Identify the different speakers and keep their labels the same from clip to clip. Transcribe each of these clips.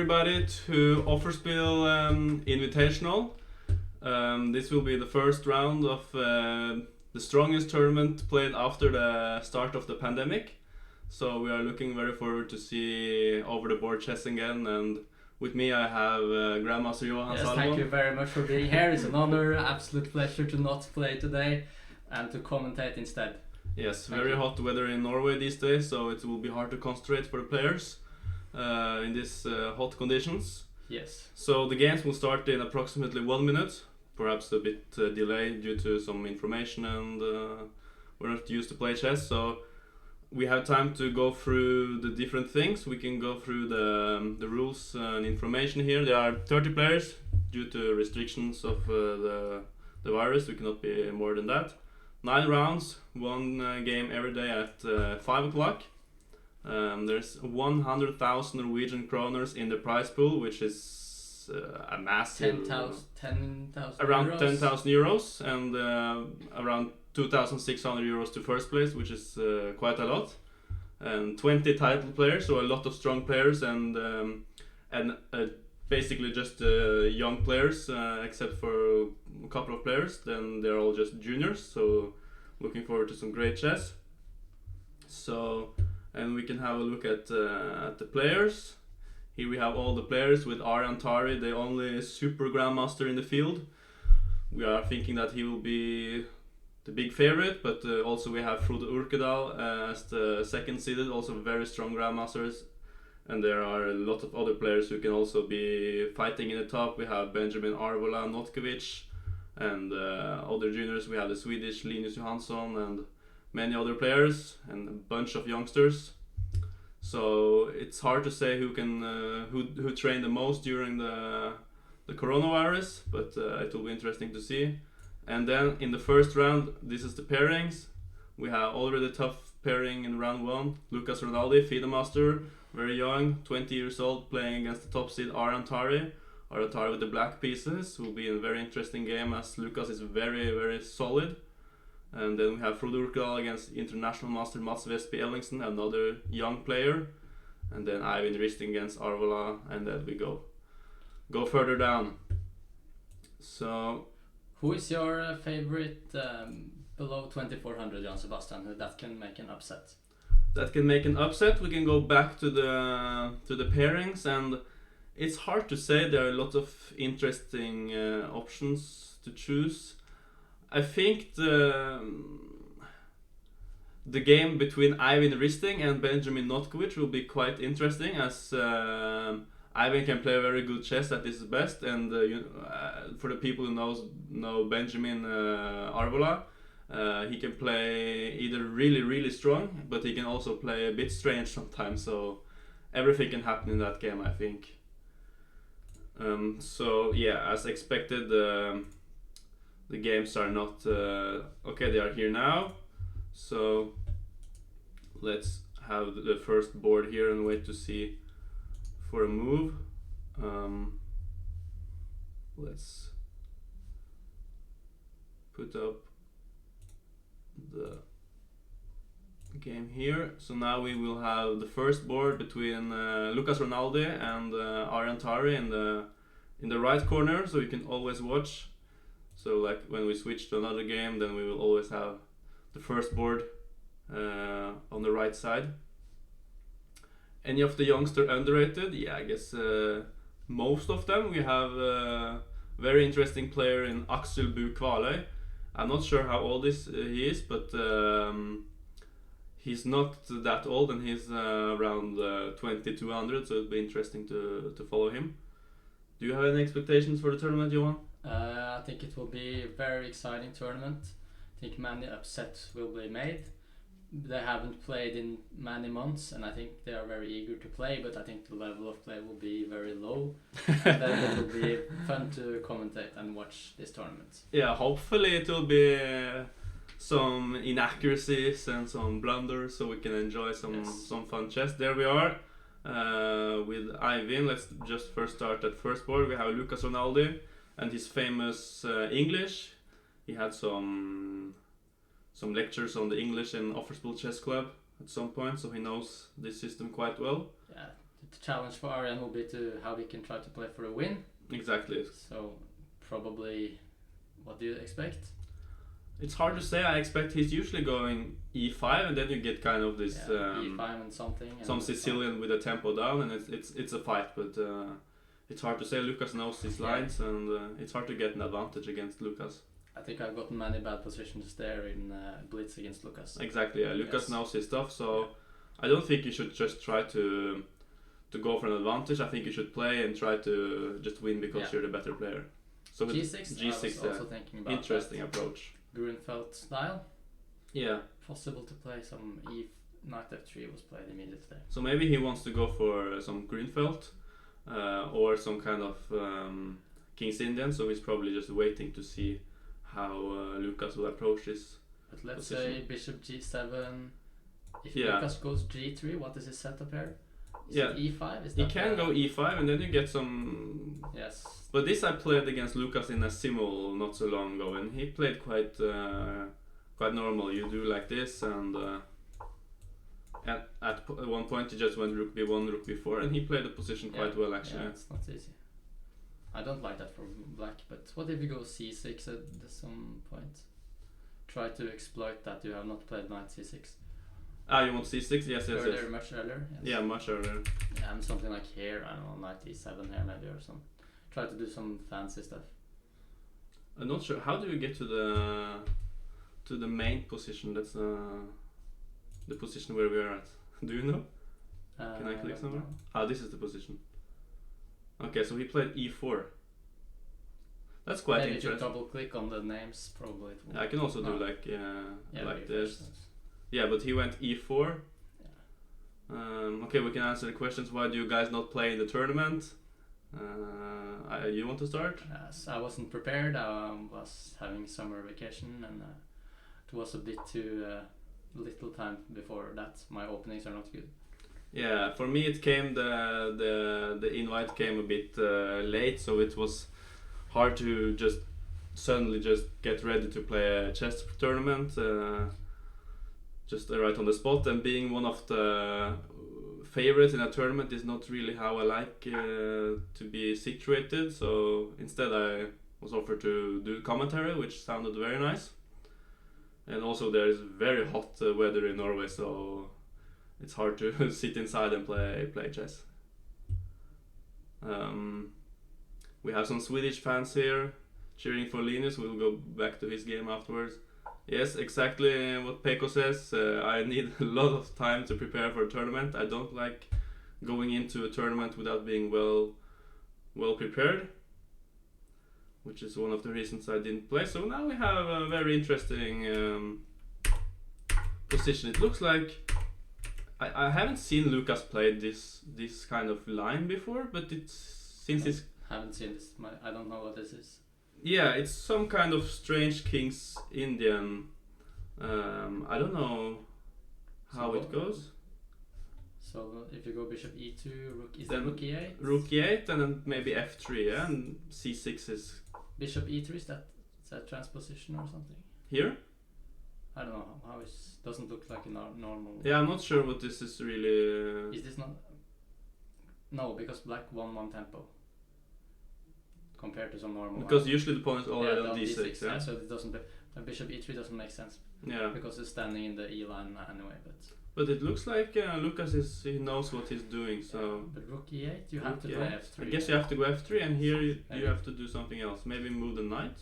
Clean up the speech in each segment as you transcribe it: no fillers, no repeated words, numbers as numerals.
Speaker 1: everybody to Offerspill Invitational. This will be the first round of the strongest tournament played after the start of the pandemic. So we are looking very forward to see over the board chess again. And with me, I have Grandmaster Johan
Speaker 2: Yes,
Speaker 1: Salomon.
Speaker 2: thank you very much for being here. It's an honor, absolute pleasure to not play today and to commentate instead.
Speaker 1: Yes,
Speaker 2: Thank
Speaker 1: very
Speaker 2: you.
Speaker 1: hot weather in Norway these days, so it will be hard to concentrate for the players in these hot conditions.
Speaker 2: Yes.
Speaker 1: So the games will start in approximately 1 minute, perhaps a bit delayed due to some information, and we're not used to play chess, so we have time to go through the different things. We can go through the rules and information here. There are 30 players due to restrictions of the virus. We cannot be more than that. 9 rounds, one game every day at 5 o'clock. There's 100,000 Norwegian kroners in the prize pool, which is a massive...
Speaker 2: 10,000
Speaker 1: around
Speaker 2: euros.
Speaker 1: 10,000 euros and around 2,600 euros to first place, which is quite a lot. And 20 title players, so a lot of strong players, and basically just young players, except for a couple of players. Then they're all just juniors, so looking forward to some great chess. So, and we can have a look at the players. Here we have all the players with Arjan Tari, the only super grandmaster in the field. We are thinking that he will be the big favorite, but also we have Frode Urkedal as the second seeded, also very strong grandmasters. And there are a lot of other players who can also be fighting in the top. We have Benjamin Arvola, Notkovic, and other juniors. We have the Swedish Linus Johansson and many other players and a bunch of youngsters. So it's hard to say who can who trained the most during the coronavirus, but it will be interesting to see. And then in the first round, this is the pairings. We have already tough pairing in round 1. Lucas Ronaldi, FIDE master, very young, 20 years old, playing against the top seed Arjan Tari. Arjan Tari with the black pieces will be a very interesting game, as Lucas is very, very solid. And then we have Frode Urkedal against international master Mats Westby Ellingsen, another young player. And then Eivind Risting against Arvola, and then we go further down. So,
Speaker 2: who is your favorite below 2400, Jan Sebastian, who that can make an upset?
Speaker 1: That can make an upset. We can go back to the pairings, and it's hard to say. There are a lot of interesting options to choose. I think the game between Eivind Risting and Benjamin Notkovic will be quite interesting, as Eivind can play very good chess at his best, and for the people who know Benjamin Arvola, he can play either really, really strong, but he can also play a bit strange sometimes, so everything can happen in that game, I think. So yeah, as expected, the games are not... okay, they are here now, so let's have the first board here and wait to see for a move. Let's put up the game here. So now we will have the first board between Lucas Ronaldi and Arjan Tari in the right corner, so you can always watch. So like when we switch to another game, then we will always have the first board on the right side. Any of the youngster underrated? Yeah, I guess most of them. We have a very interesting player in Axel Bu Kvaløy. I'm not sure how old he is, but he's not that old, and he's around 2200, so it'll be interesting to follow him. Do you have any expectations for the tournament, Johan?
Speaker 2: I think it will be a very exciting tournament. I think many upsets will be made. They haven't played in many months, and I think they are very eager to play, but I think the level of play will be very low. Then it will be fun to commentate and watch this tournament.
Speaker 1: Yeah, hopefully it will be some inaccuracies and some blunders, so we can enjoy some fun chess. There we are with Eivind. Let's just first start at first board. We have Lucas Ronaldi and his famous English. He had some lectures on the English in Offerspill Chess Club at some point, so he knows this system quite well.
Speaker 2: Yeah, the challenge for Arjan will be to how we can try to play for a win.
Speaker 1: Exactly.
Speaker 2: So probably, what do you expect?
Speaker 1: It's hard to say. I expect he's usually going e5, and then you get kind of this
Speaker 2: e5 and something.
Speaker 1: Some Sicilian with a tempo down, and it's a fight. But it's hard to say. Lucas knows his lines, and it's hard to get an advantage against Lucas.
Speaker 2: I think I've gotten many bad positions there in blitz against Lucas.
Speaker 1: Exactly. Yeah. Lucas knows his stuff, so I don't think you should just try to go for an advantage. I think you should play and try to just win because you're the better player. So
Speaker 2: G6, I was also thinking about
Speaker 1: interesting approach.
Speaker 2: Grunfeld style.
Speaker 1: Yeah.
Speaker 2: Possible to play some knight f3 was played immediately.
Speaker 1: So maybe he wants to go for some Grunfeld or some kind of King's Indian. So he's probably just waiting to see how Lucas will approach this.
Speaker 2: But let's
Speaker 1: position.
Speaker 2: say bishop g7. If Lucas goes g3, what is his setup here? Is it e5? Is that
Speaker 1: he can go e5 and then you get some.
Speaker 2: Yes.
Speaker 1: But this I played against Lucas in a simul not so long ago, and he played quite normal. You do like this, and at one point he just went rook b1, rook b4, and he played the position quite well actually.
Speaker 2: Yeah, it's not easy. I don't like that for black, but what if you go c6 at some point? Try to exploit that you have not played knight c6.
Speaker 1: Ah, you want c6? Yes.
Speaker 2: Earlier, much earlier. Yes.
Speaker 1: Yeah, much earlier.
Speaker 2: Yeah, and something like here, I don't know, knight e7 here maybe or some. Try to do some fancy stuff.
Speaker 1: I'm not sure. How do you get to the main position? That's the position where we are at. Do you know? Can I click somewhere? Ah, this is the position. Okay, so he played e4. That's quite
Speaker 2: maybe
Speaker 1: interesting.
Speaker 2: If you double click on the names, probably.
Speaker 1: I can also do like this. Yeah, but he went e4. Yeah. Okay, we can answer the questions. Why do you guys not play in the tournament? You want to start?
Speaker 2: Yes, I wasn't prepared. I was having summer vacation, and it was a bit too little time before that. My openings are not good.
Speaker 1: Yeah, for me it came the invite came a bit late, so it was hard to just suddenly just get ready to play a chess tournament. Just right on the spot, and being one of the favorites in a tournament is not really how I like to be situated. So instead I was offered to do commentary, which sounded very nice. And also there is very hot weather in Norway, so it's hard to sit inside and play chess. We have some Swedish fans here cheering for Linus. We'll go back to his game afterwards. Yes, exactly what Peko says. I need a lot of time to prepare for a tournament. I don't like going into a tournament without being well prepared, which is one of the reasons I didn't play. So now we have a very interesting position. It looks like I haven't seen Lucas play this kind of line before, but it's
Speaker 2: haven't seen this. I don't know what this is.
Speaker 1: Yeah, it's some kind of strange King's Indian. I don't know how it goes.
Speaker 2: So if you go bishop e2, rook is then rook e8.
Speaker 1: Rook e8 and then maybe f3, yeah, and c6 is.
Speaker 2: Bishop e3 is that transposition or something?
Speaker 1: Here?
Speaker 2: I don't know how it doesn't look like a normal.
Speaker 1: Yeah, I'm not sure what this is really.
Speaker 2: Is this not? No, because black won one tempo. Compared to some normal.
Speaker 1: Because usually the pawn is already on d6,
Speaker 2: yeah. So it doesn't. Bishop e3 doesn't make sense.
Speaker 1: Yeah.
Speaker 2: Because it's standing in the e line anyway,
Speaker 1: But it looks like Lucas he knows what he's doing. So.
Speaker 2: But rook e8, you have to play f3.
Speaker 1: I guess you have to go f3, and here you have to do something else. Maybe move the knight.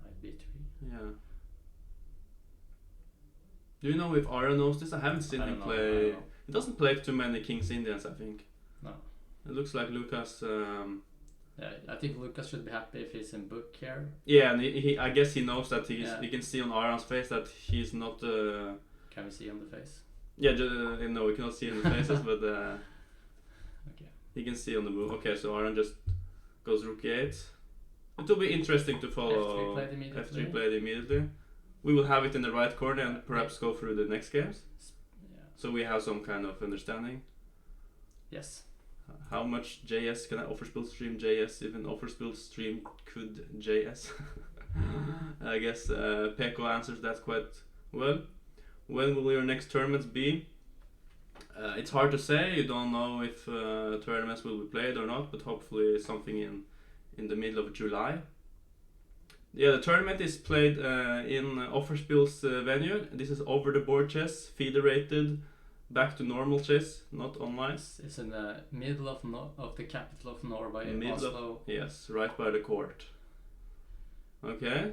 Speaker 2: Knight b3.
Speaker 1: Yeah. Do you know if Ara knows this? I haven't seen him play. He doesn't play too many King's Indians, I think.
Speaker 2: No.
Speaker 1: It looks like Lucas.
Speaker 2: Yeah, I think Lucas should be happy if he's in book here.
Speaker 1: Yeah, and I guess he knows that he can see on Aran's face that he's not.
Speaker 2: Can we see on the face?
Speaker 1: Yeah, no, we cannot see on the faces, but
Speaker 2: okay.
Speaker 1: He can see on the move. Okay, so Aran just goes rook e8. It will be interesting to follow.
Speaker 2: F3
Speaker 1: played immediately. We will have it in the right corner and perhaps go through the next games.
Speaker 2: Yeah.
Speaker 1: So we have some kind of understanding.
Speaker 2: Yes.
Speaker 1: How much JS can I Offerspill stream JS? Even Offerspill stream could JS? I guess Peko answers that quite well. When will your next tournaments be? It's hard to say. You don't know if tournaments will be played or not, but hopefully something in the middle of July. Yeah, the tournament is played in Offerspill's venue. This is over-the-board chess, federated, back to normal chess, not online.
Speaker 2: It's in the middle of the capital of Norway,
Speaker 1: Middle
Speaker 2: Oslo.
Speaker 1: Yes, right by the court. Okay.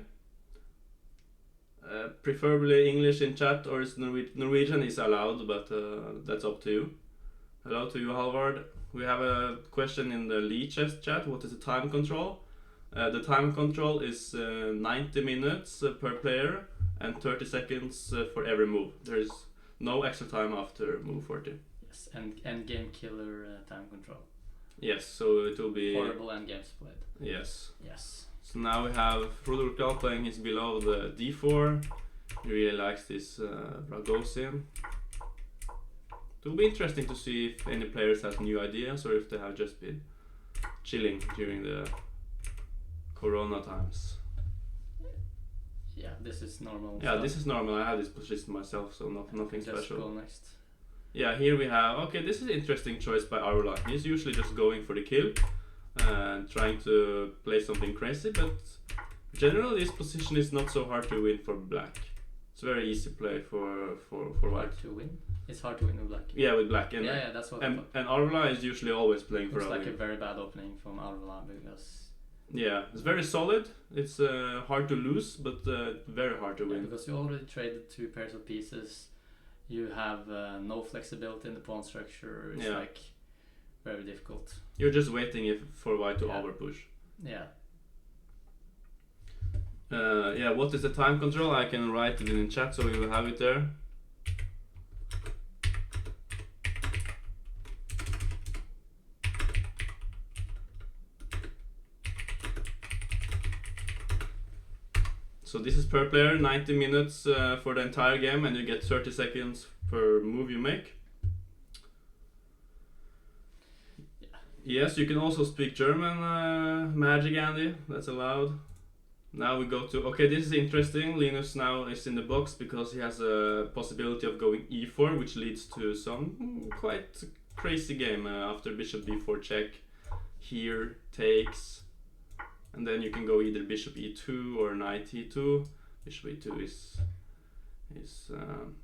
Speaker 1: Preferably English in chat, or is Norwegian is allowed, but that's up to you. Hello to you, Halvard. We have a question in the Lee chess chat. What is the time control? The time control is 90 minutes per player and 30 seconds for every move. There is no extra time after move 40.
Speaker 2: Yes, and game killer time control.
Speaker 1: Yes, so it will be...
Speaker 2: Horrible endgame split.
Speaker 1: Yes.
Speaker 2: Yes.
Speaker 1: So now we have Frodor playing his beloved d4. He really likes this Ragozin. It will be interesting to see if any players have new ideas or if they have just been chilling during the Corona times.
Speaker 2: Yeah, this is normal.
Speaker 1: Yeah,
Speaker 2: stuff.
Speaker 1: this is normal. I have this position myself, so nothing
Speaker 2: Just
Speaker 1: special.
Speaker 2: go next.
Speaker 1: Yeah, here we have... Okay, this is an interesting choice by Arula. He's usually just going for the kill and trying to play something crazy, but generally this position is not so hard to win for black. It's a very easy play for white.
Speaker 2: Hard to win? It's hard to win with black.
Speaker 1: Yeah, with black. And,
Speaker 2: yeah, that's what
Speaker 1: and Arula is usually always playing for
Speaker 2: it's like a
Speaker 1: win.
Speaker 2: very bad opening from Arula because...
Speaker 1: Yeah, it's very solid. It's hard to lose, but very hard to win.
Speaker 2: Because you already traded 2 pairs of pieces. You have no flexibility in the pawn structure. It's like very difficult.
Speaker 1: You're just waiting for white to overpush.
Speaker 2: Yeah.
Speaker 1: Yeah, what is the time control? I can write it in the chat so we will have it there. So this is per player, 90 minutes for the entire game, and you get 30 seconds per move you make. Yeah. Yes, you can also speak German, Magic Andy, that's allowed. Now we go to... Okay, this is interesting. Linus now is in the box because he has a possibility of going e4, which leads to some quite crazy game after bishop b4 check. Here, takes... And then you can go either bishop e2 or knight e2. Bishop e2 is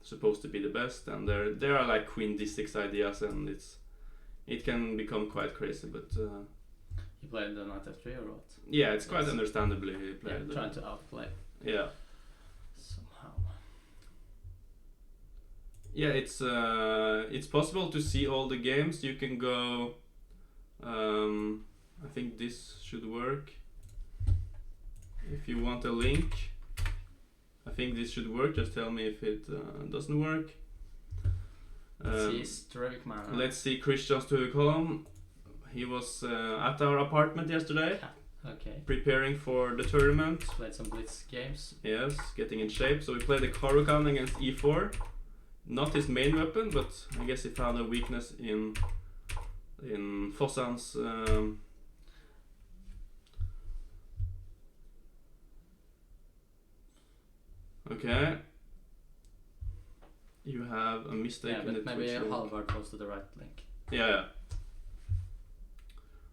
Speaker 1: supposed to be the best, and there are like queen d6 ideas, and it can become quite crazy. But
Speaker 2: you played the knight f3 or what?
Speaker 1: Yeah, it's quite understandably he played.
Speaker 2: Trying to outplay.
Speaker 1: Yeah.
Speaker 2: Somehow.
Speaker 1: Yeah, it's possible to see all the games. You can go. I think this should work. If you want a link, I think this should work. Just tell me if it doesn't work. Let's see Christiansen to the column. He was at our apartment yesterday.
Speaker 2: Okay.
Speaker 1: Preparing for the tournament.
Speaker 2: Played some blitz games.
Speaker 1: Yes, getting in shape. So we played the Karukan against e4. Not his main weapon, but I guess he found a weakness in Fossan's. Okay. You have a mistake in the
Speaker 2: maybe
Speaker 1: Twitch link.
Speaker 2: Halvard posted the right link.
Speaker 1: Yeah.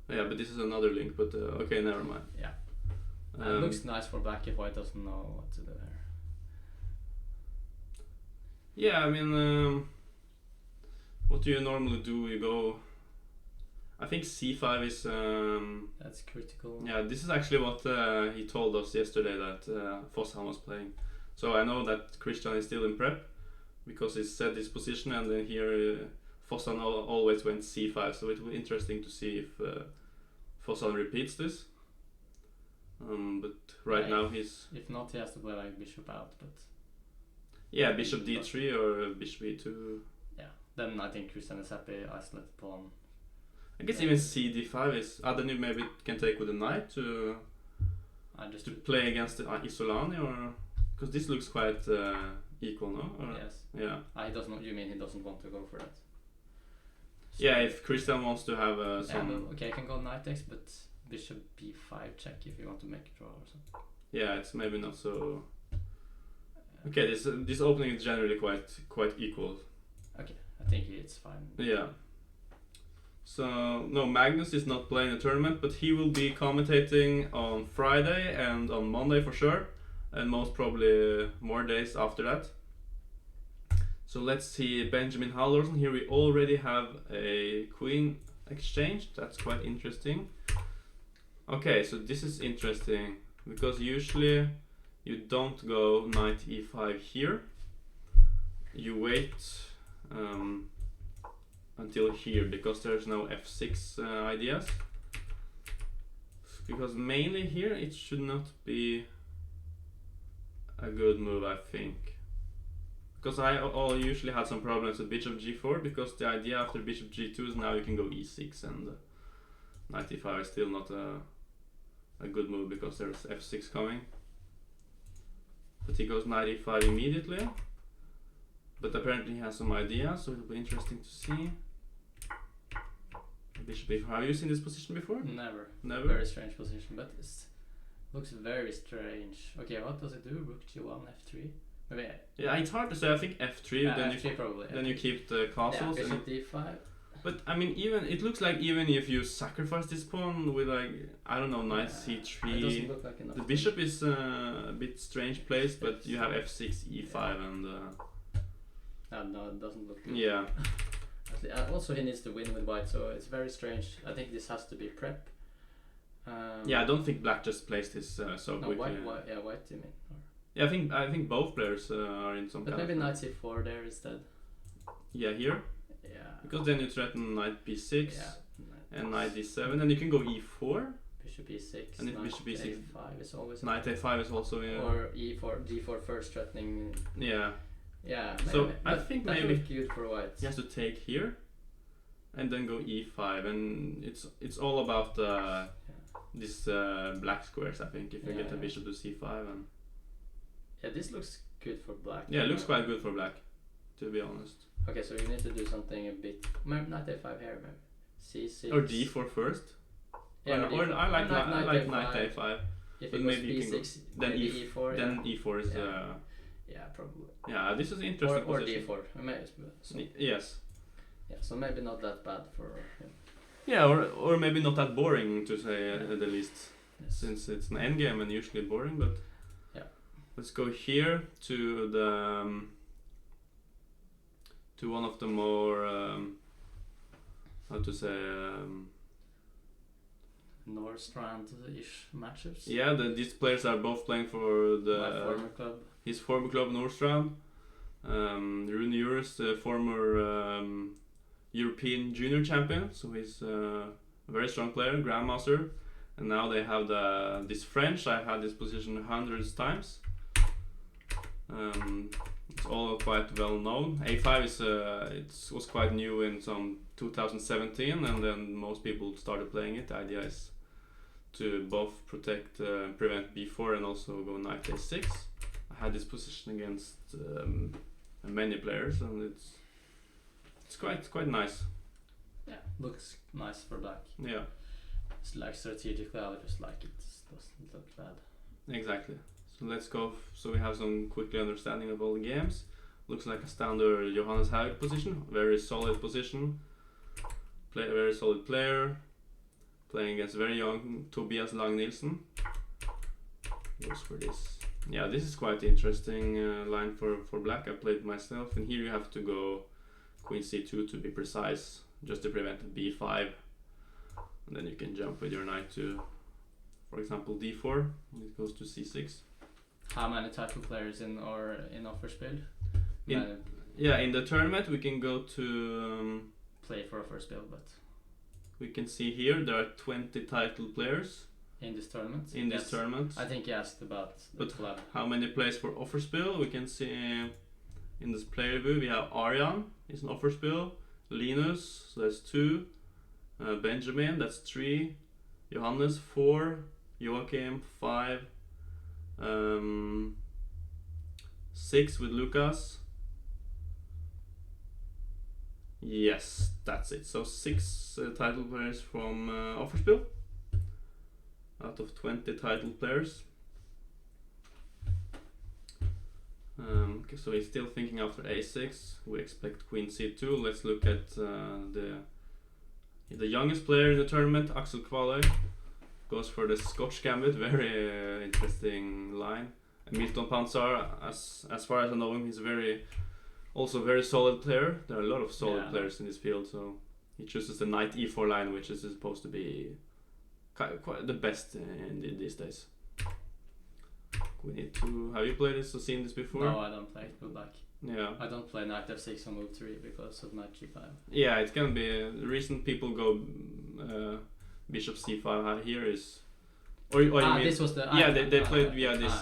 Speaker 1: Yeah, but this is another link, but okay, never mind.
Speaker 2: Yeah. It looks nice for black if white doesn't know what to do there.
Speaker 1: Yeah, I mean, what do you normally do? You go... I think c5 is...
Speaker 2: That's critical.
Speaker 1: Yeah, this is actually what he told us yesterday that Fossan was playing. So I know that Christian is still in prep because he set his position, and then here Fossan always went c5, so it will be interesting to see if Fossan repeats this. But right now he's...
Speaker 2: If not, he has to play like bishop out, but...
Speaker 1: Yeah, bishop d3 or bishop e2.
Speaker 2: Yeah, then I think Christian is happy, isolate pawn.
Speaker 1: I guess even cd5 is... then you maybe can take with a knight to play against Isolani, or... Because this looks quite equal, no? Or,
Speaker 2: yes.
Speaker 1: Yeah.
Speaker 2: He doesn't. You mean he doesn't want to go for that? So
Speaker 1: yeah, if Christian wants to have some...
Speaker 2: Yeah, okay, I can go knight x, but bishop b5 check if you want to make a draw or something.
Speaker 1: Yeah, it's maybe not so... Okay, this opening is generally quite equal.
Speaker 2: Okay, I think it's fine.
Speaker 1: Yeah. So no, Magnus is not playing the tournament, but he will be commentating on Friday and on Monday for sure, and most probably more days after that. So let's see Benjamin Halldorsen. Here we already have a queen exchange. That's quite interesting. Okay, so this is interesting because usually you don't go knight e5 here. You wait until here because there's no f6 ideas. Because mainly here it should not be a good move, I think. Because I usually had some problems with bishop g4 because the idea after bishop g2 is now you can go e6 and knight e5 is still not a good move because there's f6 coming. But he goes knight e5 immediately. But apparently he has some ideas, so it'll be interesting to see. Bishop e4. Have you seen this position before?
Speaker 2: Never.
Speaker 1: Never?
Speaker 2: Very strange position, but it looks very strange. Okay, what does it do? Rook g1, f3? Maybe.
Speaker 1: Yeah, it's hard to say. I think f3. Then
Speaker 2: f3 probably.
Speaker 1: Then you keep the castles.
Speaker 2: Yeah, bishop d5.
Speaker 1: But I mean, it looks like even if you sacrifice this pawn with like I don't know knight c3,
Speaker 2: it doesn't look like enough.
Speaker 1: The bishop is a bit strange placed, but you have f6, e5, and.
Speaker 2: No, it doesn't look good.
Speaker 1: Yeah.
Speaker 2: Also, he needs to win with white, so it's very strange. I think this has to be prep.
Speaker 1: Yeah, I don't think black just placed this so
Speaker 2: no,
Speaker 1: quickly.
Speaker 2: White, you mean? Or
Speaker 1: Yeah, I think both players are in some.
Speaker 2: But maybe knight c4 there instead.
Speaker 1: Yeah, here.
Speaker 2: Yeah.
Speaker 1: Because then you threaten knight b6 and knight d7, and you can go e4.
Speaker 2: Bishop e6.
Speaker 1: And if bishop e6,
Speaker 2: a5 is always.
Speaker 1: Knight a5 is also.
Speaker 2: Or e4, d4 first threatening.
Speaker 1: Yeah.
Speaker 2: Yeah.
Speaker 1: So I think
Speaker 2: that
Speaker 1: maybe
Speaker 2: would be good for white.
Speaker 1: he has to take here, and then go e5, and it's all about this black squares. I think if you get the bishop to c5 and.
Speaker 2: Yeah, this looks good for black.
Speaker 1: Yeah, it looks quite good for black, to be honest.
Speaker 2: Okay, so you need to do something a bit. Maybe knight a5 here, maybe c6.
Speaker 1: Or d4 first.
Speaker 2: Yeah,
Speaker 1: or I like knight a5.
Speaker 2: If
Speaker 1: but
Speaker 2: it
Speaker 1: maybe
Speaker 2: goes
Speaker 1: you can
Speaker 2: b6,
Speaker 1: go then
Speaker 2: maybe e4.
Speaker 1: Then e4 is.
Speaker 2: Yeah, probably.
Speaker 1: Yeah, this is an interesting
Speaker 2: or
Speaker 1: position.
Speaker 2: d4. Maybe, so.
Speaker 1: Yes.
Speaker 2: Yeah, so maybe not that bad for him.
Speaker 1: Yeah, or maybe not that boring to say at the least,
Speaker 2: Yes.
Speaker 1: since it's an endgame and usually boring. But let's go here to the to one of the more how to say
Speaker 2: Norstrand-ish matchups.
Speaker 1: yeah, these players are both playing for
Speaker 2: My former club.
Speaker 1: his former club Nordstrand. Rune Juris, the former European junior champion, so he's a very strong player, grandmaster. And now they have this French. I had this position hundreds times. It's all quite well known. A5 is it was quite new in some 2017, and then most people started playing it. The idea is to both prevent b4 and also go knight a6. I had this position against many players, and it's quite nice.
Speaker 2: Yeah, looks nice for black.
Speaker 1: Yeah,
Speaker 2: It's like strategically, I just like it. Doesn't look bad.
Speaker 1: exactly. So let's go. So we have some quickly understanding of all the games. Looks like a standard Johannes Haug position. Very solid position. Very solid player. Playing against very young Tobias Lang Nielsen. Goes for this. Yeah, this is quite interesting line for black. I played myself, and here you have to go queen c2 to be precise, just to prevent b5, and then you can jump with your knight to, for example, d4. And it goes to c6.
Speaker 2: How many title players in Offerspill?
Speaker 1: Yeah, in the tournament we can go to.
Speaker 2: Play for Offerspill, but
Speaker 1: We can see here there are 20 title players
Speaker 2: in this tournament.
Speaker 1: in this tournament.
Speaker 2: I think you asked about the
Speaker 1: But
Speaker 2: club.
Speaker 1: how many plays for Offerspill? We can see in this player view we have Arjan is an Offerspill, Linus, so that's 2, Benjamin, that's 3, Johannes 4, Joachim 5, 6 with Lucas. Yes, that's it. So 6 title players from Offerspill out of 20 title players. Okay, so he's still thinking after a6. We expect queen c2. Let's look at the The youngest player in the tournament, Axel Kvaløy, goes for the Scotch Gambit. Very interesting line. And Milton Pansar, as far as I know him, he's also very solid player. There are a lot of solid players in this field, so he chooses the knight e4 line, which is supposed to be quite the best in these days. We need to. Have you played this or seen this before?
Speaker 2: No, I don't play it with black.
Speaker 1: Yeah.
Speaker 2: I don't play knight f6 on move 3 because of knight g5.
Speaker 1: Yeah, it can be. The reason people go bishop c5 here is. Or you mean,
Speaker 2: this was the.
Speaker 1: They played via this.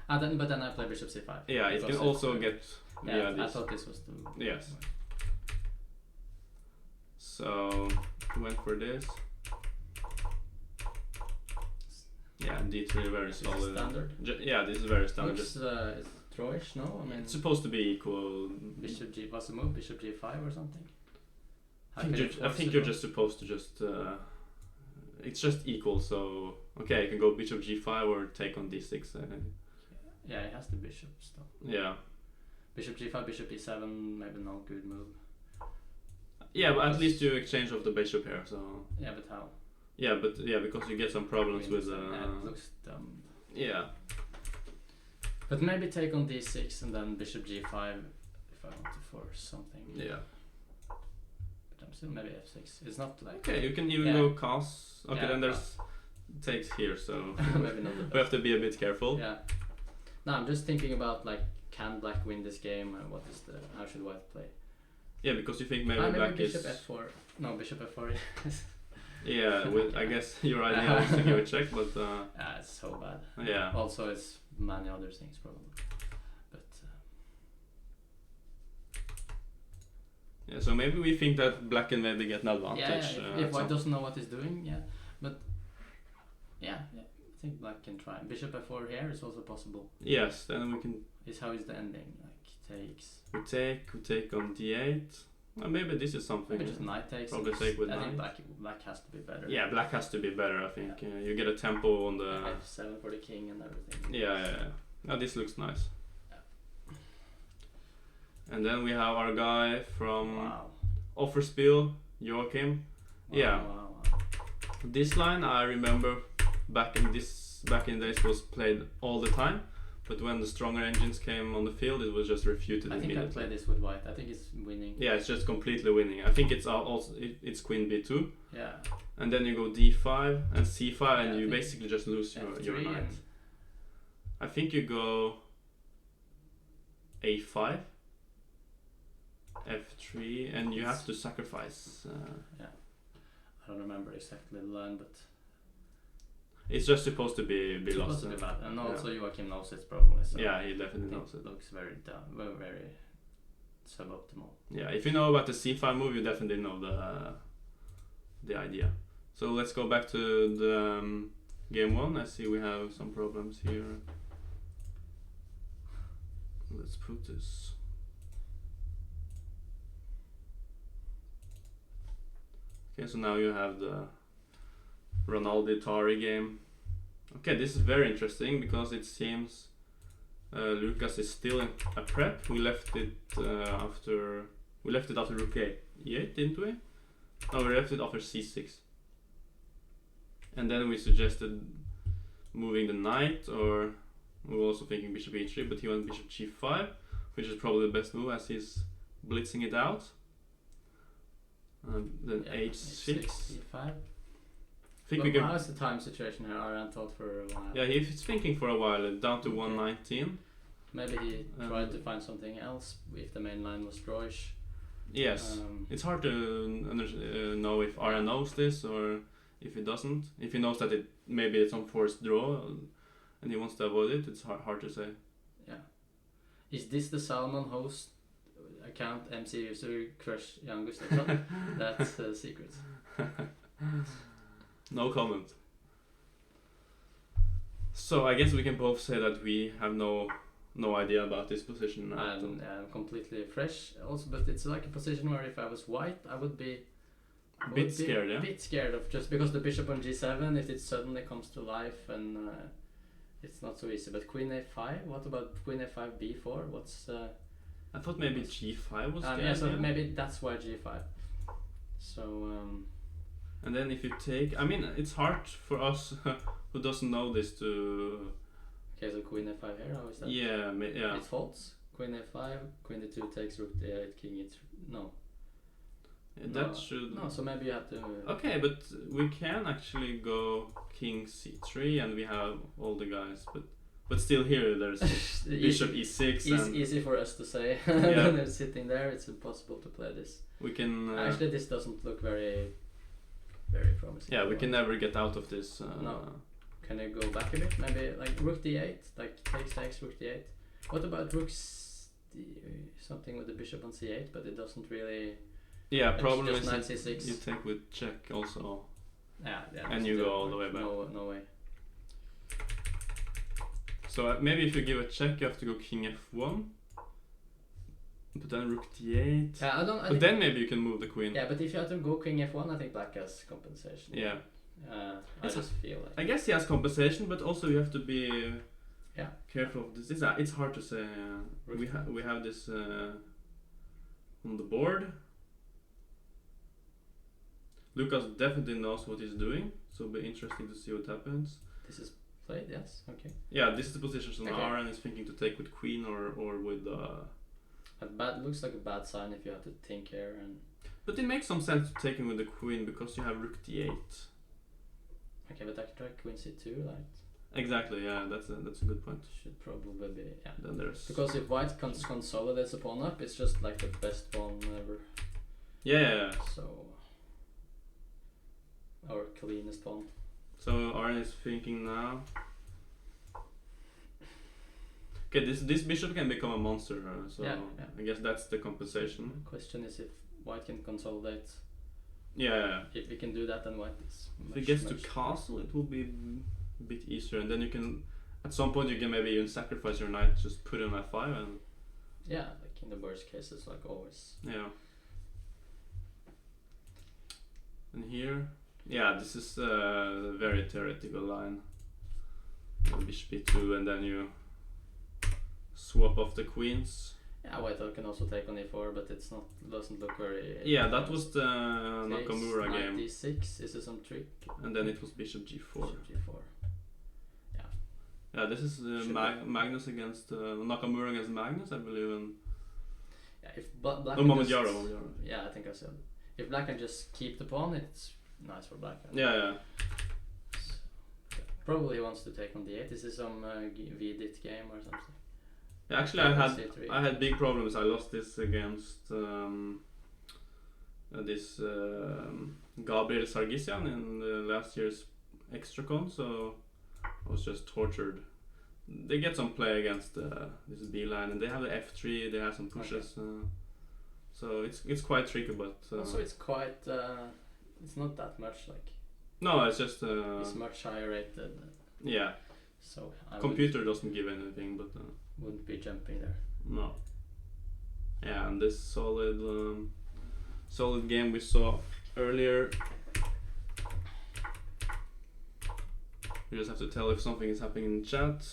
Speaker 2: But then I play bishop c5.
Speaker 1: Yeah, it can also get via this.
Speaker 2: I thought this was the.
Speaker 1: Yes. So we went for this. Yeah, d3 very solid.
Speaker 2: Standard.
Speaker 1: This is very standard.
Speaker 2: Looks it's drawish, no? I mean,
Speaker 1: it's supposed to be equal.
Speaker 2: Bishop g. What's the move? Bishop g5 or something?
Speaker 1: I think you're just supposed to just. It's just equal, so okay, you can go bishop g5 or take on d6.
Speaker 2: Yeah, it has the bishop still.
Speaker 1: Yeah.
Speaker 2: Bishop g5, bishop e7, maybe not good move.
Speaker 1: Yeah, but at least you exchange off the bishop here, so.
Speaker 2: Yeah, but how?
Speaker 1: Yeah, because you get some problems with.
Speaker 2: It looks dumb.
Speaker 1: Yeah.
Speaker 2: But maybe take on d6 and then bishop g5 if I want to force something.
Speaker 1: Yeah.
Speaker 2: But I'm still maybe f6. It's not like.
Speaker 1: Okay, you can even go cos. Okay, then there's takes here, so
Speaker 2: maybe not the best.
Speaker 1: we have to be a bit careful.
Speaker 2: Yeah. No, I'm just thinking about like, can black win this game and how should white play?
Speaker 1: Yeah, because you think maybe black
Speaker 2: bishop
Speaker 1: is.
Speaker 2: f4. No, bishop f4.
Speaker 1: Yeah, I guess your idea was to give a check, but.
Speaker 2: Yeah, it's so bad.
Speaker 1: Yeah.
Speaker 2: Also, it's many other things probably. But.
Speaker 1: Yeah, so maybe we think that black can maybe get an advantage.
Speaker 2: If white doesn't know what he's doing, but I think black can try. Bishop f4 here is also possible.
Speaker 1: Yes, then we can.
Speaker 2: How is the ending? Like takes.
Speaker 1: We take on d8. Well, maybe this is something.
Speaker 2: Maybe just knight takes.
Speaker 1: Probably take with
Speaker 2: I
Speaker 1: knight.
Speaker 2: think black has to be better.
Speaker 1: Yeah, black has to be better. I think you get a tempo on the.
Speaker 2: f7 for the king and everything.
Speaker 1: Yeah. Now this looks nice. And then we have our guy from Offerspill, Joachim.
Speaker 2: Wow.
Speaker 1: This line I remember back in the days was played all the time, but when the stronger engines came on the field, it was just refuted immediately.
Speaker 2: I think I played this with white. I think it's winning.
Speaker 1: Yeah, it's just completely winning. I think it's also it's queen b2.
Speaker 2: Yeah.
Speaker 1: And then you go d5 and c5, and you basically just lose your knight. I think you go a5. f3, and you have to sacrifice.
Speaker 2: I don't remember exactly the line, but
Speaker 1: it's just supposed to be lost.
Speaker 2: Supposed to be bad, and also Joachim knows it probably. So
Speaker 1: yeah, he definitely knows it.
Speaker 2: Looks very dumb, very suboptimal.
Speaker 1: Yeah, if you know about the c5 move, you definitely know the idea. So let's go back to the game one. I see we have some problems here. Let's put this. Okay, so now you have the Ronaldo Tari game. Okay, this is very interesting because it seems Lucas is still in a prep. We left it after rook e8, didn't we? No, we left it after c6. And then we suggested moving the knight, or we were also thinking bishop e3, but he went bishop g5, which is probably the best move as he's blitzing it out. Then h6.
Speaker 2: e5. How's the time situation here? Aran thought for a while.
Speaker 1: Yeah, he's thinking for a while, down to 119.
Speaker 2: Maybe he tried to find something else if the main line was drawish.
Speaker 1: Yes, it's hard to know if Aran knows this or if he doesn't. If he knows that maybe it's on forced draw and he wants to avoid it, it's hard to say.
Speaker 2: Yeah. Is this the Salomon host account MC user crush Jan Gustafsson? That's a secret.
Speaker 1: No comment. So I guess we can both say that we have no idea about this position.
Speaker 2: I'm completely fresh also, but it's like a position where if I was white I would be
Speaker 1: a bit scared, yeah?
Speaker 2: A bit scared of, just because the bishop on g7, if it suddenly comes to life, and it's not so easy. But queen a5, what about queen a5 b4? What's
Speaker 1: I thought maybe g5 was
Speaker 2: so maybe that's why g5. So
Speaker 1: And then if you take, I mean, it's hard for us who doesn't know this to.
Speaker 2: Okay, so queen f5 here. How is that?
Speaker 1: Yeah, yeah.
Speaker 2: It folds. Queen f5. Queen d2 takes rook d8. King e3. No.
Speaker 1: That should.
Speaker 2: No, so maybe you have to.
Speaker 1: Okay, but we can actually go king c3, and we have all the guys, but still here there's bishop e6.
Speaker 2: Easy for us to say.
Speaker 1: Yeah.
Speaker 2: They're sitting there. It's impossible to play this.
Speaker 1: We can.
Speaker 2: Actually, this doesn't look very promising.
Speaker 1: Yeah, we can never get out of this.
Speaker 2: No. Can you go back a bit? Maybe like rook d8, like takes rook d8. What about something with the bishop on c8, but it doesn't really.
Speaker 1: Yeah, problem
Speaker 2: just
Speaker 1: is
Speaker 2: knight c6.
Speaker 1: you take with check also.
Speaker 2: Yeah,
Speaker 1: and you go all the way back.
Speaker 2: No way.
Speaker 1: So maybe if you give a check, you have to go king f1. But then rook d8.
Speaker 2: Yeah,
Speaker 1: but then maybe you can move the queen.
Speaker 2: Yeah, but if you have to go king f1, I think black has compensation.
Speaker 1: Yeah.
Speaker 2: I just feel like.
Speaker 1: I guess he has compensation, but also you have to be
Speaker 2: yeah
Speaker 1: careful of this. It's hard to say. We have this on the board. Lucas definitely knows what he's doing, so it'll be interesting to see what happens.
Speaker 2: This is played, yes. Okay.
Speaker 1: Yeah, this is the position. So
Speaker 2: okay.
Speaker 1: now Aaron is thinking to take with queen or with.
Speaker 2: Looks like a bad sign if you have to think here and.
Speaker 1: But it makes some sense to take him with the queen because you have rook d8.
Speaker 2: Okay, but I can try queen c2, right?
Speaker 1: Exactly. Yeah, that's a good point.
Speaker 2: Should probably be yeah.
Speaker 1: Then there's
Speaker 2: because if white consolidates a pawn up, it's just like the best pawn ever.
Speaker 1: Yeah.
Speaker 2: So. Our cleanest pawn.
Speaker 1: So Arne is thinking now. Okay, this bishop can become a monster, so
Speaker 2: yeah.
Speaker 1: I guess that's the compensation.
Speaker 2: The question is if white can consolidate.
Speaker 1: Yeah.
Speaker 2: If we can do that, then white is.
Speaker 1: If it gets to castle, it will be a bit easier, and then you can, at some point, you can maybe even sacrifice your knight, just put it on f5 and.
Speaker 2: Yeah, like in the worst cases, like always.
Speaker 1: Yeah. And here. Yeah, this is a very theoretical line. Bishop e2, and then you swap off the queens.
Speaker 2: Yeah, white can also take on e4, but it's not doesn't look very.
Speaker 1: Yeah, that was the Nakamura game.
Speaker 2: Knight d6. Is this some trick?
Speaker 1: And then it was bishop g4.
Speaker 2: Bishop g4. Yeah.
Speaker 1: Yeah, this is Magnus against Nakamura against Magnus, I believe. And
Speaker 2: yeah, if black.
Speaker 1: No, Momodjaro.
Speaker 2: Yeah, I think I said. If black can just keep the pawn, it's nice for black.
Speaker 1: Yeah.
Speaker 2: Probably he wants to take on d8. This is some VDIT game or something.
Speaker 1: Yeah, actually, I had big problems. I lost this against this Gabriel Sargsyan in last year's ExtraCon, so I was just tortured. They get some play against this B line, and they have the f3. They have some pushes, so it's quite tricky. But
Speaker 2: also it's quite. It's not that much like.
Speaker 1: No, it's just.
Speaker 2: It's much higher rated.
Speaker 1: Yeah.
Speaker 2: So
Speaker 1: computer doesn't give anything, but.
Speaker 2: Wouldn't be jumping there.
Speaker 1: No. Yeah, and this solid game we saw earlier. You just have to tell if something is happening in chat.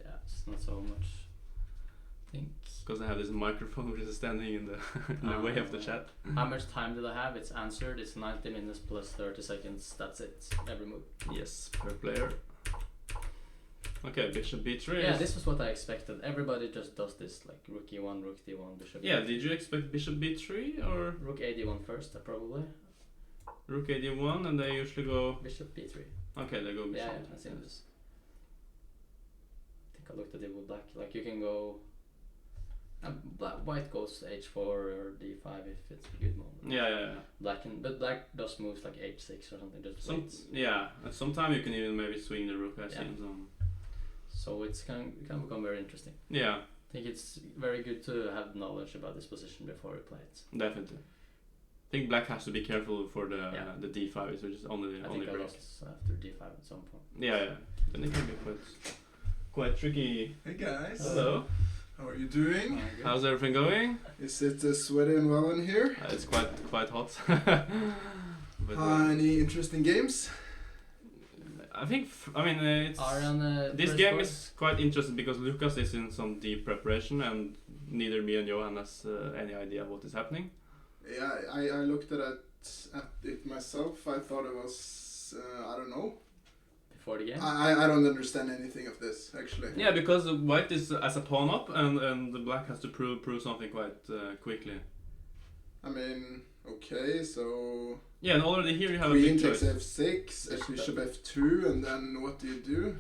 Speaker 2: Yeah, it's not so much. I think.
Speaker 1: Because I have this microphone which is standing in the way of the chat.
Speaker 2: How much time did I have? It's answered. It's 90 minutes plus 30 seconds. That's it. Every move.
Speaker 1: Yes, per player. Okay, bishop b3.
Speaker 2: Yeah, this was what I expected. Everybody just does this, like rook e1, rook d1, bishop.
Speaker 1: Yeah, did you expect bishop b3 or
Speaker 2: rook a d1 first? Probably.
Speaker 1: Rook a d1, and they usually go
Speaker 2: bishop b3.
Speaker 1: Okay, they go bishop.
Speaker 2: Yeah, I've seen this. I think I looked at it with black. Like you can go. White goes h4 or d5 if it's a good moment.
Speaker 1: Yeah.
Speaker 2: But black does moves like h6 or something. Just
Speaker 1: yeah, at some time you can even maybe swing the rook. I've seen some.
Speaker 2: So it can become very interesting.
Speaker 1: Yeah.
Speaker 2: I think it's very good to have knowledge about this position before you play it.
Speaker 1: Definitely. I think black has to be careful for the d5, which is only break.
Speaker 2: I lost after d5 at some point.
Speaker 1: Yeah. Then it can be quite tricky.
Speaker 3: Hey guys.
Speaker 1: Hello.
Speaker 3: How are you doing?
Speaker 1: How's everything going?
Speaker 3: Is it sweaty and well in here?
Speaker 1: It's quite hot. But,
Speaker 3: any interesting games?
Speaker 1: I mean it's this game is quite interesting because Lucas is in some deep preparation and neither me and Johan has any idea what is happening.
Speaker 3: Yeah, I looked at it looked at it myself, I thought it was, I don't know.
Speaker 2: Before the game.
Speaker 3: I don't understand anything of this, actually.
Speaker 1: Yeah, because the white is as a pawn up, and the black has to prove something quite quickly.
Speaker 3: I mean, okay, so...
Speaker 1: Yeah, and already here you have a
Speaker 3: Queen
Speaker 1: big
Speaker 3: takes
Speaker 1: choice.
Speaker 3: f6, bishop f2, and then what do you do?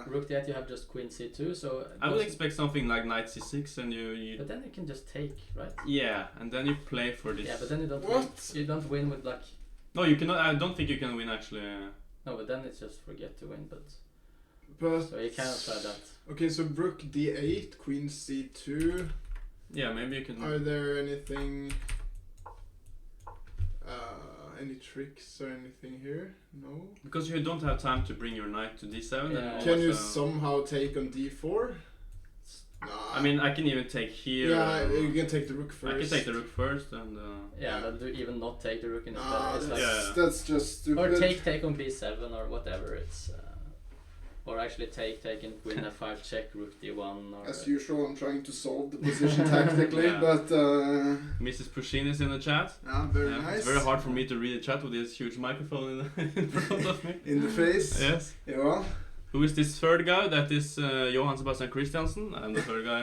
Speaker 2: Rook d8, you have just queen c2, so...
Speaker 1: I would expect something like knight c6, and you
Speaker 2: But then you can just take, right?
Speaker 1: yeah, and then you play for this.
Speaker 2: Yeah, but then you don't
Speaker 3: What?
Speaker 2: win. You don't win with black.
Speaker 1: No, you cannot. I don't think you can win actually.
Speaker 2: No, but then it's just forget to win, but...
Speaker 3: But...
Speaker 2: So you cannot try that.
Speaker 3: Okay, so rook d8, queen c2.
Speaker 1: Yeah, maybe you can.
Speaker 3: Are there anything... any tricks or anything here? No?
Speaker 1: Because you don't have time to bring your knight to d7.
Speaker 2: Yeah.
Speaker 1: And
Speaker 3: Can you
Speaker 1: also-
Speaker 3: somehow take on d4? Nah.
Speaker 1: I mean, I can even take here.
Speaker 3: Yeah, you can take the rook first.
Speaker 1: I can take the rook first, and
Speaker 2: Yeah, then do even not take the rook in the
Speaker 3: Ah,
Speaker 2: it's
Speaker 3: that's,
Speaker 2: like...
Speaker 1: Yeah.
Speaker 3: that's just stupid.
Speaker 2: Or take on b7 or whatever, it's... or actually take in queen f5 check, rook d1 or...
Speaker 3: As usual, I'm trying to solve the position tactically,
Speaker 1: Yeah.
Speaker 3: but
Speaker 1: Mrs. Pushin is in the chat.
Speaker 3: very
Speaker 1: Yeah,
Speaker 3: nice.
Speaker 1: It's very hard for me to read the chat with this huge microphone in front of me.
Speaker 3: In the face.
Speaker 1: Yes.
Speaker 3: Yeah, well.
Speaker 1: Who is this third guy? That is Johan Sebastian Christiansen. I'm the third guy.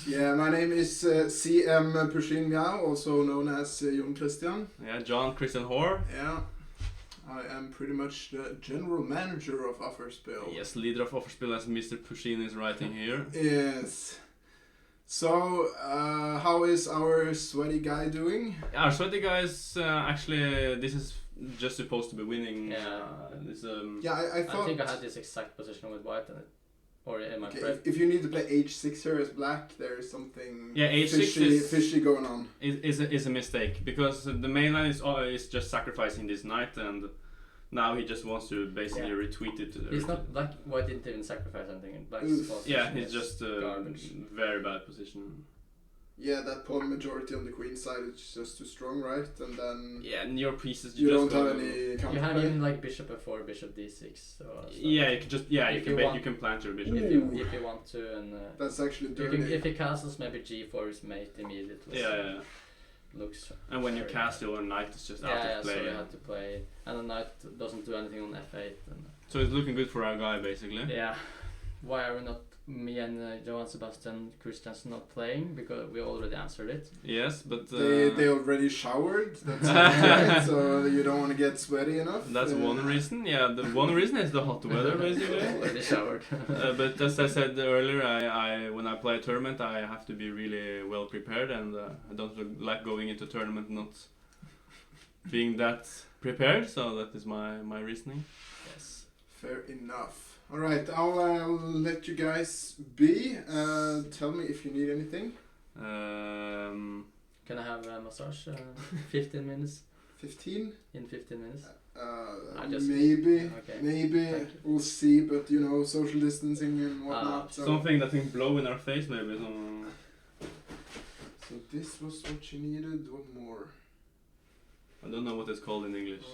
Speaker 3: Yeah, my name is CM Pushin Miao, also known as Jon Christian.
Speaker 1: Yeah, John Christian Hoare.
Speaker 3: Yeah. I am pretty much the general manager of Offerspill.
Speaker 1: Yes, leader of Offerspill, as Mr. Pushin is writing here.
Speaker 3: Yes. So, how is our sweaty guy doing?
Speaker 1: Our sweaty guys, actually, this is just supposed to be winning.
Speaker 2: Yeah.
Speaker 1: This,
Speaker 3: Yeah, I
Speaker 2: I
Speaker 3: thought...
Speaker 2: think I had this exact position with white in it. Or in my
Speaker 3: Okay,
Speaker 2: prep.
Speaker 3: if you need to play h6 here as black, there is something
Speaker 1: Yeah, h6
Speaker 3: fishy going on.
Speaker 1: is a mistake, because the main line is just sacrificing this knight, and now he just wants to basically
Speaker 2: Yeah.
Speaker 1: retweet it.
Speaker 2: He's not black. White didn't even sacrifice anything. And black's
Speaker 3: Oof.
Speaker 2: position
Speaker 1: Yeah, he's
Speaker 2: is
Speaker 1: just
Speaker 2: garbage.
Speaker 1: very bad position.
Speaker 3: Yeah, that pawn majority on the queen side is just too strong, right? And then
Speaker 1: Yeah, and your pieces
Speaker 3: you
Speaker 1: just
Speaker 3: don't
Speaker 1: go-
Speaker 3: have any
Speaker 2: You have
Speaker 3: counterplay.
Speaker 2: even like bishop f4, bishop d6. So
Speaker 1: Yeah, you can just you
Speaker 2: If you
Speaker 1: can
Speaker 2: want-
Speaker 1: you can plant your bishop.
Speaker 2: if you want to, and
Speaker 3: That's actually
Speaker 2: you
Speaker 3: dirty.
Speaker 2: can, if he castles, maybe g4 is mate immediately.
Speaker 1: Yeah,
Speaker 2: so
Speaker 1: yeah.
Speaker 2: Looks.
Speaker 1: And when you
Speaker 2: very
Speaker 1: cast
Speaker 2: bad.
Speaker 1: your knight, it's just out
Speaker 2: Yeah,
Speaker 1: of
Speaker 2: so
Speaker 1: play.
Speaker 2: you have to play, and the knight doesn't do anything on f8. And
Speaker 1: So it's looking good for our guy, basically.
Speaker 2: yeah, why are we not? Me and Johan Sebastian Christiansen not playing, because we already answered it.
Speaker 1: Yes, but
Speaker 3: They already showered. That's right. So you don't want to get sweaty enough.
Speaker 1: that's one reason. Yeah, the one reason is the hot weather, basically.
Speaker 2: Already showered.
Speaker 1: But as I said earlier, I when I play a tournament, I have to be really well prepared, and I don't like going into tournament not being that prepared. So that is my reasoning.
Speaker 2: Yes.
Speaker 3: Fair enough. All right, I'll let you guys be. Tell me if you need anything.
Speaker 2: Can I have a massage? 15 minutes.
Speaker 3: 15?
Speaker 2: In 15 minutes.
Speaker 3: Maybe.
Speaker 2: Okay.
Speaker 3: Maybe.
Speaker 2: Thank you.
Speaker 3: We'll see. But you know, social distancing and whatnot. So.
Speaker 1: Something that can blow in our face, maybe.
Speaker 3: So this was what you needed. What more?
Speaker 1: I don't know what it's called in English.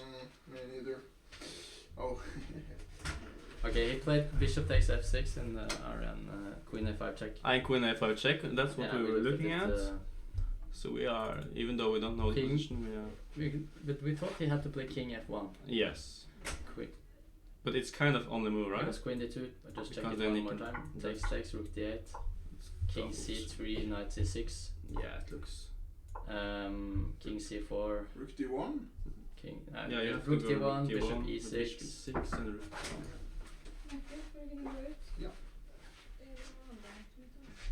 Speaker 3: Me neither. Oh.
Speaker 2: Okay, he played bishop takes f6 and queen a5 check.
Speaker 1: And queen a5 check. That's what
Speaker 2: Yeah,
Speaker 1: we were
Speaker 2: looked
Speaker 1: looking
Speaker 2: it,
Speaker 1: at. So we are, even though we don't know the
Speaker 2: King.
Speaker 1: position, we are.
Speaker 2: But we thought he had to play king f1.
Speaker 1: Yes.
Speaker 2: Quick.
Speaker 1: But it's kind of on the move, right?
Speaker 2: Because queen d2, I just check
Speaker 1: Because
Speaker 2: it
Speaker 1: then
Speaker 2: one
Speaker 1: he
Speaker 2: more
Speaker 1: can-
Speaker 2: time. Takes, rook d8, king
Speaker 1: Doubles.
Speaker 2: c3, knight c6,
Speaker 1: Yeah, it looks.
Speaker 2: king c4,
Speaker 3: Rook d1.
Speaker 2: king.
Speaker 1: Yeah, you have
Speaker 2: rook
Speaker 1: to go
Speaker 2: d1,
Speaker 1: rook
Speaker 2: bishop
Speaker 1: d1,
Speaker 2: e6.
Speaker 1: bishop e6 and rook
Speaker 3: Yeah.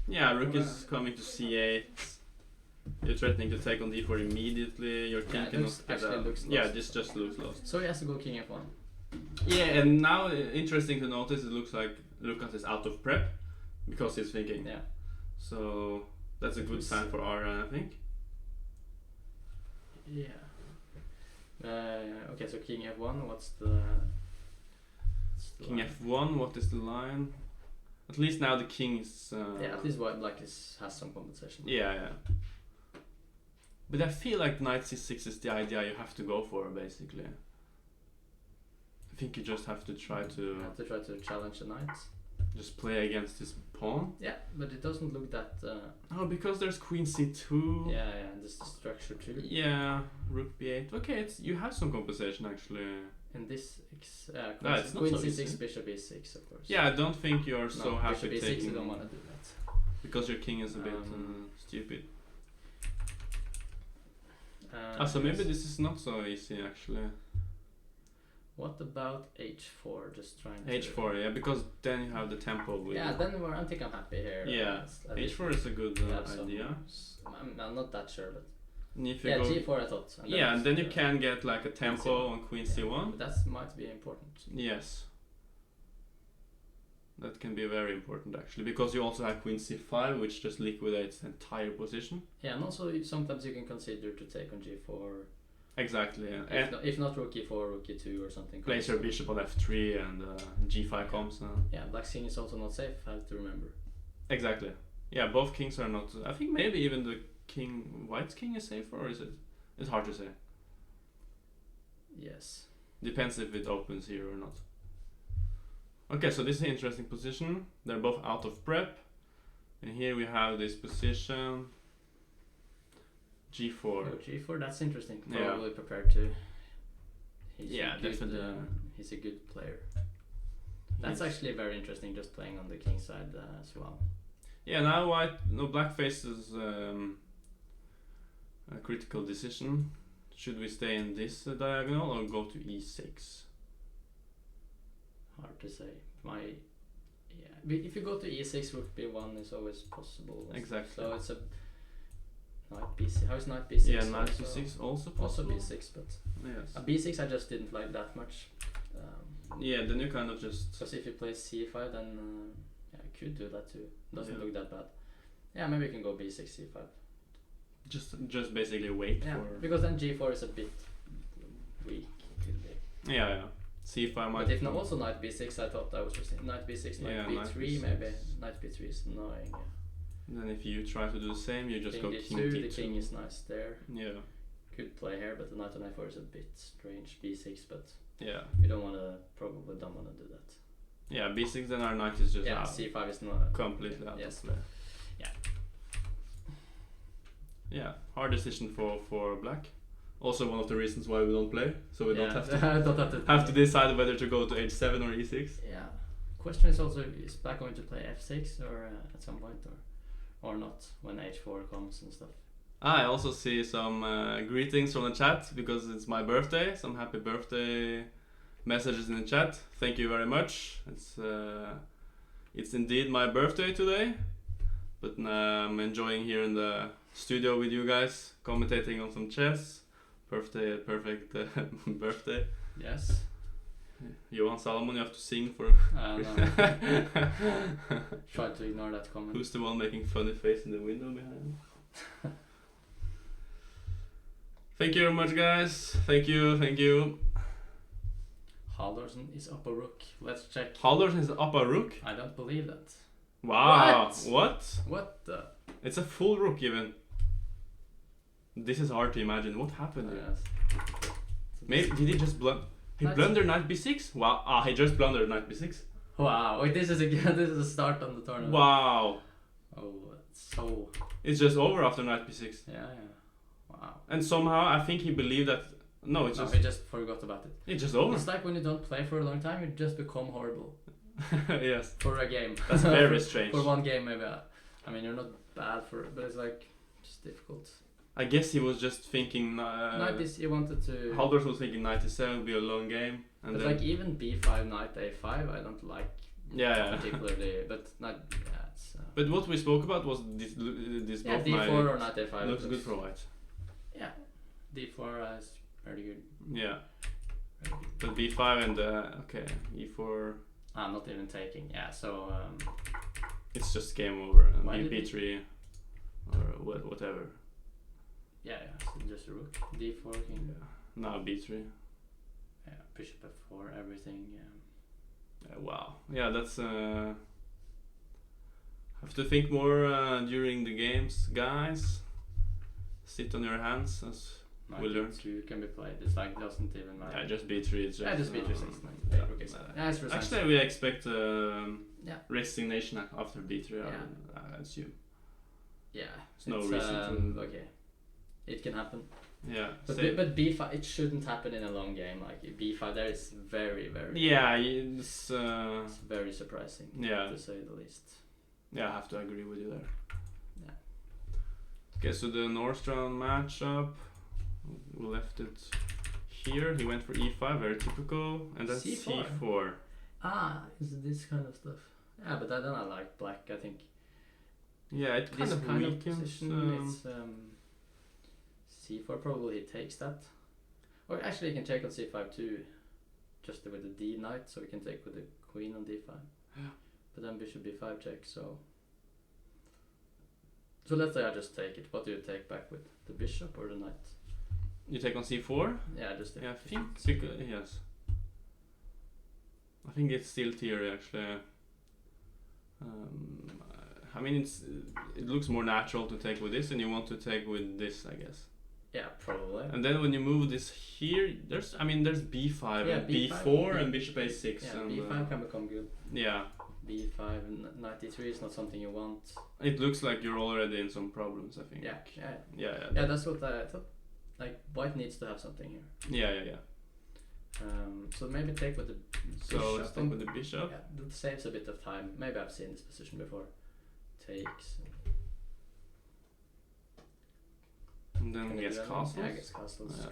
Speaker 1: Yeah, rook is coming to c8. You're threatening to take on d4 immediately. Your king
Speaker 2: Yeah, it
Speaker 1: cannot
Speaker 2: looks-
Speaker 1: get
Speaker 2: actually
Speaker 1: a.
Speaker 2: looks
Speaker 1: Yeah,
Speaker 2: lost.
Speaker 1: this just looks lost.
Speaker 2: So he has to go king f1.
Speaker 1: Yeah, and now interesting to notice, it looks like Lucas is out of prep because he's thinking.
Speaker 2: Yeah.
Speaker 1: So that's a good sign for Ara, I think.
Speaker 2: Yeah. Okay, so king f1, what's the
Speaker 1: King
Speaker 2: line?
Speaker 1: f1, what is the line? At least now the king is.
Speaker 2: Yeah, at least white black has some compensation.
Speaker 1: Yeah, yeah. But I feel like knight c6 is the idea you have to go for, basically. I think you just have to try to
Speaker 2: You have to try to challenge the knights.
Speaker 1: just play against his pawn.
Speaker 2: Yeah, but it doesn't look that.
Speaker 1: Oh, because there's queen c2.
Speaker 2: Yeah, and this is the structure too.
Speaker 1: Yeah, rook b8. Okay, you have some compensation actually.
Speaker 2: And this
Speaker 1: it's not
Speaker 2: queen
Speaker 1: so
Speaker 2: c6,
Speaker 1: easy.
Speaker 2: bishop e6, of course.
Speaker 1: Yeah, I don't think you're so
Speaker 2: No,
Speaker 1: happy
Speaker 2: bishop e6,
Speaker 1: taking.
Speaker 2: you don't want to do that.
Speaker 1: Because your king is a bit stupid. So maybe this is not so easy actually.
Speaker 2: What about h4? Just trying to.
Speaker 1: h4, yeah, because then you have the tempo with.
Speaker 2: Yeah, then I think I'm happy here.
Speaker 1: Yeah, h4 is a good idea.
Speaker 2: I'm not that sure, but.
Speaker 1: And if you
Speaker 2: Yeah,
Speaker 1: go,
Speaker 2: g4 I thought.
Speaker 1: and then you can get like a tempo on queen c1.
Speaker 2: But that might be important.
Speaker 1: Yes. That can be very important actually, because you also have queen c5, which just liquidates the entire position.
Speaker 2: Yeah, and also sometimes you can consider to take on g4.
Speaker 1: Exactly, yeah.
Speaker 2: If not rook e4, rook e2 or something.
Speaker 1: Place your bishop on f3 and g5 comes.
Speaker 2: Yeah, black king is also not safe, I have to remember.
Speaker 1: Exactly. Yeah, both kings are not. I think maybe even the white's king is safer, or is it? It's hard to say.
Speaker 2: Yes.
Speaker 1: Depends if it opens here or not. Okay, so this is an interesting position. They're both out of prep. And here we have this position. G4.
Speaker 2: Oh, g4, that's interesting.
Speaker 1: Yeah.
Speaker 2: Probably prepared to.
Speaker 1: Definitely.
Speaker 2: He's a good player. That's actually very interesting, just playing on the king side as well.
Speaker 1: Yeah, now black faces a critical decision. Should we stay in this diagonal or go to e6?
Speaker 2: Hard to say. If you go to e6, rook b1 is always possible.
Speaker 1: Exactly.
Speaker 2: So it's a knight b6. How is knight b6?
Speaker 1: Yeah, knight b6 also possible.
Speaker 2: Also b6, but
Speaker 1: yes.
Speaker 2: A b6 I just didn't like that much.
Speaker 1: Yeah, then you kind of just.
Speaker 2: Because if you play c5, then you could do that too. Doesn't look that bad. Yeah, maybe you can go b6, c5.
Speaker 1: Just basically wait for.
Speaker 2: Because then g4 is a bit weak. Could be.
Speaker 1: Yeah. c5 might.
Speaker 2: But if not, also knight b6, I thought I was just saying knight b6, knight b3
Speaker 1: knight b6.
Speaker 2: maybe. Knight b3 is annoying.
Speaker 1: Then if you try to do the same, you just
Speaker 2: King
Speaker 1: go
Speaker 2: d2,
Speaker 1: king d2.
Speaker 2: the king is nice there.
Speaker 1: Yeah.
Speaker 2: Could play here, but the knight on a4 is a bit strange. b6, but
Speaker 1: yeah.
Speaker 2: you don't want to do that.
Speaker 1: Yeah, b6, then our knight is just out.
Speaker 2: c5 is not
Speaker 1: Completely out
Speaker 2: yes.
Speaker 1: of play.
Speaker 2: Yeah.
Speaker 1: Yeah, hard decision for black. Also one of the reasons why we don't play, so we don't have to have to decide whether to go to h7 or e6.
Speaker 2: Yeah. Question is also, is black going to play f6 or at some point or not when h4 comes and stuff?
Speaker 1: I also see some greetings from the chat because it's my birthday. Some happy birthday messages in the chat. Thank you very much. It's indeed my birthday today, but I'm enjoying here in the studio with you guys, commentating on some chess. Perfect birthday.
Speaker 2: Yes.
Speaker 1: Johan Salomon, you have to sing for.
Speaker 2: No. Try to ignore that comment.
Speaker 1: Who's the one making funny face in the window behind? Thank you very much, guys. Thank you.
Speaker 2: Halldorsen is up a rook. Let's check.
Speaker 1: Halldorsen is up a rook?
Speaker 2: I don't believe that.
Speaker 1: Wow. What?
Speaker 2: What the?
Speaker 1: It's a full rook even. This is hard to imagine. What happened here?
Speaker 2: Yes.
Speaker 1: Maybe did he just blundered knight b6? Wow. He just blundered knight b6.
Speaker 2: Wow. Wait, this is a start on the tournament.
Speaker 1: Wow.
Speaker 2: Oh, so.
Speaker 1: It's just over after knight b6.
Speaker 2: Yeah. Wow.
Speaker 1: And somehow I think he believed that. No, it's just.
Speaker 2: He just forgot about it.
Speaker 1: It's just over.
Speaker 2: It's like when you don't play for a long time, you just become horrible.
Speaker 1: Yes.
Speaker 2: For a game.
Speaker 1: That's very strange.
Speaker 2: For one game, maybe. I mean, you're not bad for it, but it's like just difficult.
Speaker 1: I guess he was just thinking.
Speaker 2: He wanted to.
Speaker 1: Halldorsen was thinking knight e7 would be a long game, and
Speaker 2: but
Speaker 1: then
Speaker 2: like even b5, knight a5, I don't like.
Speaker 1: Yeah.
Speaker 2: Particularly, but not. Yeah, it's.
Speaker 1: But what we spoke about was this
Speaker 2: Yeah,
Speaker 1: both
Speaker 2: d4 or knight a5
Speaker 1: looks good for white.
Speaker 2: Yeah, d4 is very good.
Speaker 1: Yeah. But b5 and okay, e4.
Speaker 2: Not even taking. Yeah, so.
Speaker 1: It's just game over. And b3 or whatever.
Speaker 2: Yeah, so just a rook, d4 king.
Speaker 1: Yeah. Now b3.
Speaker 2: Yeah, bishop f4, everything.
Speaker 1: Wow. Yeah, that's. Have to think more during the games, guys. Sit on your hands, as We'll learn.
Speaker 2: 2 can be played. It's like doesn't even matter.
Speaker 1: Yeah, just B3. It's
Speaker 2: Just B3 6
Speaker 1: yeah.
Speaker 2: Yeah, it's
Speaker 1: Actually, we expect
Speaker 2: yeah.
Speaker 1: resignation after B3.
Speaker 2: Yeah.
Speaker 1: I assume.
Speaker 2: Yeah.
Speaker 1: There's no reason to.
Speaker 2: Okay. It can happen.
Speaker 1: Yeah.
Speaker 2: But B5, it shouldn't happen in a long game. Like B5, there is very.
Speaker 1: Yeah, it's
Speaker 2: very surprising.
Speaker 1: Yeah.
Speaker 2: To say the least.
Speaker 1: Yeah, I have to agree with you there.
Speaker 2: Yeah.
Speaker 1: Okay, so the Nordstrom matchup, we left it here. He went for E5, very typical, and then C4.
Speaker 2: Is this kind of stuff? Yeah, but then I like black. I think.
Speaker 1: Yeah, it kind of weakens.
Speaker 2: It's C4 probably he takes that, or actually he can take on C5 too, just with the D knight, so we can take with the queen on D5.
Speaker 1: Yeah.
Speaker 2: But then bishop B5 check. So let's say I just take it. What do you take back with the bishop or the knight?
Speaker 1: You take on C4?
Speaker 2: Yeah, just take.
Speaker 1: Yeah, I think because, yes. I think it's still theory actually. I mean, it looks more natural to take with this, and you want to take with this, I guess.
Speaker 2: Yeah, probably.
Speaker 1: And then when you move this here, there's B5 and B4 and bishop A6.
Speaker 2: Yeah,
Speaker 1: and,
Speaker 2: B5 can become good.
Speaker 1: Yeah.
Speaker 2: B5 and knight E3 is not something you want.
Speaker 1: It looks like you're already in some problems, I think.
Speaker 2: Yeah, that's what I thought. Like, white needs to have something here.
Speaker 1: Yeah.
Speaker 2: So maybe take with the bishop.
Speaker 1: So let's take with the bishop.
Speaker 2: Yeah, that saves a bit of time. Maybe I've seen this position before. Takes.
Speaker 1: And then guess castles.
Speaker 2: Yeah, I guess castles.
Speaker 1: Yeah.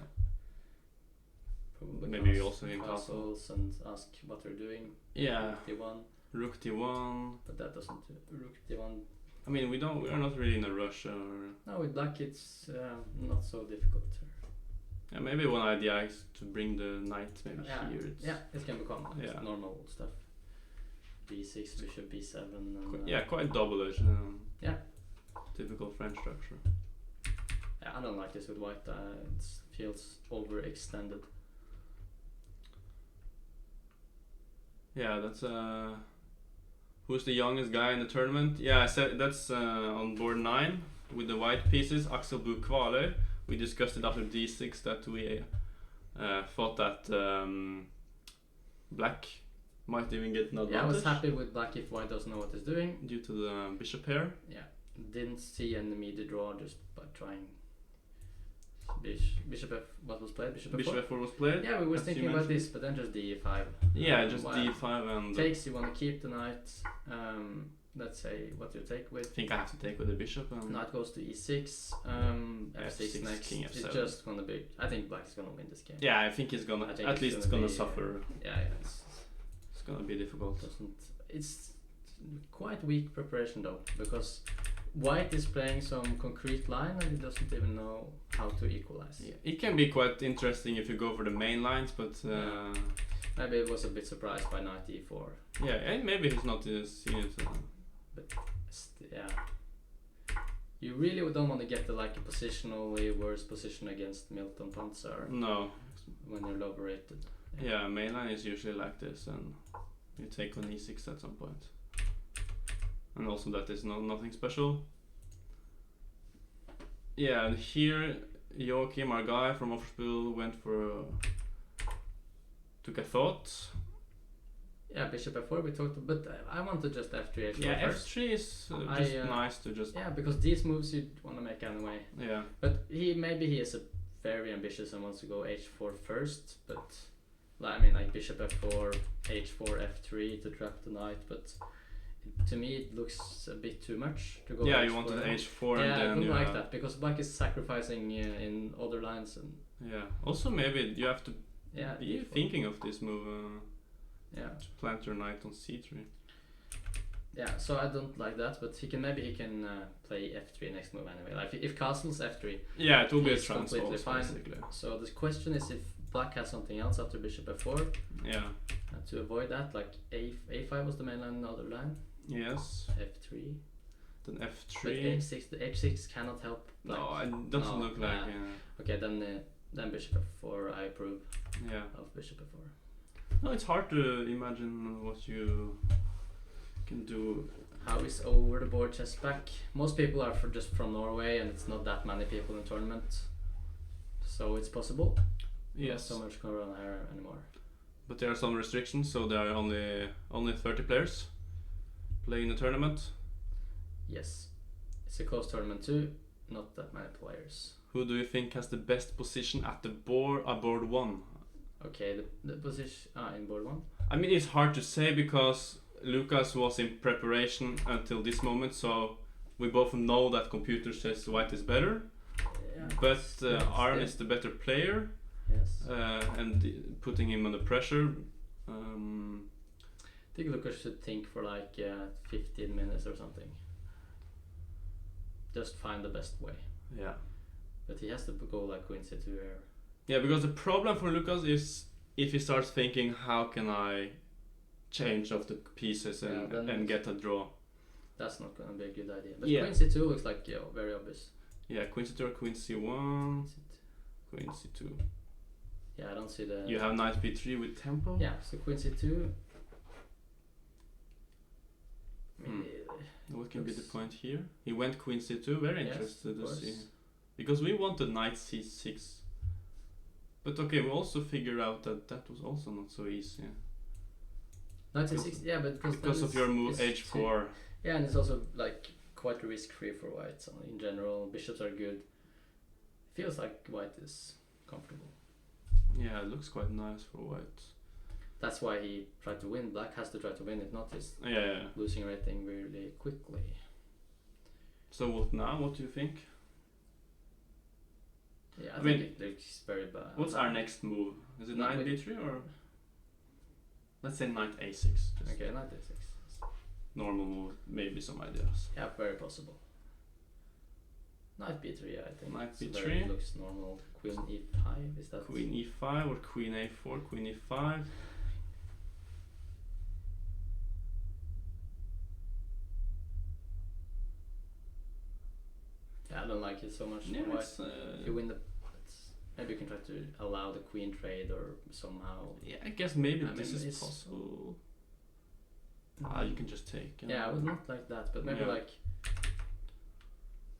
Speaker 2: Probably
Speaker 1: maybe also in
Speaker 2: castles and ask what they're doing.
Speaker 1: Yeah.
Speaker 2: Rook D1.
Speaker 1: Rook D1.
Speaker 2: But that doesn't do. Rook D1.
Speaker 1: I mean, we are not really in a rush.
Speaker 2: No, with black it's not so difficult.
Speaker 1: Yeah, maybe one idea is to bring the knight maybe here.
Speaker 2: It can become normal stuff. B6, bishop B7. And,
Speaker 1: quite double-edged. Typical French structure.
Speaker 2: Yeah, I don't like this with white. It feels overextended.
Speaker 1: Yeah, that's who's the youngest guy in the tournament? Yeah, I said that's on board 9 with the white pieces. Axel Bukvaløy. We discussed it after D6 that we thought that black might even get an advantage.
Speaker 2: Yeah, I was happy with black if white doesn't know what it's doing.
Speaker 1: Due to the bishop pair.
Speaker 2: Yeah, didn't see an immediate draw just by trying. Bishop F. What was played? Bishop F4.
Speaker 1: Bishop F4 was played.
Speaker 2: Yeah, we were thinking about this, but then just D5.
Speaker 1: Yeah, just D5 and
Speaker 2: takes. You want to keep the knight. Let's say what you take with.
Speaker 1: I think I have to take with the bishop. And
Speaker 2: knight goes to E6. F6 next.
Speaker 1: King F7.
Speaker 2: It's just gonna be. I think black is gonna win this game.
Speaker 1: Yeah, I think he's gonna. At least it's gonna suffer.
Speaker 2: Yeah.
Speaker 1: It's gonna be difficult.
Speaker 2: It's quite weak preparation though, because white is playing some concrete line and he doesn't even know how to equalize.
Speaker 1: Yeah, it can be quite interesting if you go for the main lines, but
Speaker 2: maybe it was a bit surprised by knight E4.
Speaker 1: Yeah, and maybe he's not seen it.
Speaker 2: But yeah, you really don't want to get the a positionally worse position against Milton Panzer.
Speaker 1: No,
Speaker 2: when you're low rated.
Speaker 1: Yeah, main line is usually like this, and you take on E6 at some point. And also that is nothing special. Yeah, and here Joachim, our guy from Offerspill, went for took a thought.
Speaker 2: Yeah, bishop F4 we talked, but I want to just F3, H4
Speaker 1: yeah,
Speaker 2: first.
Speaker 1: F3 is just nice to just.
Speaker 2: Yeah, because these moves you want to make anyway.
Speaker 1: Yeah.
Speaker 2: But maybe he is a very ambitious and wants to go H4 first, but I mean like bishop F4, H4, F3 to trap the knight, but. To me, it looks a bit too much to go.
Speaker 1: Yeah,
Speaker 2: H4
Speaker 1: you wanted H4 and then.
Speaker 2: Yeah, I don't like that because black is sacrificing in other lines and.
Speaker 1: Yeah. Also, maybe you have to.
Speaker 2: Yeah.
Speaker 1: Be thinking of this move.
Speaker 2: Yeah.
Speaker 1: To plant your knight on C3.
Speaker 2: Yeah, so I don't like that, but he can play F3 next move anyway. Like if castles F3.
Speaker 1: Yeah, it will be a
Speaker 2: completely fine.
Speaker 1: Basically.
Speaker 2: So the question is if black has something else after bishop F4.
Speaker 1: Yeah.
Speaker 2: To avoid that, like A5 was the main line, another line.
Speaker 1: Yes.
Speaker 2: F3.
Speaker 1: Then F3.
Speaker 2: But H6, the H6 cannot help.
Speaker 1: No, it doesn't look like.
Speaker 2: Okay, then bishop F4. I approve.
Speaker 1: Yeah.
Speaker 2: Of bishop F4.
Speaker 1: No, it's hard to imagine what you can do.
Speaker 2: How is over the board chess back? Most people are just from Norway, and it's not that many people in the tournament. So it's possible.
Speaker 1: Yes.
Speaker 2: Not so much corona here anymore.
Speaker 1: But there are some restrictions, so there are only 30 players playing the tournament.
Speaker 2: Yes, it's a close tournament too. Not that many players.
Speaker 1: Who do you think has the best position at the board? Board 1.
Speaker 2: Okay, the position in board 1.
Speaker 1: I mean, it's hard to say because Lucas was in preparation until this moment, so we both know that computer says white is better.
Speaker 2: Yeah.
Speaker 1: But Arn is the better player.
Speaker 2: Yes.
Speaker 1: And putting him under pressure.
Speaker 2: I think Lucas should think for like 15 minutes or something. Just find the best way.
Speaker 1: Yeah.
Speaker 2: But he has to go like Queen C2 here.
Speaker 1: Yeah, because the problem for Lucas is if he starts thinking, how can I change off the pieces and get a draw?
Speaker 2: That's not gonna be a good idea. But
Speaker 1: Yeah.
Speaker 2: Queen C2 looks like very obvious.
Speaker 1: Yeah, Queen C2 or Queen C1, Queen C2.
Speaker 2: Yeah, I don't see the...
Speaker 1: You have Knight B3 with tempo?
Speaker 2: Yeah, so Queen C2...
Speaker 1: What can be the point here? He went Queen C2, very
Speaker 2: Yes,
Speaker 1: interested
Speaker 2: of
Speaker 1: to see.
Speaker 2: course.
Speaker 1: Because we wanted Knight C6. But okay, we also figured out that that was also not so easy.
Speaker 2: Knight C6, yeah, but
Speaker 1: Because of your move H4.
Speaker 2: Yeah, and it's also like quite risk-free for white. So in general, bishops are good. Feels like white is comfortable.
Speaker 1: Yeah, it looks quite nice for white.
Speaker 2: That's why he tried to win. Black has to try to win, if not, he's
Speaker 1: Yeah.
Speaker 2: losing rating really quickly.
Speaker 1: So what now? What do you think?
Speaker 2: Yeah,
Speaker 1: I
Speaker 2: I
Speaker 1: mean,
Speaker 2: think it looks very bad.
Speaker 1: What's our next move? Is it
Speaker 2: Knight
Speaker 1: Knight
Speaker 2: with-
Speaker 1: B3 or? Let's say Knight A6. Just
Speaker 2: Okay, Knight A6.
Speaker 1: normal move, maybe some ideas.
Speaker 2: Yeah, very possible. Knight B3, I think.
Speaker 1: Knight
Speaker 2: it's
Speaker 1: B3.
Speaker 2: looks normal. Queen E5, is that?
Speaker 1: Queen E5 or Queen A4, Queen E5.
Speaker 2: Yeah, I don't like it so much.
Speaker 1: Yeah,
Speaker 2: Why?
Speaker 1: it's,
Speaker 2: If you win maybe you can try to allow the queen trade or somehow.
Speaker 1: yeah, I guess maybe
Speaker 2: I
Speaker 1: this
Speaker 2: mean,
Speaker 1: is
Speaker 2: it's-
Speaker 1: possible. You can just take.
Speaker 2: Yeah, I would not like that, but maybe
Speaker 1: Yeah.
Speaker 2: like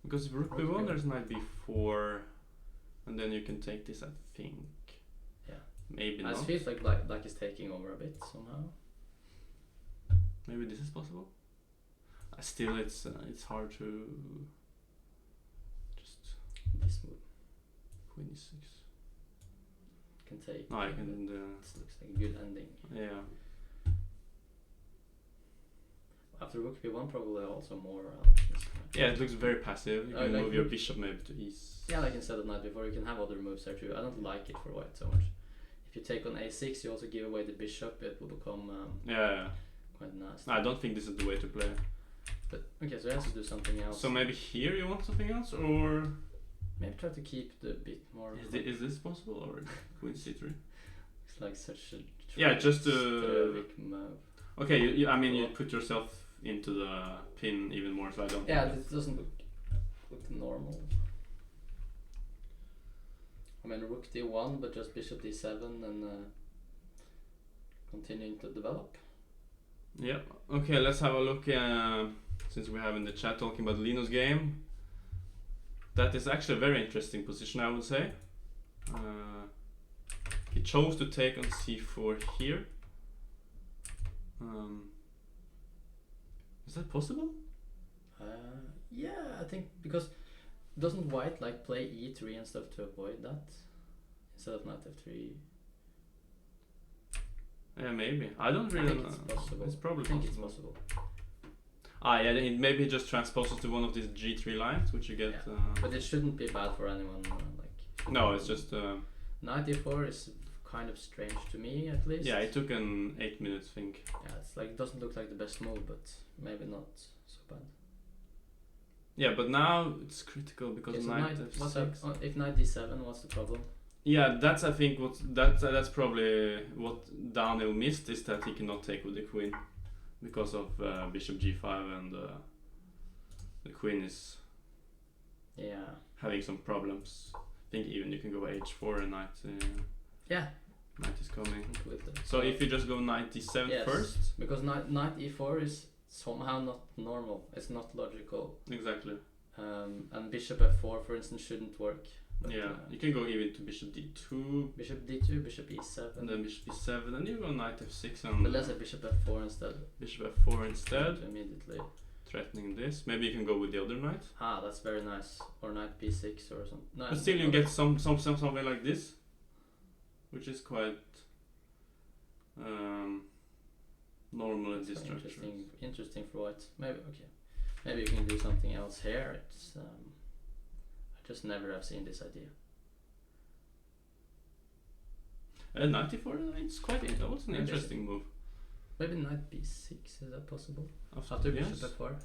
Speaker 1: Because if Rook
Speaker 2: Rook
Speaker 1: B1,
Speaker 2: B1.
Speaker 1: there's Knight B4, and then you can take this, I think.
Speaker 2: Yeah.
Speaker 1: Maybe
Speaker 2: it
Speaker 1: not.
Speaker 2: feels like black is taking over a bit somehow.
Speaker 1: Maybe this is possible. Still, it's hard to just
Speaker 2: This move
Speaker 1: Queen E6.
Speaker 2: can take.
Speaker 1: No, I
Speaker 2: but
Speaker 1: can.
Speaker 2: This looks like a good ending.
Speaker 1: Yeah.
Speaker 2: After Rook B1, probably also more options.
Speaker 1: Yeah, it looks very passive. You
Speaker 2: I
Speaker 1: can
Speaker 2: like
Speaker 1: move your
Speaker 2: Rook-
Speaker 1: bishop maybe to E6.
Speaker 2: Yeah, like instead of knight before, you can have other moves there too. I don't like it for white so much. If you take on A6, you also give away the bishop. It will become
Speaker 1: Yeah.
Speaker 2: quite nasty.
Speaker 1: I don't think this is the way to play.
Speaker 2: But okay, so he has to do something else.
Speaker 1: So maybe here you want something else, or
Speaker 2: Maybe try to keep the bit more.
Speaker 1: is this possible, or Queen C3?
Speaker 2: It's like such a
Speaker 1: Yeah, just
Speaker 2: terrific move.
Speaker 1: Okay, I mean, you put yourself into the pin even more, so I don't.
Speaker 2: Yeah,
Speaker 1: think
Speaker 2: this doesn't look normal. I mean, Rook D1, but just Bishop D7 and continuing to develop.
Speaker 1: Yeah. Okay, let's have a look. Since we have in the chat talking about Lino's game, that is actually a very interesting position, I would say. He chose to take on C4 here. Is that possible?
Speaker 2: Yeah, I think because doesn't white like play E3 and stuff to avoid that instead of knight F3?
Speaker 1: Yeah, maybe. I don't
Speaker 2: I
Speaker 1: really
Speaker 2: think
Speaker 1: know.
Speaker 2: it's possible.
Speaker 1: It's probably
Speaker 2: I think
Speaker 1: possible.
Speaker 2: it's possible.
Speaker 1: Yeah, maybe he just transposes to one of these G3 lines, which you get.
Speaker 2: Yeah. But it shouldn't be bad for anyone.
Speaker 1: No, it's just.
Speaker 2: Knight E4 is kind of strange to me, at least.
Speaker 1: Yeah, it took an 8 minutes, I think.
Speaker 2: Yeah, it's like doesn't look like the best move, but maybe not so bad.
Speaker 1: Yeah, but now it's critical because
Speaker 2: Okay, so
Speaker 1: knight
Speaker 2: what's
Speaker 1: F6.
Speaker 2: up, if knight D7, what's the problem?
Speaker 1: Yeah, that's I think that's probably what Daniel missed, is that he cannot take with the queen because of bishop G5 and the queen is having some problems. I think even you can go H4 and knight. Knight is coming.
Speaker 2: Completely.
Speaker 1: So if you just go knight D7
Speaker 2: Yes.
Speaker 1: first.
Speaker 2: Because knight E4 is somehow not normal. It's not logical.
Speaker 1: Exactly.
Speaker 2: And bishop F4, for instance, shouldn't work. But,
Speaker 1: Yeah, you can go even to bishop d2,
Speaker 2: bishop d2, bishop e7.
Speaker 1: and then bishop e7, and you go knight f6 and
Speaker 2: But let's say bishop f4 instead.
Speaker 1: bishop f4 instead,
Speaker 2: Immediately.
Speaker 1: threatening this. Maybe you can go with the other knight.
Speaker 2: Ah, that's very nice. Or knight b6 or something. No,
Speaker 1: But still, you get something like this, which is quite normal in this structure.
Speaker 2: Interesting for white. Maybe okay. Maybe you can do something else here. It's I just never have seen this idea.
Speaker 1: 94, it's quite. That was an
Speaker 2: Maybe
Speaker 1: interesting move.
Speaker 2: Maybe knight b6. Is that possible?
Speaker 1: After
Speaker 2: Bishop
Speaker 1: yes.
Speaker 2: f4.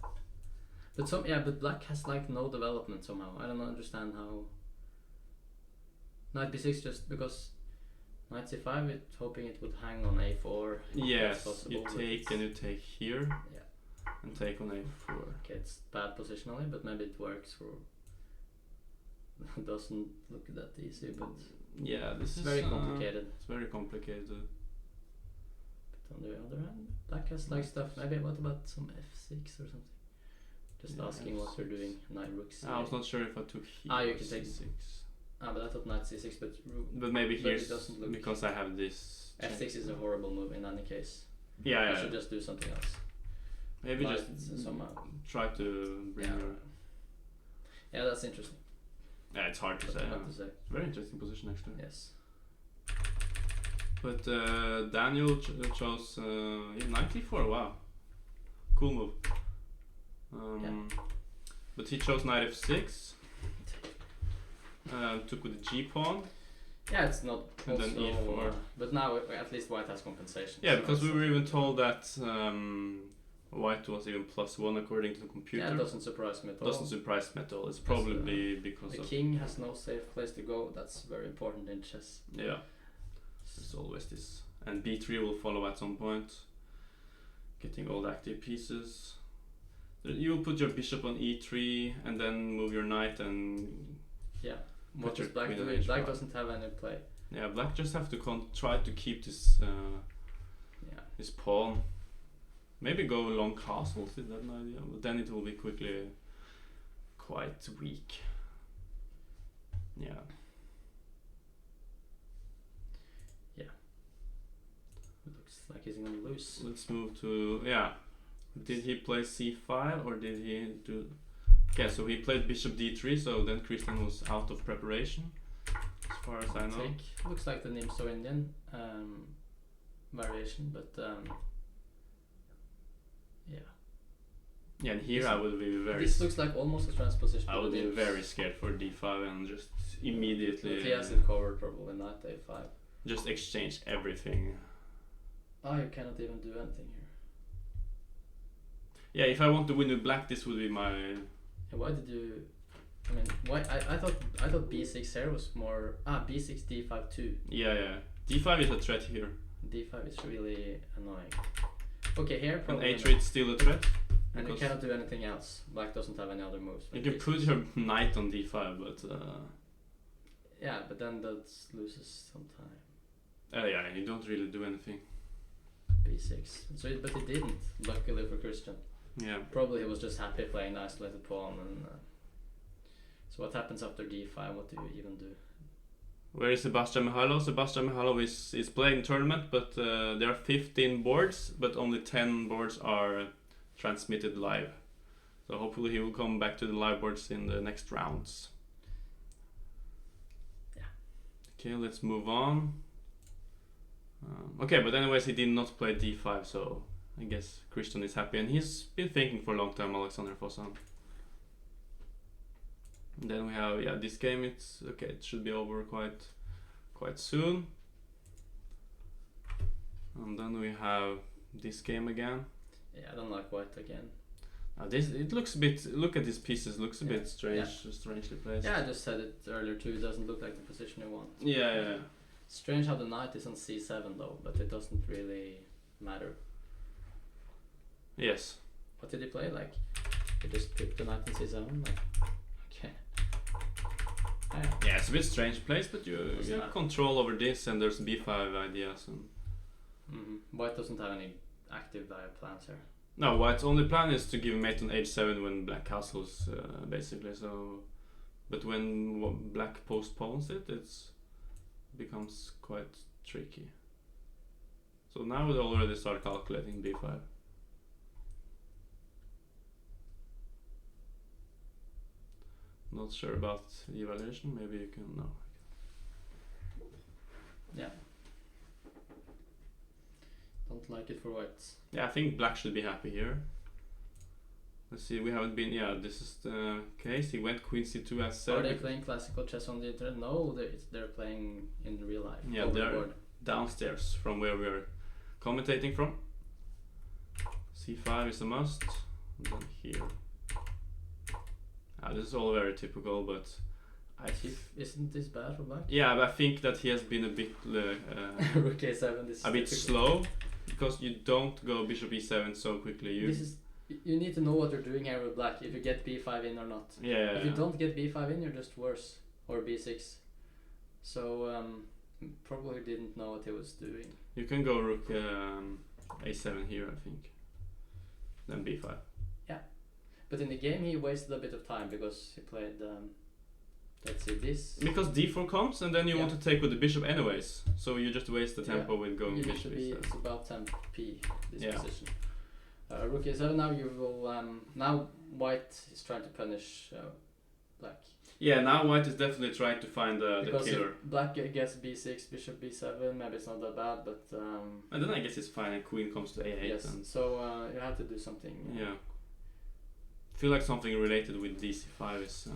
Speaker 2: But black has like no development somehow. I don't understand how. Knight b6 just because knight c5. It's hoping it would hang on a4.
Speaker 1: Yes,
Speaker 2: possible,
Speaker 1: you take and you take here.
Speaker 2: Yeah.
Speaker 1: And take on a4.
Speaker 2: Okay, it's bad positionally, but maybe it works for. It doesn't look that easy, but
Speaker 1: Yeah, this is
Speaker 2: very complicated.
Speaker 1: It's very complicated.
Speaker 2: But on the other hand, black has like stuff. Maybe what about some f6 or something? Just
Speaker 1: Yeah,
Speaker 2: asking what they're doing. Knight rook c8.
Speaker 1: I was not sure if I took here.
Speaker 2: You can take
Speaker 1: c6.
Speaker 2: But I thought knight c6,
Speaker 1: But maybe
Speaker 2: but
Speaker 1: here's
Speaker 2: it doesn't look.
Speaker 1: because I have this.
Speaker 2: f6 is a horrible move in any case.
Speaker 1: Yeah,
Speaker 2: I
Speaker 1: yeah.
Speaker 2: should just do something else.
Speaker 1: Maybe
Speaker 2: Like
Speaker 1: just
Speaker 2: somehow.
Speaker 1: try to bring your.
Speaker 2: Yeah, that's interesting.
Speaker 1: Yeah, it's hard to
Speaker 2: That's
Speaker 1: say.
Speaker 2: hard
Speaker 1: Yeah.
Speaker 2: to say.
Speaker 1: Very interesting position actually.
Speaker 2: Yes.
Speaker 1: But Daniel chose knight e4. Wow, cool move. But he chose knight f6. Took with the g pawn.
Speaker 2: Yeah, it's not.
Speaker 1: And then
Speaker 2: also,
Speaker 1: e4.
Speaker 2: But now at least white has compensation.
Speaker 1: Yeah,
Speaker 2: so
Speaker 1: because we
Speaker 2: that's-
Speaker 1: were even told that white was even +1 according to the computer.
Speaker 2: Yeah, it doesn't surprise me at all.
Speaker 1: Doesn't surprise me at all. It's probably because
Speaker 2: The
Speaker 1: of
Speaker 2: king has no safe place to go. That's very important in chess.
Speaker 1: yeah. There's always this, and b3 will follow at some point. Getting all the active pieces. You'll put your bishop on e3 and then move your knight and
Speaker 2: Yeah.
Speaker 1: Put
Speaker 2: What
Speaker 1: your
Speaker 2: does black
Speaker 1: queen
Speaker 2: do?
Speaker 1: on
Speaker 2: Black
Speaker 1: h5.
Speaker 2: doesn't have any play.
Speaker 1: yeah, black just have to try to keep this
Speaker 2: Yeah.
Speaker 1: his pawn. Maybe go long castles, is that an idea? But then it will be quickly quite weak. Yeah.
Speaker 2: Looks like he's gonna lose.
Speaker 1: Let's move to yeah. Did he play c5 or did he do? Okay, so he played bishop d3. So then Christian was out of preparation, as far as I know.
Speaker 2: Take. Looks like the Nimso Indian variation, but yeah.
Speaker 1: Yeah, and here I would be very.
Speaker 2: This looks like almost a transposition.
Speaker 1: I would be very scared for d5 and just immediately.
Speaker 2: But he has it covered probably. Knight a5.
Speaker 1: Just exchange everything.
Speaker 2: Oh, you cannot even do anything here.
Speaker 1: Yeah, if I want to win with black, this would be my.
Speaker 2: Yeah, why did you? I mean, why? I thought b6 here was more. B6 d5 too.
Speaker 1: Yeah. D5 is a threat here.
Speaker 2: d5 is really annoying. Okay, here
Speaker 1: And
Speaker 2: probably.
Speaker 1: a3 is still a threat.
Speaker 2: And you
Speaker 1: because
Speaker 2: cannot do anything else. Black doesn't have any other moves.
Speaker 1: You
Speaker 2: like
Speaker 1: can
Speaker 2: b6.
Speaker 1: put your knight on d5, but.
Speaker 2: Yeah, but then that loses some time.
Speaker 1: Yeah, and you don't really do anything.
Speaker 2: b6. So, but he didn't. Luckily for Christian.
Speaker 1: Yeah.
Speaker 2: Probably he was just happy playing the isolated pawn. And so what happens after d5? What do you even do?
Speaker 1: Where is Sebastian Mihailov? Sebastian Mihailov is playing tournament, but there are 15 boards, but only 10 boards are transmitted live. So hopefully he will come back to the live boards in the next rounds.
Speaker 2: Yeah.
Speaker 1: Okay, let's move on. Okay, but anyways, he did not play d5, so I guess Christian is happy, and he's been thinking for a long time, Alexander Fossan. And then we have this game. It's okay. It should be over quite soon. And then we have this game again.
Speaker 2: Yeah, I don't like white again.
Speaker 1: This it looks a bit. Look at these pieces. Looks a bit strange.
Speaker 2: Yeah.
Speaker 1: Strangely placed.
Speaker 2: Yeah, I just said it earlier too. It doesn't look like the position you want.
Speaker 1: Yeah.
Speaker 2: Strange how the knight is on c7 though, but it doesn't really matter.
Speaker 1: Yes.
Speaker 2: What did he play? Like, he just picked the knight on c7. Like, okay.
Speaker 1: Yeah, it's a bit strange place, but you
Speaker 2: It's
Speaker 1: have
Speaker 2: not.
Speaker 1: control over this, and there's b5 ideas. And
Speaker 2: White doesn't have any active plans here.
Speaker 1: no, white's only plan is to give mate on h7 when black castles, basically. So But when black postpones it, becomes quite tricky. So now we already start calculating b5. Not sure about the evaluation. Maybe you can know.
Speaker 2: Yeah. Don't like it for white.
Speaker 1: Yeah, I think black should be happy here. Let's see, we haven't been. Yeah, this is the case. He went queen c2 s7.
Speaker 2: Are they playing classical chess on the internet? No, they're playing in real life.
Speaker 1: Yeah, they're downstairs from where we're commentating from. c5 is a must. And then here. This is all very typical, but
Speaker 2: isn't this bad for black?
Speaker 1: Yeah, but I think that he has been a bit
Speaker 2: rook a7. This is
Speaker 1: a bit slow because you don't go bishop e7 so quickly.
Speaker 2: You need to know what you're doing here with black. If you get b5 in or not.
Speaker 1: Yeah.
Speaker 2: If you don't get b5 in, you're just worse, or b6. So probably didn't know what he was doing.
Speaker 1: You can go rook a7 here, I think. Then b5.
Speaker 2: Yeah, but in the game he wasted a bit of time because he played. Let's see this.
Speaker 1: Because d4 comes and then you want to take with the bishop anyways, so you just waste the tempo with going bishop e7.
Speaker 2: It's about 10p this position. Rook a7. Now you will. Now white is trying to punish black.
Speaker 1: Yeah, now white is definitely trying to find the killer.
Speaker 2: If black gets b6, bishop b7. Maybe it's not that bad, but.
Speaker 1: And then I guess it's fine. And queen comes to a8.
Speaker 2: Yes.
Speaker 1: And
Speaker 2: so you have to do something.
Speaker 1: Yeah. Feel like something related with dc5 is.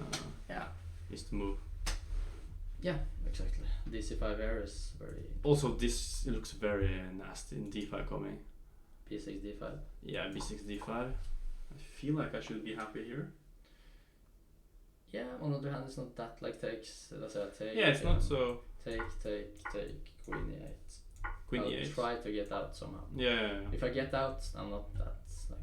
Speaker 1: Is the move.
Speaker 2: Yeah, exactly. dc5 here is very.
Speaker 1: Also, this looks very nasty in d5 coming.
Speaker 2: b6 d5.
Speaker 1: Yeah, b6 d5. I feel like I should be happy here.
Speaker 2: Yeah, on the other hand, it's not that like takes. That's a take.
Speaker 1: Yeah, it's not so.
Speaker 2: Take, queen e8.
Speaker 1: Queen
Speaker 2: I'll
Speaker 1: e8.
Speaker 2: try to get out somehow.
Speaker 1: Yeah.
Speaker 2: If I get out, I'm not that like.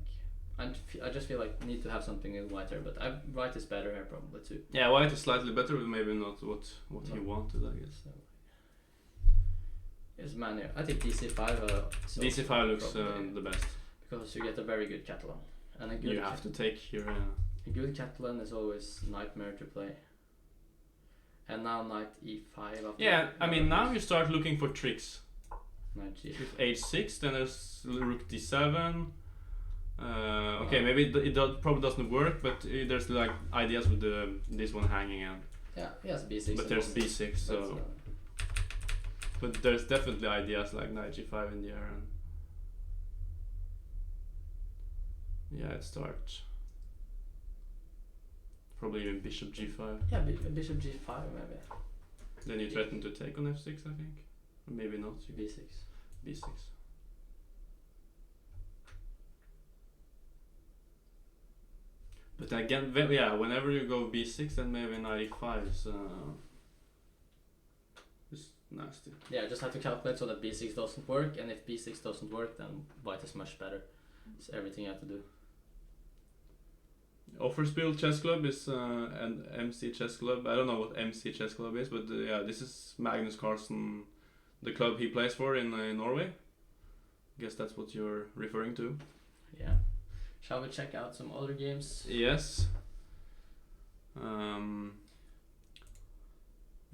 Speaker 2: I just feel like I need to have something in white here, but white is better here probably too.
Speaker 1: Yeah, white is slightly better, but maybe not what he wanted, I guess.
Speaker 2: So, yes, man. Yeah. I think dc5.
Speaker 1: dc5 looks the best
Speaker 2: because you get a very good Catalan, and a good.
Speaker 1: You have to take here.
Speaker 2: A good Catalan is always nightmare to play. And now knight e5.
Speaker 1: Yeah, I mean now you start looking for tricks.
Speaker 2: Knight g5.
Speaker 1: With h6, then there's rook d7. Okay, maybe it probably doesn't work, but there's like ideas with this one hanging out.
Speaker 2: Yeah, yes, b6.
Speaker 1: But there's b6, so. But there's definitely ideas like knight g5 in the air, and yeah, it starts. Probably even bishop g5.
Speaker 2: Yeah, bishop g5 maybe.
Speaker 1: Then you threaten to take on f6, I think. Or maybe not.
Speaker 2: b6.
Speaker 1: b6. But again, yeah, whenever you go b6, then maybe knight e5 is nasty.
Speaker 2: Yeah, just have to calculate so that b6 doesn't work, and if b6 doesn't work, then white is much better. It's everything you have to do.
Speaker 1: Offerspill Chess Club is an MC Chess Club. I don't know what MC Chess Club is, but yeah, this is Magnus Carlsen, the club he plays for in Norway. Guess that's what you're referring to.
Speaker 2: Yeah. Shall we check out some other games?
Speaker 1: Yes.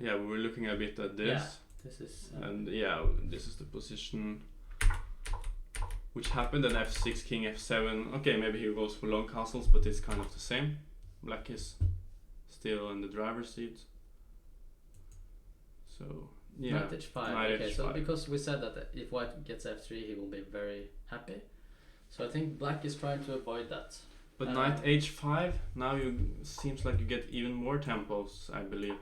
Speaker 1: Yeah, we were looking a bit at this.
Speaker 2: Yeah, this is.
Speaker 1: And yeah, this is the position which happened. Then f6, king f7. Okay, maybe he goes for long castles, but it's kind of the same. Black is still in the driver's seat. So yeah.
Speaker 2: Knight h5.
Speaker 1: Knight
Speaker 2: okay,
Speaker 1: h5.
Speaker 2: so because we said that if white gets f3, he will be very happy. So I think black is trying to avoid that.
Speaker 1: But knight h5, now seems like you get even more tempos, I believe.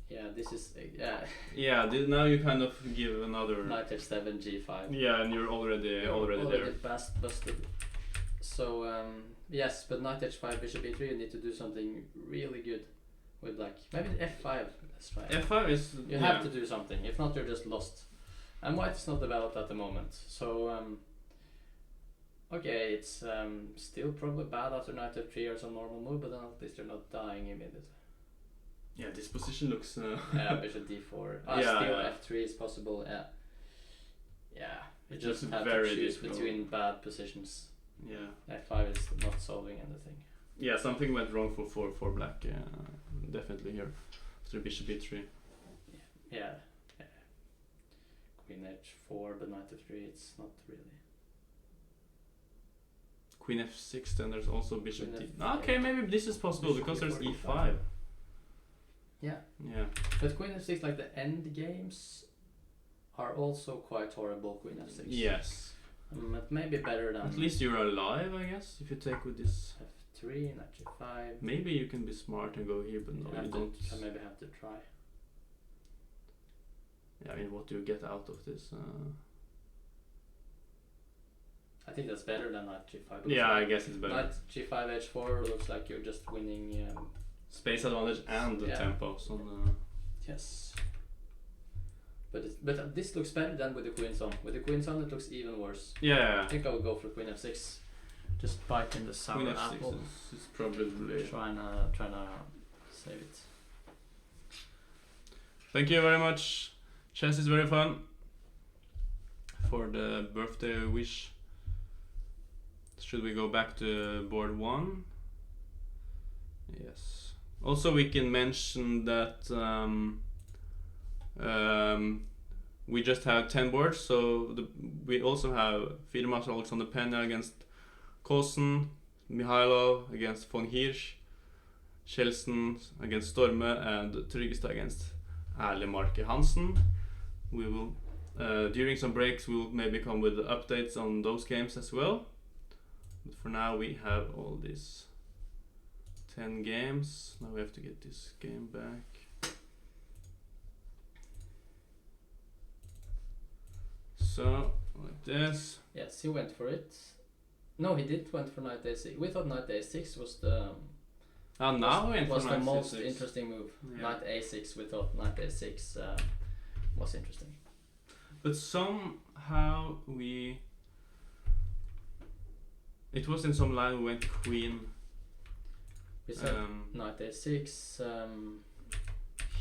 Speaker 2: Yeah, this is yeah.
Speaker 1: Yeah, now you kind of give another.
Speaker 2: Knight f7, g5.
Speaker 1: Yeah, and you're already there.
Speaker 2: Busted. So yes, but knight h5, bishop e3. You need to do something really good with black. Maybe f5. Let's try.
Speaker 1: F5 is.
Speaker 2: You have to do something. If not, you're just lost. And white is not developed at the moment. So okay, it's still probably bad after knight f3 or some normal move, but then at least you're not dying immediately.
Speaker 1: Yeah, this position looks.
Speaker 2: Yeah, bishop d4.
Speaker 1: Yeah,
Speaker 2: still
Speaker 1: yeah.
Speaker 2: f3 is possible. Yeah. Yeah, you
Speaker 1: It's
Speaker 2: just
Speaker 1: just
Speaker 2: have
Speaker 1: very
Speaker 2: to choose
Speaker 1: difficult.
Speaker 2: between bad positions.
Speaker 1: Yeah.
Speaker 2: f5 is not solving anything.
Speaker 1: Yeah, something went wrong for black. Definitely here. After bishop b3.
Speaker 2: Yeah. Queen h4, but knight f3. It's not really.
Speaker 1: Queen f6. Then there's also bishop
Speaker 2: Queen
Speaker 1: d. Okay, maybe this is possible
Speaker 2: Bishop
Speaker 1: because there's
Speaker 2: e4,
Speaker 1: e5.
Speaker 2: Yeah.
Speaker 1: Yeah.
Speaker 2: But queen f6, like the end games, are also quite horrible. Queen f6.
Speaker 1: Yes.
Speaker 2: It may be better than.
Speaker 1: At least you're alive, I guess. If you take with this.
Speaker 2: f3, knight g5.
Speaker 1: Maybe you can be smart and go here, but no, you don't.
Speaker 2: I maybe have to try.
Speaker 1: Yeah, I mean, what do you get out of this?
Speaker 2: I think that's better than knight g5.
Speaker 1: Yeah, I guess it's better.
Speaker 2: Knight g5 h4 looks like you're just winning.
Speaker 1: Space advantage and the tempos on the.
Speaker 2: Yes. But this looks better than with the queen's on. With the queen's on, it looks even worse.
Speaker 1: Yeah.
Speaker 2: I think I would go for queen f6. Just bite in the sour
Speaker 1: Queen f6
Speaker 2: apple.
Speaker 1: is probably.
Speaker 2: Trying to save it.
Speaker 1: Thank you very much. Chess is very fun. For the birthday wish. Should we go back to board 1? Yes. Also, we can mention that we just have 10 boards, so we also have Field Master Alexander Pena against Kosen, Mihailov against von Hirsch, Kjeldsen against Storme, and Tryggestad against Erle Marke Hansen. We will, during some breaks, we will maybe come with updates on those games as well. But for now, we have all these 10 games. Now we have to get this game back. So, like this.
Speaker 2: Yes, he went for it. No, he did went for knight a6. We thought knight a6 was the was the most interesting move. Yeah. Knight a6. We thought knight a6 was interesting.
Speaker 1: But somehow it was in some line we went queen.
Speaker 2: We said knight a6.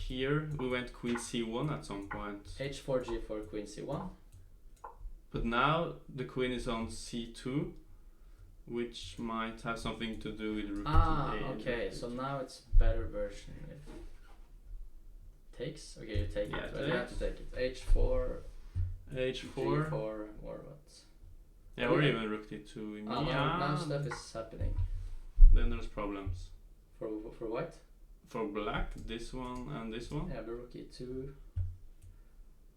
Speaker 1: Here we went queen c1 at some point.
Speaker 2: h4 g4 queen c1.
Speaker 1: But now the queen is on c2, which might have something to do with rook
Speaker 2: a. Okay, so now it's better version. If takes. Okay, you take it. Well, you have to take it. h4.
Speaker 1: h4.
Speaker 2: g4 or what?
Speaker 1: Yeah, or even rook d2.
Speaker 2: Now stuff is happening.
Speaker 1: Then there's problems.
Speaker 2: For white?
Speaker 1: For black, this one and this one.
Speaker 2: Yeah, but rook e2.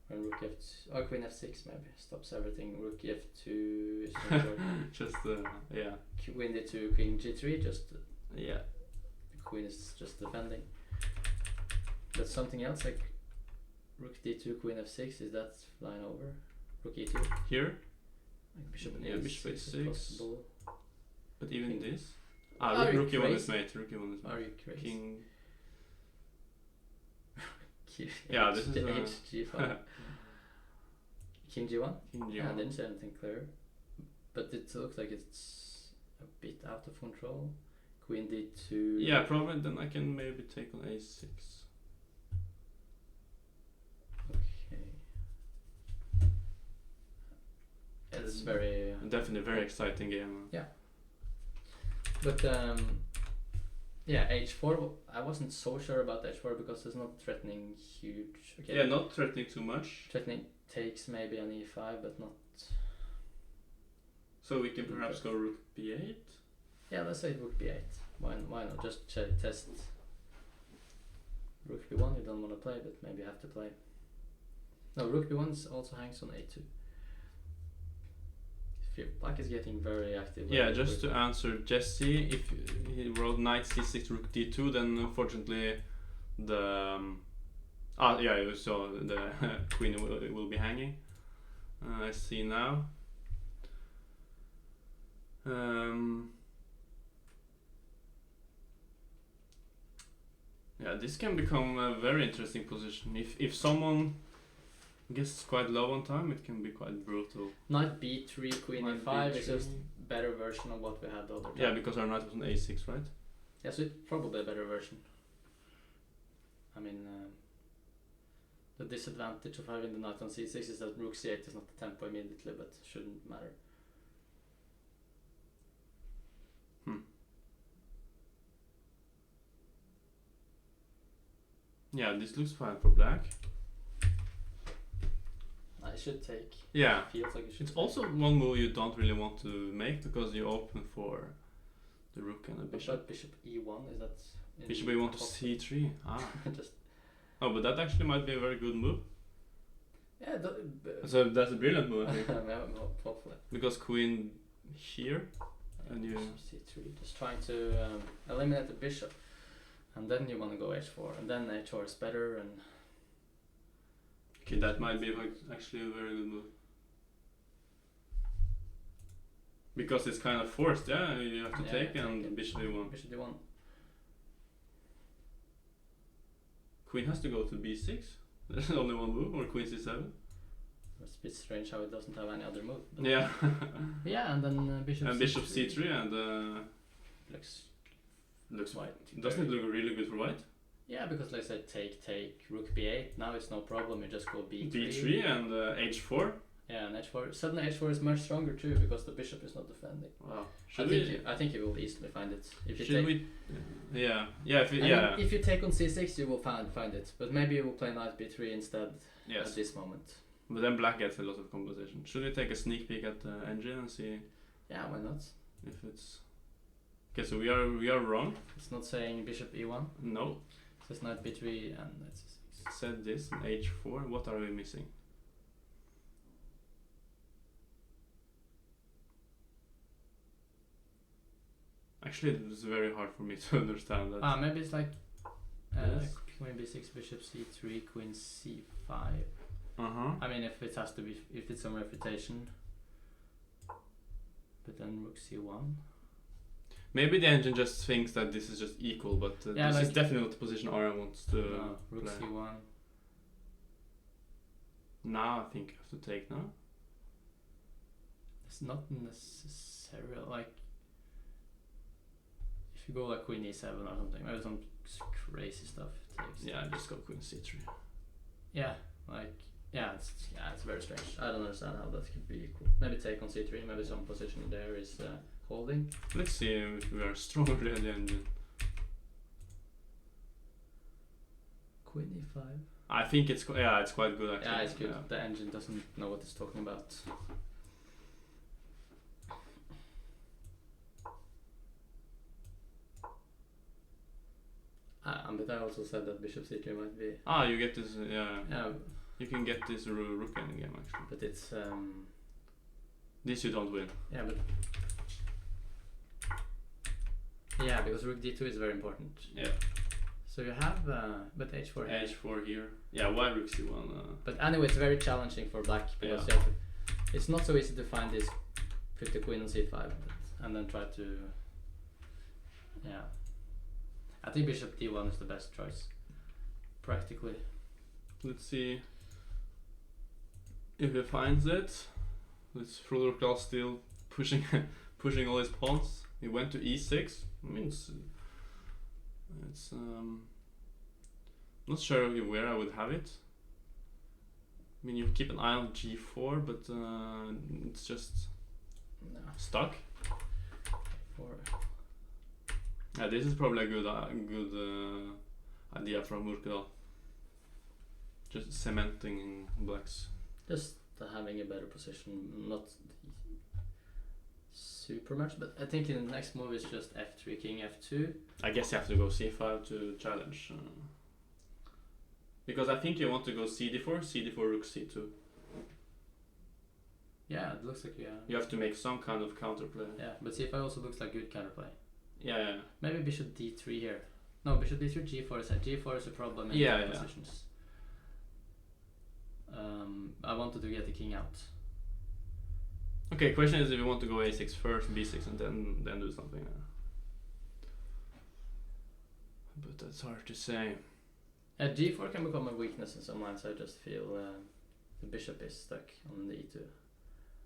Speaker 2: And rook f2. Or queen f6 maybe. Stops everything. Rook f2 is
Speaker 1: just, yeah.
Speaker 2: Queen d2, queen g3, just.
Speaker 1: Yeah.
Speaker 2: The queen is just defending. But something else like rook d2, queen f6, is that flying over? Rook e2?
Speaker 1: Here?
Speaker 2: Like bishop
Speaker 1: bishop a6. But even
Speaker 2: king.
Speaker 1: This? Rook e1 is mate. Rook e1 is mate.
Speaker 2: Are you crazy?
Speaker 1: King.
Speaker 2: Yeah,
Speaker 1: this is
Speaker 2: H5. King g1?
Speaker 1: King g1.
Speaker 2: Yeah, I didn't say anything clear. But it looks like it's a bit out of control. Queen d2.
Speaker 1: Yeah, probably then I can maybe take on a6.
Speaker 2: Okay. It's very...
Speaker 1: definitely a very exciting game.
Speaker 2: Yeah. But yeah, h4, I wasn't so sure about h4 because it's not threatening huge. Okay.
Speaker 1: Yeah, not threatening too much.
Speaker 2: Threatening takes maybe an e5, but not...
Speaker 1: So we can perhaps go rook b8?
Speaker 2: Yeah, let's say rook b8. Why not? Just test. Rook b1 you don't want to play, but maybe you have to play. No, rook b1 also hangs on a2. Black is getting very active.
Speaker 1: Yeah, just to answer Jesse, if he wrote knight c6 rook d2, then unfortunately the so the queen will be hanging. I see now. Yeah, this can become a very interesting position. If someone gets quite low on time, it can be quite brutal.
Speaker 2: Knight b3, queen
Speaker 1: Knight
Speaker 2: e5
Speaker 1: B3.
Speaker 2: is just better version of what we had the other time.
Speaker 1: Yeah, because our knight was on a6, right?
Speaker 2: Yeah, so it's probably a better version. I mean, the disadvantage of having the knight on c6 is that rook c8 is not the tempo immediately, but shouldn't matter.
Speaker 1: Yeah, this looks fine for black.
Speaker 2: I should take.
Speaker 1: Yeah.
Speaker 2: Feels like it should.
Speaker 1: It's also one move you don't really want to make because you open for the rook and the bishop.
Speaker 2: But bishop e1, is that...
Speaker 1: Bishop e1 to c3. Ah.
Speaker 2: Just...
Speaker 1: Oh, but that actually might be a very good move.
Speaker 2: Yeah,
Speaker 1: So that's a brilliant move, I think.
Speaker 2: hopefully.
Speaker 1: Because queen here, and you...
Speaker 2: Bishop c3, just trying to eliminate the bishop. And then you want to go h4, and then h4 is better, and...
Speaker 1: Okay, that might be actually a very good move. Because it's kind of forced, yeah? You have to take and bishop e1.
Speaker 2: Bishop d1.
Speaker 1: Queen has to go to b6. There's only one move, or queen c7.
Speaker 2: It's a bit strange how it doesn't have any other move. But
Speaker 1: Yeah.
Speaker 2: yeah, and then bishop
Speaker 1: and
Speaker 2: c3.
Speaker 1: bishop c3 and looks
Speaker 2: white.
Speaker 1: Doesn't it look really good for white?
Speaker 2: Yeah, because let's say take, rook b8. Now it's no problem. You just go b3.
Speaker 1: b3 and h4.
Speaker 2: Yeah, and h4. Suddenly h4 is much stronger too because the bishop is not defending.
Speaker 1: Wow.
Speaker 2: I think you will easily find it if you
Speaker 1: Should
Speaker 2: take.
Speaker 1: we? Yeah. Yeah.
Speaker 2: If you take on c6, you will find it. But maybe you will play knight b3 instead at this moment.
Speaker 1: But then black gets a lot of compensation. Should we take a sneak peek at the engine and see?
Speaker 2: Yeah, why not?
Speaker 1: If it's. Okay, so we are wrong.
Speaker 2: It's not saying bishop e1.
Speaker 1: No.
Speaker 2: It says knight b3 and knight c6.
Speaker 1: It said this and h4. What are we missing? Actually, it was very hard for me to understand that.
Speaker 2: Maybe it's like
Speaker 1: Yes.
Speaker 2: queen b6, bishop c3, queen c5. I mean, if it's some refutation. But then rook c1.
Speaker 1: Maybe the engine just thinks that this is just equal, but this is definitely not the position Aran wants to
Speaker 2: rook
Speaker 1: play.
Speaker 2: c1.
Speaker 1: Now I think I have to take now.
Speaker 2: It's not necessarily like if you go like queen e7 or something, maybe some crazy stuff takes.
Speaker 1: Yeah, just go queen c3.
Speaker 2: Yeah, it's very strange. I don't understand how that could be equal. Maybe take on c3. Maybe some position there is holding.
Speaker 1: Let's see if we are stronger than the engine.
Speaker 2: Queen e5.
Speaker 1: I think it's quite good actually.
Speaker 2: Yeah, it's good. The engine doesn't know what it's talking about. But I also said that bishop c3 might be.
Speaker 1: You get this. Yeah. You can get this rook endgame actually.
Speaker 2: But it's
Speaker 1: This you don't win.
Speaker 2: Yeah, but because rook d2 is very important.
Speaker 1: Yeah.
Speaker 2: So you have but h4 here.
Speaker 1: h4 here. Yeah, why rook c1?
Speaker 2: But anyway, it's very challenging for black because it's not so easy to find this. Put the queen on c5 and then try to. Yeah. I think bishop d1 is the best choice. Practically.
Speaker 1: Let's see if he finds it. It's Frodorkal still pushing all his pawns. He went to e6. I mean, it's not sure where I would have it. I mean, you keep an eye on g4, but it's just stuck. Yeah, this is probably a good idea from Murkedal. Just cementing blacks.
Speaker 2: Just having a better position, not super much, but I think in the next move is just f3, king f2.
Speaker 1: I guess you have to go c5 to challenge. Because I think you want to go cd4, rook c2.
Speaker 2: Yeah, it looks like
Speaker 1: you have to make some kind of counterplay.
Speaker 2: Yeah, but c5 also looks like good counterplay.
Speaker 1: Yeah.
Speaker 2: Maybe bishop d3 here. No, bishop d3, g4 is g4 is a problem in positions. I wanted to get the king out.
Speaker 1: Okay, question is if you want to go a6 first, b6 and then do something. But that's hard to say.
Speaker 2: g4 can become a weakness in some lines. I just feel the bishop is stuck on the e2.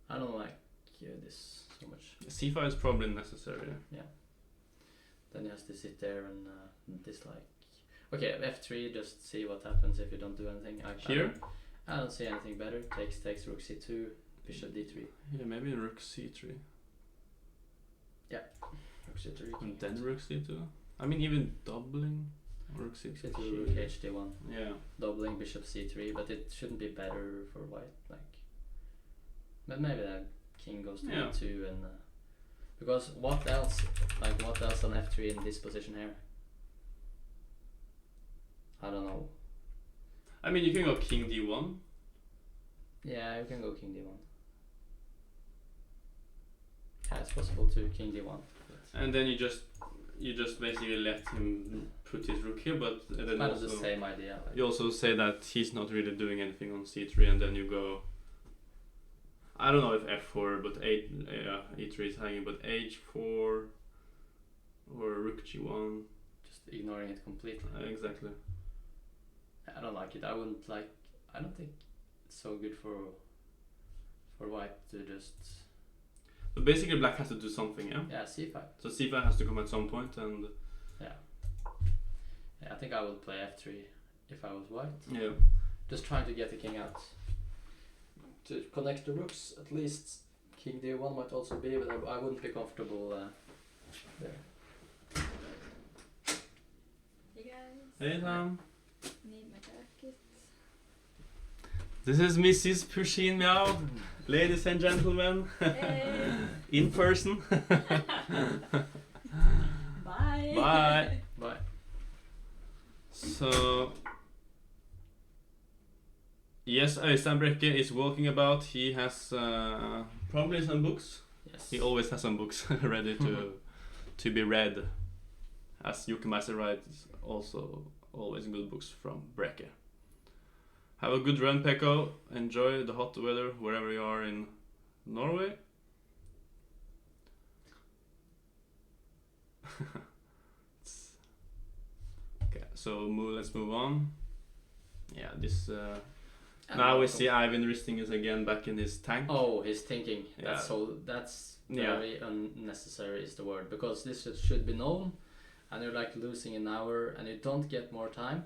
Speaker 2: I don't like this so much.
Speaker 1: c5 is probably necessary.
Speaker 2: Yeah. Then he has to sit there and dislike. Okay, f3, just see what happens if you don't do anything. I don't see anything better. Takes rook c2, bishop d3.
Speaker 1: Yeah, maybe rook c3.
Speaker 2: Yeah, rook c3.
Speaker 1: And then rook c2. I mean, even doubling. Rook 6.
Speaker 2: Sit to rook hd1,
Speaker 1: Yeah.
Speaker 2: doubling bishop c3, but it shouldn't be better for white. But maybe the king goes to e2 and because what else on f3 in this position here? I don't know.
Speaker 1: I mean, you can go king d1.
Speaker 2: Yeah, you can go king d1. Yeah, it's possible to king d1.
Speaker 1: And then you just basically let him put his rook here, but then
Speaker 2: Kind
Speaker 1: also
Speaker 2: of the same idea.
Speaker 1: you also say that he's not really doing anything on c3, and then you go. I don't know if f4, but e3 is hanging, but h4 or rook g1.
Speaker 2: Just ignoring it completely.
Speaker 1: Exactly.
Speaker 2: I don't like it. I don't think it's so good for white to just.
Speaker 1: But basically, black has to do something, yeah.
Speaker 2: Yeah, c5.
Speaker 1: So c5 has to come at some point, and
Speaker 2: Yeah, I think I would play f3 if I was white.
Speaker 1: yeah.
Speaker 2: Just trying to get the king out. To connect the rooks, at least king d1 might also be, but I wouldn't be comfortable there.
Speaker 4: Hey guys.
Speaker 1: Hey Sam.
Speaker 4: Need my jacket.
Speaker 1: This is Mrs. Pushin Meow, ladies and gentlemen,
Speaker 4: Hey.
Speaker 1: in person.
Speaker 4: Bye.
Speaker 1: Bye.
Speaker 2: Bye.
Speaker 1: So, yes, Øystein Brekke is walking about. He has probably some books.
Speaker 2: Yes.
Speaker 1: He always has some books ready to be read. As Yukimasu writes, also always good books from Brekke. Have a good run, Pekko. Enjoy the hot weather wherever you are in Norway. Okay, so let's move on. Yeah, this. Now we see Ivan Ristingus again back in his tank.
Speaker 2: Oh, his thinking.
Speaker 1: Yeah.
Speaker 2: That's very unnecessary is the word, because this should be known, and you're like losing an hour, and you don't get more time.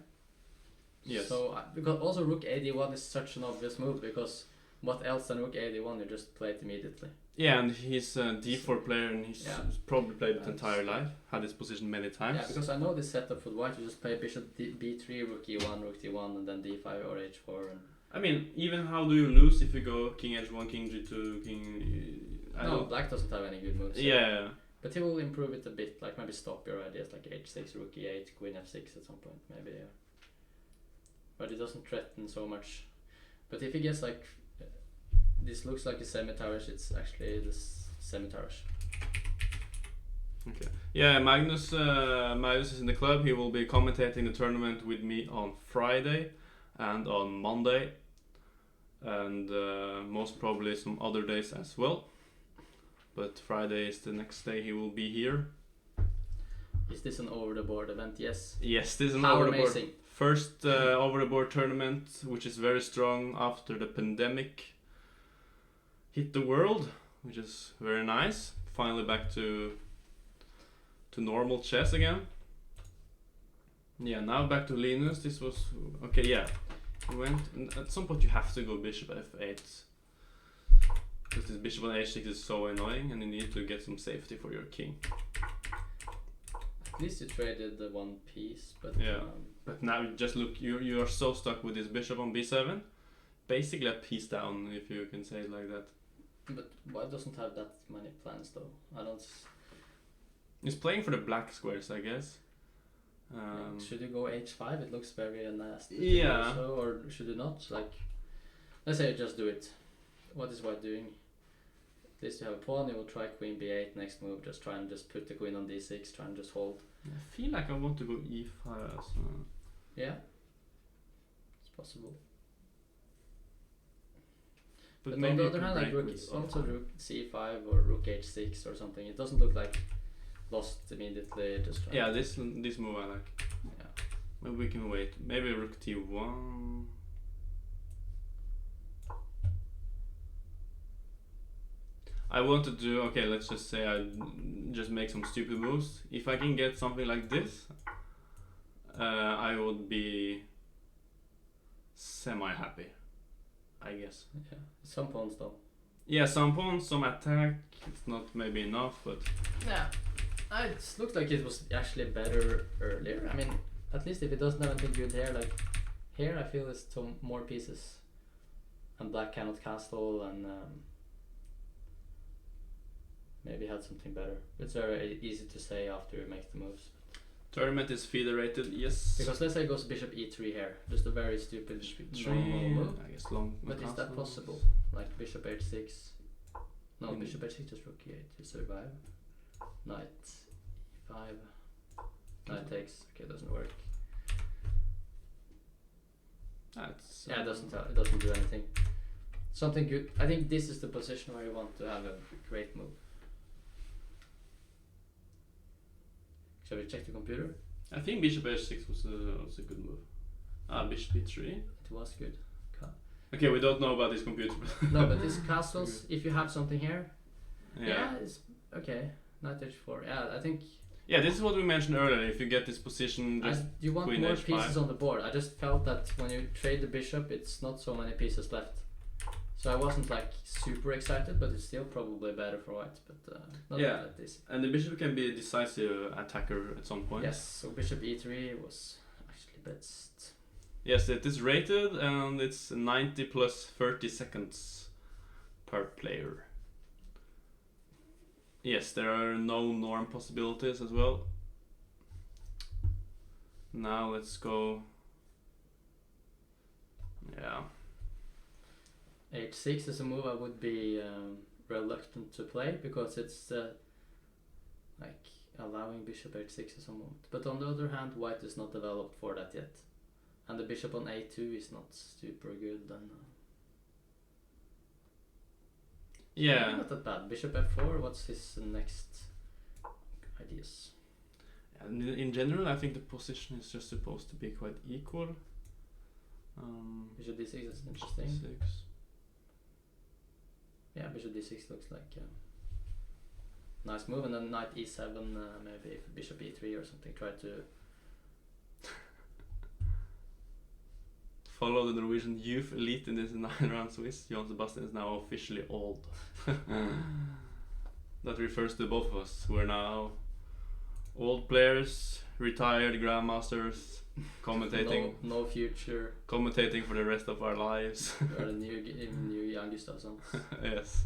Speaker 1: Yes.
Speaker 2: So because also rook ad1 is such an obvious move, because what else than rook ad1? You just play it immediately.
Speaker 1: Yeah, and he's a d4 player, and he's probably played it entire life. Had this position many times.
Speaker 2: Yeah, because I know this setup for white. You just play bishop b3, rook e1, rook d1, and then d5 or h4. And
Speaker 1: I mean, even how do you lose if you go king h1, king g2, king?
Speaker 2: no, black doesn't have any good moves. So.
Speaker 1: Yeah.
Speaker 2: But he will improve it a bit, like maybe stop your ideas like h6, rook e8, queen f6 at some point, maybe. Yeah. But it doesn't threaten so much. But if he gets like, this looks like a semi-towers, it's actually this semi-towers.
Speaker 1: Okay. Yeah, Magnus is in the club. He will be commentating the tournament with me on Friday and on Monday, and most probably some other days as well. But Friday is the next day he will be here.
Speaker 2: Is this an over-the-board event? Yes.
Speaker 1: Yes, this is an
Speaker 2: How
Speaker 1: over-the-board.
Speaker 2: amazing.
Speaker 1: First over-the-board tournament, which is very strong after the pandemic hit the world, which is very nice. Finally back to normal chess again. Yeah, now back to Linus. This was okay. Yeah, we went. And at some point, you have to go bishop f8 because this bishop on h6 is so annoying, and you need to get some safety for your king.
Speaker 2: At least you traded the one piece, but
Speaker 1: Yeah. But now just look, you are so stuck with this bishop on b7. Basically a piece down, if you can say it like that.
Speaker 2: But white doesn't have that many plans though. I don't.
Speaker 1: He's playing for the black squares, I guess.
Speaker 2: Should you go h5? It looks very nasty.
Speaker 1: Yeah.
Speaker 2: Also, or should you not? Like, let's say you just do it. What is white doing? At least you have a pawn. You will try queen b8 next move. Just try and just put the queen on d6. Try and just hold.
Speaker 1: I feel like I want to go e5. So.
Speaker 2: Yeah. It's possible. But on
Speaker 1: maybe
Speaker 2: the
Speaker 1: you
Speaker 2: other
Speaker 1: can
Speaker 2: hand, like
Speaker 1: break
Speaker 2: rook,
Speaker 1: with
Speaker 2: also
Speaker 1: c5.
Speaker 2: rook c5 or rook h6 or something. It doesn't look like lost immediately. Just try.
Speaker 1: Yeah, this move I like.
Speaker 2: Yeah.
Speaker 1: Maybe we can wait. Maybe rook t1. I want to do, okay, let's just say I just make some stupid moves. If I can get something like this, I would be semi-happy, I guess.
Speaker 2: Yeah. Some pawns though.
Speaker 1: Yeah, some pawns, some attack. It's not maybe enough, but
Speaker 2: Yeah. It looked like it was actually better earlier. I mean, at least if it doesn't have anything good here, like here I feel it's some more pieces, and black cannot castle, and maybe had something better. It's very easy to say after you make the moves.
Speaker 1: Tournament is federated, yes.
Speaker 2: Because let's say it goes bishop e3 here, just a very stupid
Speaker 1: Bishop
Speaker 2: normal
Speaker 1: e3,
Speaker 2: move.
Speaker 1: I guess long.
Speaker 2: But is that
Speaker 1: castles.
Speaker 2: possible? Like bishop h6? No,
Speaker 1: Mm.
Speaker 2: bishop h6 just rook e8 to survive. Knight e5. Knight takes. Okay, doesn't work.
Speaker 1: That's,
Speaker 2: Yeah, it doesn't do anything. Something good. I think this is the position where you want to have a great move. Shall we check the computer?
Speaker 1: I think bishop h6 was a good move. Bishop e3.
Speaker 2: It was good.
Speaker 1: Okay, we don't know about this computer.
Speaker 2: No, but these castles, if you have something here,
Speaker 1: Yeah.
Speaker 2: yeah, it's okay. Knight h4. Yeah, I think
Speaker 1: Yeah, this is what we mentioned earlier. If you get this position, just
Speaker 2: you want
Speaker 1: queen
Speaker 2: more
Speaker 1: h5.
Speaker 2: pieces on the board. I just felt that when you trade the bishop, it's not so many pieces left. So I wasn't like super excited, but it's still probably better for white. But not
Speaker 1: Yeah.
Speaker 2: like this.
Speaker 1: and the bishop can be a decisive attacker at some point.
Speaker 2: Yes. So bishop e3 was actually best.
Speaker 1: Yes, it is rated and it's 90 plus 30 seconds per player. Yes, there are no norm possibilities as well. Now let's go. Yeah.
Speaker 2: h6 is a move I would be reluctant to play because it's like allowing bishop h6 at some moment. But on the other hand, white is not developed for that yet. And the bishop on a2 is not super good, then
Speaker 1: Yeah.
Speaker 2: not that bad. Bishop f4, what's his next ideas?
Speaker 1: And in general, I think the position is just supposed to be quite equal.
Speaker 2: Bishop d6 is interesting.
Speaker 1: D6.
Speaker 2: Yeah, bishop d6 looks like a nice move, and then knight e7, maybe if bishop e3 or something, try to...
Speaker 1: Follow the Norwegian youth elite in this 9-round Swiss. Johan Sebastian is now officially old. That refers to both of us, who are now old players, retired grandmasters, commentating
Speaker 2: no future.
Speaker 1: commentating for the rest of our lives.
Speaker 2: We are the new Jan Gustafsson,
Speaker 1: Yes.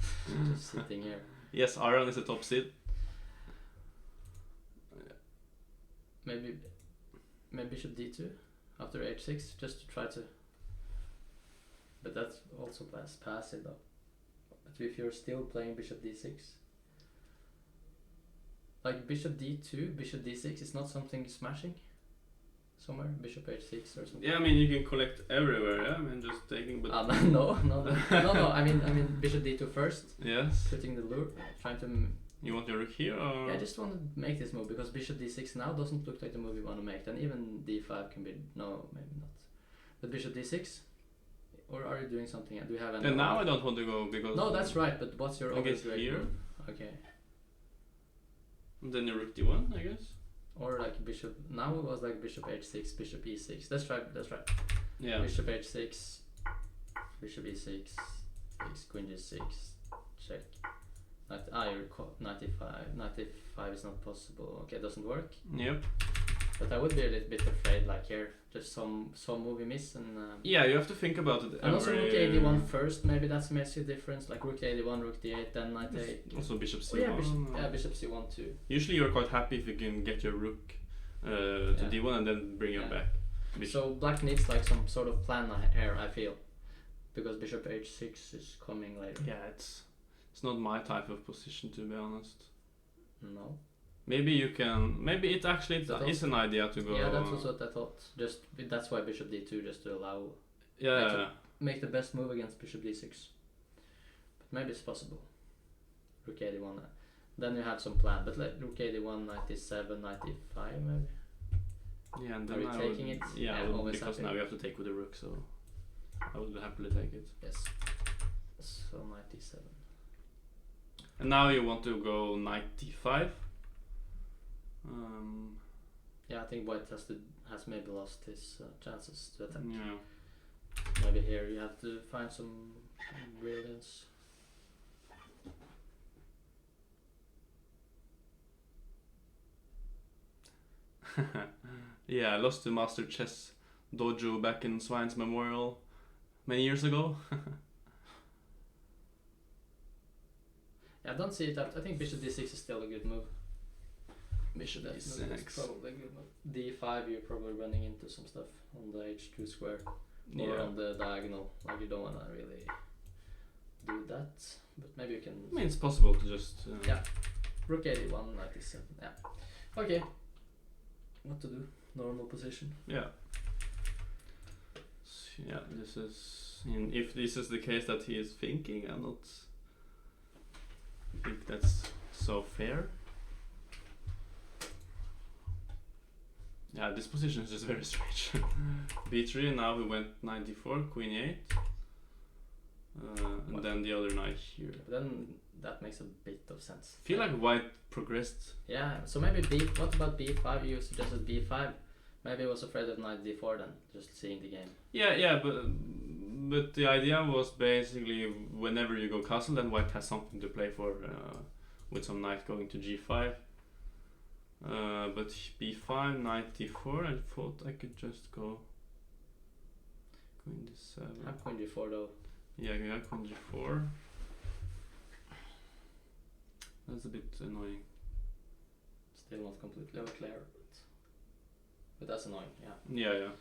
Speaker 2: just sitting here.
Speaker 1: Yes, Aron is a top seed.
Speaker 2: Maybe bishop d2 after h6, just to try to... But that's also passive though. But if you're still playing bishop d6, like bishop d2, bishop d6 is not something smashing somewhere. Bishop h6 or something.
Speaker 1: Yeah, I mean you can collect everywhere. Yeah, I mean just taking, but
Speaker 2: No. I mean bishop d2 first,
Speaker 1: yes.
Speaker 2: putting the lure, trying to.
Speaker 1: You want your rook here, or
Speaker 2: Yeah, I just want to make this move because bishop d6 now doesn't look like the move you want to make. Then even d5 can be maybe not. But bishop d6, or are you doing something? Do you have any?
Speaker 1: And now I don't want to go because
Speaker 2: No, that's right. But what's your
Speaker 1: I guess
Speaker 2: other great
Speaker 1: here.
Speaker 2: move? Okay.
Speaker 1: And then your rook d1, I guess.
Speaker 2: Or like bishop. Now it was like bishop h6, bishop e6. That's right.
Speaker 1: Yeah.
Speaker 2: Bishop h6, bishop e6, queen g6, check. Knight e5. Knight e5 is not possible. Okay, it doesn't work.
Speaker 1: Yep.
Speaker 2: But I would be a little bit afraid, like here, just some move you miss, and
Speaker 1: Yeah, you have to think about it.
Speaker 2: and also rook a1 first. Maybe that's makes a difference. Like rook a1, rook d8, then knight a.
Speaker 1: Also bishop
Speaker 2: Oh,
Speaker 1: c1.
Speaker 2: yeah, bishop c1 too.
Speaker 1: Usually you're quite happy if you can get your rook to
Speaker 2: Yeah.
Speaker 1: d1 and then bring it
Speaker 2: Yeah.
Speaker 1: back. Bishop.
Speaker 2: So black needs like some sort of plan here, I feel, because bishop h6 is coming later.
Speaker 1: Yeah, it's not my type of position, to be honest.
Speaker 2: No.
Speaker 1: Maybe you can. Maybe it actually
Speaker 2: That
Speaker 1: is an idea to go.
Speaker 2: Yeah, that's also what I thought. That's why bishop d2, just to allow
Speaker 1: Yeah.
Speaker 2: make the best move against bishop d6. But maybe it's possible. Rook a1. Then you have some plan. But like rook a1, knight e7, knight e5 maybe.
Speaker 1: Yeah, and
Speaker 2: Are
Speaker 1: then
Speaker 2: you
Speaker 1: I
Speaker 2: taking
Speaker 1: would,
Speaker 2: it?
Speaker 1: Yeah,
Speaker 2: Yeah,
Speaker 1: I would,
Speaker 2: always
Speaker 1: because
Speaker 2: happy.
Speaker 1: now you have to take with the rook, so I would happily take it.
Speaker 2: Yes. So knight e7.
Speaker 1: And now you want to go knight d5.
Speaker 2: Yeah, I think white has maybe lost his chances to attack.
Speaker 1: Yeah.
Speaker 2: Maybe here you have to find some brilliance.
Speaker 1: Yeah, I lost to Master Chess Dojo back in Swine's Memorial many years ago.
Speaker 2: Yeah, I don't see it. I think bishop d6 is still a good move.
Speaker 1: Bishop
Speaker 2: That move is
Speaker 1: d6.
Speaker 2: probably a good move. d5, you're probably running into some stuff on the h2 square or
Speaker 1: Yeah.
Speaker 2: on the diagonal. Like you don't want to really do that, but maybe you can.
Speaker 1: I mean, it's possible to just.
Speaker 2: Yeah. Rook 81, knight e7. Yeah. Okay. What to do? Normal position.
Speaker 1: Yeah. Yeah, this is. If this is the case that he is thinking, I'm not. I think that's so fair. Yeah, this position is just very strange. b3, and now we went knight d4, queen e8. And then the other knight here.
Speaker 2: But then that makes a bit of sense.
Speaker 1: I feel like white progressed.
Speaker 2: Yeah, so maybe what about b5? You suggested b5. Maybe I was afraid of knight d4 then, just seeing the game.
Speaker 1: Yeah, but the idea was basically whenever you go castle, then white has something to play for with some knight going to g5. But b5, knight d4, I thought I could just go queen d7.
Speaker 2: Have queen g4 though.
Speaker 1: Yeah, I got queen g4. That's a bit annoying.
Speaker 2: Still not completely clear, but that's annoying, yeah.
Speaker 1: Yeah.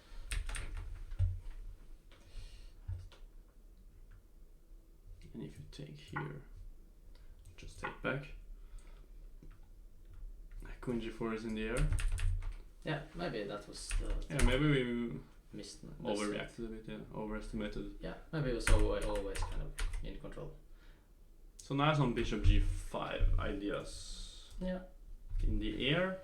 Speaker 1: And if you take here, just take back. Queen g4 is in the air.
Speaker 2: Yeah, maybe that was
Speaker 1: Yeah, maybe we
Speaker 2: missed.
Speaker 1: overreacted a bit, yeah, overestimated.
Speaker 2: Yeah, maybe it was always kind of in control.
Speaker 1: So now some bishop g5 ideas
Speaker 2: Yeah.
Speaker 1: in the air.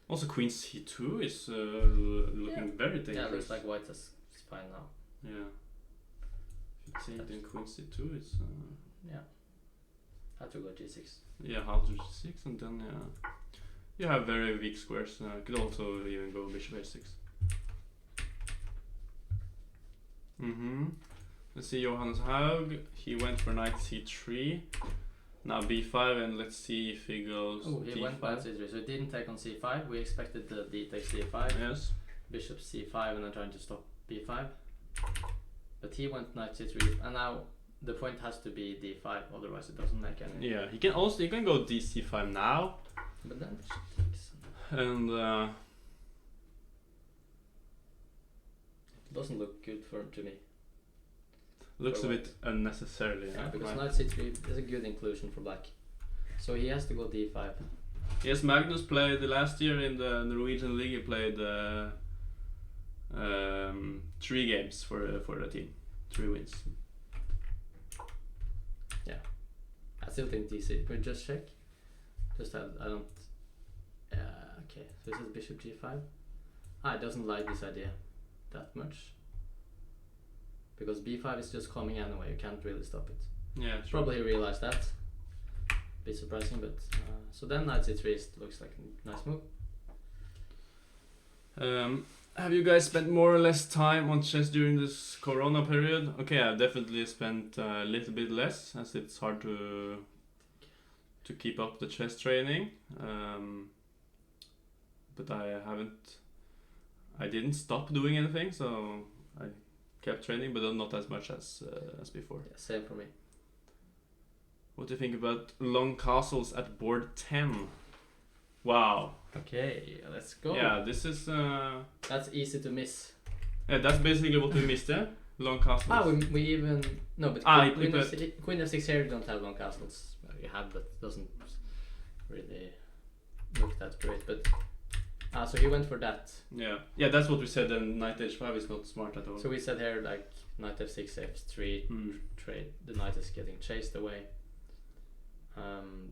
Speaker 1: Also queen c2 is looking very dangerous.
Speaker 2: Yeah, it looks like white is fine now.
Speaker 1: Yeah. If you take then queen c2 is
Speaker 2: Yeah. Had to go g6.
Speaker 1: yeah, half to g6 and then you have very weak squares. Could also even go bishop h6. Let's see Johannes Haug. He went for knight c3. Now b5, and let's see if he goes.
Speaker 2: Oh, he went knight c3, so he didn't take on c5. We expected the d take c5.
Speaker 1: Yes.
Speaker 2: Bishop c5, and then trying to stop b5. But he went knight c3, and now the point has to be d5, otherwise it doesn't make any.
Speaker 1: Yeah, he can go dc5 now.
Speaker 2: But then bishop takes.
Speaker 1: And
Speaker 2: It doesn't look good to me.
Speaker 1: looks
Speaker 2: For
Speaker 1: a bit unnecessarily.
Speaker 2: Yeah, because
Speaker 1: right?
Speaker 2: knight c3 is a good inclusion for black. So he has to go d5.
Speaker 1: Yes, Magnus played last year in the Norwegian League. He played 3 games for the team, 3 wins.
Speaker 2: Yeah. I still think DC, but just check. I don't. Okay, so this is bishop g5. It doesn't like this idea that much. Because b5 is just coming anyway, you can't really stop it.
Speaker 1: Yeah, sure.
Speaker 2: Probably realized that. Bit surprising, but so then knight c3 looks like a nice move.
Speaker 1: Have you guys spent more or less time on chess during this corona period? Okay, I've definitely spent a little bit less, as it's hard to keep up the chess training. But I didn't stop doing anything, so I kept training, but not as much as before.
Speaker 2: Yeah, same for me.
Speaker 1: What do you think about long castles at board 10? Wow.
Speaker 2: Okay, let's go.
Speaker 1: Yeah, this is
Speaker 2: That's easy to miss.
Speaker 1: yeah, that's basically what we missed, yeah? Long castles.
Speaker 2: We even no, but queen f6 here you don't have long castles. Well, you have, but it doesn't really look that great. But so he went for that.
Speaker 1: Yeah, that's what we said. Then knight h5 is not smart at all.
Speaker 2: So we said here like knight f6, f3 trade. The knight is getting chased away.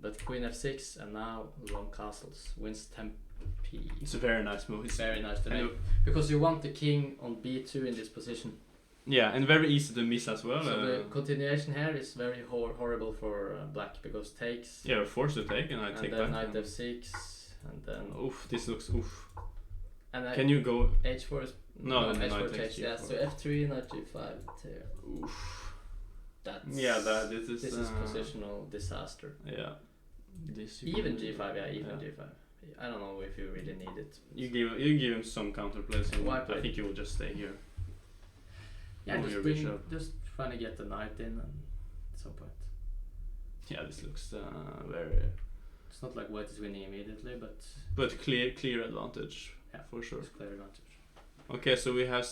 Speaker 2: But queen f6 and now long castles wins tempi.
Speaker 1: It's a very nice move.
Speaker 2: It's very nice to make because you want the king on b2 in this position.
Speaker 1: Yeah, and very easy to miss as well.
Speaker 2: So the continuation here is very horrible for black because takes.
Speaker 1: Yeah, we're forced to take, and I take back.
Speaker 2: And then knight f6, and then.
Speaker 1: Oof, this looks oof.
Speaker 2: And
Speaker 1: can you go?
Speaker 2: h4 is
Speaker 1: no
Speaker 2: h4 takes. Yeah, so f3 knight g5 here.
Speaker 1: Oof.
Speaker 2: This is positional disaster.
Speaker 1: Yeah.
Speaker 2: Even g5, yeah, even g5. I don't know if you really need it.
Speaker 1: You give him some counterplay, so
Speaker 2: Why
Speaker 1: I
Speaker 2: play?
Speaker 1: think you will just stay here.
Speaker 2: Yeah,
Speaker 1: Or your
Speaker 2: just
Speaker 1: bishop.
Speaker 2: just trying to get the knight in and at some point.
Speaker 1: Yeah, this looks very.
Speaker 2: It's not like white is winning immediately, but
Speaker 1: But clear advantage.
Speaker 2: Yeah.
Speaker 1: For sure.
Speaker 2: it's clear advantage.
Speaker 1: Okay, so we have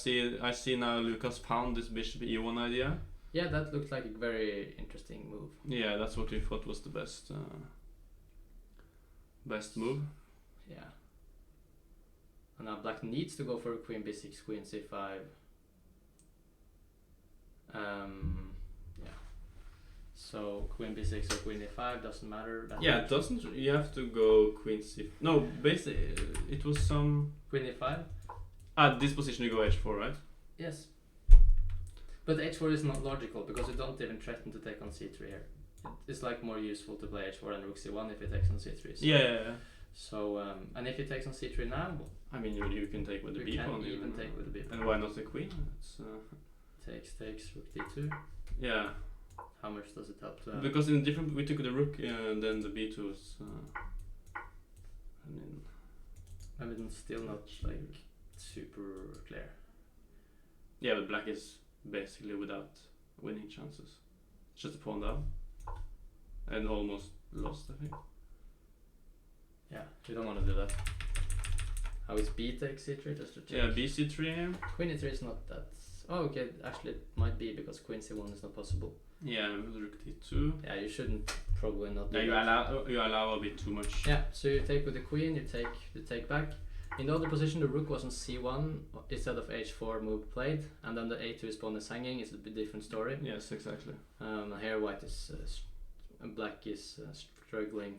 Speaker 1: I see now Lucas found this bishop e1 idea.
Speaker 2: Yeah, that looked like a very interesting move.
Speaker 1: Yeah, that's what we thought was the best move.
Speaker 2: Yeah. And now black needs to go for queen b6, queen c5. Yeah. So queen b6 or queen a5 doesn't matter.
Speaker 1: Yeah, it doesn't. You have to go queen c. No, basically it was some.
Speaker 2: Queen a5.
Speaker 1: At this position you go h4, right?
Speaker 2: Yes. But h4 is not logical because you don't even threaten to take on c3 here. It's like more useful to play h4 and rook c1 if he takes on c3. So
Speaker 1: Yeah.
Speaker 2: So and if he takes on c3 now,
Speaker 1: I mean, you can take with the
Speaker 2: you
Speaker 1: b
Speaker 2: can
Speaker 1: pawn.
Speaker 2: even take with the b pawn.
Speaker 1: And why not the queen? It's,
Speaker 2: Takes rook d2.
Speaker 1: yeah.
Speaker 2: How much does it help to have?
Speaker 1: Because in different, we took the rook and then the b2 is. I mean.
Speaker 2: I mean, still not like super clear.
Speaker 1: Yeah, but black is basically without winning chances. It's just a pawn down. And almost lost, I think.
Speaker 2: Yeah, you don't want to do that. How is b takes c3 just to check?
Speaker 1: Yeah, bc3.
Speaker 2: Queen e3 is not that. Oh, okay. Actually, it might be because queen c1 is not possible.
Speaker 1: Yeah, with rook d2.
Speaker 2: Yeah, you shouldn't probably not do
Speaker 1: Yeah,
Speaker 2: that.
Speaker 1: you allow a bit too much.
Speaker 2: Yeah, so you take with the queen, you take back. In the other position, the rook was on c1 instead of h4 move played, and then the a2 pawn is hanging. It's a bit different story.
Speaker 1: Yes, exactly.
Speaker 2: Here white is black is struggling.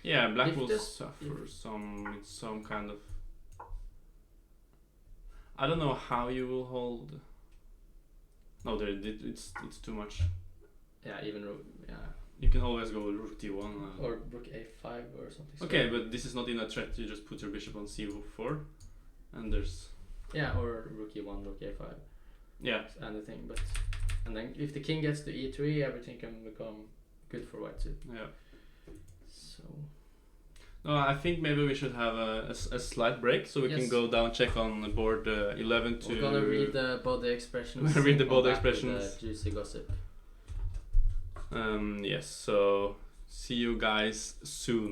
Speaker 1: Yeah, black
Speaker 2: If
Speaker 1: will
Speaker 2: this-
Speaker 1: suffer some kind of. I don't know how you will hold. No, it's too much.
Speaker 2: Yeah, even rook. Yeah,
Speaker 1: You can always go with rook d1.
Speaker 2: or rook a5 or something. So-
Speaker 1: Okay, but this is not in a threat. You just put your bishop on c4, and there's.
Speaker 2: Yeah, or rook e1, rook a5,
Speaker 1: Yeah.
Speaker 2: anything. But and then if the king gets to e3, everything can become good for white too.
Speaker 1: Yeah.
Speaker 2: So
Speaker 1: No, I think maybe we should have a slight break so we can
Speaker 2: Yes.
Speaker 1: go down check on board 11 to.
Speaker 2: we're gonna read the body expressions.
Speaker 1: Read the
Speaker 2: and
Speaker 1: body
Speaker 2: come back with
Speaker 1: expressions.
Speaker 2: the juicy gossip.
Speaker 1: Yes, so see you guys soon.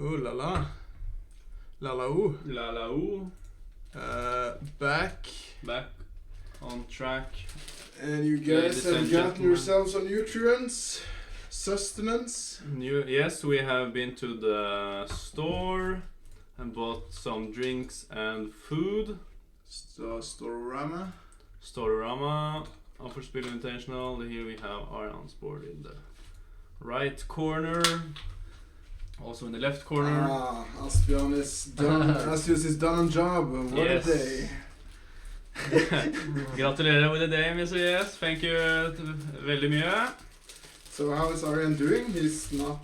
Speaker 3: Ooh la la. La la ooh.
Speaker 1: La la ooh.
Speaker 3: Back.
Speaker 1: Back on track.
Speaker 3: And you guys
Speaker 1: Ladies
Speaker 3: have
Speaker 1: and
Speaker 3: gotten
Speaker 1: gentlemen.
Speaker 3: yourselves some nutrients, sustenance.
Speaker 1: Yes, we have been to the store and bought some drinks and food.
Speaker 3: Stororama.
Speaker 1: Stororama, Offerspill Invitational. Here we have our board in the right corner. Also in the left corner.
Speaker 3: Asbjørn Asbjørn is done on job. What
Speaker 1: Yes.
Speaker 3: a day.
Speaker 1: Gratulerer with the day, Mr. Yes. Thank you veldig mye.
Speaker 3: So how is Arian doing? He's not...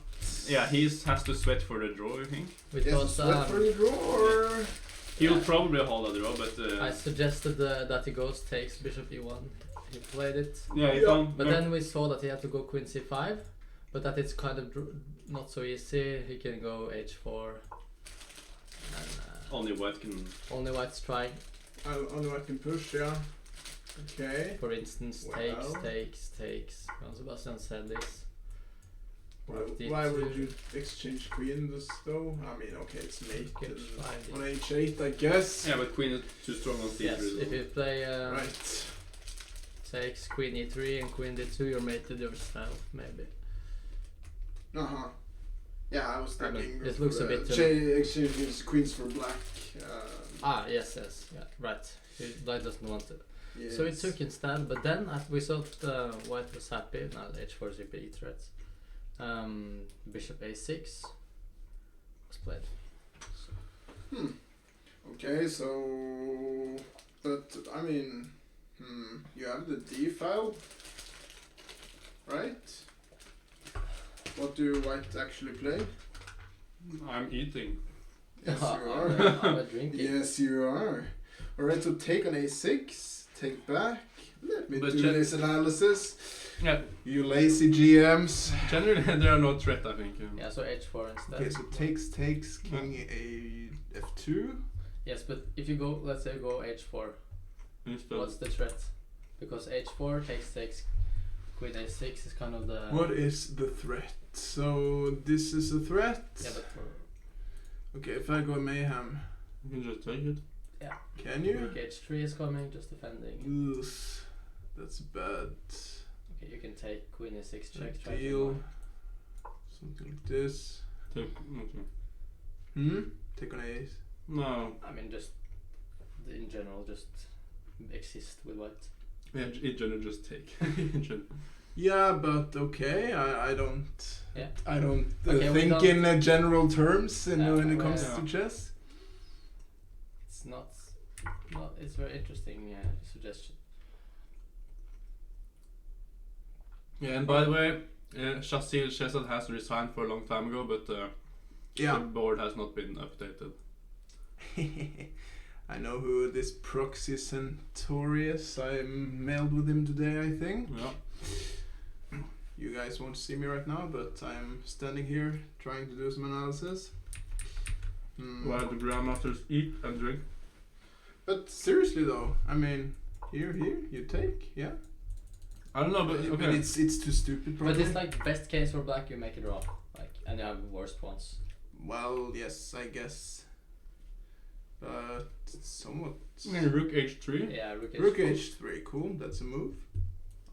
Speaker 1: Yeah, he has to sweat for the draw, I think.
Speaker 3: He has to
Speaker 2: Because
Speaker 3: sweat for the draw, or...
Speaker 1: He'll
Speaker 2: Yeah.
Speaker 1: probably hold a draw, but...
Speaker 2: I suggested that he goes takes bishop e1. He played it,
Speaker 1: yeah, he
Speaker 3: Yeah.
Speaker 1: found...
Speaker 2: but then we saw that he had to go queen c5, but that it's kind of not so easy. He can go h4, and
Speaker 1: Only white can...
Speaker 2: only white's trying.
Speaker 3: Only I can push, yeah. Okay.
Speaker 2: For instance,
Speaker 3: Well.
Speaker 2: takes. Johan Sebastian said this.
Speaker 3: Why would you exchange queen this though? I mean, okay, it's mate
Speaker 2: Good
Speaker 3: and
Speaker 2: try.
Speaker 3: on h8, I guess.
Speaker 1: Yeah, but queen is too strong on c3.
Speaker 2: Yes, if you play
Speaker 3: Right.
Speaker 2: takes queen e3 and queen d2, you're mated yourself, maybe.
Speaker 3: Uh-huh. Yeah, I was
Speaker 2: I mean,
Speaker 3: thinking...
Speaker 2: it looks a bit,
Speaker 3: exchanging queens for black.
Speaker 2: Yes, yeah, right. Black doesn't want it.
Speaker 3: Yes.
Speaker 2: So he took instead, but then we thought white was happy. Now h4 is b threats. Bishop a6 was played.
Speaker 3: Okay, so... But, I mean... you have the d file, right? What do white actually play?
Speaker 1: I'm eating.
Speaker 3: Yes, you are.
Speaker 2: I'm drinking.
Speaker 3: Yes, you are. Alright, so take on a6, take back. Let me
Speaker 1: But
Speaker 3: do this analysis.
Speaker 1: Yeah,
Speaker 3: You lazy GMs.
Speaker 1: generally there are no threat, I think.
Speaker 2: Yeah, so h4 instead.
Speaker 3: Okay, so takes, king a f2.
Speaker 2: Yes, but if you go, let's say go h4,
Speaker 1: Instead.
Speaker 2: what's the threat? Because h4 takes queen a6 is kind of the...
Speaker 3: What is the threat? So this is a threat.
Speaker 2: Yeah, but for
Speaker 3: Okay, if I go mayhem,
Speaker 1: You can just take it.
Speaker 3: can you?
Speaker 2: rook h3 is coming, just defending.
Speaker 3: Ugh, that's bad.
Speaker 2: Okay, you can take queen a6 check. try to
Speaker 3: Deal.
Speaker 2: mark.
Speaker 3: Something like this.
Speaker 1: Take, okay.
Speaker 3: Take on ace.
Speaker 1: No.
Speaker 2: I mean, just in general, just exist with white.
Speaker 1: Yeah, in general, just take. In general.
Speaker 3: Yeah, but okay, I don't.
Speaker 2: Yeah.
Speaker 3: I don't
Speaker 2: Okay, we
Speaker 3: think
Speaker 2: don't-
Speaker 3: in general terms when it
Speaker 2: well,
Speaker 3: comes
Speaker 1: yeah.
Speaker 3: to chess.
Speaker 2: It's not. It's very interesting suggestion.
Speaker 1: Yeah, and by the way, Shasil Shesad has resigned for a long time ago, but the board has not been updated.
Speaker 3: I know who this proxy Centaurus. I mailed with him today, I think.
Speaker 1: Yeah.
Speaker 3: You guys won't see me right now, but I'm standing here trying to do some analysis.
Speaker 1: While the grandmasters eat and drink.
Speaker 3: But seriously though, I mean, here, you take, yeah.
Speaker 1: I don't know, but
Speaker 3: But
Speaker 1: okay.
Speaker 3: it's too stupid, probably.
Speaker 2: But it's like best case for black, you make a draw, like, and you have worst ones.
Speaker 3: Well, yes, I guess. But somewhat.
Speaker 1: Rook h3.
Speaker 2: Yeah, rook
Speaker 3: Rook
Speaker 2: h4.
Speaker 3: h3, cool. That's a move.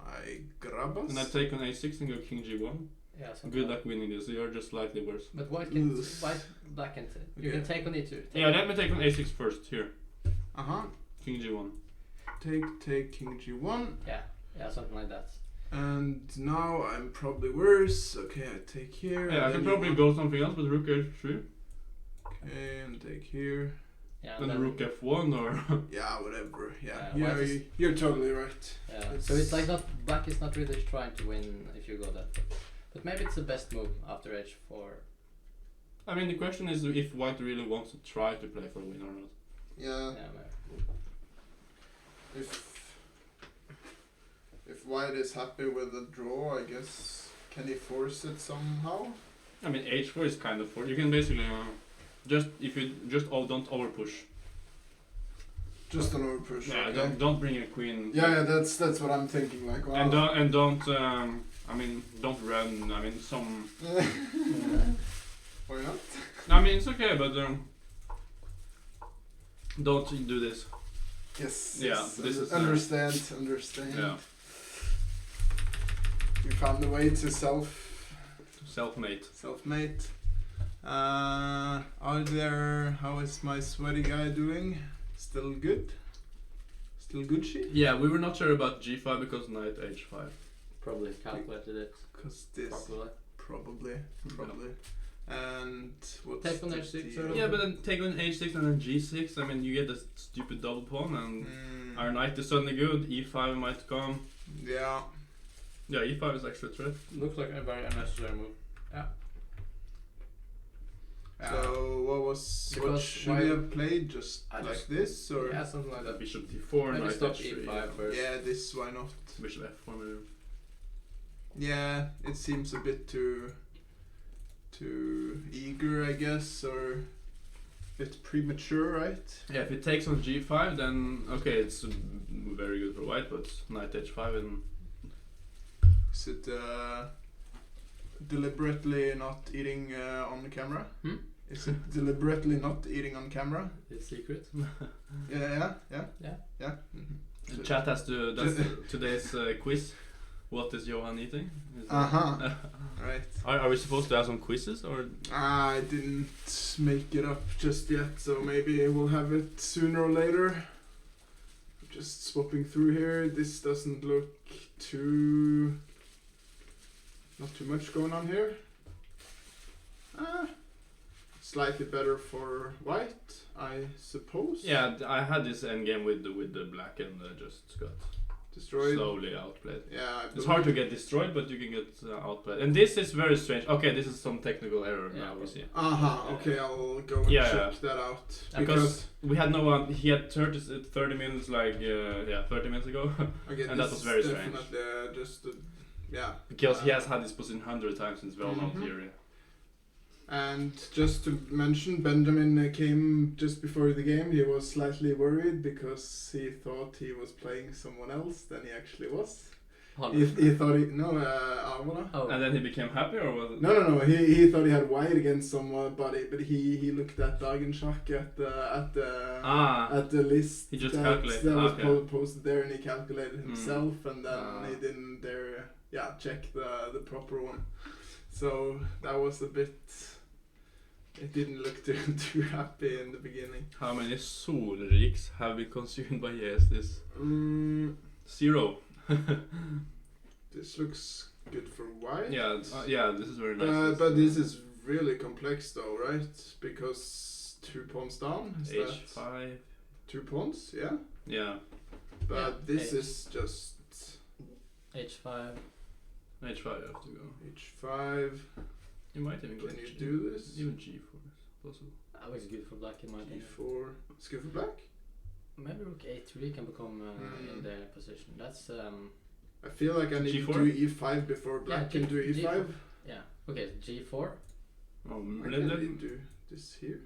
Speaker 3: I grab us.
Speaker 1: And I take on a6 and go king g1.
Speaker 2: Yeah, something
Speaker 1: Good
Speaker 2: like
Speaker 1: luck winning this. You're just slightly worse.
Speaker 2: But white can,
Speaker 3: Ugh.
Speaker 2: black can, you
Speaker 3: Okay.
Speaker 2: can take on e2. Take
Speaker 1: Yeah, let me take on a6 first. Here, king g1.
Speaker 3: Take king g1.
Speaker 2: Yeah, something like that.
Speaker 3: And now I'm probably worse. Okay, I take here.
Speaker 1: Yeah, I
Speaker 3: and
Speaker 1: can
Speaker 3: then
Speaker 1: probably
Speaker 3: you
Speaker 1: go something else, but rook h3.
Speaker 3: Okay, and take here.
Speaker 2: Yeah,
Speaker 1: Then
Speaker 2: and then,
Speaker 1: rook f1 or.
Speaker 3: Yeah, whatever. Yeah,
Speaker 2: Yeah, white is-
Speaker 3: you're totally right.
Speaker 2: yeah.
Speaker 3: it's-
Speaker 2: So it's like not black is not really trying to win if you go that way. But maybe it's the best move after h4.
Speaker 1: I mean, the question is if white really wants to try to play for a win or not.
Speaker 3: Yeah,
Speaker 2: Yeah, maybe.
Speaker 3: if white is happy with the draw, I guess can he force it somehow?
Speaker 1: I mean, h4 is kind of for. You can basically just if you just don't over push.
Speaker 3: Just an overpush.
Speaker 1: Yeah,
Speaker 3: okay.
Speaker 1: don't bring a queen.
Speaker 3: Yeah, that's what I'm thinking. Like, wow.
Speaker 1: And don't. I mean, don't run. I mean, some.
Speaker 3: Why not?
Speaker 1: No, mean, it's okay, but don't do this.
Speaker 3: Yes.
Speaker 1: Yeah,
Speaker 3: yes,
Speaker 1: this is,
Speaker 3: understand.
Speaker 1: Yeah.
Speaker 3: You found the way to
Speaker 1: Self-made.
Speaker 3: self-made. How is my sweaty guy doing? Still good? Still Gucci?
Speaker 1: Yeah, we were not sure about G5 because knight H5.
Speaker 2: Probably calculated it
Speaker 3: Cause this
Speaker 2: properly.
Speaker 3: probably. And what's
Speaker 2: Take on
Speaker 3: the
Speaker 2: H6
Speaker 3: deal?
Speaker 2: or-
Speaker 1: Yeah, but then take on H6 and then G6. I mean, you get a stupid double pawn, and our knight is suddenly good. E5 might come.
Speaker 3: Yeah.
Speaker 1: Yeah, E5 is actually a threat.
Speaker 2: Looks like a very unnecessary move.
Speaker 3: So what
Speaker 2: Because
Speaker 3: should
Speaker 2: why-
Speaker 3: we have played? Just
Speaker 2: I
Speaker 3: like
Speaker 2: just-
Speaker 3: this or?
Speaker 2: Yeah, something like that.
Speaker 1: Bishop D4,
Speaker 2: Maybe
Speaker 1: knight
Speaker 2: stop
Speaker 1: H3.
Speaker 2: E5 first.
Speaker 3: Yeah, this why not?
Speaker 1: Bishop F4 maybe.
Speaker 3: Yeah, it seems a bit too eager, I guess, or a bit premature, right?
Speaker 1: Yeah, if it takes on G5, then okay, it's very good for white, but knight H5 and
Speaker 3: Is it deliberately not eating on the camera?
Speaker 2: Hmm?
Speaker 3: Is it deliberately not eating on camera?
Speaker 2: It's secret.
Speaker 3: Yeah.
Speaker 2: Yeah.
Speaker 3: Mm-hmm.
Speaker 1: the chat has to. That's today's quiz. What is Johan eating? Is
Speaker 3: Right.
Speaker 1: Are we supposed to have some quizzes or?
Speaker 3: I didn't make it up just yet, so maybe we'll have it sooner or later. Just swapping through here. This doesn't look not too much going on here. Slightly better for white, I suppose.
Speaker 1: Yeah, I had this endgame with the black and just got
Speaker 3: Destroyed.
Speaker 1: slowly outplayed.
Speaker 3: Yeah,
Speaker 1: It's hard to get destroyed, but you can get outplayed. And this is very strange. Okay, this is some technical error
Speaker 2: Yeah,
Speaker 1: now we see.
Speaker 3: Okay, I'll go and
Speaker 1: Yeah,
Speaker 3: check that out.
Speaker 1: Because we had no one. He had 30 minutes, 30 minutes ago.
Speaker 3: Okay,
Speaker 1: and that
Speaker 3: this
Speaker 1: was very
Speaker 3: is
Speaker 1: strange.
Speaker 3: definitely yeah.
Speaker 1: Because he has had this position 100 times in his well-known
Speaker 3: Mhm.
Speaker 1: theory.
Speaker 3: And just to mention, Benjamin came just before the game. He was slightly worried because he thought he was playing someone else than he actually was. He thought Arvola.
Speaker 2: Oh.
Speaker 1: And then he became happy, or was it?
Speaker 3: No. He thought he had white against somebody, but he looked at Dagenschach at the list.
Speaker 1: He just
Speaker 3: that
Speaker 1: calculated.
Speaker 3: was
Speaker 1: Okay.
Speaker 3: posted there, and he calculated himself, and then he didn't dare check the proper one. So that was a bit. It didn't look too happy in the beginning.
Speaker 1: How many solriks have been consumed by this? 0.
Speaker 3: This looks good for white.
Speaker 1: Yeah, this is very nice.
Speaker 3: But this is really complex though, right? Because 2 pawns down. Is that
Speaker 1: H5.
Speaker 3: 2 pawns? Yeah.
Speaker 1: Yeah.
Speaker 3: But
Speaker 2: Yeah,
Speaker 3: this
Speaker 2: H.
Speaker 3: is just
Speaker 2: H5.
Speaker 1: H5 you have to go.
Speaker 3: H5.
Speaker 1: You might even go
Speaker 3: Can you
Speaker 1: G.
Speaker 3: do this?
Speaker 1: Even G4 is possible.
Speaker 2: That looks good for black in my opinion.
Speaker 3: G4. It's good for black.
Speaker 2: Maybe rook A3 can become in their position. That's
Speaker 3: I feel like I need
Speaker 1: G4?
Speaker 3: to do E5 before black
Speaker 2: Yeah,
Speaker 3: can do E5.
Speaker 2: G4. yeah. Okay, G4.
Speaker 1: Oh,
Speaker 3: Why
Speaker 1: let-
Speaker 3: can't
Speaker 1: let-
Speaker 3: we do this here?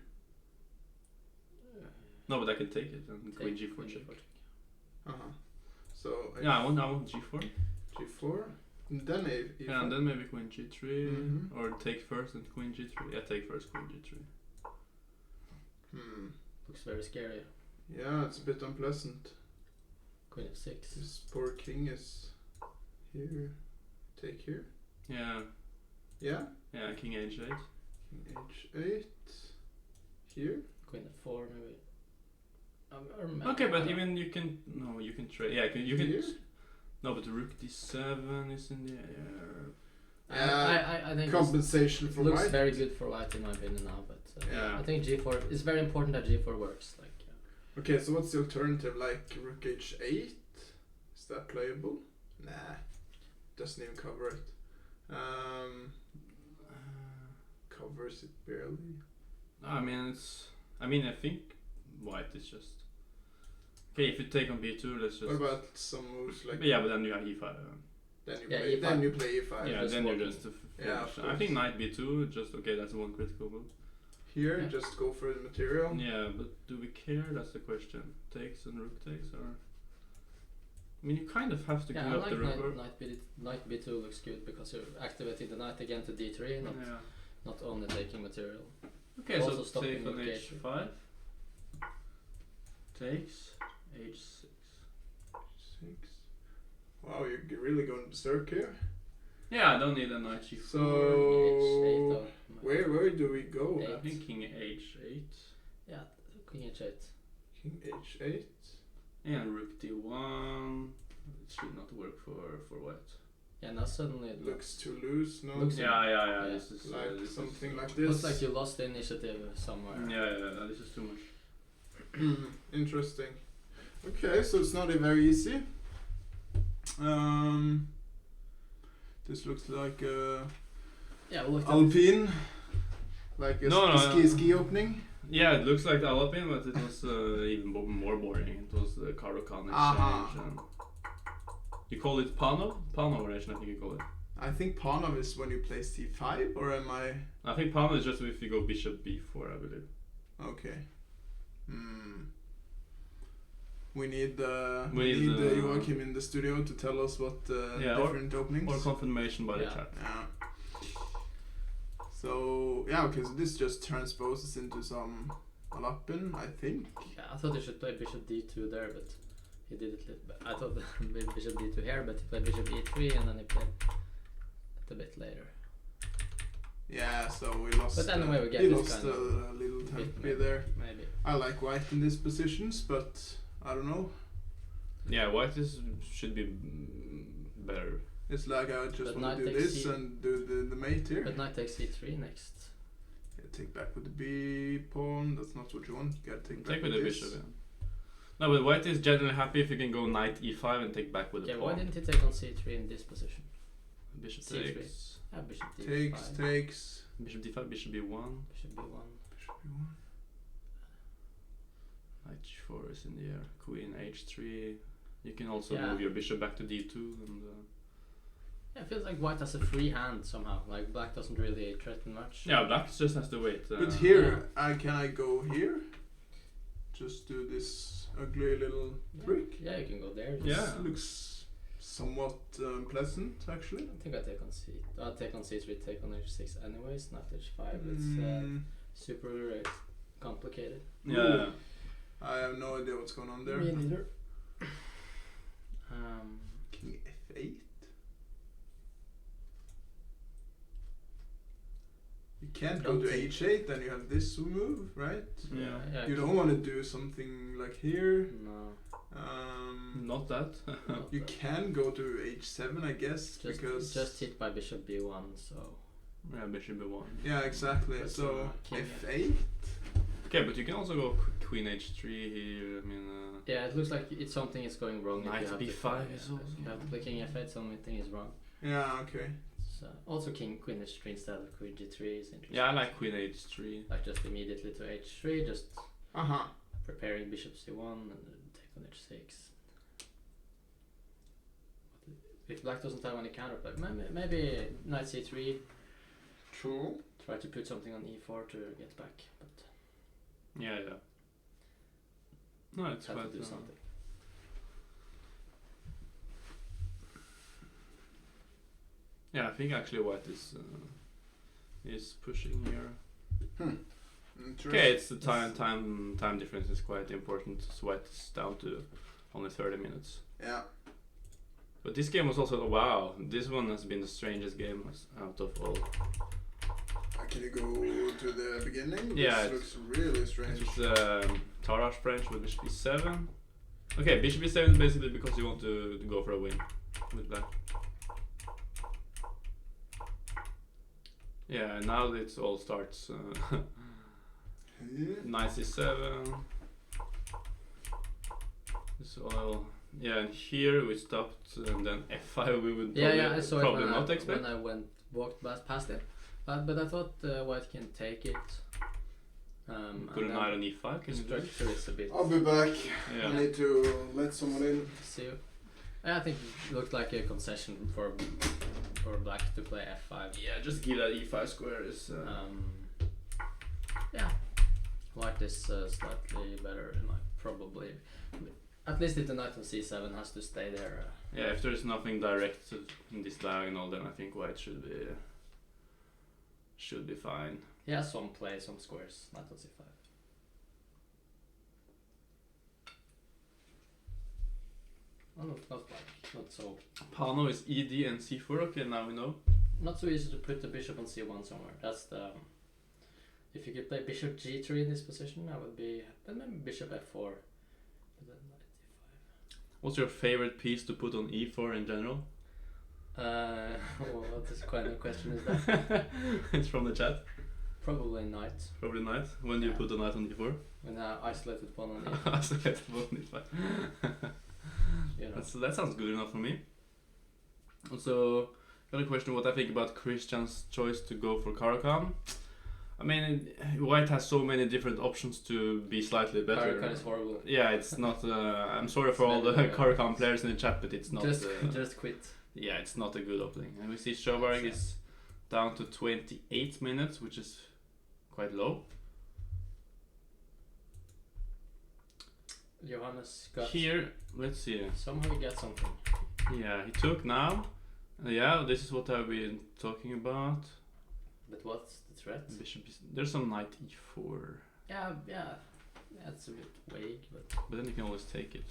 Speaker 1: no, but I can take it and queen
Speaker 2: Take
Speaker 1: G4 check.
Speaker 3: So
Speaker 1: Yeah, I want G4.
Speaker 3: G4. And then E5.
Speaker 1: Yeah, and then maybe queen G3
Speaker 3: Mhm.
Speaker 1: or take first and queen G3. Yeah, take first queen G3.
Speaker 2: Looks very scary.
Speaker 3: Yeah, it's a bit unpleasant.
Speaker 2: Queen F6.
Speaker 3: This poor king is here. Take here.
Speaker 1: Yeah,
Speaker 3: Yeah.
Speaker 1: yeah, king H8.
Speaker 3: King H8. Here.
Speaker 2: Queen F4 maybe. Or
Speaker 1: Okay, but even you can trade. Yeah, you can.
Speaker 3: Here?
Speaker 1: No, but rook D7 is in the air.
Speaker 2: I think
Speaker 3: Compensation
Speaker 2: it
Speaker 3: for
Speaker 2: looks
Speaker 3: white.
Speaker 2: very good for white in my opinion now, but
Speaker 1: Yeah.
Speaker 2: I think G4 it's very important that G4 works. Like
Speaker 3: Okay, so what's the alternative? Like rook H8? Is that playable? Nah. Doesn't even cover it. Covers it barely.
Speaker 1: I mean, I think white is just. Okay, if you take on B2, let's just.
Speaker 3: What about some moves like?
Speaker 1: Yeah, but then you have E5.
Speaker 3: Then you
Speaker 2: Yeah,
Speaker 3: play.
Speaker 2: E5.
Speaker 3: Then you play E5.
Speaker 1: Yeah,
Speaker 2: just
Speaker 1: then you're
Speaker 2: walking.
Speaker 1: just.
Speaker 3: Yeah, of
Speaker 1: I think
Speaker 3: course.
Speaker 1: knight B2, just okay, that's one critical move.
Speaker 3: Here,
Speaker 2: Yeah.
Speaker 3: just go for the material.
Speaker 1: Yeah, but do we care? That's the question. Takes and rook takes, or. I mean, you kind of have to
Speaker 2: yeah,
Speaker 1: give
Speaker 2: I
Speaker 1: up
Speaker 2: like
Speaker 1: the rook.
Speaker 2: knight B2 looks good because you're activating the knight again to D3,
Speaker 1: Yeah.
Speaker 2: not only taking material.
Speaker 1: Okay,
Speaker 2: Also
Speaker 1: so
Speaker 2: stopping
Speaker 1: take on
Speaker 2: rook a3.
Speaker 1: h5. Takes h6.
Speaker 3: 6. Wow, you're really going berserk here.
Speaker 1: Yeah, I don't need a knight g4.
Speaker 3: So
Speaker 2: H8 though.
Speaker 3: where do we go?
Speaker 1: I think king h8.
Speaker 2: Yeah, king h8.
Speaker 3: King h8.
Speaker 1: And rook d1. It should not work for white.
Speaker 2: Yeah, now suddenly it
Speaker 3: Looks too loose, no?
Speaker 2: Looks-
Speaker 1: Yeah.
Speaker 2: Yeah.
Speaker 1: This is
Speaker 3: Like
Speaker 1: this
Speaker 3: something
Speaker 1: is,
Speaker 3: like
Speaker 2: looks
Speaker 3: this.
Speaker 2: like you lost the initiative somewhere.
Speaker 1: Yeah, this is too much.
Speaker 3: Interesting. Okay, so it's not very easy. This looks like a
Speaker 2: Yeah, we looked at
Speaker 3: Alpine, like a
Speaker 1: No,
Speaker 3: ski opening.
Speaker 1: Yeah, it looks like the Alpine, but it was even more boring. It was the Card-Khan exchange. And you call it Panov? Panov variation, I think you call it.
Speaker 3: I think Panov is when you play c5, or am I?
Speaker 1: I think Panov is just if you go bishop b4, I believe.
Speaker 3: Okay. We need
Speaker 1: We need,
Speaker 3: Joachim in the studio to tell us what
Speaker 1: Yeah,
Speaker 3: different openings.
Speaker 1: Or confirmation by the
Speaker 2: Yeah.
Speaker 1: chat.
Speaker 3: Yeah. So yeah, okay. So this just transposes into some Alapin, I think.
Speaker 2: Yeah, I thought he should play bishop d2 there, but he did it little bit. I thought maybe bishop d2 here, but he played bishop e3 and then he played it a bit later.
Speaker 3: Yeah. So we lost.
Speaker 2: But anyway, we get
Speaker 3: he
Speaker 2: this
Speaker 3: lost
Speaker 2: kind of
Speaker 3: a little
Speaker 2: bit
Speaker 3: tempo
Speaker 2: maybe.
Speaker 3: there.
Speaker 2: Maybe.
Speaker 3: I like white in these positions, but I don't know.
Speaker 1: Yeah, white should be better.
Speaker 3: It's like I just
Speaker 2: But
Speaker 3: want to
Speaker 2: knight
Speaker 3: do
Speaker 2: takes
Speaker 3: this
Speaker 2: C.
Speaker 3: and do the mate here.
Speaker 2: But knight takes c3 next.
Speaker 3: Yeah, take back with the b pawn. That's not what you want. You gotta take back
Speaker 1: Take with the
Speaker 3: this.
Speaker 1: bishop, yeah. No, but white is generally happy if you can go knight e5 and take back with the
Speaker 2: Okay,
Speaker 1: pawn.
Speaker 2: why didn't he take on c3 in this position?
Speaker 1: Bishop
Speaker 2: C3.
Speaker 1: takes.
Speaker 2: Ah, bishop d5.
Speaker 3: Takes.
Speaker 1: Bishop d5, bishop b1.
Speaker 2: Bishop b1.
Speaker 3: Bishop b1.
Speaker 1: Knight g4 is in the air. Queen h3. You can also
Speaker 2: Yeah.
Speaker 1: move your bishop back to d2 and
Speaker 2: Yeah, it feels like white has a free hand somehow. Like black doesn't really threaten much.
Speaker 1: yeah, black just has to wait.
Speaker 3: But here, can I go here? Just do this ugly little brick.
Speaker 2: Yeah, you can go there.
Speaker 1: Yeah.
Speaker 3: This looks somewhat pleasant, actually.
Speaker 2: I think I take on c. I'll take on c3, take on h6 anyways. Knight h5. It's super complicated.
Speaker 1: Yeah.
Speaker 3: I have no idea what's going on there.
Speaker 2: Me neither.
Speaker 3: King f8. You can't go
Speaker 2: Don't
Speaker 3: to
Speaker 2: take-
Speaker 3: h8, then you have this move, right?
Speaker 1: Yeah.
Speaker 3: You don't want to do something like here.
Speaker 2: No.
Speaker 1: Not that.
Speaker 2: not
Speaker 3: You
Speaker 2: that.
Speaker 3: can go to h7, I guess, because
Speaker 2: just hit by bishop b1. So
Speaker 1: Yeah, bishop b1.
Speaker 3: yeah, exactly.
Speaker 2: That's,
Speaker 3: So
Speaker 2: king
Speaker 3: f8.
Speaker 1: Okay, but you can also go queen h3 here. I mean,
Speaker 2: yeah, it looks like it's something is going wrong.
Speaker 1: Knight
Speaker 2: if you have
Speaker 1: b5
Speaker 2: to,
Speaker 1: is also-
Speaker 2: If you have to play king f8, something is wrong.
Speaker 3: Yeah, okay.
Speaker 2: So also queen h3 instead of queen g3 is interesting.
Speaker 1: yeah, I like queen h3.
Speaker 2: Like just immediately to h3, just
Speaker 3: Uh-huh.
Speaker 2: preparing bishop c1 and then take on h6. If black doesn't have any counterplay, maybe knight c3.
Speaker 3: True.
Speaker 2: Try to put something on e4 to get back, but
Speaker 1: Yeah. No, it's
Speaker 2: have
Speaker 1: quite.
Speaker 2: to do something.
Speaker 1: Yeah, I think actually white is pushing here.
Speaker 3: Interesting.
Speaker 1: Okay, it's the time difference is quite important. So white is down to only 30 minutes.
Speaker 3: Yeah.
Speaker 1: But this game was also wow. This one has been the strangest game out of all.
Speaker 3: Can you go to the beginning?
Speaker 1: Yeah,
Speaker 3: This looks really strange.
Speaker 1: It's Tarrasch French with bishop e7. Okay, bishop e7 is basically because you want to go for a win with black. Yeah, now it all starts.
Speaker 3: Yeah.
Speaker 1: Knight c7. So yeah, and here we stopped, and then f5 we would
Speaker 2: I saw
Speaker 1: probably
Speaker 2: it
Speaker 1: not expect.
Speaker 2: when I walked past it. But I thought white can take it.
Speaker 1: Put a knight on e5.
Speaker 2: The
Speaker 1: Can you do it?
Speaker 2: structure is a bit.
Speaker 3: I'll be back.
Speaker 1: Yeah.
Speaker 3: I need to let someone in.
Speaker 2: See, I think it looked like a concession for black to play f5.
Speaker 1: Yeah, just give that e5 square is.
Speaker 2: Yeah, white is slightly better, like probably. At least if the knight on c7 has to stay there.
Speaker 1: Yeah, if there's nothing direct in this diagonal, then I think white should be fine.
Speaker 2: He has some play, some squares, knight on c5. Oh, not so.
Speaker 1: Pano is ED and c4. Okay, now we know.
Speaker 2: Not so easy to put the bishop on c1 somewhere. That's the. If you could play bishop g3 in this position, I would be. But maybe bishop f4. But then knight e5.
Speaker 1: What's your favorite piece to put on e4 in general?
Speaker 2: What is kind of question is that?
Speaker 1: It's from the chat.
Speaker 2: Probably knight.
Speaker 1: Probably knight. When do you
Speaker 2: Yeah.
Speaker 1: put the knight on e4?
Speaker 2: When I isolated pawn on e4.
Speaker 1: Isolated pawn on e5.
Speaker 2: You know.
Speaker 1: That sounds good enough for me. Also, got a question what I think about Christian's choice to go for Caro-Kann. I mean, White has so many different options to be slightly better.
Speaker 2: Caro-Kann is horrible.
Speaker 1: Yeah, it's not. I'm sorry for all the
Speaker 2: Never,
Speaker 1: Caro-Kann players in the chat, but it's not.
Speaker 2: Just quit.
Speaker 1: Yeah, it's not a good opening. And we see Sjöberg is down to 28 minutes, which is quite low.
Speaker 2: Johannes got
Speaker 1: Here, let's see.
Speaker 2: somehow he got something.
Speaker 1: Yeah, he took now. Yeah, this is what I've been talking about.
Speaker 2: But what's the threat?
Speaker 1: Bishop is, there's some knight e4,
Speaker 2: Yeah, it's a bit vague, but
Speaker 1: but then you can always take it.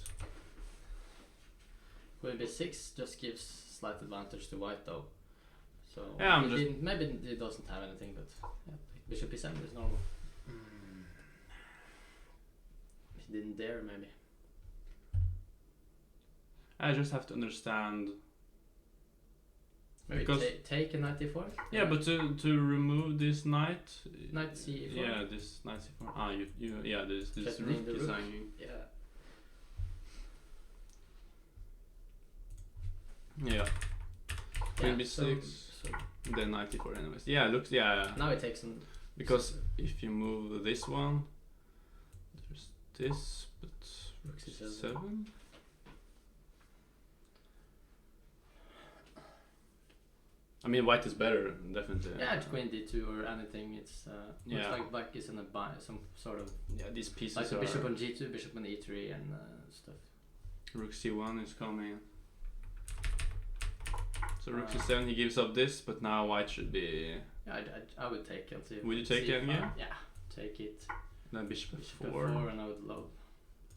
Speaker 2: queen b6 just gives slight advantage to white though. So
Speaker 1: Yeah, I'm
Speaker 2: he
Speaker 1: just-
Speaker 2: didn't- maybe he doesn't have anything, but yeah, bishop e7 is normal. He didn't dare maybe.
Speaker 1: I just have to understand.
Speaker 2: Maybe
Speaker 1: Because-
Speaker 2: take a knight e4.
Speaker 1: Yeah, but to remove this knight.
Speaker 2: Knight c4.
Speaker 1: Yeah, this knight c4. Ah, you yeah, this
Speaker 2: Threatening
Speaker 1: rook
Speaker 2: the
Speaker 1: is
Speaker 2: rook.
Speaker 1: hanging.
Speaker 2: Yeah.
Speaker 1: Yeah, queen b6,
Speaker 2: So
Speaker 1: then knight e4. Anyways, yeah, looks yeah.
Speaker 2: now it takes an.
Speaker 1: Because if you move this one, there's this, but
Speaker 2: Rook c7.
Speaker 1: 7. I mean, white is better, definitely.
Speaker 2: Yeah, it's queen d2 or anything. It's looks
Speaker 1: Yeah.
Speaker 2: like black is in a some sort of
Speaker 1: Yeah, these pieces
Speaker 2: like the
Speaker 1: are.
Speaker 2: bishop on g2, bishop on e3, and stuff.
Speaker 1: Rook c1 is coming. So rook
Speaker 2: Uh,
Speaker 1: c7, he gives up this, but now white should be.
Speaker 2: Yeah, I would take LT.
Speaker 1: Would you take it
Speaker 2: C5.
Speaker 1: again?
Speaker 2: Yeah, take it.
Speaker 1: Then bishop
Speaker 2: Bishop
Speaker 1: f4.
Speaker 2: f4, and I would love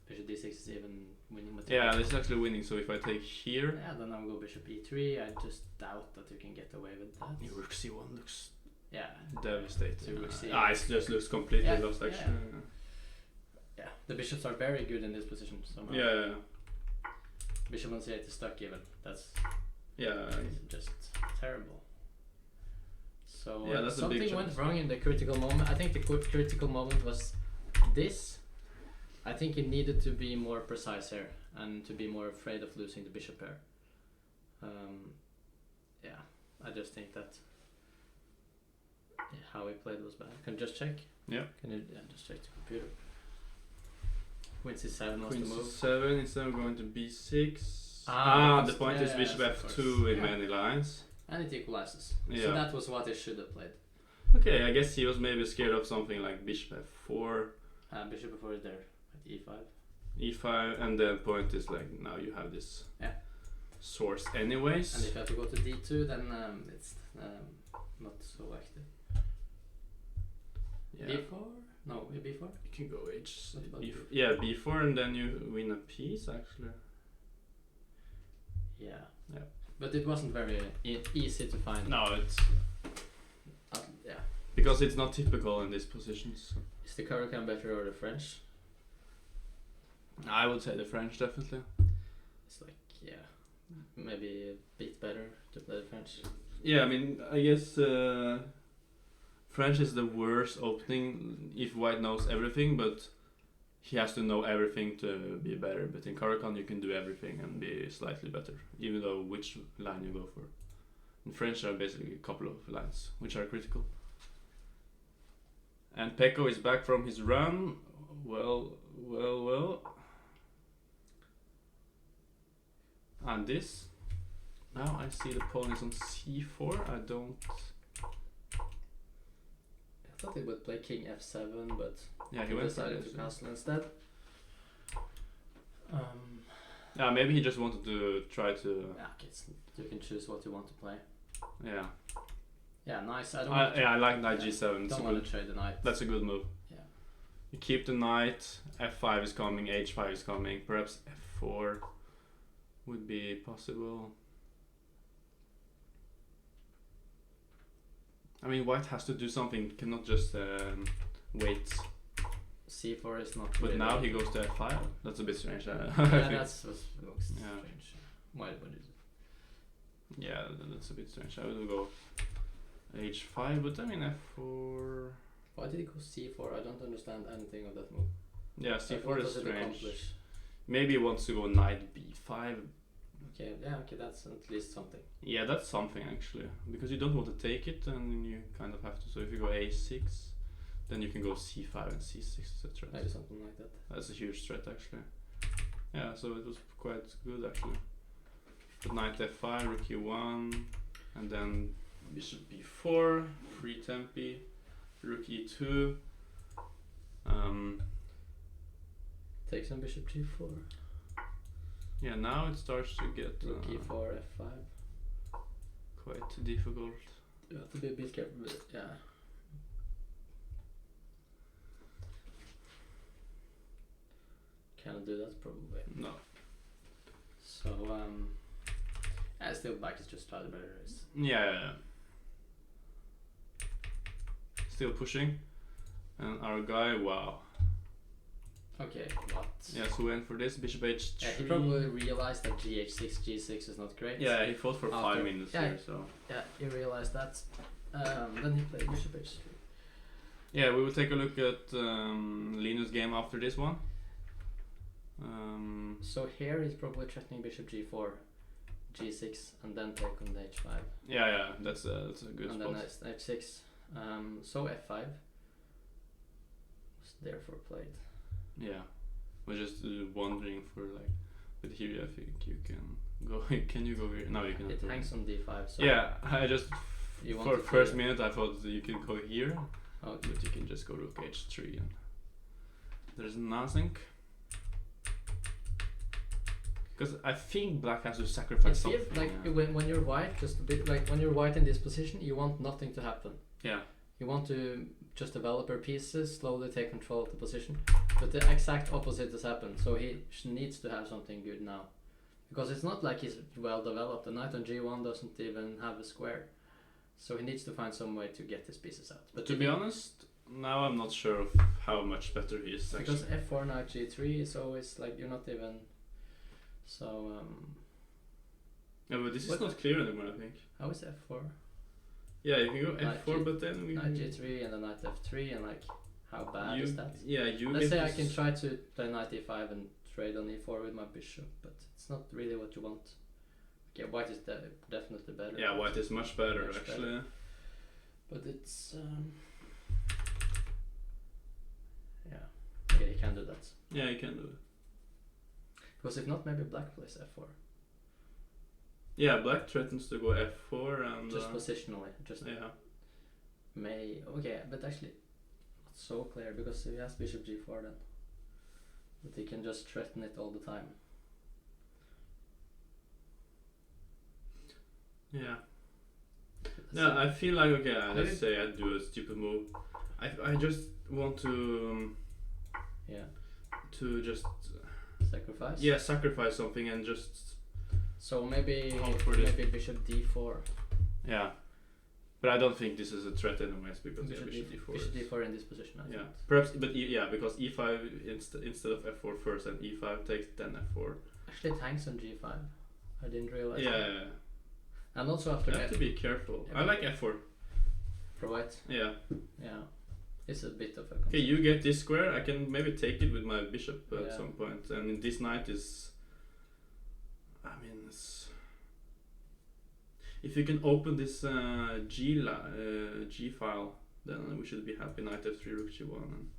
Speaker 2: bishop d6 is even winning material.
Speaker 1: Yeah, this is actually winning. So if I take here,
Speaker 2: Yeah, then I'll go bishop e3. I just doubt that you can get away with that.
Speaker 1: rook c1 looks
Speaker 2: Yeah,
Speaker 1: devastating.
Speaker 2: So rook c-
Speaker 1: It just looks completely
Speaker 2: Yeah,
Speaker 1: lost
Speaker 2: yeah.
Speaker 1: actually.
Speaker 2: yeah. The bishops are very good in this position somehow.
Speaker 1: Yeah,
Speaker 2: Bishop on c8 is stuck even. That's
Speaker 1: yeah.
Speaker 2: just terrible. So
Speaker 1: Yeah, that's a big
Speaker 2: something went
Speaker 1: chance.
Speaker 2: wrong in the critical moment. I think the critical moment was this. I think he needed to be more precise here and to be more afraid of losing the bishop here. Yeah, I just think that how he played was bad. Can you just check?
Speaker 1: Yeah.
Speaker 2: Can you just check the computer? Queen c7 was
Speaker 1: Queen
Speaker 2: the move.
Speaker 1: c7 instead of going to b6.
Speaker 2: Ah,
Speaker 1: The point is
Speaker 2: yes,
Speaker 1: bishop
Speaker 2: of
Speaker 1: f2
Speaker 2: course.
Speaker 1: in
Speaker 2: Yeah.
Speaker 1: many lines.
Speaker 2: And it equalizes.
Speaker 1: Yeah.
Speaker 2: So that was what he should have played.
Speaker 1: Okay, I guess he was maybe scared of something like bishop f4,
Speaker 2: Bishop before is there at e5.
Speaker 1: e5, and the point is like now you have this
Speaker 2: Yeah.
Speaker 1: source anyways.
Speaker 2: And if you have to go to d2, then it's not so active.
Speaker 1: Yeah.
Speaker 2: b4? No, b4?
Speaker 1: You can go h.
Speaker 2: What about
Speaker 1: B4, yeah, b4, and then you win a piece actually.
Speaker 2: Yeah.
Speaker 1: Yeah.
Speaker 2: But it wasn't very easy to find.
Speaker 1: No, it's
Speaker 2: Yeah.
Speaker 1: because it's not typical in these positions.
Speaker 2: Is the Caro-Kann better or the French?
Speaker 1: I would say the French definitely.
Speaker 2: It's like, yeah, maybe a bit better to play the French.
Speaker 1: Yeah, I mean, I guess French is the worst opening if white knows everything, but he has to know everything to be better. But in Caro-Kann you can do everything and be slightly better, even though which line you go for. In French are basically a couple of lines which are critical. And Pekko is back from his run. Well. And this. Now I see the pawn is on c4. I don't.
Speaker 2: I thought he would play king f7, but
Speaker 1: Yeah, he went for
Speaker 2: decided
Speaker 1: this.
Speaker 2: to castle instead.
Speaker 1: Yeah, maybe he just wanted to try to.
Speaker 2: Yeah, okay, you can choose what you want to play.
Speaker 1: Yeah.
Speaker 2: Yeah, nice. I don't want
Speaker 1: I like knight g7. It's a
Speaker 2: don't want
Speaker 1: good,
Speaker 2: to trade the knight.
Speaker 1: that's a good move.
Speaker 2: Yeah.
Speaker 1: You keep the knight, f5 is coming, h5 is coming, perhaps f4 would be possible. I mean, white has to do something, cannot just wait.
Speaker 2: C4 is not.
Speaker 1: But
Speaker 2: really
Speaker 1: now he goes to f5. That's a bit strange. I
Speaker 2: Yeah,
Speaker 1: think.
Speaker 2: that's what looks
Speaker 1: Yeah.
Speaker 2: strange. Why would it?
Speaker 1: Yeah, that's a bit strange. I would go h5, but I mean f4.
Speaker 2: Why did he go C4? I don't understand anything of that move.
Speaker 1: Yeah,
Speaker 2: What
Speaker 1: c4 is
Speaker 2: does it
Speaker 1: strange.
Speaker 2: accomplish?
Speaker 1: Maybe he wants to go knight b5.
Speaker 2: Okay, yeah, okay, that's at least something.
Speaker 1: Yeah, that's something actually, because you don't want to take it, and you kind of have to. So if you go a6, then you can go c5 and c6, etc.
Speaker 2: Maybe something like that.
Speaker 1: That's a huge threat actually. Yeah, so it was quite good actually. But knight f5, rook e1, and then bishop b4, free tempi, rook e2.
Speaker 2: Take some bishop g4.
Speaker 1: Yeah, now it starts to get
Speaker 2: Rook e4, f5.
Speaker 1: quite difficult.
Speaker 2: You have to be a bit careful with it, yeah. Cannot do that probably.
Speaker 1: No.
Speaker 2: So I still black is just slightly better.
Speaker 1: Yeah. Still pushing. And our guy, wow.
Speaker 2: Okay, what?
Speaker 1: Yeah, so we went for this, bishop h3.
Speaker 2: Yeah, he probably realized that gh6, g6 is not great.
Speaker 1: Yeah, he fought for 5
Speaker 2: After-
Speaker 1: minutes
Speaker 2: yeah.
Speaker 1: here, so.
Speaker 2: Yeah, he realized that. Then he played bishop h3.
Speaker 1: Yeah, we will take a look at Linus' game after this one.
Speaker 2: So here he's probably threatening bishop g4, g6, and then take on the h5.
Speaker 1: Yeah, that's a good
Speaker 2: And
Speaker 1: spot.
Speaker 2: then h6. So f5 was therefore played.
Speaker 1: Yeah, we're just wondering for like, but here I think you can go. Can you go here? No, you cannot.
Speaker 2: It
Speaker 1: go
Speaker 2: hangs
Speaker 1: here.
Speaker 2: on d5. So
Speaker 1: Yeah, I just
Speaker 2: You
Speaker 1: for
Speaker 2: wanted
Speaker 1: first
Speaker 2: to-
Speaker 1: minute I thought you can go here,
Speaker 2: Okay.
Speaker 1: but you can just go rook h3 and there's nothing. Because I think black has to
Speaker 2: It
Speaker 1: sacrifice
Speaker 2: feels
Speaker 1: something.
Speaker 2: like
Speaker 1: yeah.
Speaker 2: when you're white, just a bit like when you're white in this position, you want nothing to happen.
Speaker 1: Yeah.
Speaker 2: You want to just develop your pieces, slowly take control of the position. But the exact opposite has happened. So he needs to have something good now, because it's not like he's well developed. The knight on g1 doesn't even have a square, so he needs to find some way to get his pieces out. But
Speaker 1: To be honest, now I'm not sure of how much better he is actually.
Speaker 2: because f4 knight g3 is always like you're not even. So
Speaker 1: Yeah, but this is
Speaker 2: What-
Speaker 1: not clear anymore. I think.
Speaker 2: how is f4?
Speaker 1: Yeah, you can go
Speaker 2: Knight
Speaker 1: f4,
Speaker 2: G-
Speaker 1: but then we.
Speaker 2: Knight g3 and then knight f3 and like how bad
Speaker 1: you,
Speaker 2: is that?
Speaker 1: Yeah, you.
Speaker 2: Let's
Speaker 1: get
Speaker 2: say I
Speaker 1: this-
Speaker 2: can try to play knight e5 and trade on e4 with my bishop, but it's not really what you want. Okay, white is definitely better.
Speaker 1: Yeah, white is much better
Speaker 2: Much
Speaker 1: actually.
Speaker 2: But it's yeah. Okay, you can do that.
Speaker 1: Yeah, you can do it.
Speaker 2: Because if not, maybe black plays f4.
Speaker 1: Yeah, black threatens to go f4 and.
Speaker 2: Just positionally, just
Speaker 1: Yeah.
Speaker 2: may okay, but actually not so clear because he has bishop g4 then. But he can just threaten it all the time.
Speaker 1: Yeah.
Speaker 2: Let's
Speaker 1: Yeah,
Speaker 2: see.
Speaker 1: I feel like okay. Let's
Speaker 2: Maybe-
Speaker 1: say I do a stupid move. I just want to
Speaker 2: Yeah.
Speaker 1: just
Speaker 2: Sacrifice.
Speaker 1: sacrifice something and just
Speaker 2: So maybe
Speaker 1: Hope for this.
Speaker 2: maybe bishop d4.
Speaker 1: yeah. But I don't think this is a threat anyways because
Speaker 2: Bishop
Speaker 1: bishop d4.
Speaker 2: Bishop
Speaker 1: is-
Speaker 2: d4 in this position. I
Speaker 1: Yeah,
Speaker 2: think.
Speaker 1: perhaps, but because e5 instead of f4 first and e5 takes then f4.
Speaker 2: Actually, it hangs on g5. I didn't realize.
Speaker 1: Yeah,
Speaker 2: that.
Speaker 1: yeah,
Speaker 2: And also
Speaker 1: you
Speaker 2: after
Speaker 1: have to be careful.
Speaker 2: Yeah,
Speaker 1: I
Speaker 2: but-
Speaker 1: like f4.
Speaker 2: for white,
Speaker 1: Yeah.
Speaker 2: yeah, it's a bit of a.
Speaker 1: Okay, you get this square. I can maybe take it with my bishop at
Speaker 2: Yeah.
Speaker 1: some point, and this knight is. I mean, if you can open this G file, then we should be happy. Knight f3, rook g1, and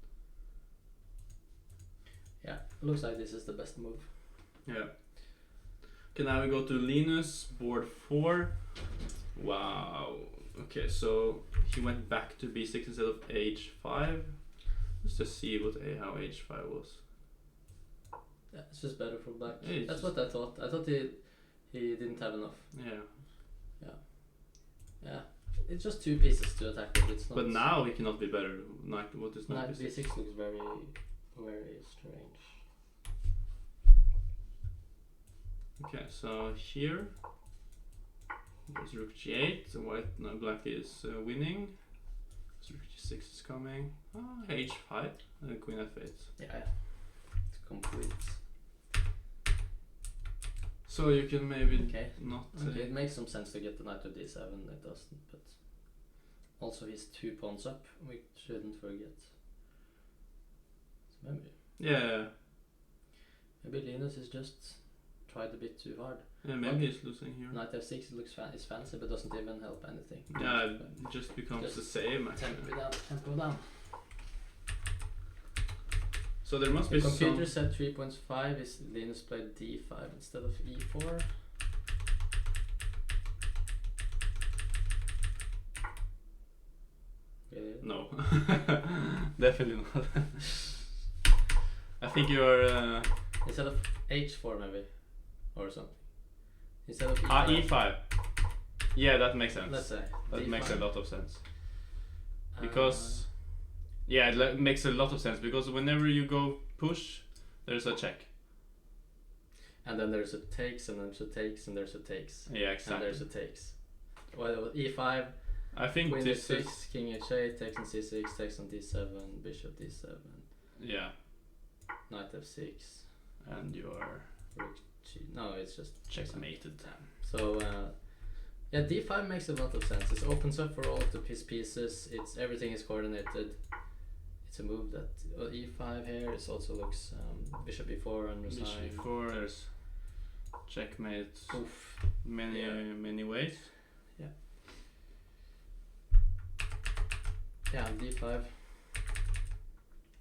Speaker 2: Yeah, looks like this is the best move.
Speaker 1: yeah. Okay, now we go to Linus, board 4. Wow. Okay, so he went back to b6 instead of h5. Let's just see how h5 was.
Speaker 2: Yeah, it's just better for black.
Speaker 1: Yeah, it's
Speaker 2: That's
Speaker 1: just-
Speaker 2: what I thought. I thought he didn't have enough.
Speaker 1: Yeah.
Speaker 2: Yeah, It's just 2 pieces to attack with. It's not.
Speaker 1: But now he cannot be better. Knight, what is
Speaker 2: Knight
Speaker 1: knight b6?
Speaker 2: b6 looks very, very strange.
Speaker 1: Okay, so here there's rook g8. The black is winning. So rook g6 is coming. H5 and queen f8.
Speaker 2: Yeah, it's complete.
Speaker 1: So you can maybe
Speaker 2: Okay.
Speaker 1: not.
Speaker 2: Okay, it makes some sense to get the knight to d7. It doesn't, but also he's 2 pawns up. We shouldn't forget. So
Speaker 1: Yeah.
Speaker 2: maybe Linus is just tried a bit too hard.
Speaker 1: Yeah, maybe he's losing here.
Speaker 2: Knight f6 looks is fancy, but doesn't even help anything.
Speaker 1: Yeah, it just becomes
Speaker 2: Just
Speaker 1: the same actually.
Speaker 2: Tempo down.
Speaker 1: So there must
Speaker 2: The
Speaker 1: be
Speaker 2: computer
Speaker 1: some.
Speaker 2: said 3.5 is Linus played d5 instead of e4. Really?
Speaker 1: No, definitely not. I think you're.
Speaker 2: Instead of h4 maybe, or something. Instead of e5.
Speaker 1: E5. Yeah, that makes sense.
Speaker 2: Let's say.
Speaker 1: That
Speaker 2: d5.
Speaker 1: makes a lot of sense. Because yeah, it makes a lot of sense because whenever you go push, there's a check.
Speaker 2: And then there's a takes, and there's a takes, and there's a takes.
Speaker 1: Yeah,
Speaker 2: And
Speaker 1: exactly.
Speaker 2: there's a takes. Well, e5,
Speaker 1: I think
Speaker 2: queen
Speaker 1: this
Speaker 2: f6,
Speaker 1: is
Speaker 2: king h8, takes on c6, takes on d7, bishop d7,
Speaker 1: yeah,
Speaker 2: knight f6,
Speaker 1: and you are
Speaker 2: rook g. No, it's just
Speaker 1: checkmated.
Speaker 2: So yeah, d5 makes a lot of sense. It opens up for all of the pieces. It's everything is coordinated. It's a move that e5 here. It also looks bishop e4 and
Speaker 1: Bishop
Speaker 2: resign.
Speaker 1: e4, there's checkmate.
Speaker 2: Oof.
Speaker 1: Many ways.
Speaker 2: Yeah, d5.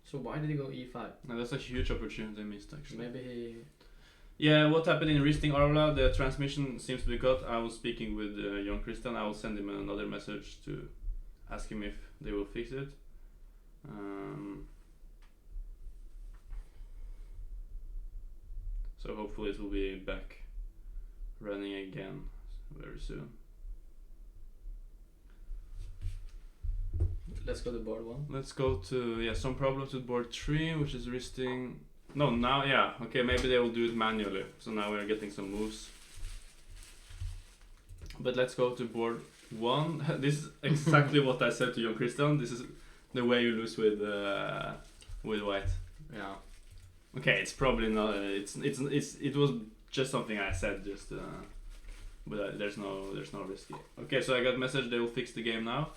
Speaker 2: So why did he go e5?
Speaker 1: And that's a huge opportunity missed actually.
Speaker 2: Maybe he.
Speaker 1: Yeah, what happened in Risting Arla, the transmission seems to be cut. I was speaking with young Christian. I will send him another message to ask him if they will fix it. So hopefully it will be back running again very soon.
Speaker 2: Let's go to board 1.
Speaker 1: Let's go to some problems with board 3, which is Risting. No, now okay, maybe they will do it manually. So now we're getting some moves. But let's go to board 1. This is exactly what I said to young Christian. This is the way you lose with white.
Speaker 2: Yeah.
Speaker 1: Okay, it's probably not. It was just something I said. But there's no risk. Okay, so I got a message. They will fix the game now.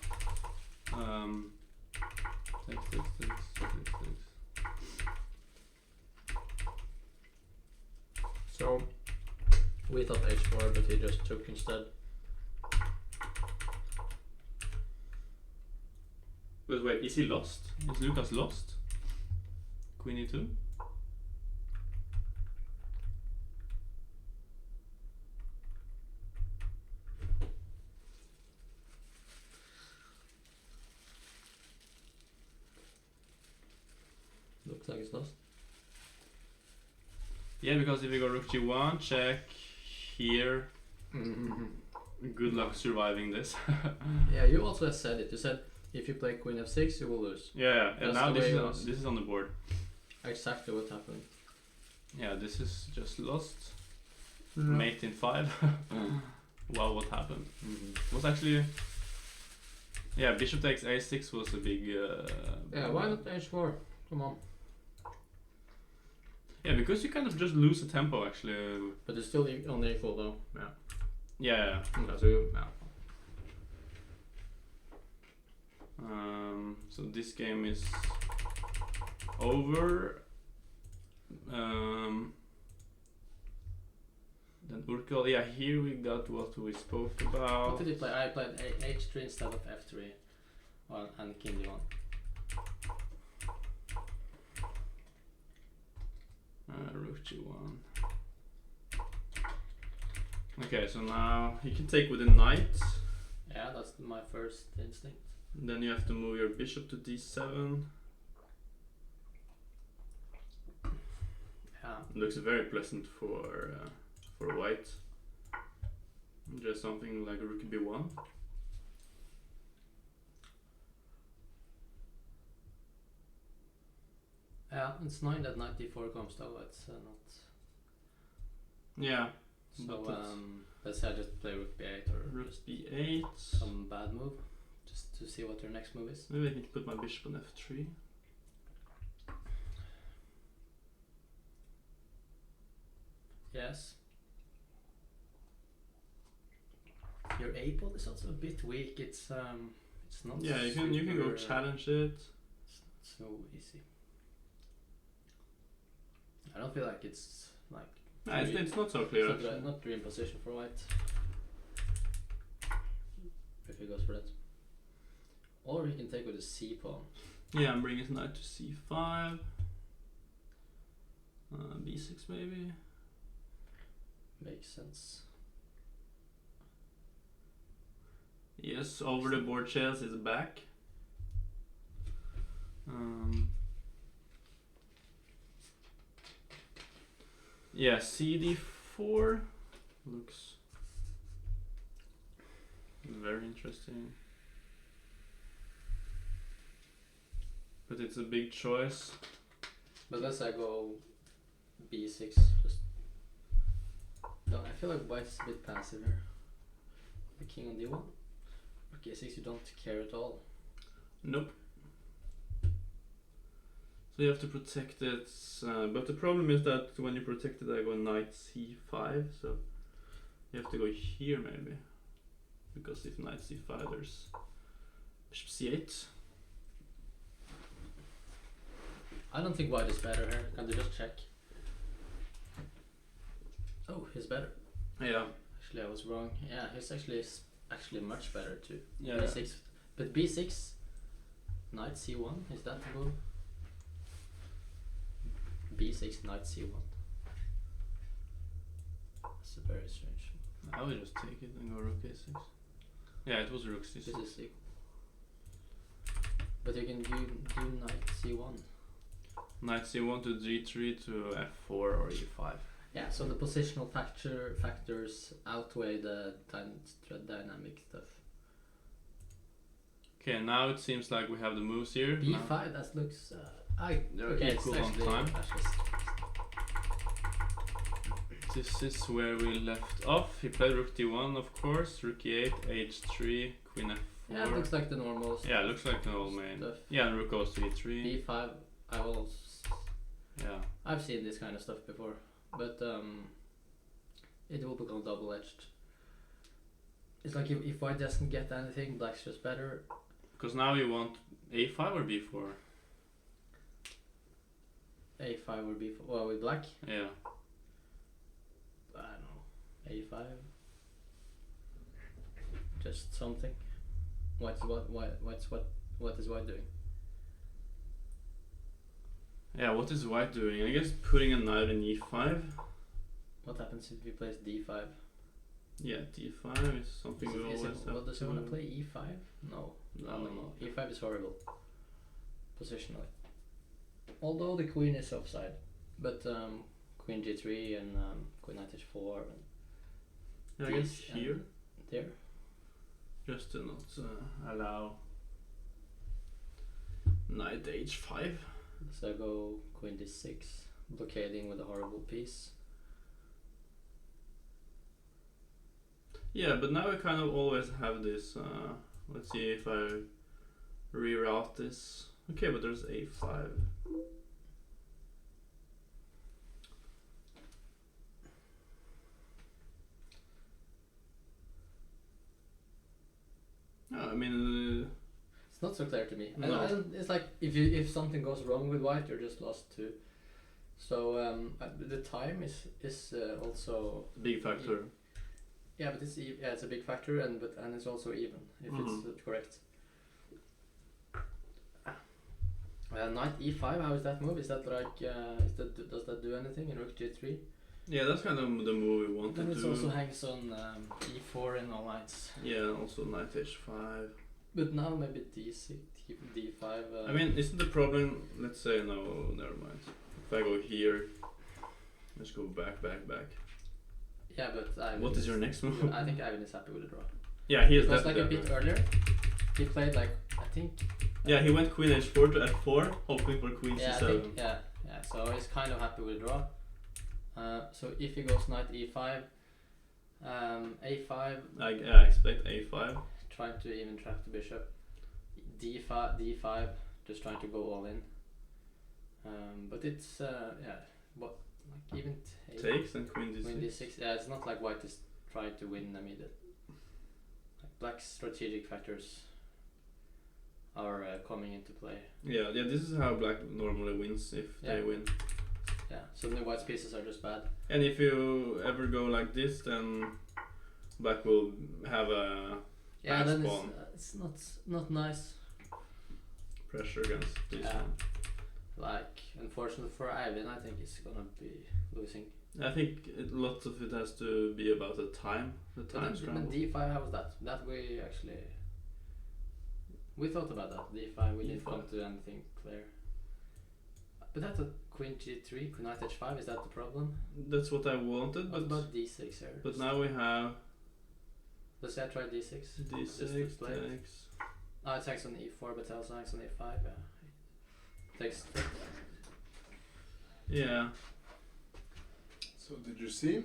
Speaker 1: Thanks.
Speaker 2: So we thought h4, but he just took instead.
Speaker 1: But wait, is he lost? Is Lucas lost? Queen e2?
Speaker 2: Looks like it's lost.
Speaker 1: Yeah, because if you go rook g1, check here. Good luck surviving this.
Speaker 2: Yeah, you also said it. You said if you play queen f6, you will lose.
Speaker 1: Yeah, and
Speaker 2: That's
Speaker 1: now
Speaker 2: the way it
Speaker 1: this is on the board.
Speaker 2: Exactly what happened.
Speaker 1: Yeah, this is just lost. Mate in 5. Wow, what happened? Was actually. Yeah, bishop takes a6 was a big.
Speaker 2: Yeah, why not h4? Come on.
Speaker 1: Yeah, because you kind of just lose the tempo actually.
Speaker 2: But it's still on equal though.
Speaker 1: Yeah. So this game is over. Then Urkel, yeah, here we got what we spoke about.
Speaker 2: What did he play? I played h3 instead of f3. And king d1.
Speaker 1: Rook g1. Okay, so now you can take with a knight.
Speaker 2: Yeah, that's my first instinct.
Speaker 1: Then you have to move your bishop to d7.
Speaker 2: Yeah.
Speaker 1: Looks very pleasant for white. Just something like rook b1.
Speaker 2: Yeah, it's 9 that knight d4 comes though. It's not.
Speaker 1: Yeah.
Speaker 2: So
Speaker 1: But it's-
Speaker 2: let's say I just play rook b8 or
Speaker 1: Rook
Speaker 2: just
Speaker 1: b8.
Speaker 2: some bad move, just to see what their next move is.
Speaker 1: Maybe I can put my bishop on f3.
Speaker 2: Yes. Your a-ball is also a bit weak. It's not.
Speaker 1: Yeah, you can go
Speaker 2: super,
Speaker 1: challenge it.
Speaker 2: It's not so easy. I don't feel like it's like.
Speaker 1: Nah, it's not so clear actually.
Speaker 2: Not dream position for white. If he goes for that. Or he can take with a c pawn.
Speaker 1: Yeah, I'm bringing his knight to c5. B6 maybe.
Speaker 2: Makes sense.
Speaker 1: Yes, over the board chess is back. Yeah, cd4 looks very interesting. But it's a big choice.
Speaker 2: But let's say I go b6. Just. No, I feel like white's a bit passive here. The king on d1. Rook a6, you don't care at all.
Speaker 1: Nope. So you have to protect it, but the problem is that when you protect it I go knight c5, so you have to go here maybe. Because if knight c5 there's bishop c8.
Speaker 2: I don't think white is better here. Can you just check? Oh, he's better.
Speaker 1: Yeah.
Speaker 2: Actually, I was wrong. Yeah, he's actually much better too.
Speaker 1: Yeah.
Speaker 2: b6, but b6, knight c1. Is that the move? b6, knight c1. That's a very strange.
Speaker 1: I would just take it and go rook a6. Yeah, it was rook c6.
Speaker 2: This is equal. But you can do knight c1.
Speaker 1: Knight c1 to g3 to f4 or e5.
Speaker 2: Yeah, so the positional factors outweigh the dynamic stuff.
Speaker 1: Okay, now it seems like we have the moves here.
Speaker 2: b5,
Speaker 1: Now
Speaker 2: that looks.
Speaker 1: they're
Speaker 2: Okay,
Speaker 1: equal
Speaker 2: it's
Speaker 1: on
Speaker 2: actually,
Speaker 1: time.
Speaker 2: actually
Speaker 1: This is where we left off. He played rook d1, of course, rook e8, h3, queen f4.
Speaker 2: yeah, it looks like the normal
Speaker 1: Yeah, it looks like the old main.
Speaker 2: stuff.
Speaker 1: Yeah, and rook goes to e3.
Speaker 2: b5,
Speaker 1: Yeah.
Speaker 2: I've seen this kind of stuff before, but it will become double-edged. It's like if white doesn't get anything, black's just better.
Speaker 1: Because now you want a5 or b4?
Speaker 2: a5 or b4. Well, with black,
Speaker 1: Yeah.
Speaker 2: I don't know. a5. Just something. What is white doing?
Speaker 1: Yeah, what is white doing? I guess putting a knight in e5.
Speaker 2: What happens if he plays d5?
Speaker 1: Yeah, d5 is something we always have
Speaker 2: Well, does he
Speaker 1: to...
Speaker 2: want to play e5? No. No. E5 is horrible. Positionally. Although the queen is offside. But queen g3 and queen knight h4 and
Speaker 1: Yeah, I guess
Speaker 2: these,
Speaker 1: here.
Speaker 2: there.
Speaker 1: Just to not allow knight h5.
Speaker 2: So I go queen d6, blockading with a horrible piece.
Speaker 1: Yeah, but now we kind of always have this, let's see if I reroute this. Okay, but there's a5. No, I mean,
Speaker 2: It's not so clear to me.
Speaker 1: No.
Speaker 2: It's like if something goes wrong with white, you're just lost too. So the time is also
Speaker 1: big factor.
Speaker 2: yeah, but it's a big factor and it's also even if it's correct. Knight e5, how is that move? Is that like does that do anything in rook g3?
Speaker 1: Yeah, that's kind of the move we wanted
Speaker 2: Then it
Speaker 1: to.
Speaker 2: also hangs on e4 and all knights.
Speaker 1: Yeah, and also knight h5.
Speaker 2: But now maybe d6, d5.
Speaker 1: I mean, isn't the problem? Let's say no, never mind. If I go here, let's go back.
Speaker 2: Yeah, but Ivan
Speaker 1: What is your next move?
Speaker 2: I think Ivan is happy with the draw.
Speaker 1: Yeah, he is
Speaker 2: It was like a
Speaker 1: definitely.
Speaker 2: bit earlier. He played like I think.
Speaker 1: Yeah, he went queen h4 to f4, hoping for queen
Speaker 2: Yeah, I
Speaker 1: c7.
Speaker 2: think Yeah, so he's kind of happy with draw. So if he goes knight e5, a5,
Speaker 1: I expect a5.
Speaker 2: trying to even trap the bishop. d5, just trying to go all in. But it's what like even
Speaker 1: Takes and queen d6.
Speaker 2: queen d6. Yeah, it's not like white is trying to win immediate. Like black's strategic factors are coming into play.
Speaker 1: Yeah, this is how black normally wins if they win.
Speaker 2: Yeah, suddenly white's pieces are just bad.
Speaker 1: And if you ever go like this, then black will have a
Speaker 2: Yeah, then
Speaker 1: pawn.
Speaker 2: it's not nice.
Speaker 1: Pressure against this
Speaker 2: Yeah.
Speaker 1: one.
Speaker 2: Like, unfortunately for Eivind, I think he's gonna be losing.
Speaker 1: I think lots of it has to be about the time
Speaker 2: But
Speaker 1: scramble.
Speaker 2: d5, how was that? That we actually we thought about that. d5, we didn't
Speaker 1: D5.
Speaker 2: come to anything clear. But that's a queen g3, queen knight h5. Is that the problem?
Speaker 1: That's what I wanted,
Speaker 2: What
Speaker 1: but
Speaker 2: about d6 here?
Speaker 1: but now we have
Speaker 2: Let's say I try d6.
Speaker 1: d6
Speaker 2: Just play it.
Speaker 1: takes.
Speaker 2: It takes on e4, but also takes on e5. Yeah. Takes.
Speaker 1: Yeah.
Speaker 3: So did you see?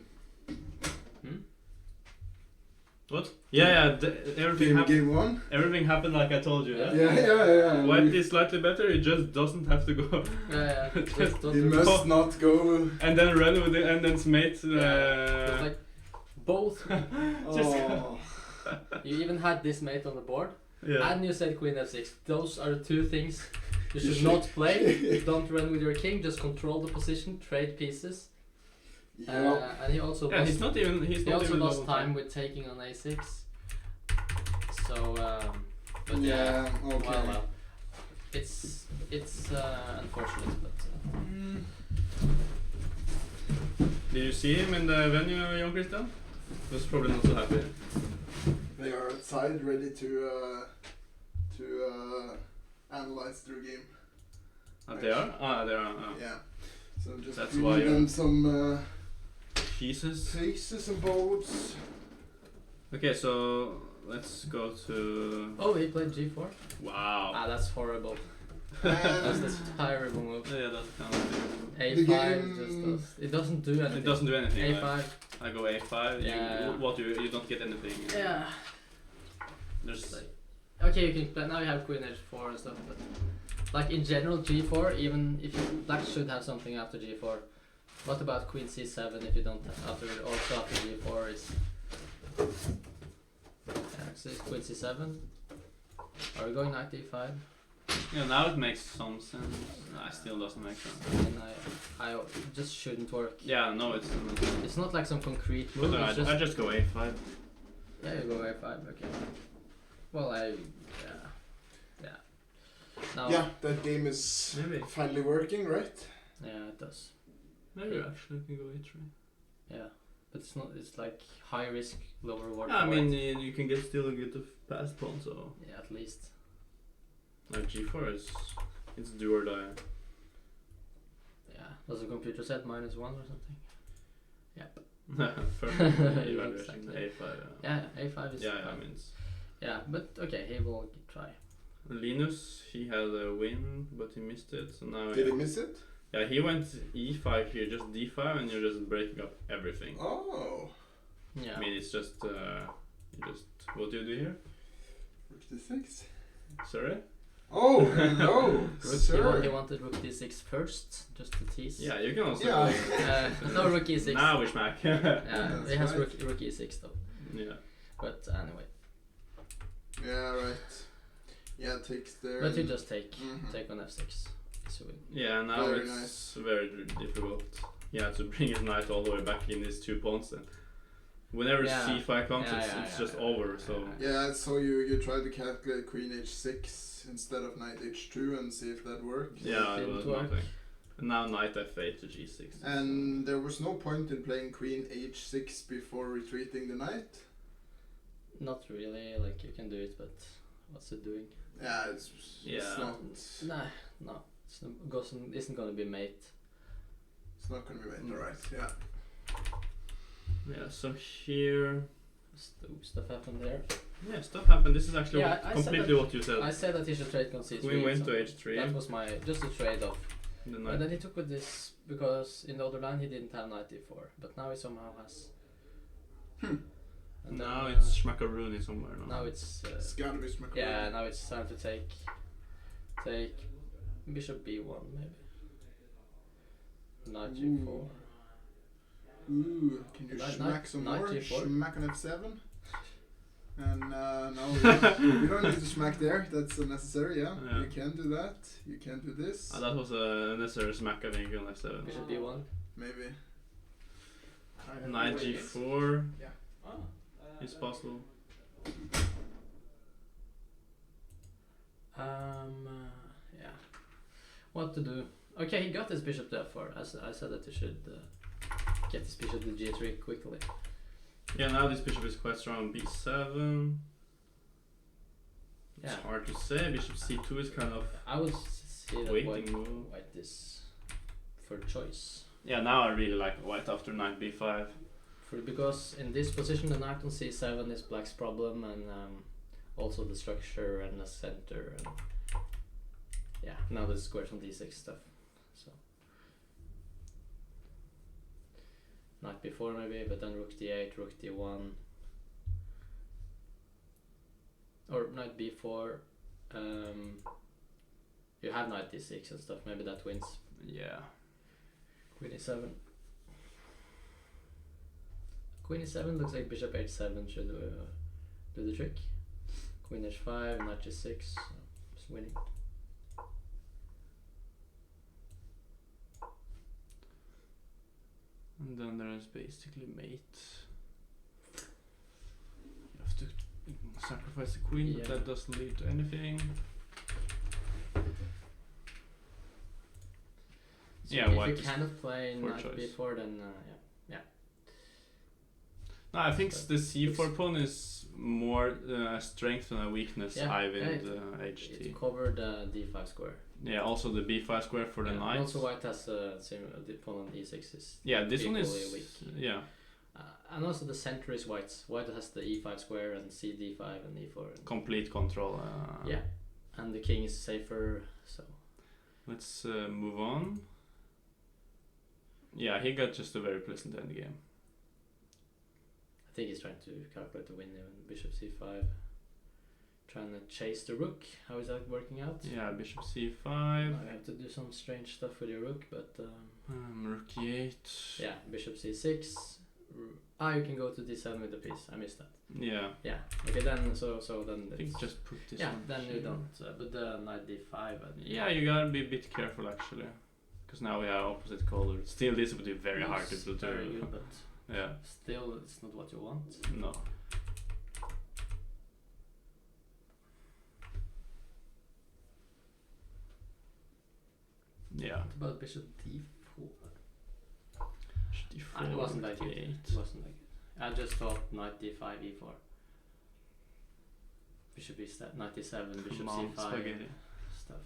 Speaker 1: What? Yeah.
Speaker 3: Game 1?
Speaker 1: Everything happened like I told you.
Speaker 2: Yeah.
Speaker 3: Yeah.
Speaker 1: White is slightly better. It just doesn't have to go.
Speaker 2: Yeah. Just don't
Speaker 3: You
Speaker 2: do
Speaker 3: must not go.
Speaker 1: And then run with it, and then mate.
Speaker 2: It's like both.
Speaker 3: Oh.
Speaker 2: You even had this mate on the board,
Speaker 1: yeah.
Speaker 2: and you said queen f6. Those are the two things you should not play. Don't run with your king. Just control the position, trade pieces.
Speaker 3: Yeah.
Speaker 2: And he also
Speaker 1: Yeah,
Speaker 2: lost,
Speaker 1: he's not even. He's
Speaker 2: he
Speaker 1: not
Speaker 2: also
Speaker 1: even
Speaker 2: lost
Speaker 1: double
Speaker 2: time with taking on a6. So, but
Speaker 3: Yeah, okay.
Speaker 2: well, it's unfortunate, but.
Speaker 1: Did you see him in the venue, young Christian? He was probably not so happy.
Speaker 3: They are outside, ready to analyze their game.
Speaker 1: They are? They are.
Speaker 3: Yeah. So just
Speaker 1: That's
Speaker 3: give
Speaker 1: why
Speaker 3: them some
Speaker 1: Jesus.
Speaker 3: faces and boards.
Speaker 1: Okay, so let's go to.
Speaker 2: Oh, he played g4.
Speaker 1: Wow.
Speaker 2: That's horrible. That's
Speaker 3: And
Speaker 2: a terrible move.
Speaker 1: Yeah, that's kind of.
Speaker 2: A5
Speaker 3: game-
Speaker 2: just does. It doesn't do anything.
Speaker 1: It doesn't do anything.
Speaker 2: A5.
Speaker 1: Like, I go a5.
Speaker 2: Yeah.
Speaker 1: You don't get anything.
Speaker 2: Yeah.
Speaker 1: There's
Speaker 2: Like, okay, you can play. Now you have queen h4 and stuff, but like in general, g4. Even if you black should have something after g4. What about queen c7 if you don't after g4 is? Yeah, so it's queen c7. Are we going knight d5?
Speaker 1: yeah. Now it makes some sense. Nah, it still doesn't make sense.
Speaker 2: And I just shouldn't work.
Speaker 1: Yeah, no, it's not.
Speaker 2: It's not like some concrete
Speaker 1: But
Speaker 2: move.
Speaker 1: no,
Speaker 2: It's
Speaker 1: I just go a5.
Speaker 2: Yeah, you go a5. Okay. Well, Now,
Speaker 3: yeah, that game is
Speaker 1: Maybe.
Speaker 3: finally working, right?
Speaker 2: Yeah, it does.
Speaker 1: Maybe you actually can go a3.
Speaker 2: Yeah, but it's not. It's like high risk, low reward.
Speaker 1: Yeah, I
Speaker 2: for
Speaker 1: mean,
Speaker 2: white.
Speaker 1: you can still get the fast pawn, so
Speaker 2: Yeah, at least.
Speaker 1: like g4 is it's do or die.
Speaker 2: Yeah. Does the computer set -1 or something? Yep.
Speaker 1: First evaluation
Speaker 2: Exactly.
Speaker 1: a5.
Speaker 2: Yeah, a5 is.
Speaker 1: Yeah, I
Speaker 2: fine.
Speaker 1: mean, it's
Speaker 2: Yeah, but okay, he will try.
Speaker 1: Linus, he had a win, but he missed it. So now
Speaker 3: Did he miss it?
Speaker 1: yeah, he went e5 here, just d5, and you're just breaking up everything.
Speaker 3: Oh.
Speaker 2: Yeah.
Speaker 1: I mean, it's just you just what do you do here?
Speaker 3: Rook d6.
Speaker 1: Sorry?
Speaker 3: Oh, no,
Speaker 2: He
Speaker 3: sir.
Speaker 2: wanted rook d6 first, just to tease.
Speaker 1: Yeah, you can also.
Speaker 3: Yeah.
Speaker 2: No, rook e6.
Speaker 1: Now we smack.
Speaker 2: Yeah,
Speaker 3: That's
Speaker 2: he has
Speaker 3: right.
Speaker 2: rook e6 though.
Speaker 1: Yeah.
Speaker 2: But anyway,
Speaker 3: Yeah, right. Yeah, takes there.
Speaker 2: but you just take
Speaker 3: Mhm.
Speaker 2: take on f6. So
Speaker 1: Yeah, now
Speaker 3: Very
Speaker 1: it's
Speaker 3: nice.
Speaker 1: very difficult. Yeah, to bring his knight all the way back in his 2 pawns then. Whenever
Speaker 2: Yeah.
Speaker 1: c5 comes,
Speaker 2: Yeah,
Speaker 1: it's
Speaker 2: yeah,
Speaker 1: just
Speaker 2: yeah,
Speaker 1: over,
Speaker 2: yeah,
Speaker 1: so...
Speaker 2: yeah.
Speaker 3: Yeah, so you try to calculate queen h6 instead of knight h2 and see if that works.
Speaker 1: Yeah, it
Speaker 2: Didn't
Speaker 1: was
Speaker 2: work.
Speaker 1: nothing. And now knight f8 to g6.
Speaker 3: And there was no point in playing queen h6 before retreating the knight.
Speaker 2: Not really, like you can do it, but what's it doing?
Speaker 3: Yeah, it's
Speaker 1: Yeah.
Speaker 3: not.
Speaker 2: No, isn't gonna be mate.
Speaker 3: It's not gonna be made. Alright. Yeah.
Speaker 1: Yeah, so here...
Speaker 2: Stuff happened there.
Speaker 1: Yeah, stuff happened. This is actually
Speaker 2: Yeah, I said
Speaker 1: completely
Speaker 2: that-
Speaker 1: what you said.
Speaker 2: I said that he should trade on c3.
Speaker 1: Queen went
Speaker 2: so
Speaker 1: to h3.
Speaker 2: That was my just a trade off.
Speaker 1: The
Speaker 2: And
Speaker 1: knight.
Speaker 2: then he took with this because in the other line he didn't have knight d4, but now he somehow has. And
Speaker 1: Now
Speaker 2: then,
Speaker 1: it's Schmackaroony somewhere.
Speaker 2: now it's
Speaker 3: It's gotta be Smackaroo.
Speaker 2: yeah, now it's time to take bishop b1 maybe. Knight g4.
Speaker 3: Ooh, can you
Speaker 2: Knight-
Speaker 3: smack some
Speaker 2: knight
Speaker 3: more?
Speaker 2: G4.
Speaker 3: Smack on f7. And no, you don't need to smack there. That's unnecessary. Yeah,
Speaker 1: Yeah.
Speaker 3: you can do that. You can do this.
Speaker 1: That was a necessary smack, I think, on f7.
Speaker 2: Bishop b1.
Speaker 3: Maybe. I have
Speaker 1: Knight
Speaker 3: ways.
Speaker 1: g4
Speaker 2: Oh.
Speaker 1: is possible.
Speaker 2: Yeah. What to do? Okay, he got his bishop to f4. I said that he should get his bishop to g3 quickly.
Speaker 1: Yeah, now this bishop is quite strong on b7. It's
Speaker 2: Yeah.
Speaker 1: hard to say. Bishop c2 is kind of
Speaker 2: I would see that
Speaker 1: waiting move.
Speaker 2: white is for choice.
Speaker 1: Yeah, now I really like white after knight b5.
Speaker 2: Because in this position the knight on c7 is black's problem, and also the structure and the center, and yeah, now the squares on d6 stuff. So knight b4 maybe, but then rook d8, rook d1, or knight b4. You have knight d6 and stuff. Maybe that wins.
Speaker 1: Yeah.
Speaker 2: Queen e7. Queen e7 looks like bishop h7 should do the trick. Queen h5, knight g6, it's winning.
Speaker 1: And then there is basically mate. You have to sacrifice the queen, but
Speaker 2: Yeah.
Speaker 1: that doesn't lead to anything.
Speaker 2: So
Speaker 1: Yeah,
Speaker 2: if
Speaker 1: white
Speaker 2: you
Speaker 1: is
Speaker 2: cannot play
Speaker 1: poor
Speaker 2: knight
Speaker 1: choice.
Speaker 2: b4, then
Speaker 1: No, I think
Speaker 2: So
Speaker 1: the c4 pawn is more a strength than a weakness.
Speaker 2: Yeah,
Speaker 1: I win
Speaker 2: yeah,
Speaker 1: the HT.
Speaker 2: it covered the d5 square.
Speaker 1: Yeah, also the b5 square for the
Speaker 2: Yeah, and
Speaker 1: knight.
Speaker 2: also white has the pawn on e6 is
Speaker 1: Yeah, this one
Speaker 2: equally
Speaker 1: is
Speaker 2: weak.
Speaker 1: yeah
Speaker 2: and also the center is white's. White has the e5 square and c d5 and e4. And
Speaker 1: complete control.
Speaker 2: yeah, and the king is safer. So
Speaker 1: Let's move on. Yeah, he got just a very pleasant endgame.
Speaker 2: I think he's trying to calculate the win even. Bishop c5. Trying to chase the rook. How is that working out?
Speaker 1: Yeah, bishop c5.
Speaker 2: Now you have to do some strange stuff with your rook, but
Speaker 1: Rook e8.
Speaker 2: yeah, bishop c6. You can go to d7 with the piece. I missed that.
Speaker 1: Yeah,
Speaker 2: Yeah. Okay, then so then
Speaker 1: I think
Speaker 2: it's,
Speaker 1: just put this
Speaker 2: yeah,
Speaker 1: one
Speaker 2: then you
Speaker 1: here.
Speaker 2: don't. But the knight d5. And
Speaker 1: Yeah, you gotta be a bit careful actually, because now we have opposite colors. Still, this would be very hard to do.
Speaker 2: Very good, but
Speaker 1: Yeah,
Speaker 2: still, it's not what you want.
Speaker 1: no. Yeah.
Speaker 2: What about bishop d4?
Speaker 1: d4,
Speaker 2: It wasn't that good.
Speaker 1: d8.
Speaker 2: It wasn't that good. I just thought knight d5, e4. Bishop e7, knight e7, bishop
Speaker 1: Come on,
Speaker 2: c5
Speaker 1: spaghetti.
Speaker 2: stuff.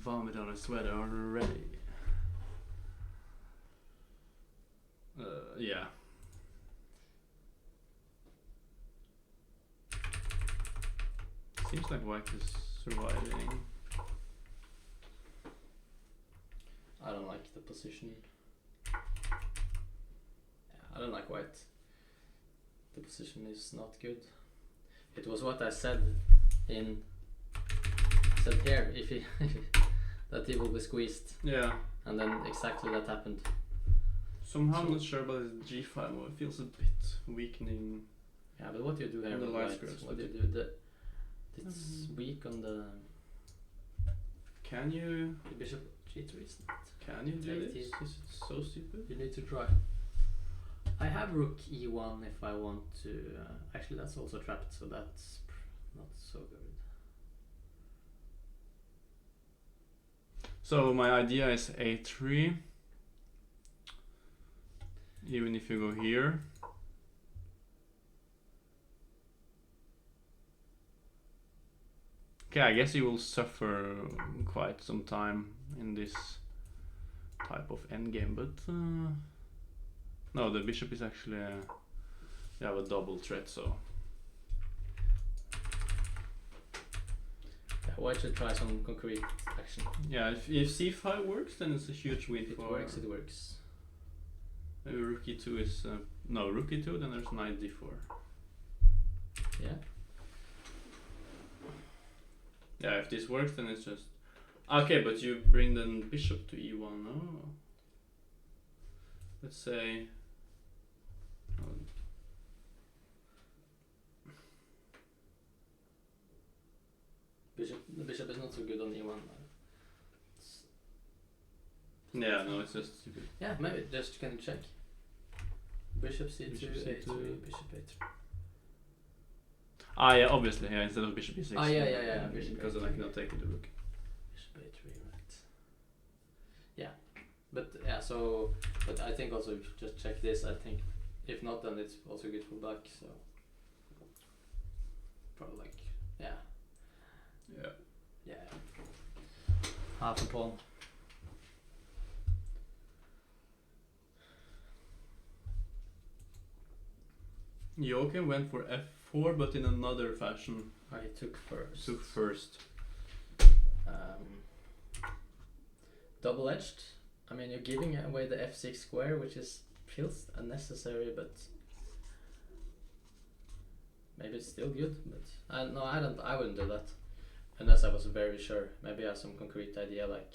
Speaker 1: Vomit on a sweater already. Yeah. Seems like white is surviving.
Speaker 2: I don't like the position. Yeah, I don't like white. The position is not good. It was what I said in said here if he that he will be squeezed,
Speaker 1: Yeah.
Speaker 2: and then exactly that happened.
Speaker 1: Somehow I'm not sure about his g5 move. It feels a bit weakening.
Speaker 2: Yeah, but what do you do here
Speaker 1: On the
Speaker 2: with
Speaker 1: light
Speaker 2: white?
Speaker 1: squares,
Speaker 2: What do
Speaker 1: but
Speaker 2: you do? It's weak on the
Speaker 1: Can you
Speaker 2: bishop g3 is not.
Speaker 1: do
Speaker 2: Take
Speaker 1: this?
Speaker 2: it.
Speaker 1: Is it so stupid?
Speaker 2: You need to try. I have rook e1 if I want to. Actually, that's also trapped, so that's not so good.
Speaker 1: So my idea is a3. Even if you go here. Okay, I guess you will suffer quite some time in this type of endgame, but no, the bishop is actually you have a double threat, so
Speaker 2: Yeah, White should try some concrete action.
Speaker 1: Yeah, if c5 works, then it's a huge win
Speaker 2: If it
Speaker 1: for.
Speaker 2: works, it works.
Speaker 1: Maybe rook e2 is no rook e2. Then there's knight d4.
Speaker 2: Yeah.
Speaker 1: Yeah, if this works, then it's just okay. But you bring the bishop to e1. Oh. Let's say.
Speaker 2: The bishop is not so good on e1.
Speaker 1: Yeah, no, it's just stupid.
Speaker 2: Yeah, maybe just can check. Bishop c2,
Speaker 1: Bishop
Speaker 2: a3,
Speaker 1: c2.
Speaker 2: bishop a3.
Speaker 1: Ah, yeah, obviously, yeah, instead of bishop e6.
Speaker 2: Ah, yeah, bishop
Speaker 1: Because then I cannot take the rook.
Speaker 2: Bishop a3, right. Yeah, but yeah, so, but I think also if you just check this, I think if not, then it's also good for black, so. Probably like, yeah.
Speaker 1: Yeah.
Speaker 2: Yeah. Half a pawn.
Speaker 1: Joachim went for f4, but in another fashion.
Speaker 2: I took first.
Speaker 1: Took first.
Speaker 2: Double-edged. I mean, you're giving away the f6 square, which is feels unnecessary, but maybe it's still good. But I wouldn't do that unless I was very sure. Maybe I have some concrete idea like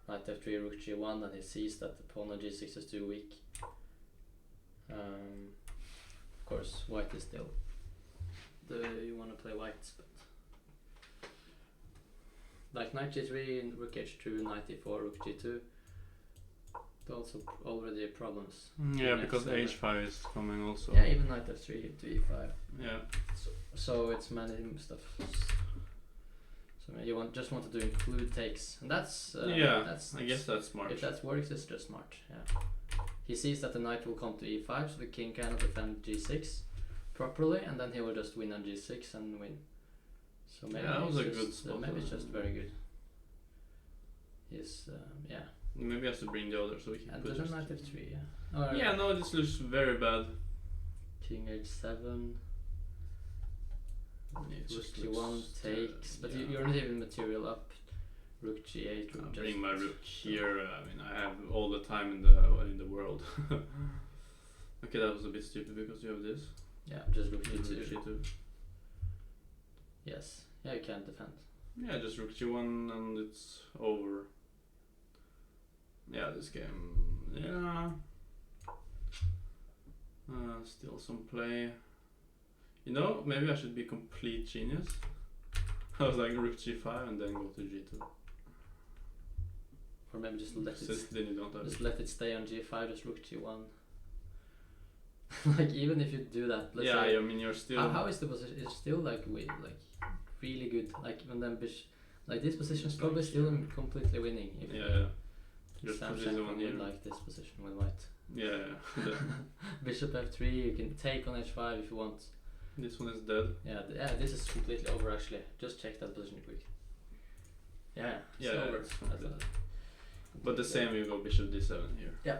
Speaker 2: knight f3, rook g1, and he sees that the pawn on g6 is too weak. Of course, white is still you want to play white, but like knight g3, rook h2, knight e4, rook g2. Also already problems.
Speaker 1: Yeah, because h5 is coming also.
Speaker 2: Yeah, even knight f3 to e5.
Speaker 1: Yeah.
Speaker 2: So it's many stuff. So you just want to do include takes, and that's
Speaker 1: I guess that's smart.
Speaker 2: If that works, it's just smart. Yeah. He sees that the knight will come to e5, so the king cannot defend g6 properly, and then he will just win on g6 and win. So maybe
Speaker 1: that was a
Speaker 2: just,
Speaker 1: good spot.
Speaker 2: Maybe it's just very good. He's yeah.
Speaker 1: Maybe I have to bring the other so we can
Speaker 2: And
Speaker 1: put
Speaker 2: then
Speaker 1: just
Speaker 2: knight f3, yeah. Or
Speaker 1: yeah, no, this looks very bad.
Speaker 2: king h7.
Speaker 1: It
Speaker 2: Rook
Speaker 1: just
Speaker 2: g1
Speaker 1: looks,
Speaker 2: takes, but
Speaker 1: yeah.
Speaker 2: you're not even material up. Rook g8.
Speaker 1: I'll
Speaker 2: Rook
Speaker 1: bring my rook here. I mean, I have all the time in the world. Okay, that was a bit stupid because you have this.
Speaker 2: Yeah, just rook
Speaker 1: Rook
Speaker 2: g2.
Speaker 1: g2.
Speaker 2: Yes. Yeah, you can't defend.
Speaker 1: Yeah, just rook g1 and it's over. Yeah, this game. Yeah. Still some play. You know, maybe I should be complete genius. I was like rook g5 and then go to g2.
Speaker 2: Or maybe just let
Speaker 1: Then you don't have
Speaker 2: just let it stay on g5, just rook g1. Like even if you do that, let's
Speaker 1: yeah,
Speaker 2: say,
Speaker 1: I mean you're still.
Speaker 2: how is the position? It's still like really good. Like when then like this position is
Speaker 1: It's
Speaker 2: probably
Speaker 1: like
Speaker 2: still
Speaker 1: here.
Speaker 2: completely winning. If
Speaker 1: Yeah. Just
Speaker 2: Sam
Speaker 1: put this
Speaker 2: Shankland
Speaker 1: one
Speaker 2: would
Speaker 1: here.
Speaker 2: like this position with white.
Speaker 1: Yeah.
Speaker 2: Bishop f3, you can take on h5 if you want.
Speaker 1: This one is dead.
Speaker 2: Yeah, this is completely over actually. Just check that position quick. Yeah, it's
Speaker 1: Yeah,
Speaker 2: over.
Speaker 1: it's
Speaker 2: That's
Speaker 1: completely.
Speaker 2: it.
Speaker 1: But the same, you go bishop d7 here.
Speaker 2: Yeah.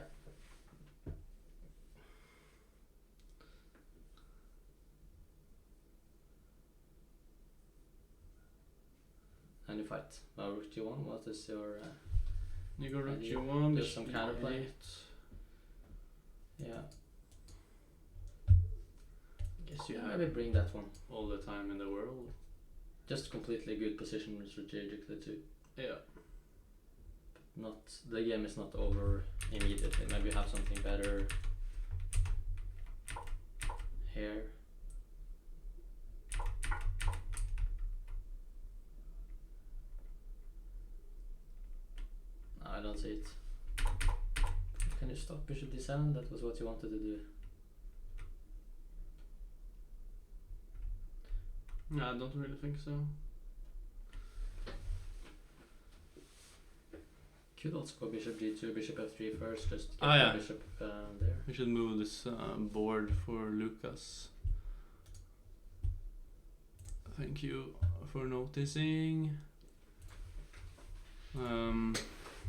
Speaker 2: And you fight. Rook g1, what is your...
Speaker 1: You go rook
Speaker 2: and you-
Speaker 1: g1,
Speaker 2: there's
Speaker 1: bishop
Speaker 2: some counterplay.
Speaker 1: e8.
Speaker 2: Yeah.
Speaker 1: Guess you have
Speaker 2: Maybe bring that one.
Speaker 1: all the time in the world.
Speaker 2: Just completely good position strategically too.
Speaker 1: Yeah.
Speaker 2: Not the game is not over immediately. Maybe you have something better here. No, I don't see it. Can you stop bishop d7? That was what you wanted to do.
Speaker 1: No, I don't really think so.
Speaker 2: Could also go bishop g2, bishop f3 first. Just get
Speaker 1: Ah, yeah.
Speaker 2: the bishop there.
Speaker 1: We should move this board for Lucas. Thank you for noticing.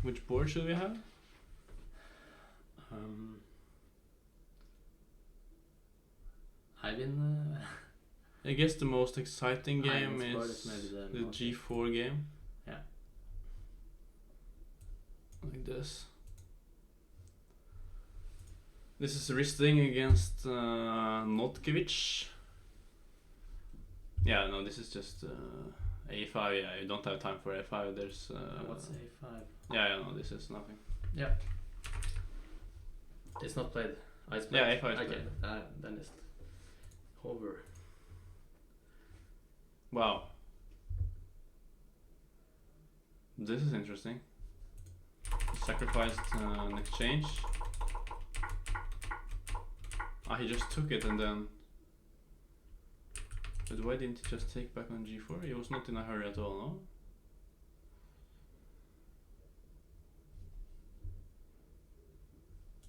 Speaker 1: Which board should we have?
Speaker 2: I've been
Speaker 1: I guess the most exciting game
Speaker 2: Sport
Speaker 1: is
Speaker 2: maybe
Speaker 1: the G4 game.
Speaker 2: Yeah.
Speaker 1: Like this. This is Risting against Notkevic. Yeah, no, this is just A5. Yeah, you don't have time for A5. There's.
Speaker 2: What's A5?
Speaker 1: Yeah, no, this is nothing.
Speaker 2: Yeah. It's not played. It's played.
Speaker 1: Yeah, A5 is
Speaker 2: okay.
Speaker 1: played.
Speaker 2: Then it's over.
Speaker 1: Wow. This is interesting. Sacrificed an exchange. He just took it and then. But why didn't he just take back on G4? He was not in a hurry at all, no?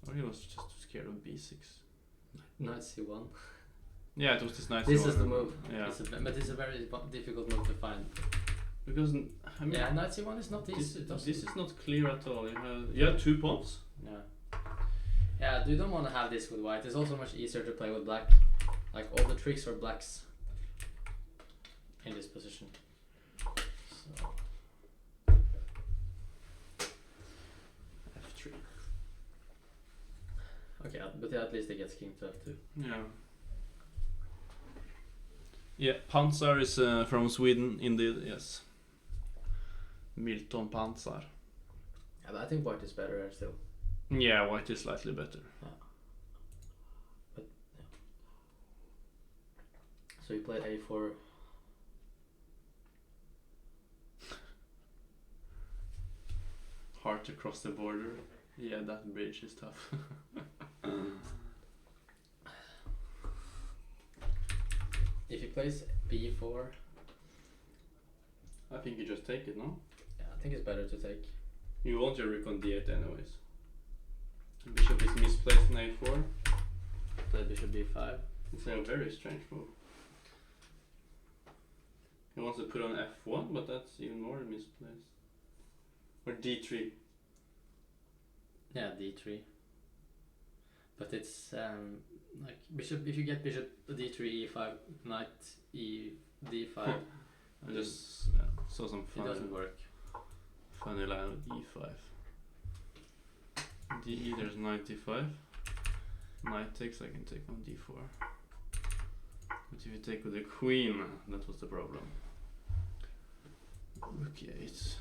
Speaker 1: Or he was just scared of B6.
Speaker 2: Knight C1.
Speaker 1: Yeah, it was this nice.
Speaker 2: This is the move.
Speaker 1: Yeah.
Speaker 2: But it's a very difficult move to find.
Speaker 1: Because I mean,
Speaker 2: yeah, Knight C1 is not easy.
Speaker 1: This is not clear at all. You have 2 pawns.
Speaker 2: Yeah. Yeah, you don't want to have this with white. It's also much easier to play with black. Like all the tricks are blacks in this position. So.
Speaker 1: F3.
Speaker 2: Okay, but at least he gets king to F2.
Speaker 1: Yeah. Yeah, Panzer is from Sweden, indeed, yes. Milton Panzer.
Speaker 2: Yeah, but I think white is better here still.
Speaker 1: Yeah, white is slightly better.
Speaker 2: Yeah. But yeah. So you played A4.
Speaker 1: Hard to cross the border. Yeah, that bridge is tough.
Speaker 2: If he plays B4,
Speaker 1: I think you just take it, no?
Speaker 2: yeah, I think it's better to take.
Speaker 1: You want your rook on D8 anyways. Bishop is misplaced in A4.
Speaker 2: Play bishop B5.
Speaker 1: It's a very strange move. He wants to put on F1, but that's even more misplaced. Or D3.
Speaker 2: Yeah, D3. But it's like bishop. If you get bishop D3, E5, knight E D5,
Speaker 1: I just saw some
Speaker 2: it doesn't work.
Speaker 1: funny line with E5. DE, there's knight D5. Knight takes, I can take on D4. But if you take with the queen, that was the problem. Rook E8.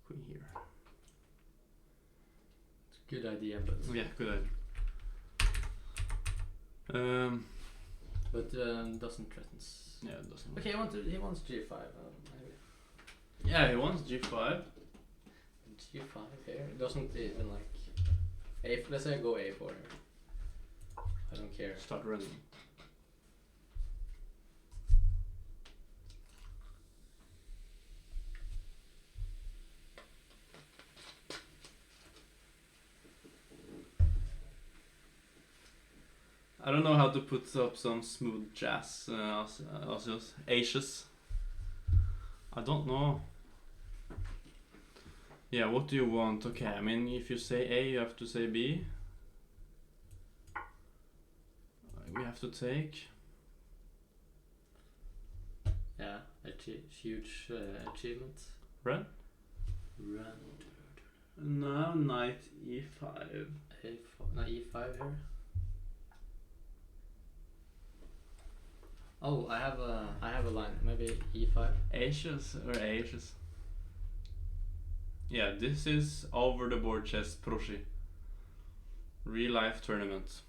Speaker 1: Queen here.
Speaker 2: It's a good idea, but
Speaker 1: Yeah, good idea.
Speaker 2: but doesn't threaten.
Speaker 1: Yeah, it doesn't.
Speaker 2: Okay, he wants G5. Maybe.
Speaker 1: Yeah, he wants G5.
Speaker 2: G5 here. It doesn't even like A. Let's say I go A4 here. I don't care.
Speaker 1: Start running. I don't know how to put up some smooth jazz ashes. I don't know. Yeah, what do you want? Okay, I mean, if you say A, you have to say B. We have to take.
Speaker 2: Yeah, huge achievement.
Speaker 1: Run?
Speaker 2: Run.
Speaker 1: No, knight E5.
Speaker 2: A4, no, E5 here. Oh, I have a line. Maybe E5.
Speaker 1: Ashes or ashes? Yeah, this is over the board chess Proshi. Real life tournament.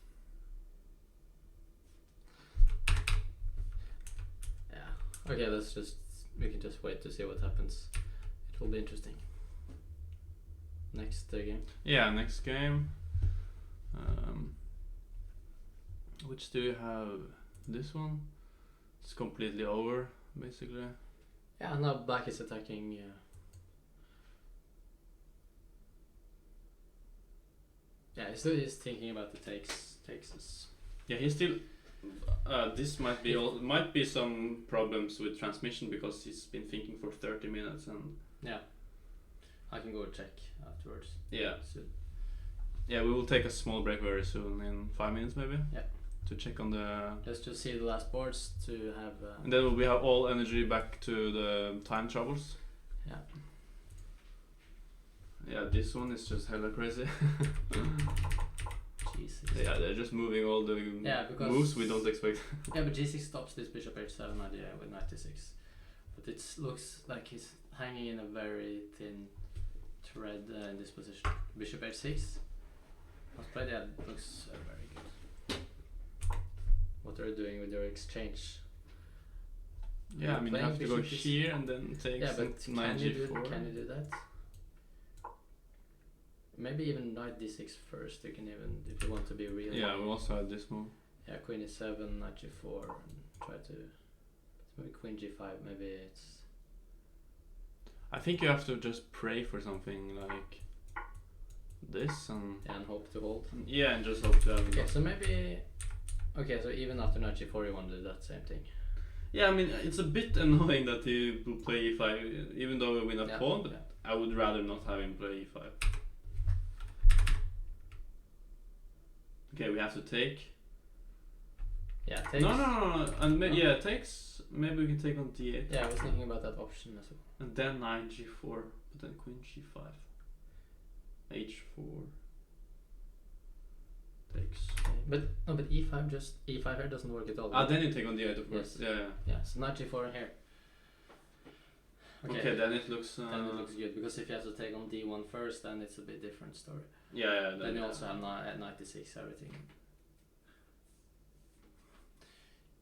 Speaker 2: Yeah. Okay, we can just wait to see what happens. It will be interesting. Next game.
Speaker 1: Yeah, next game. Which do you have? This one? It's completely over, basically.
Speaker 2: Yeah, now black is attacking. Yeah, he's thinking about the takes.
Speaker 1: Yeah, he's still. This might be some problems with transmission because he's been thinking for 30 minutes and.
Speaker 2: Yeah. I can go check afterwards.
Speaker 1: Yeah.
Speaker 2: Soon.
Speaker 1: Yeah, we will take a small break very soon, in 5 minutes maybe.
Speaker 2: Yeah.
Speaker 1: to check on the.
Speaker 2: Let's just see the last boards to have.
Speaker 1: And then we have all energy back to the time troubles.
Speaker 2: Yeah.
Speaker 1: Yeah, this one is just hella crazy.
Speaker 2: Jesus.
Speaker 1: Yeah, they're just moving all the
Speaker 2: because
Speaker 1: moves we don't expect.
Speaker 2: Yeah, but G6 stops this bishop h7 idea with 96. But it looks like he's hanging in a very thin thread in this position. Bishop h6. Last play, yeah, it looks very good. What they're doing with their exchange.
Speaker 1: Yeah, I mean you
Speaker 2: Playing
Speaker 1: have to go
Speaker 2: bishop is-
Speaker 1: here and then takes
Speaker 2: Yeah, but
Speaker 1: knight g4.
Speaker 2: can you do that? Maybe even knight d6 first. You can even, if you want to be real.
Speaker 1: Yeah, we also had this move.
Speaker 2: Yeah, queen e7, knight g4, and try to. Maybe queen g5. Maybe it's.
Speaker 1: I think you have to just pray for something like this and
Speaker 2: And hope to hold.
Speaker 1: yeah, and just hope to have.
Speaker 2: Okay, so maybe. Okay, so even after knight g4, you want to do that same thing.
Speaker 1: Yeah, I mean it's a bit annoying that he will play e5, even though we win a pawn, but I would rather not have him play e5. Okay, we have to take.
Speaker 2: Yeah, takes.
Speaker 1: No. And yeah, takes. Maybe we can take on d8.
Speaker 2: Yeah, I was thinking about that option as well.
Speaker 1: And then knight g4, but then queen g5. h4. Takes.
Speaker 2: Okay. But e5 e5 here doesn't work at all.
Speaker 1: Then you take on d8, of course.
Speaker 2: Yes.
Speaker 1: Yeah.
Speaker 2: Yeah, so knight g4 here.
Speaker 1: Okay, then it looks.
Speaker 2: Then it looks good, because if you have to take on d1 first, then it's a bit different story.
Speaker 1: Yeah.
Speaker 2: Then you also have knight d6, everything.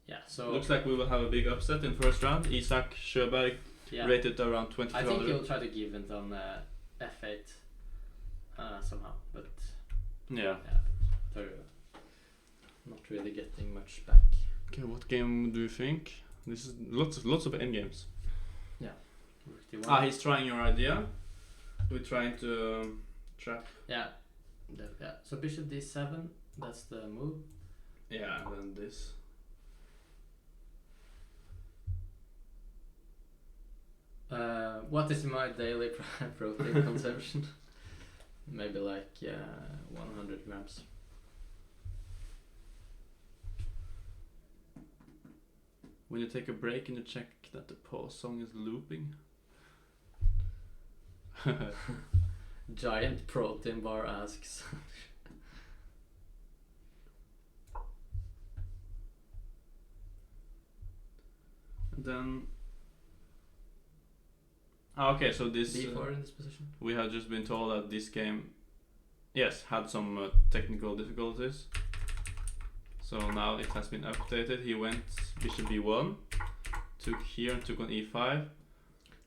Speaker 2: Yeah, so
Speaker 1: Looks like we will have a big upset in first round. Isak Sjöberg
Speaker 2: yeah,
Speaker 1: rated around
Speaker 2: I
Speaker 1: 2200.
Speaker 2: think he'll try to give it on f8 somehow, but
Speaker 1: Yeah.
Speaker 2: they're not really getting much back.
Speaker 1: Okay, what game do you think? This is lots of endgames.
Speaker 2: Rook d1.
Speaker 1: He's trying your idea. We're trying to trap.
Speaker 2: Yeah. Yeah. So bishop d7, that's the move.
Speaker 1: Yeah, and then this.
Speaker 2: What is my daily protein consumption? Maybe like 100 grams.
Speaker 1: When you take a break and you check that the pause song is looping.
Speaker 2: Giant protein bar asks.
Speaker 1: And then. Okay, so this.
Speaker 2: d4 in this position.
Speaker 1: We have just been told that this game, yes, had some technical difficulties. So now it has been updated. He went bishop b1, took here and took on e5.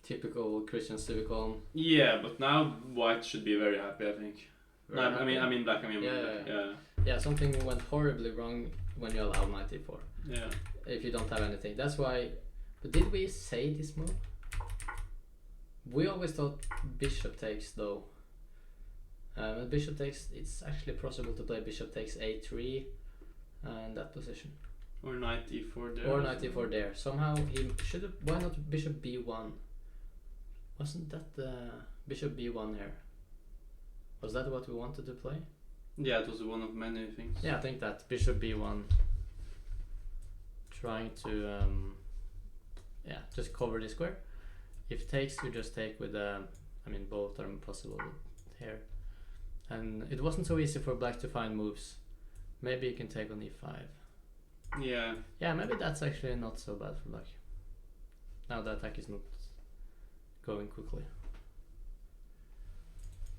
Speaker 2: Typical Christian Civicon.
Speaker 1: Yeah, but now white should be very happy, I think. No, I mean black.
Speaker 2: Yeah. Yeah, something went horribly wrong when you allow knight e4.
Speaker 1: Yeah.
Speaker 2: If you don't have anything, that's why. But did we say this move? We always thought bishop takes though. Bishop takes, it's actually possible to play bishop takes a3 in that position.
Speaker 1: Or knight e4 there.
Speaker 2: Or knight e4 there. Somehow he should have. Why not bishop b1? Wasn't that the bishop b1 here? Was that what we wanted to play?
Speaker 1: Yeah, it was one of many things.
Speaker 2: Yeah, I think that bishop b1. Trying to just cover the square. If takes, you just take with both are possible here. And it wasn't so easy for black to find moves. Maybe you can take on e5.
Speaker 1: Yeah.
Speaker 2: Yeah, maybe that's actually not so bad for black. Now the attack is not going quickly.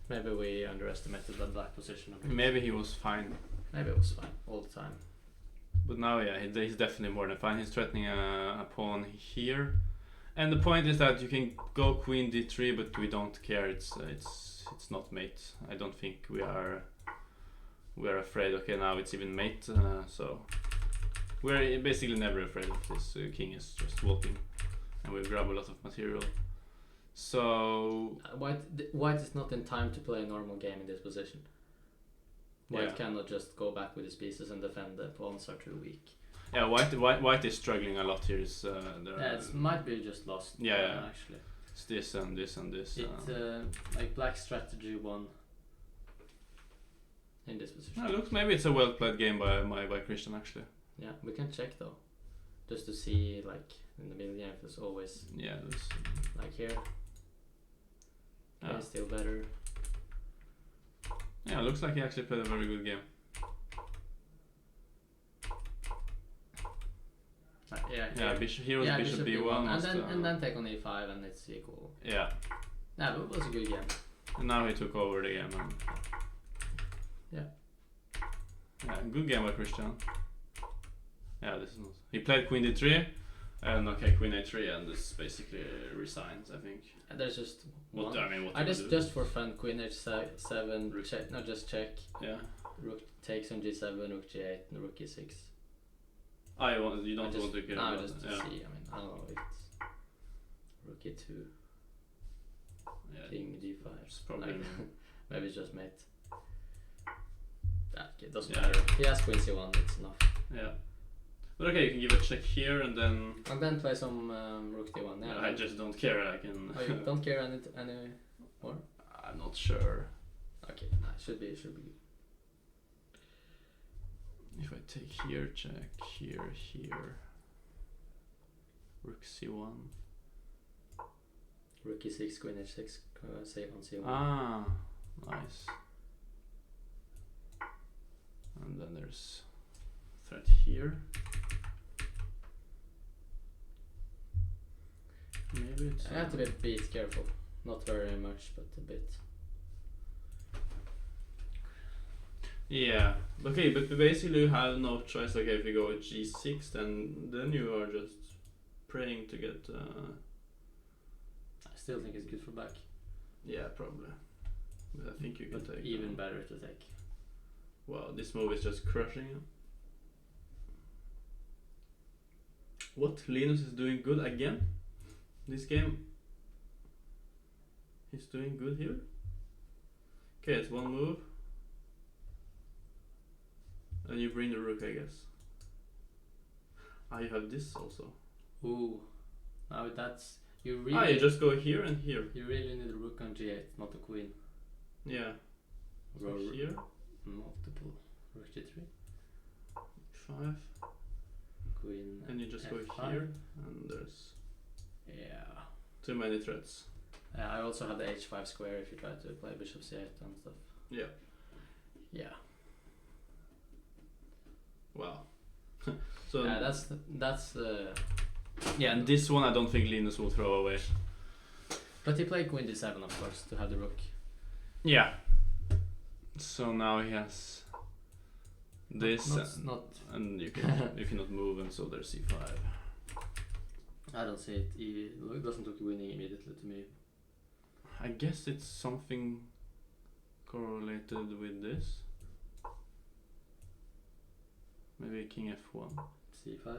Speaker 2: Maybe we underestimated that black position a bit.
Speaker 1: Maybe he was fine.
Speaker 2: Maybe it was fine all the time.
Speaker 1: But now, yeah, he's definitely more than fine. He's threatening a pawn here. And the point is that you can go queen d3, but we don't care. It's not mate. I don't think we are afraid. Okay, now it's even mate. So we're basically never afraid of this. King is just walking, and we grab a lot of material. So
Speaker 2: White is not in time to play a normal game in this position. White cannot just go back with his pieces and defend. The pawns are too weak.
Speaker 1: yeah, white is struggling a lot here.
Speaker 2: It might be just lost. Actually.
Speaker 1: It's this and this and this.
Speaker 2: Like black strategy won. in this position.
Speaker 1: It looks maybe it's a well played game by Christian actually.
Speaker 2: Yeah, we can check though, just to see like in the middle game if there's always
Speaker 1: Yeah, that's
Speaker 2: like here.
Speaker 1: yeah.
Speaker 2: It's still better.
Speaker 1: Yeah, looks like he actually played a very good game.
Speaker 2: Yeah,
Speaker 1: Yeah,
Speaker 2: here.
Speaker 1: here was
Speaker 2: Yeah,
Speaker 1: bishop b1 was
Speaker 2: and then take on e5 and it's equal.
Speaker 1: yeah.
Speaker 2: Yeah, but it was a good game.
Speaker 1: And now he took over the game. And yeah, good game by Christian. Yeah, this is not. He played queen d3, and okay, queen a3, and this basically resigns, I think.
Speaker 2: And there's just one.
Speaker 1: What I mean, what
Speaker 2: I
Speaker 1: do you do?
Speaker 2: just for fun, queen h7, check, no, just check.
Speaker 1: Yeah.
Speaker 2: Rook takes on g7, rook g8, and rook e6.
Speaker 1: You don't want to kill.
Speaker 2: No, just to
Speaker 1: yeah.
Speaker 2: see. I mean, I don't know if it's rook e2,
Speaker 1: Yeah,
Speaker 2: king d5.
Speaker 1: it's probably
Speaker 2: Like, maybe it's just mate. It doesn't
Speaker 1: Yeah.
Speaker 2: matter. He has queen c1. It's enough.
Speaker 1: yeah. But okay, you can give a check here, and then.
Speaker 2: And then play some rook d1. Yeah,
Speaker 1: I just don't care. I can.
Speaker 2: Oh, you don't care any more?
Speaker 1: I'm not sure.
Speaker 2: Okay, nah, should be good.
Speaker 1: If I take here, check here, rook c1.
Speaker 2: Rook e6, queen h6, say on c1.
Speaker 1: Ah, nice. And then there's threat here. Maybe it's.
Speaker 2: I have to be a bit careful. Not very much, but a bit.
Speaker 1: Yeah. Okay, but basically you have no choice. Okay, if you go with g6, then you are just praying to get.
Speaker 2: I still think it's good for back.
Speaker 1: Yeah, probably. But I think you can
Speaker 2: But
Speaker 1: take.
Speaker 2: even better to take.
Speaker 1: Wow, this move is just crushing him. What? Linus is doing good again? This game? He's doing good here? Okay, it's one move. And you bring the rook, I guess. Ah, you have this also.
Speaker 2: Ooh. Now that's... You really...
Speaker 1: Ah, you just go here and here.
Speaker 2: You really need a rook on g8, not a queen.
Speaker 1: Yeah. So
Speaker 2: Rook-
Speaker 1: here,
Speaker 2: Multiple. Rook g3.
Speaker 1: 5.
Speaker 2: Queen
Speaker 1: And you just go
Speaker 2: F5.
Speaker 1: here, and there's
Speaker 2: Yeah.
Speaker 1: too many threats.
Speaker 2: I also have the h5 square if you try to play bishop c8 and stuff.
Speaker 1: Yeah.
Speaker 2: Yeah.
Speaker 1: Wow. So
Speaker 2: Yeah, that's
Speaker 1: yeah, and this one I don't think Linus will throw away.
Speaker 2: But he played queen d7 of course to have the rook.
Speaker 1: Yeah. So now he has this,
Speaker 2: Not
Speaker 1: and you can you cannot move, and so there's c5.
Speaker 2: I don't see it. It doesn't look winning immediately to me.
Speaker 1: I guess it's something correlated with this. Maybe king f1.
Speaker 2: c5.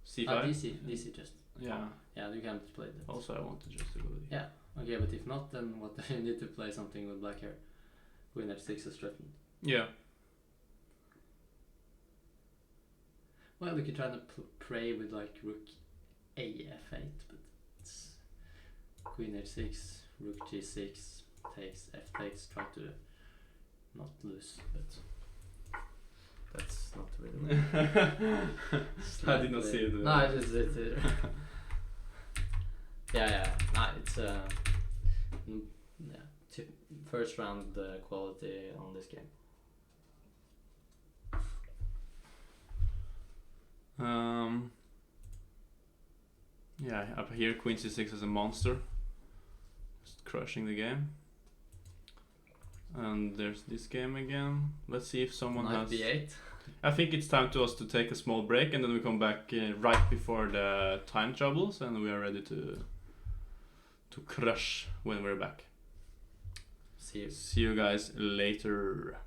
Speaker 1: c5.
Speaker 2: DC just.
Speaker 1: Yeah.
Speaker 2: Yeah, you can't play that.
Speaker 1: Also, I wanted just to go with
Speaker 2: Yeah. Okay, but if not, then what? You need to play something with black here. Queen h6 is threatened.
Speaker 1: Yeah.
Speaker 2: Well, we could try to pray with like rook a f8, but it's queen h6, rook g6 takes, f takes. Try to not lose, but that's not really.
Speaker 1: I did not see it.
Speaker 2: No, I just did it. Yeah. Nah, it's first round quality on this game.
Speaker 1: Yeah, up here queen c6 is a monster, just crushing the game. And there's this game again. Let's see if someone
Speaker 2: Knight
Speaker 1: has.
Speaker 2: b8.
Speaker 1: I think it's time to us to take a small break, and then we come back right before the time troubles, and we are ready to crush when we're back.
Speaker 2: See you.
Speaker 1: See you guys later.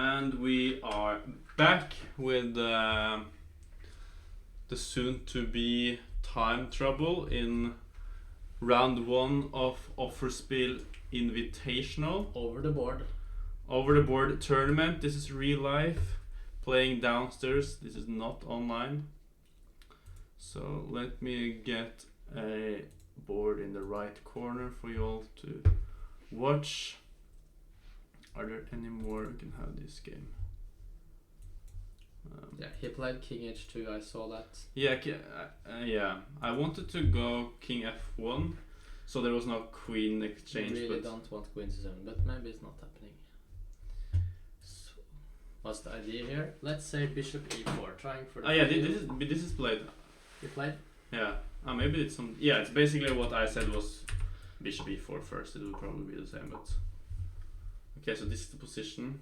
Speaker 1: And we are back with the soon-to-be time trouble in round 1 of Offerspill Invitational.
Speaker 2: Over the board.
Speaker 1: Over the board tournament. This is real life. Playing downstairs. This is not online. So let me get a board in the right corner for you all to watch. Are there any more who can have this game?
Speaker 2: Yeah, he played King H2, I saw that.
Speaker 1: Yeah, yeah. I wanted to go King F1, so there was no Queen exchange.
Speaker 2: You really
Speaker 1: but
Speaker 2: don't want Queen C7, but maybe it's not happening. So, what's the idea here? Let's say Bishop E4, trying for the...
Speaker 1: yeah, this is played.
Speaker 2: You played?
Speaker 1: Yeah. Maybe it's some... Yeah, it's basically what I said was Bishop E4 first. It would probably be the same, but... Okay, so this is the position.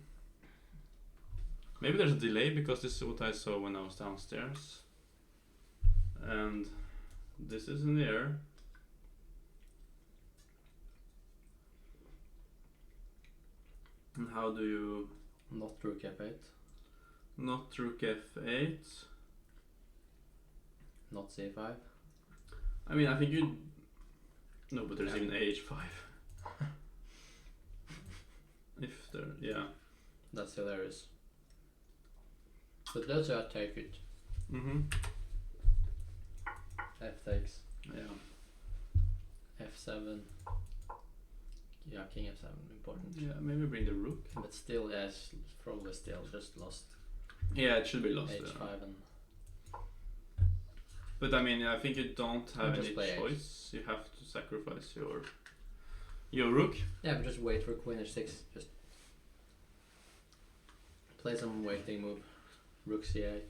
Speaker 1: Maybe there's a delay because this is what I saw when I was downstairs. And this is in the air. And how do you...
Speaker 2: Not Rook F8.
Speaker 1: Not Rook F8.
Speaker 2: Not C5.
Speaker 1: I mean, I think you... No, but there's even AH5. If there... Yeah.
Speaker 2: That's hilarious. But let's take it.
Speaker 1: Mm-hmm.
Speaker 2: F takes.
Speaker 1: Yeah.
Speaker 2: F7. Yeah, King F7 important.
Speaker 1: Yeah, maybe bring the rook.
Speaker 2: But still, yes, probably still just lost.
Speaker 1: Yeah, it should be lost.
Speaker 2: H5 and...
Speaker 1: But I mean, I think you don't have
Speaker 2: Just
Speaker 1: any
Speaker 2: play
Speaker 1: choice. You have to sacrifice your rook.
Speaker 2: Yeah, but just wait for Queen H6. Just play some waiting move. Rook C8.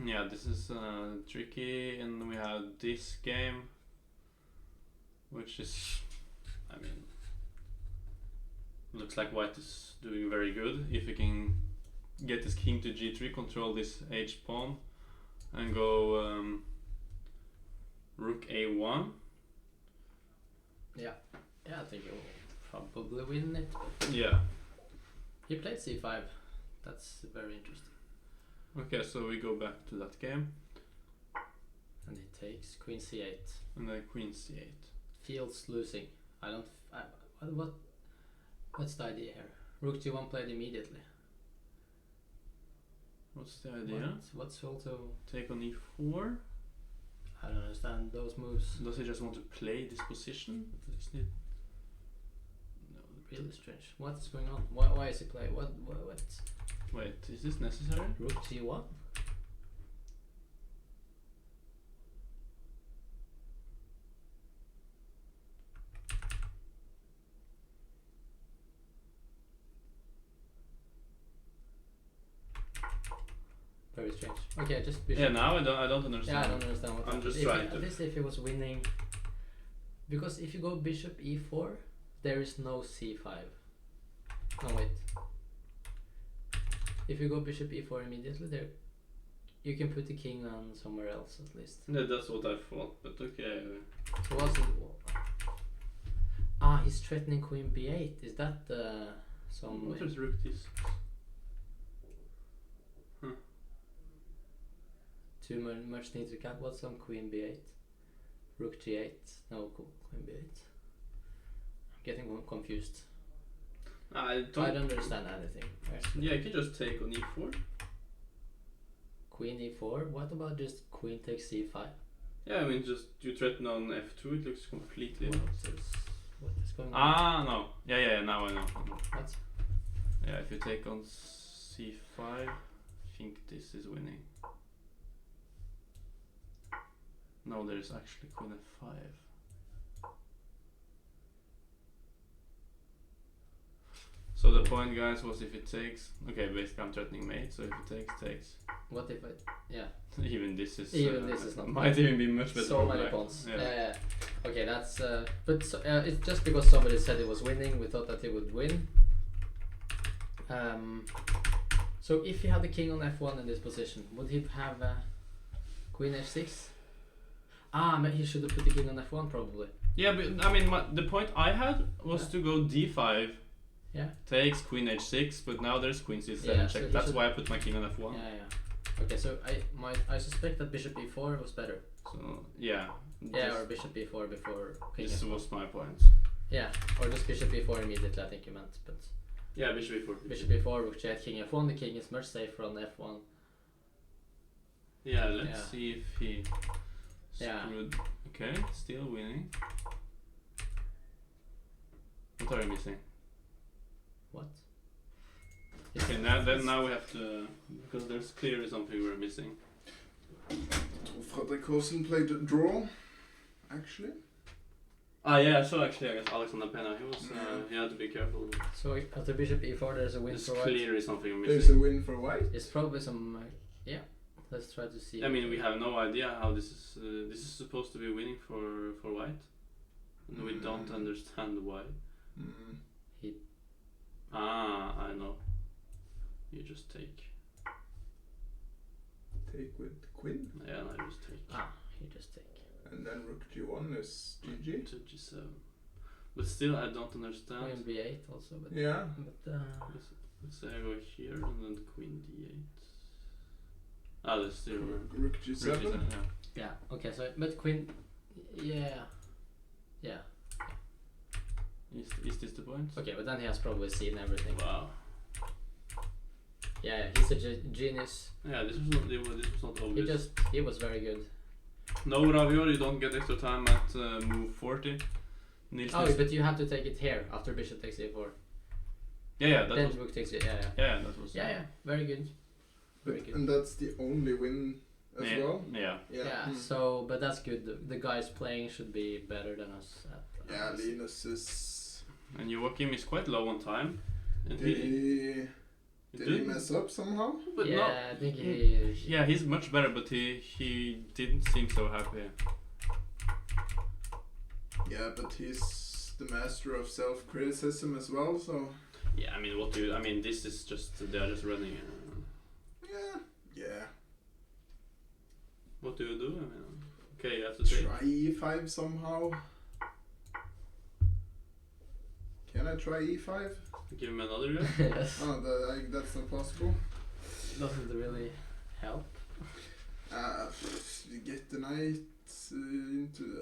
Speaker 1: Yeah, this is tricky, and we have this game, which is, I mean, looks like white is doing very good. If he can get his king to g3, control this h pawn, and go rook a1.
Speaker 2: Yeah, I think he will probably win it.
Speaker 1: Yeah.
Speaker 2: He played C5. That's very interesting.
Speaker 1: Okay, so we go back to that game.
Speaker 2: And he takes Queen C8.
Speaker 1: And then Queen C8.
Speaker 2: Feels losing. What's the idea here? Rook G1 played immediately.
Speaker 1: What's the idea?
Speaker 2: What's also...
Speaker 1: Take on e4?
Speaker 2: I don't understand those moves.
Speaker 1: Does he just want to play this position? No.
Speaker 2: Really strange. What's going on? Why is he playing? What?
Speaker 1: Wait, is this necessary?
Speaker 2: Rook G1? Very strange. Okay, just bishop.
Speaker 1: Yeah, now I don't understand.
Speaker 2: Yeah, I don't understand what
Speaker 1: I'm
Speaker 2: happened.
Speaker 1: just trying to...
Speaker 2: At least if he was winning... Because if you go bishop e4, there is no c5. No, wait. If you go bishop e4 immediately, there you can put the king on somewhere else at least.
Speaker 1: Yeah, that's what I thought, but okay.
Speaker 2: So what's it? He's threatening queen b8. Is that some...
Speaker 1: What is rook this?
Speaker 2: Too much need to cut. What's on queen b8? Rook g8. No, queen b8. I'm getting confused.
Speaker 1: I
Speaker 2: don't understand anything.
Speaker 1: Yeah, you can just take on e4.
Speaker 2: Queen e4. What about just queen takes c5?
Speaker 1: Yeah, I mean, just you threaten on f2. It looks completely...
Speaker 2: What is going on?
Speaker 1: No. Yeah, now I know.
Speaker 2: What?
Speaker 1: Yeah, if you take on c5, I think this is winning. No, there's actually queen f5. So the point, guys, was if it takes... Okay, basically I'm threatening mate, so if it takes...
Speaker 2: What if it... Yeah.
Speaker 1: Even this is...
Speaker 2: not...
Speaker 1: Might even be much better.
Speaker 2: So many pawns.
Speaker 1: Yeah.
Speaker 2: Okay, that's... but it's just because somebody said he was winning, we thought that he would win. So if he had the king on f1 in this position, would he have queen f6? he should have put the king on f1 probably.
Speaker 1: Yeah, but I mean, the point I had was
Speaker 2: Yeah.
Speaker 1: to go d5.
Speaker 2: Yeah.
Speaker 1: Takes queen h6, but now there's queen c7
Speaker 2: Yeah,
Speaker 1: check.
Speaker 2: so he
Speaker 1: That's
Speaker 2: should-
Speaker 1: why I put my king on f1.
Speaker 2: Yeah. Okay, so I suspect that bishop e4 was better.
Speaker 1: So yeah.
Speaker 2: Yeah,
Speaker 1: Just-
Speaker 2: or bishop e4 before king
Speaker 1: this
Speaker 2: f1.
Speaker 1: was my point.
Speaker 2: Yeah, or just bishop e4 immediately. I think you meant, but
Speaker 1: Yeah, bishop e4.
Speaker 2: bishop e4, rook j8, king f1. The king is much safer on f1.
Speaker 1: Yeah, let's
Speaker 2: Yeah.
Speaker 1: see if he
Speaker 2: Yeah.
Speaker 1: screwed. Okay, still winning. What are you missing?
Speaker 2: What?
Speaker 1: Okay, now we have to, because there's clearly something we're missing.
Speaker 3: Fredrik Kosen played a draw, actually.
Speaker 1: Ah yeah, so actually I guess Alexander Pena,
Speaker 3: Yeah.
Speaker 1: he had to be careful.
Speaker 2: So after bishop e4, there's a win
Speaker 1: There's
Speaker 2: for white.
Speaker 1: clearly something we're
Speaker 3: There's a
Speaker 1: missing.
Speaker 3: win for white.
Speaker 2: It's probably some. Yeah, let's try to see.
Speaker 1: I mean, we have no idea how this is supposed to be winning for white. And we don't understand why.
Speaker 3: Mm.
Speaker 1: I know. You just take.
Speaker 3: Take with queen,
Speaker 1: Yeah, and I just take.
Speaker 2: You just take.
Speaker 3: and then rook g1 is GG.
Speaker 1: To g7. But still, I don't understand.
Speaker 2: Queen b8 also, but
Speaker 3: Yeah.
Speaker 1: Let's say I go here and then queen d8. That's still
Speaker 3: Rook g7.
Speaker 1: Yeah.
Speaker 2: yeah. Okay, so but queen. Yeah. Yeah.
Speaker 1: Is this the point?
Speaker 2: Okay, but then he has probably seen everything.
Speaker 1: Wow.
Speaker 2: Yeah, he's a genius.
Speaker 1: Yeah, this was not obvious.
Speaker 2: He was very good.
Speaker 1: No, Ravior, you don't get extra time at move 40. Nils
Speaker 2: Oh,
Speaker 1: needs-
Speaker 2: but you have to take it here after bishop takes e4.
Speaker 1: yeah, that
Speaker 2: Then
Speaker 1: was.
Speaker 2: rook takes it. Yeah.
Speaker 1: Yeah, that was.
Speaker 2: Yeah. Very good. Very good.
Speaker 3: And that's the only win as
Speaker 1: yeah,
Speaker 3: well.
Speaker 1: Yeah.
Speaker 2: Yeah.
Speaker 3: Mm.
Speaker 2: So, but that's good. The guys playing should be better than us.
Speaker 3: Yeah, Linus is.
Speaker 1: And Joachim is quite low on time. And
Speaker 3: Did he mess up somehow?
Speaker 1: But
Speaker 2: yeah,
Speaker 1: no.
Speaker 2: I think he.
Speaker 1: Yeah, he's much better, but he didn't seem so happy.
Speaker 3: Yeah, but he's the master of self-criticism as well, so.
Speaker 1: Yeah, I mean, this is just they're just running.
Speaker 3: Yeah.
Speaker 1: What do you do? I mean, okay, you have to take.
Speaker 3: Try e5 somehow. Can I try e5?
Speaker 1: Give him another guy.
Speaker 2: Yes.
Speaker 3: Oh, that's not possible.
Speaker 2: Doesn't really help.
Speaker 3: You get the knight into.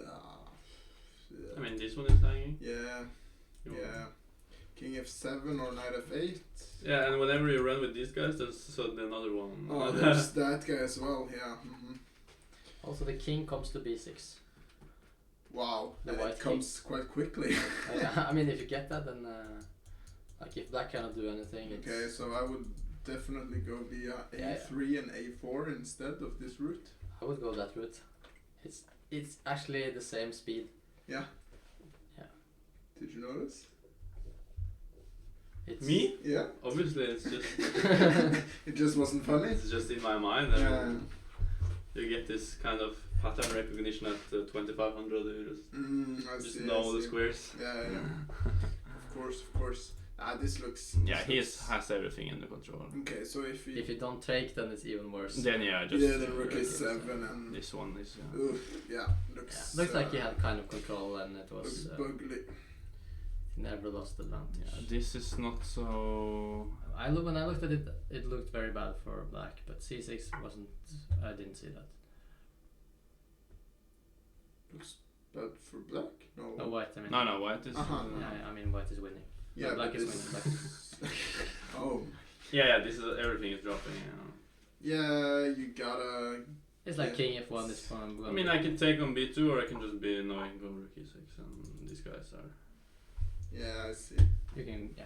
Speaker 1: I mean, this one is hanging.
Speaker 3: Yeah.
Speaker 1: You-
Speaker 3: Yeah. King f7 or knight f8.
Speaker 1: Yeah, and whenever you run with these guys, there's suddenly another one.
Speaker 3: Oh, there's that guy as well. Yeah. Mm-hmm.
Speaker 2: Also, the king comes to b6.
Speaker 3: Wow,
Speaker 2: The
Speaker 3: and
Speaker 2: white
Speaker 3: it comes quite quickly.
Speaker 2: I mean, if you get that, then like if black cannot do anything, it's
Speaker 3: Okay, so I would definitely go via a3 and a4 instead of this route.
Speaker 2: I would go that route. It's actually the same speed.
Speaker 3: Yeah.
Speaker 2: Yeah.
Speaker 3: Did you notice?
Speaker 2: It's
Speaker 1: Me?
Speaker 3: Yeah.
Speaker 1: Obviously, it's just
Speaker 3: It just wasn't funny.
Speaker 1: it's just in my mind.
Speaker 3: Yeah.
Speaker 1: You get this kind of pattern recognition at 2500. You
Speaker 3: I
Speaker 1: just
Speaker 3: see.
Speaker 1: know
Speaker 3: I
Speaker 1: the
Speaker 3: see.
Speaker 1: squares.
Speaker 3: Yeah. Of course. This looks.
Speaker 1: Yeah, he
Speaker 3: looks-
Speaker 1: has everything under control.
Speaker 3: Okay, so if
Speaker 2: If
Speaker 3: he.
Speaker 2: you don't take, then it's even worse.
Speaker 1: Then just
Speaker 3: Yeah, then rook a7 and.
Speaker 1: this one is.
Speaker 3: Oof, yeah,
Speaker 2: Yeah,
Speaker 3: looks.
Speaker 2: looks like he had kind of control, and it
Speaker 3: Looks
Speaker 2: was
Speaker 3: bugly.
Speaker 2: he never lost advantage.
Speaker 1: Yeah, this is not so.
Speaker 2: When I looked at it, it looked very bad for black, but c6 wasn't. I didn't see that.
Speaker 3: Looks bad for black. No.
Speaker 2: Oh, white. I mean.
Speaker 1: No, white is.
Speaker 3: Uh-huh.
Speaker 2: Yeah, I mean white is winning.
Speaker 3: Yeah,
Speaker 2: No, black
Speaker 3: but
Speaker 2: is
Speaker 3: this-
Speaker 2: winning. Black is
Speaker 3: Oh.
Speaker 1: Yeah, this is everything is dropping.
Speaker 3: Yeah, you gotta.
Speaker 2: It's like
Speaker 3: Yeah.
Speaker 2: king f1 is fun.
Speaker 1: I mean, I can take on b2, or I can just be annoying, go rook e6, and these guys are.
Speaker 3: Yeah, I see.
Speaker 2: You can, yeah.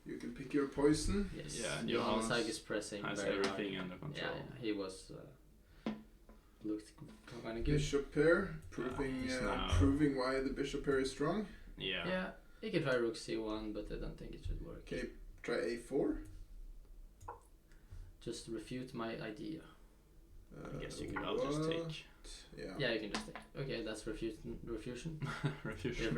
Speaker 3: You can pick your poison.
Speaker 2: Yes.
Speaker 1: Yeah,
Speaker 2: Johannes
Speaker 1: Johannes
Speaker 2: Haug is pressing
Speaker 1: Has
Speaker 2: very
Speaker 1: everything
Speaker 2: hard.
Speaker 1: under control.
Speaker 2: Yeah, he was looked kind of good.
Speaker 3: Bishop pair, proving
Speaker 1: he's now-
Speaker 3: proving why the bishop pair is strong.
Speaker 1: Yeah.
Speaker 2: Yeah, he could try rook c1, but I don't think it should work.
Speaker 3: Okay, try a4.
Speaker 2: Just refute my idea.
Speaker 1: I guess you can. I'll just
Speaker 3: what?
Speaker 1: take.
Speaker 3: Yeah.
Speaker 2: Yeah, you can just take. Okay, that's refusion.
Speaker 1: Refusion.
Speaker 2: Yeah,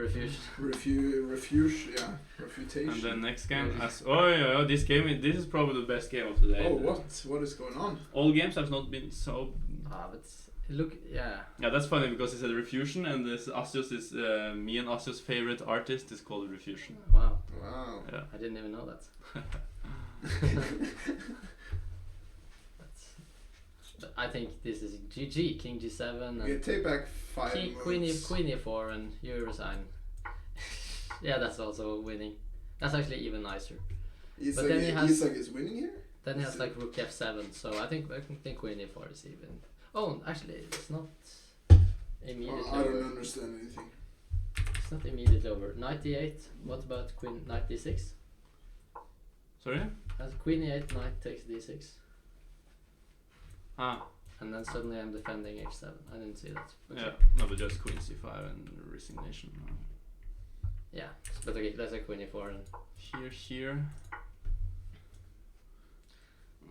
Speaker 2: refusion.
Speaker 3: Refutation.
Speaker 1: And then next game has. Oh yeah, this game. This is probably the best game of the day.
Speaker 3: Oh, what? What is going on?
Speaker 1: All games have not been so.
Speaker 2: But Look, yeah.
Speaker 1: Yeah, that's funny because he said Refusion, and this Asios is me and Asios' favorite artist is called Refusion.
Speaker 2: Wow.
Speaker 3: Wow.
Speaker 1: Yeah.
Speaker 2: I didn't even know that. But I think this is GG, King G7
Speaker 3: You
Speaker 2: and
Speaker 3: take back 5
Speaker 2: King,
Speaker 3: moves.
Speaker 2: Queen E4 and you resign. Yeah, that's also winning. That's actually even nicer.
Speaker 3: Isak,
Speaker 2: then he has-
Speaker 3: Isak is winning here?
Speaker 2: Then he has
Speaker 3: Is
Speaker 2: like Rook F7, so I think Queen E4 is even. Oh, actually, it's not immediately
Speaker 3: I don't
Speaker 2: over.
Speaker 3: understand anything.
Speaker 2: It's not immediately over. Knight E8. What about Queen Knight D6?
Speaker 1: Sorry?
Speaker 2: As Queen E8, Knight takes D6,
Speaker 1: Ah,
Speaker 2: and then suddenly I'm defending H7. I didn't see that. But
Speaker 1: yeah. No, but just Queen C5 and resignation.
Speaker 2: Yeah, but okay, let's say Queen E4 and
Speaker 1: Here.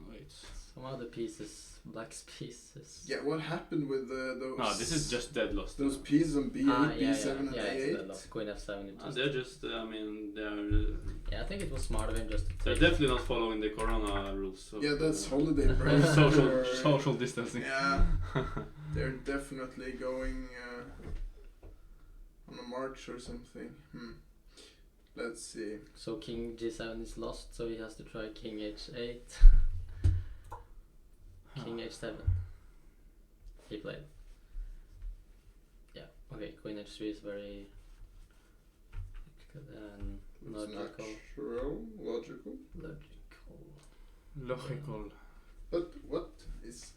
Speaker 1: Wait.
Speaker 2: some other pieces, black's pieces.
Speaker 3: Yeah, what happened with those?
Speaker 1: No, this is just dead lost.
Speaker 3: those pieces on B8,
Speaker 2: Yeah,
Speaker 3: B7, and
Speaker 2: yeah, it's
Speaker 3: A8.
Speaker 2: deadlock. Queen F7. It just,
Speaker 1: They're just, I mean,
Speaker 2: yeah, I think it was smart of him just to
Speaker 1: they're
Speaker 2: take.
Speaker 1: definitely not following the corona rules. So
Speaker 3: Yeah, that's holiday break.
Speaker 1: social distancing.
Speaker 3: Yeah, they're definitely going on a march or something. Let's see.
Speaker 2: So King G7 is lost, so he has to try King H8. King H7. He played. Yeah. Okay. Queen H3 is very
Speaker 3: It's
Speaker 2: logical.
Speaker 3: natural, logical.
Speaker 1: Logical.
Speaker 3: But what is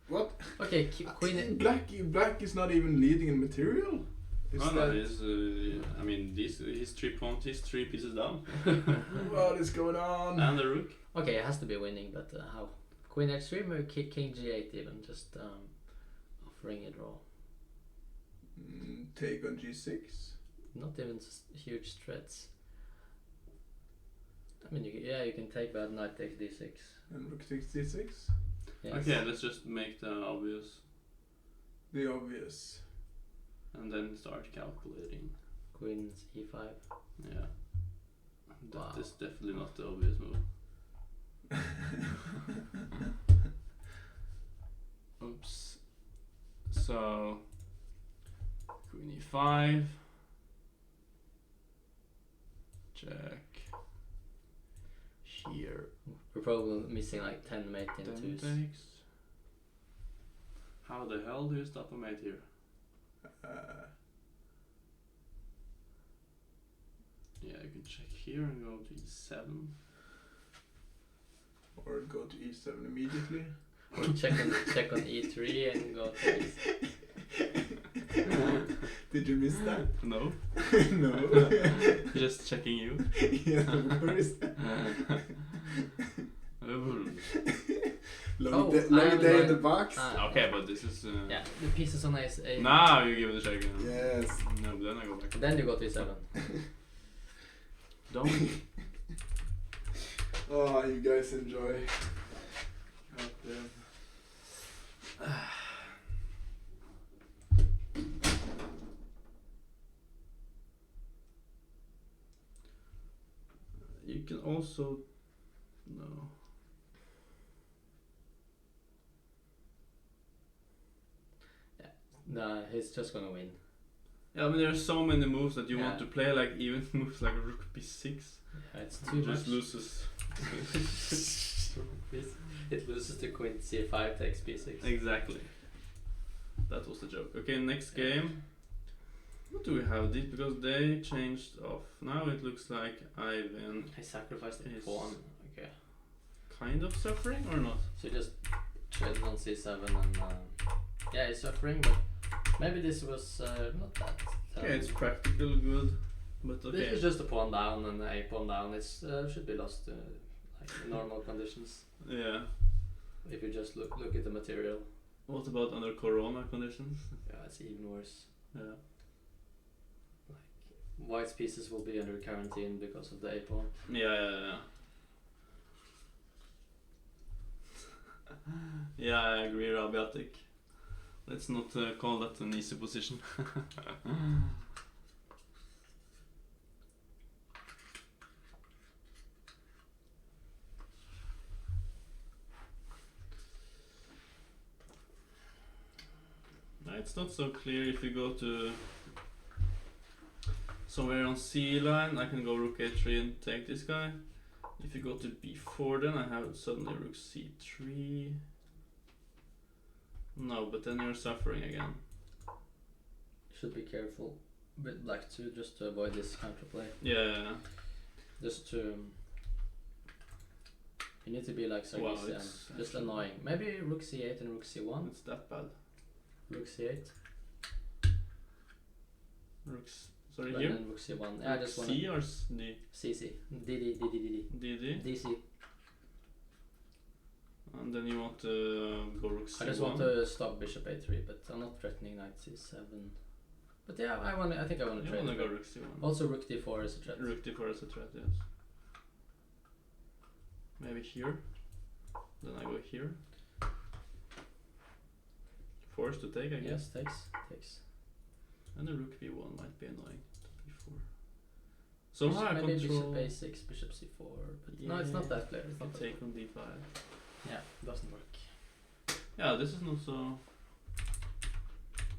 Speaker 3: what?
Speaker 2: Okay. Queen.
Speaker 3: Black is not even leading in material. Is
Speaker 1: No,
Speaker 3: that
Speaker 1: he's, I mean, he's 3 pawns, he's 3 pieces down.
Speaker 3: what is going on?
Speaker 1: And the rook.
Speaker 2: Okay, it has to be winning, but how? Queen H3 or King G8 even, just offering a draw.
Speaker 3: Take on G6.
Speaker 2: Not even huge threats. I mean, you can take that Knight takes D6.
Speaker 3: And Rook takes D6.
Speaker 2: Yes.
Speaker 1: Okay, let's just make the obvious.
Speaker 3: The obvious.
Speaker 1: And then start calculating.
Speaker 2: Queen's E5.
Speaker 1: Yeah. That
Speaker 2: Wow.
Speaker 1: is definitely not the obvious move. Oops. So Queen E5. Check. Here.
Speaker 2: We're probably missing like 10 mate in
Speaker 1: Then
Speaker 2: twos.
Speaker 1: takes. How the hell do you stop a mate here? Yeah, you can check here and go to E7.
Speaker 3: Or go to E7 immediately.
Speaker 2: Or check on E3 and go to E6.
Speaker 3: Did you miss that?
Speaker 1: No.
Speaker 3: No.
Speaker 1: Just checking you.
Speaker 3: Yeah, where is that? Long
Speaker 2: Oh,
Speaker 3: day,
Speaker 2: I
Speaker 3: long
Speaker 2: have
Speaker 3: day in
Speaker 2: like-
Speaker 3: the box.
Speaker 1: Okay, but this is.
Speaker 2: Yeah, the pieces on Ace 8.
Speaker 1: Now you give it a check.
Speaker 3: Yes.
Speaker 1: No, but then I go back.
Speaker 2: Then you go to E7.
Speaker 1: Don't.
Speaker 3: Oh, you guys enjoy. God damn.
Speaker 1: You can also. No.
Speaker 2: Nah, he's just gonna win.
Speaker 1: Yeah, I mean, there are so many moves that you want
Speaker 2: Yeah.
Speaker 1: to play, like even moves like Rook B6.
Speaker 2: Yeah, it's too
Speaker 1: Just
Speaker 2: much.
Speaker 1: loses.
Speaker 2: It loses to Queen C5 takes B6.
Speaker 1: Exactly. That was the joke. Okay, next game. What do we have? This because they changed off. Now it looks like Ivan
Speaker 2: I sacrificed the
Speaker 1: Is-
Speaker 2: pawn. Okay.
Speaker 1: kind of suffering or not?
Speaker 2: So just traded on C7 and yeah, he's suffering, but maybe this was not that.
Speaker 1: Okay, it's practical good, but
Speaker 2: This
Speaker 1: okay.
Speaker 2: is just a pawn down and a pawn down. It's should be lost like in normal conditions.
Speaker 1: Yeah.
Speaker 2: If you just look at the material,
Speaker 1: What about under Corona conditions?
Speaker 2: yeah, it's even worse.
Speaker 1: Yeah.
Speaker 2: Like white's pieces will be under quarantine because of the a pawn.
Speaker 1: Yeah. Yeah, I agree, Rabiatic. Let's not call that an easy position. it's not so clear. If you go to somewhere on C line, I can go rook a3 and take this guy. If you go to b4, then I have suddenly rook c3. No, but then you're suffering again.
Speaker 2: Should be careful with black 2 just to avoid this counterplay.
Speaker 1: Yeah.
Speaker 2: Just to... you need to be like
Speaker 1: Wow,
Speaker 2: Sarkisian.
Speaker 1: it's
Speaker 2: Just
Speaker 1: actually-
Speaker 2: annoying. Maybe rook c8 and rook c1.
Speaker 1: It's that bad.
Speaker 2: Rook c8.
Speaker 1: Sorry,
Speaker 2: And
Speaker 1: here?
Speaker 2: then rook c1. Yeah, I
Speaker 1: Rook
Speaker 2: just want
Speaker 1: C or D?
Speaker 2: CC. DD.
Speaker 1: DD?
Speaker 2: DC.
Speaker 1: And then you want to go rook C1?
Speaker 2: I just want to stop bishop a3, but I'm not threatening knight c7. But yeah, I think I want to
Speaker 1: You
Speaker 2: trade.
Speaker 1: want to
Speaker 2: it.
Speaker 1: go rook C1.
Speaker 2: Also rook d4 is a threat.
Speaker 1: Rook d4 as a threat, yes. Maybe here. Then I go here. Forced to take, I guess.
Speaker 2: Yes, takes.
Speaker 1: And the rook b1 might be annoying. b4. Somehow I
Speaker 2: maybe
Speaker 1: control.
Speaker 2: bishop a6, bishop c4. But no, it's not that clear. It's
Speaker 1: I'll
Speaker 2: not that
Speaker 1: take
Speaker 2: clear.
Speaker 1: on d5.
Speaker 2: Yeah, doesn't work.
Speaker 1: Yeah, this is not so.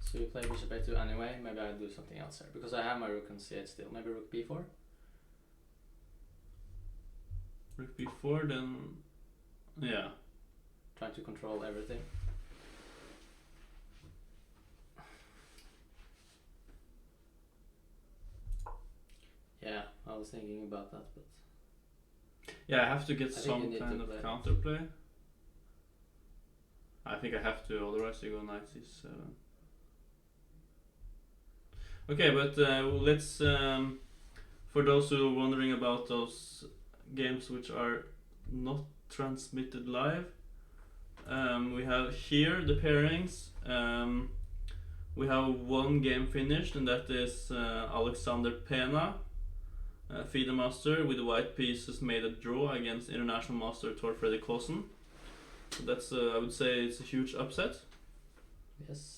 Speaker 2: So you play bishop a2 anyway. Maybe I'll do something else here because I have my rook on c8 still. Maybe rook b4.
Speaker 1: Rook b4, then. Yeah.
Speaker 2: Trying to control everything. Yeah, I was thinking about that, but
Speaker 1: Yeah, I have to get
Speaker 2: I think
Speaker 1: some
Speaker 2: you need
Speaker 1: kind
Speaker 2: to
Speaker 1: of
Speaker 2: play.
Speaker 1: counterplay. I think I have to, otherwise you go knight c7. Okay, but let's, for those who are wondering about those games which are not transmitted live, we have here the pairings. We have one game finished, and that is Alexander Pena, FIDE master with the white pieces, made a draw against international master Tor Fredrik Haasen. So that's, I would say, it's a huge upset.
Speaker 2: yes.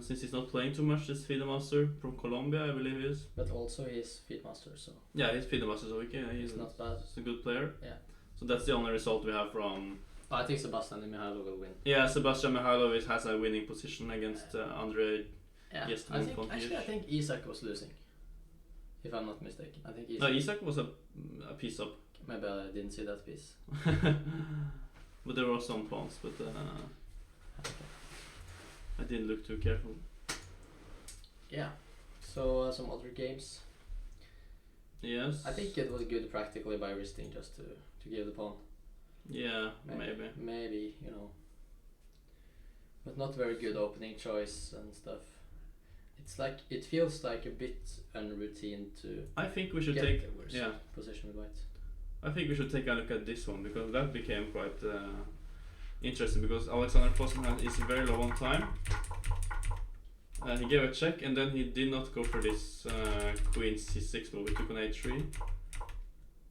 Speaker 1: Since he's not playing too much, this FIDE master from Colombia, I believe he is.
Speaker 2: But also he's feed master, so
Speaker 1: Yeah, he's FIDE master, so okay,
Speaker 2: it's not bad.
Speaker 1: he's a good player.
Speaker 2: Yeah.
Speaker 1: So that's the only result we have from.
Speaker 2: Oh, I think Sebastian Mihailo will win.
Speaker 1: Yeah, Sebastian Mihailovic has a winning position against Andre.
Speaker 2: Yeah,
Speaker 1: Yes,
Speaker 2: I think
Speaker 1: Monfont
Speaker 2: actually I
Speaker 1: Hirsch.
Speaker 2: think Isak was losing. If I'm not mistaken, I think Isak.
Speaker 1: No, Isak was a piece up.
Speaker 2: Maybe I didn't see that piece.
Speaker 1: But there were some pawns, but I didn't look too careful.
Speaker 2: Yeah. So some other games.
Speaker 1: Yes.
Speaker 2: I think it was good practically by risking just to give the pawn.
Speaker 1: Yeah, maybe.
Speaker 2: Maybe, you know. But not very good opening choice and stuff. It's like it feels like a bit unroutine to
Speaker 1: I think we should
Speaker 2: get
Speaker 1: take.
Speaker 2: the worst
Speaker 1: Yeah,
Speaker 2: position with white.
Speaker 1: I think we should take a look at this one because that became quite interesting because Alexander Fossen is very low on time. He gave a check and then he did not go for this queen c6 move. He took on a3.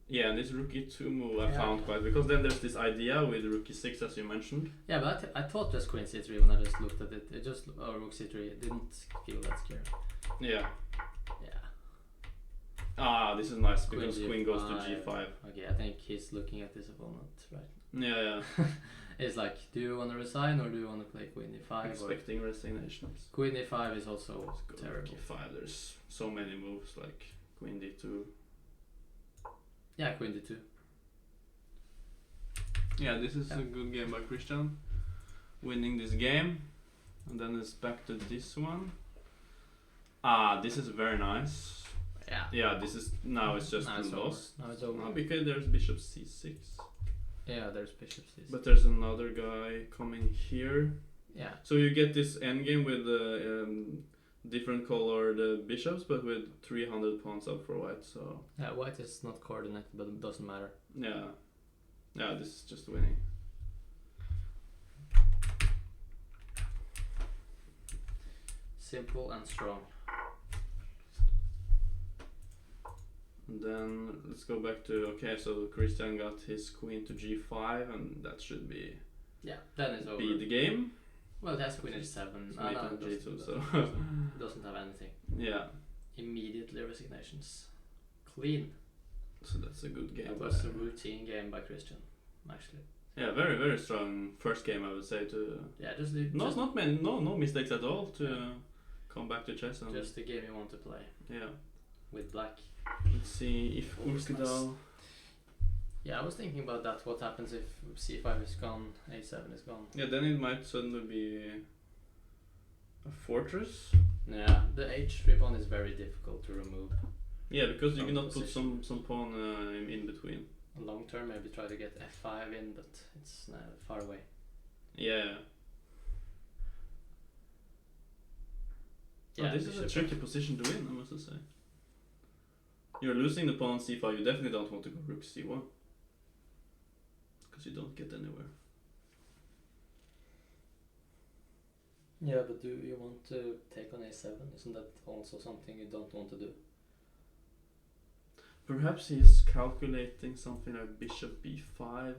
Speaker 1: Yeah, and this rook e2 move I
Speaker 2: Yeah.
Speaker 1: found quite, because then there's this idea with rook e6 as you mentioned.
Speaker 2: Yeah, but I thought just queen c3 when I just looked at it. It just rook c3. It didn't feel that scary.
Speaker 1: Yeah.
Speaker 2: Yeah.
Speaker 1: Ah, this is nice
Speaker 2: Queen
Speaker 1: because queen goes to
Speaker 2: G5.
Speaker 1: g5.
Speaker 2: Okay, I think he's looking at his opponent, right?
Speaker 1: Yeah,
Speaker 2: It's like, do you want to resign or do you want to play queen e5? Or
Speaker 1: expecting resignations.
Speaker 2: queen e5 is also
Speaker 1: Let's go
Speaker 2: terrible.
Speaker 1: rook e5. There's so many moves like queen d2.
Speaker 2: Yeah, queen d2.
Speaker 1: Yeah, this is a good game by Christian, winning this game, and then it's back to this one. Ah, this is very nice.
Speaker 2: Yeah.
Speaker 1: Yeah, this is now it's just
Speaker 2: Now it's
Speaker 1: lost.
Speaker 2: over. Now it's over.
Speaker 1: Oh, because there's bishop c6,
Speaker 2: Yeah, there's bishop c6.
Speaker 1: but there's another guy coming here.
Speaker 2: Yeah.
Speaker 1: So you get this endgame with different colored bishops, but with 300 pawns up for white. So
Speaker 2: Yeah, white is not coordinated, but it doesn't matter.
Speaker 1: yeah, yeah, this is just winning.
Speaker 2: Simple and strong.
Speaker 1: And then let's go back to, okay, so Christian got his queen to g5, and that should be
Speaker 2: Yeah, then it's over.
Speaker 1: the game.
Speaker 2: Well, that's queen h7.
Speaker 1: So mate on g2, so
Speaker 2: doesn't have anything.
Speaker 1: yeah,
Speaker 2: Immediately resignations. Clean.
Speaker 1: so that's a good game.
Speaker 2: It was a routine game by Christian, actually.
Speaker 1: Yeah, very very strong first game, I would say. To
Speaker 2: Yeah, just
Speaker 1: not many, no mistakes at all to come back to chess. And
Speaker 2: just the game you want to play
Speaker 1: yeah,
Speaker 2: with black.
Speaker 1: let's see if
Speaker 2: Always
Speaker 1: Urkedal.
Speaker 2: Yeah, I was thinking about that. What happens if c5 is gone, a7 is gone?
Speaker 1: Yeah, then it might suddenly be a fortress.
Speaker 2: Yeah, the h3 pawn is very difficult to remove.
Speaker 1: Yeah, because you
Speaker 2: From
Speaker 1: cannot put
Speaker 2: position.
Speaker 1: some pawn in between.
Speaker 2: Long term, maybe try to get f5 in, but it's far away.
Speaker 1: Yeah.
Speaker 2: Yeah,
Speaker 1: Oh, this is a
Speaker 2: bishop
Speaker 1: tricky position to win, I must say. You're losing the pawn on c5. You definitely don't want to go rook c1 because you don't get anywhere.
Speaker 2: Yeah, but do you want to take on a7? Isn't that also something you don't want to do?
Speaker 1: Perhaps he's calculating something like bishop b5,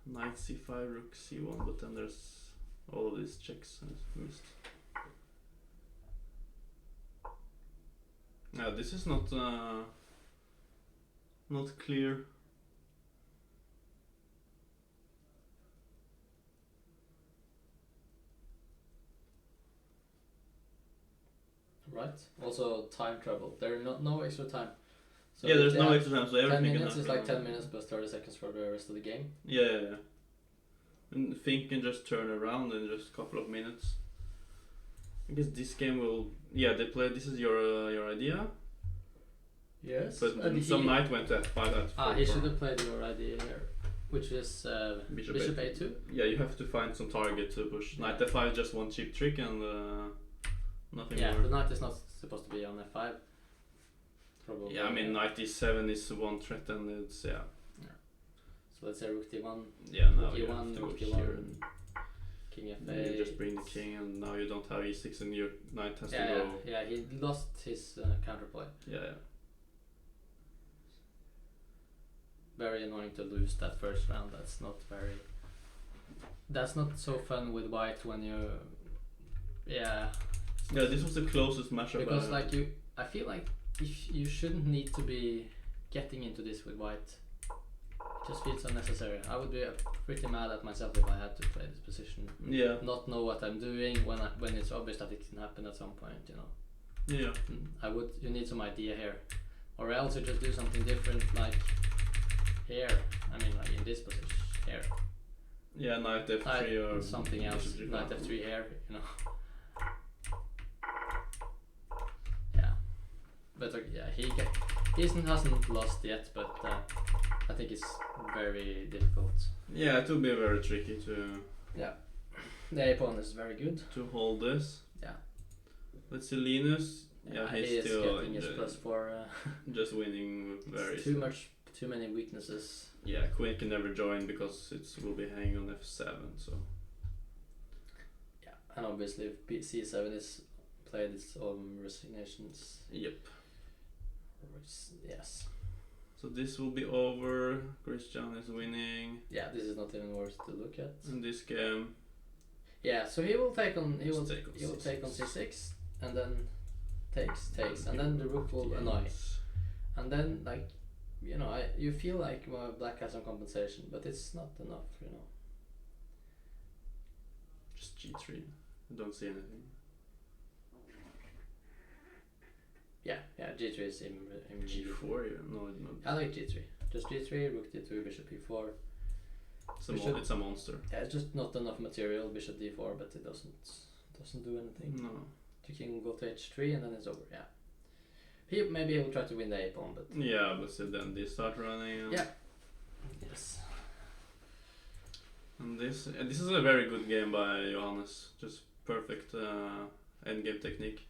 Speaker 1: knight c5, rook c1, but then there's all of these checks missed. Yeah, this is not clear.
Speaker 2: Right. Also, time travel. There are no extra time. So
Speaker 1: Yeah, there's
Speaker 2: if
Speaker 1: no
Speaker 2: they
Speaker 1: extra time, so
Speaker 2: have 10
Speaker 1: everything
Speaker 2: minutes
Speaker 1: can
Speaker 2: is
Speaker 1: happen.
Speaker 2: like 10 minutes plus 30 seconds for the rest of the game.
Speaker 1: Yeah. And Fink can just turn around in just a couple of minutes. I guess this game will. Yeah, they play. This is your idea.
Speaker 2: Yes.
Speaker 1: But then some knight went to f5 at
Speaker 2: he should have played your idea here, which is
Speaker 1: Bishop
Speaker 2: bishop a2.
Speaker 1: Yeah, you have to find some target to push. Knight f5 is just one cheap trick and nothing
Speaker 2: Yeah,
Speaker 1: more.
Speaker 2: the knight is not supposed to be on f5. Probably.
Speaker 1: Yeah, I mean knight e7 is one threat and it's yeah.
Speaker 2: So let's say rook d1,
Speaker 1: Yeah, now
Speaker 2: rook
Speaker 1: you
Speaker 2: e1,
Speaker 1: have to go
Speaker 2: rook
Speaker 1: here
Speaker 2: e1,
Speaker 1: and
Speaker 2: king
Speaker 1: then
Speaker 2: f8.
Speaker 1: you just bring the king and now you don't have e6 and your knight has to
Speaker 2: Yeah,
Speaker 1: go.
Speaker 2: yeah, he lost his counterplay.
Speaker 1: Yeah.
Speaker 2: Very annoying to lose that first round. That's not so fun with white when you. Yeah.
Speaker 1: Yeah, this was the closest matchup.
Speaker 2: Because I feel like if you shouldn't need to be getting into this with white. It just feels unnecessary. I would be pretty mad at myself if I had to play this position.
Speaker 1: Yeah.
Speaker 2: Not know what I'm doing when it's obvious that it can happen at some point. You know.
Speaker 1: Yeah.
Speaker 2: You need some idea here, or else you just do something different like here. I mean, like in this position here.
Speaker 1: Yeah, knight f3 or
Speaker 2: something else.
Speaker 1: bishop g5.
Speaker 2: Knight f3 here. You know. Yeah, but yeah, he hasn't lost yet, but I think it's very difficult.
Speaker 1: Yeah, it will be very tricky to
Speaker 2: The a pawn is very good.
Speaker 1: hold this.
Speaker 2: Yeah.
Speaker 1: Let's see, Linus. Yeah,
Speaker 2: he
Speaker 1: he's
Speaker 2: is
Speaker 1: still
Speaker 2: getting his +4.
Speaker 1: just winning very.
Speaker 2: Too many weaknesses.
Speaker 1: Yeah, queen can never join because it will be hanging on f7. So.
Speaker 2: Yeah, and obviously if c7 is played, its own resignations.
Speaker 1: Yep.
Speaker 2: Yes.
Speaker 1: So this will be over. Christian is winning
Speaker 2: Yeah, this is not even worth to look at.
Speaker 1: in this game.
Speaker 2: Yeah, so he will take on he will
Speaker 1: C6.
Speaker 2: take on c6 and then takes and then the rook will annoy. And then like you feel like black has some compensation, but it's not enough, you know.
Speaker 1: Just g3. I don't see anything.
Speaker 2: Yeah, g3 is
Speaker 1: G4, yeah. No, no.
Speaker 2: I like g3. Just g3, rook d2, bishop e4.
Speaker 1: It's a monster.
Speaker 2: Yeah, it's just not enough material, bishop d4, but it doesn't do anything.
Speaker 1: No.
Speaker 2: You can go to h3 and then it's over. Yeah. Maybe he'll try to win the a pawn, but
Speaker 1: Yeah, but so then they start running. And
Speaker 2: yeah. Yes.
Speaker 1: And this is a very good game by Johannes. Just perfect endgame technique.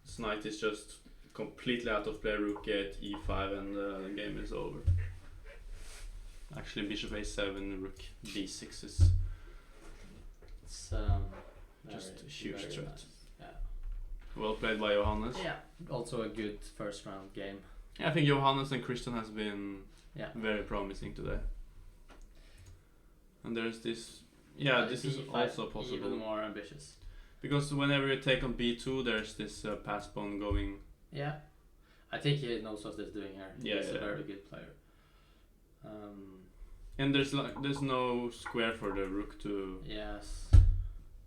Speaker 1: This knight is just completely out of play. Rook at e5 and the game is over. Actually, bishop a7, rook d6 is
Speaker 2: It's
Speaker 1: just
Speaker 2: very,
Speaker 1: a huge
Speaker 2: very
Speaker 1: threat.
Speaker 2: nice. Yeah.
Speaker 1: Well played by Johannes.
Speaker 2: Yeah. Also a good first round game.
Speaker 1: Yeah, I think Johannes and Christian has been
Speaker 2: Yeah.
Speaker 1: very promising today. And there's this. Yeah, this is
Speaker 2: b5
Speaker 1: also possible.
Speaker 2: Even more ambitious.
Speaker 1: Because whenever you take on b2, there's this pass pawn going.
Speaker 2: Yeah. I think he knows what he's doing here.
Speaker 1: Yeah,
Speaker 2: He's a
Speaker 1: yeah.
Speaker 2: very good player.
Speaker 1: And there's no square for the rook to
Speaker 2: Yes.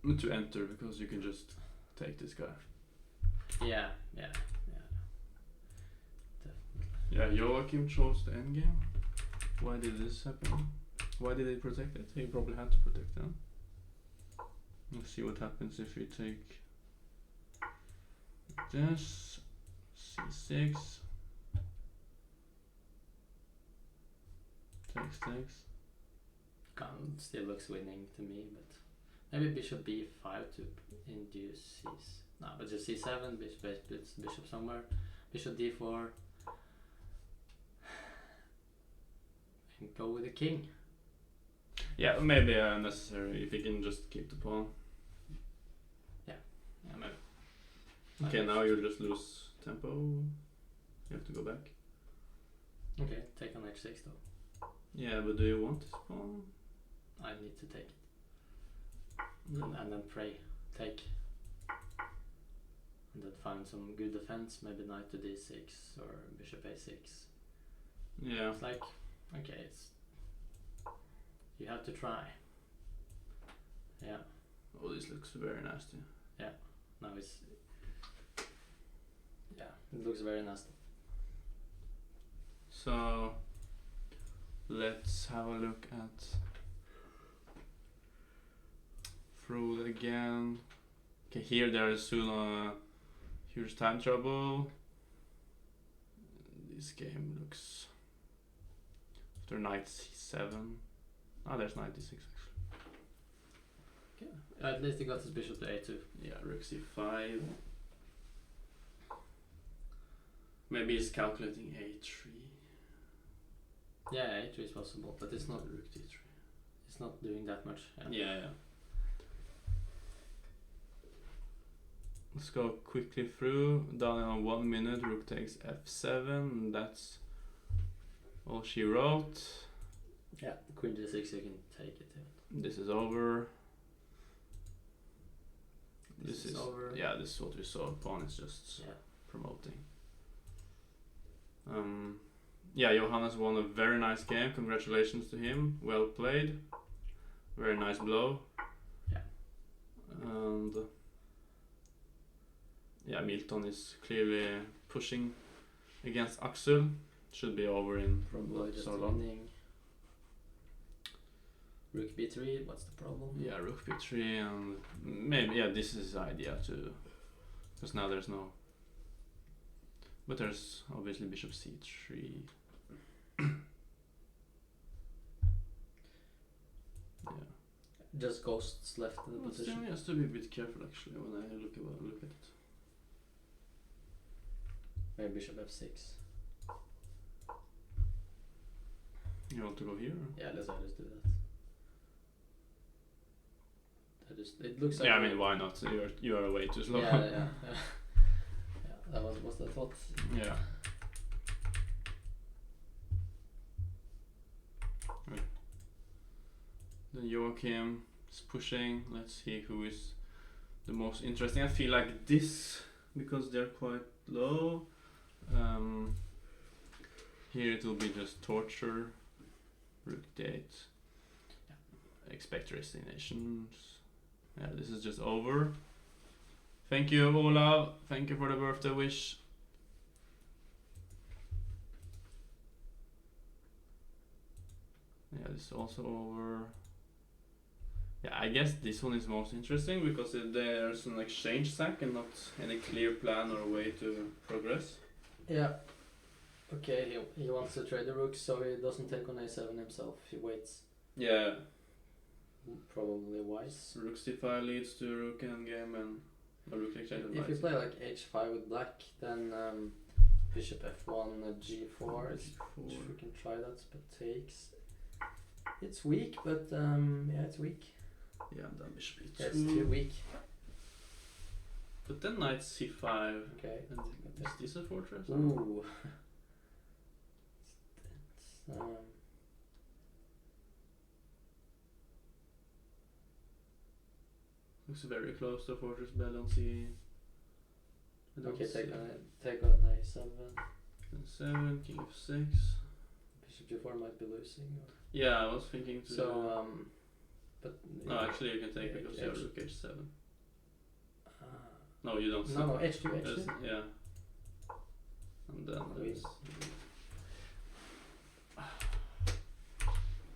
Speaker 1: enter because you can just take this guy.
Speaker 2: Yeah.
Speaker 1: Yeah, Joachim chose the endgame. Why did this happen? Why did he protect it? He probably had to protect them. Let's see what happens if we take this. C6. Takes.
Speaker 2: Still looks winning to me, but maybe bishop b5 to induce c's. No, but just c7, bishop somewhere, bishop d4, and go with the king.
Speaker 1: Yeah, maybe necessary if he can just keep the pawn.
Speaker 2: Yeah, maybe.
Speaker 1: Okay, now you'll just lose tempo. You have to go back.
Speaker 2: Okay, take on h6 though.
Speaker 1: Yeah, but do you want this pawn?
Speaker 2: I need to take it. And then pray. Take. And then find some good defense, maybe knight to d6 or bishop a6.
Speaker 1: Yeah.
Speaker 2: It's like, okay, it's... You have to try. Yeah.
Speaker 1: Oh, this looks very nasty.
Speaker 2: Now it's... Yeah, it looks very nasty.
Speaker 1: So let's have a look at Frode again. Okay, here there is soon a huge time trouble. This game looks after knight c7. Ah, there's knight d6 actually.
Speaker 2: Okay. At least he got his bishop to a2.
Speaker 1: Yeah, rook c5. Maybe he's calculating a3.
Speaker 2: Yeah, a3 is possible, but it's not.
Speaker 1: Rook d3.
Speaker 2: It's not doing that much.
Speaker 1: Yeah. Let's go quickly through. Done in 1 minute. Rook takes f7. And that's all she wrote.
Speaker 2: Yeah, queen d6 you can take it.
Speaker 1: This is over.
Speaker 2: This is over.
Speaker 1: Yeah, this is what we saw. Pawn is just
Speaker 2: Yeah.
Speaker 1: promoting. Yeah, Johannes won a very nice game. Congratulations to him. Well played. Very nice blow.
Speaker 2: Yeah.
Speaker 1: And yeah, Milton is clearly pushing against Axel. Should be over in
Speaker 2: Probably just
Speaker 1: so long.
Speaker 2: winning. Rook b3, what's the problem?
Speaker 1: Yeah, rook b3 and maybe, yeah, this is the idea too. Because now there's no... But there's obviously bishop c3. Yeah.
Speaker 2: Just ghosts left in the
Speaker 1: Well,
Speaker 2: position.
Speaker 1: still, he has to be a bit careful actually when I look at it.
Speaker 2: Maybe bishop f6.
Speaker 1: You want to go here? Or?
Speaker 2: Yeah, let's do that. It looks like...
Speaker 1: Yeah, I mean, why not? You are way too slow.
Speaker 2: Yeah, that was the thought.
Speaker 1: Yeah. Right. Then Joachim is pushing. Let's see who is the most interesting. I feel like this, because they're quite low. Here it will be just torture. Rook d8. Yeah. Expect resignations. Yeah, this is just over. Thank you, Olav. Thank you for the birthday wish. Yeah, this is also over. Yeah, I guess this one is most interesting because there's an exchange sack and not any clear plan or way to progress.
Speaker 2: Yeah. Okay, he wants to trade the rook so he doesn't take on a7 himself. He waits.
Speaker 1: Yeah.
Speaker 2: Probably wise.
Speaker 1: Rook c5 leads to rook endgame and a rook exchange.
Speaker 2: If you play like h5 with black, then bishop f1, g4 is we can try that, but takes. It's weak, but yeah, it's weak.
Speaker 1: Yeah, and then bishop e2.
Speaker 2: Yeah, it's too weak.
Speaker 1: But then knight c5.
Speaker 2: Okay.
Speaker 1: And is this a fortress?
Speaker 2: Ooh. It's,
Speaker 1: looks very close to fortress bell on c.
Speaker 2: okay, take on a7.
Speaker 1: Then 7, king f6.
Speaker 2: Bishop G4 might be losing. Or...
Speaker 1: Yeah, I was thinking to.
Speaker 2: So, but
Speaker 1: No, actually you can take because you have
Speaker 2: H-
Speaker 1: rook h7. No, you don't.
Speaker 2: No, h2,
Speaker 1: There's-
Speaker 2: h2.
Speaker 1: Yeah. And then there's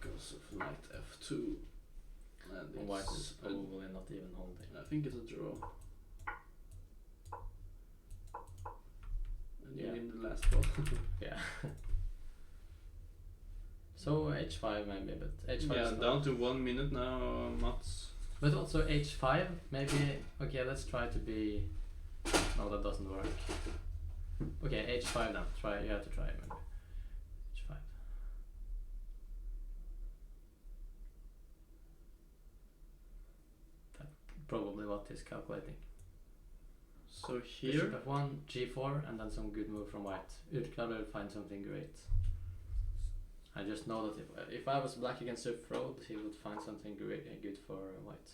Speaker 1: goes of knight f2. And
Speaker 2: White
Speaker 1: it's
Speaker 2: is probably not even holding.
Speaker 1: I think it's a draw. And you
Speaker 2: Yeah.
Speaker 1: win the last ball.
Speaker 2: Yeah. So h5 maybe, but h5
Speaker 1: Yeah,
Speaker 2: is
Speaker 1: down
Speaker 2: not.
Speaker 1: to 1 minute now, Mats.
Speaker 2: But also h5, maybe. Okay, let's try to be. No, that doesn't work. Okay, h5 now. Try. You have to try maybe. h5. That's probably what he's calculating.
Speaker 1: So
Speaker 2: Bishop
Speaker 1: here,
Speaker 2: f1, g4, and then some good move from white. Urklar will find something great. I just know that if I was black against Frode, he would find something great, good for white.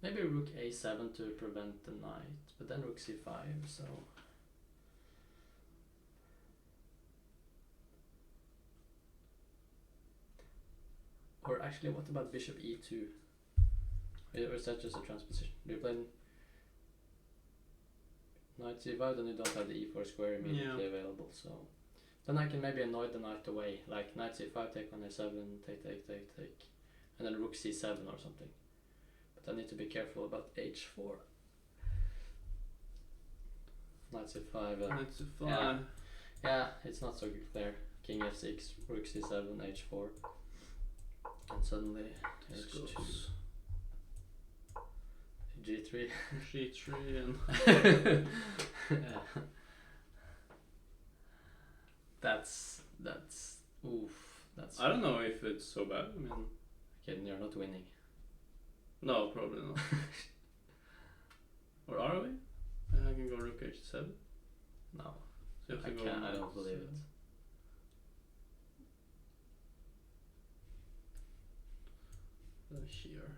Speaker 2: Maybe rook a7 to prevent the knight, but then rook c5, so... Or actually, what about bishop e2? Or is that just a transposition? Do you play knight c5, then you don't have the e4 square immediately available, so... Then I can maybe annoy the knight away, like knight c5, take on a7, take, and then rook c7 or something. But I need to be careful about h4. Knight c5,
Speaker 1: knight c5.
Speaker 2: yeah. Yeah, it's not so clear. King f6, rook c7, h4. And suddenly
Speaker 1: This
Speaker 2: h2,
Speaker 1: goes
Speaker 2: g3.
Speaker 1: g3 and
Speaker 2: Yeah. That's oof. That's
Speaker 1: I don't know if it's so bad. I mean,
Speaker 2: okay. You're not winning.
Speaker 1: no, probably not. Or are we? I can go rook h7.
Speaker 2: No,
Speaker 1: So you have
Speaker 2: I
Speaker 1: to go
Speaker 2: can't. I
Speaker 1: knight
Speaker 2: don't believe it.
Speaker 1: Here.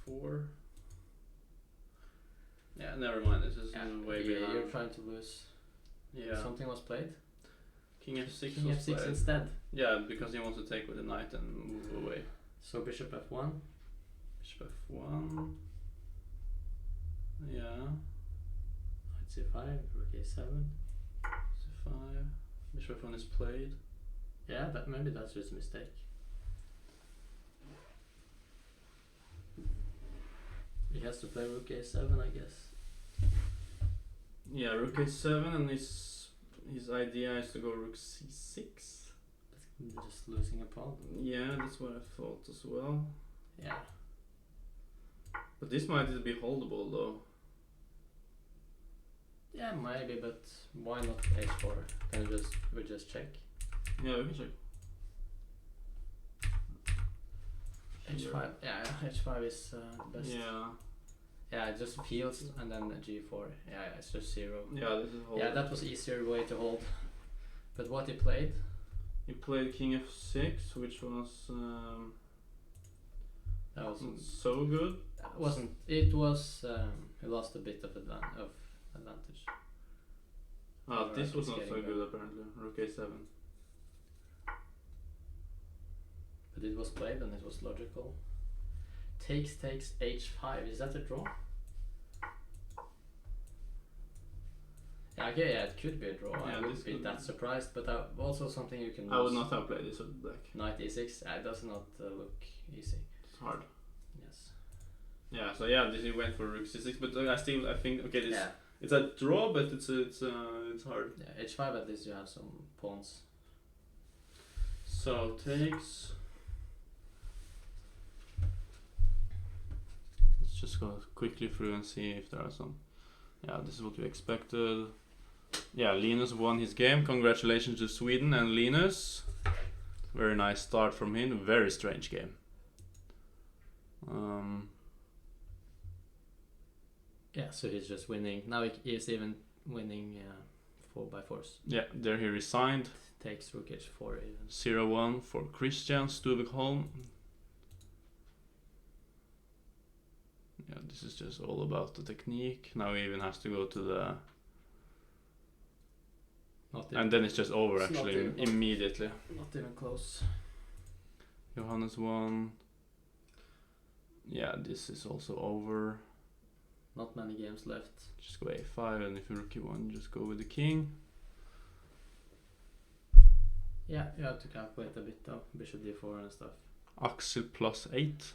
Speaker 1: f4. Yeah, never mind. This is way behind.
Speaker 2: You're trying to lose.
Speaker 1: Yeah.
Speaker 2: Something was played.
Speaker 1: King f6
Speaker 2: King
Speaker 1: was
Speaker 2: f6
Speaker 1: played.
Speaker 2: instead.
Speaker 1: Yeah, because he wants to take with the knight and move away.
Speaker 2: So bishop f1.
Speaker 1: Bishop f1. Yeah.
Speaker 2: Knight c5. Rook a7.
Speaker 1: c5. Bishop f1 is played.
Speaker 2: Yeah, that maybe that's just a mistake. He has to play rook a7, I guess.
Speaker 1: Yeah, rook a7, and his idea is to go rook c6.
Speaker 2: Just losing a pawn.
Speaker 1: Yeah, that's what I thought as well.
Speaker 2: Yeah.
Speaker 1: But this might be holdable though.
Speaker 2: Yeah, maybe, but why not h4? Then we just check.
Speaker 1: Yeah, we can check.
Speaker 2: h5. Yeah, h5 is the best.
Speaker 1: Yeah.
Speaker 2: Yeah, it just feels, and then g4. Yeah, it's just 0.
Speaker 1: Yeah, this is holdable.
Speaker 2: Yeah, that was easier way to hold. But what he played?
Speaker 1: He played king f6, which was
Speaker 2: That was
Speaker 1: not so good.
Speaker 2: wasn't. It was. He lost a bit of advantage.
Speaker 1: Ah,
Speaker 2: Or
Speaker 1: this
Speaker 2: like
Speaker 1: was
Speaker 2: it's
Speaker 1: not so
Speaker 2: getting
Speaker 1: good
Speaker 2: better.
Speaker 1: apparently. Rook a7.
Speaker 2: But it was played and it was logical. Takes h5. Is that a draw? Yeah, okay, yeah, it could be a draw.
Speaker 1: Yeah,
Speaker 2: I
Speaker 1: this
Speaker 2: wouldn't be
Speaker 1: could
Speaker 2: that
Speaker 1: be.
Speaker 2: surprised, but also something you can lose.
Speaker 1: I would not have played this with black.
Speaker 2: Knight e6. It does not look easy.
Speaker 1: It's hard.
Speaker 2: Yes.
Speaker 1: Yeah, so yeah, this he went for rook c6, but I think okay, this
Speaker 2: Yeah.
Speaker 1: it's a draw, but it's hard.
Speaker 2: Yeah. h5 at least you have some pawns.
Speaker 1: So takes. Let's just go quickly through and see if there are some. Yeah, this is what we expected. Yeah, Linus won his game. Congratulations to Sweden and Linus. Very nice start from him. Very strange game.
Speaker 2: Yeah, so he's just winning. Now he's even winning by force.
Speaker 1: Yeah, there he resigned.
Speaker 2: Takes rook h4 even.
Speaker 1: 0-1 for Christian Stuvekholm. Yeah, this is just all about the technique. Now he even has to go to the... And then it's just over
Speaker 2: It's not
Speaker 1: actually,
Speaker 2: even-
Speaker 1: immediately.
Speaker 2: Not even close.
Speaker 1: Johannes won. Yeah, this is also over.
Speaker 2: Not many games left.
Speaker 1: Just go a5, and if you rook e1, just go with the king.
Speaker 2: Yeah, you have to calculate a bit though. Bishop d4 and stuff.
Speaker 1: Axel +8.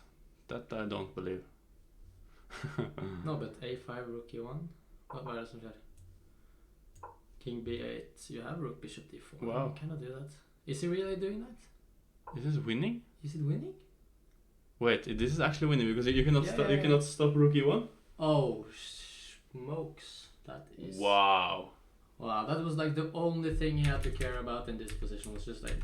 Speaker 1: That I don't believe.
Speaker 2: No, but a5, rook e1. Vad är det som sker? King b8. You have rook bishop d4.
Speaker 1: Wow.
Speaker 2: You cannot do that. Is he really doing that?
Speaker 1: Is this winning?
Speaker 2: Is it winning?
Speaker 1: Wait, this is actually winning because you cannot
Speaker 2: Yeah,
Speaker 1: stop.
Speaker 2: yeah,
Speaker 1: You
Speaker 2: yeah.
Speaker 1: cannot stop rook e1.
Speaker 2: Oh, smokes. That is...
Speaker 1: Wow.
Speaker 2: Wow, that was like the only thing he had to care about in this position was just like,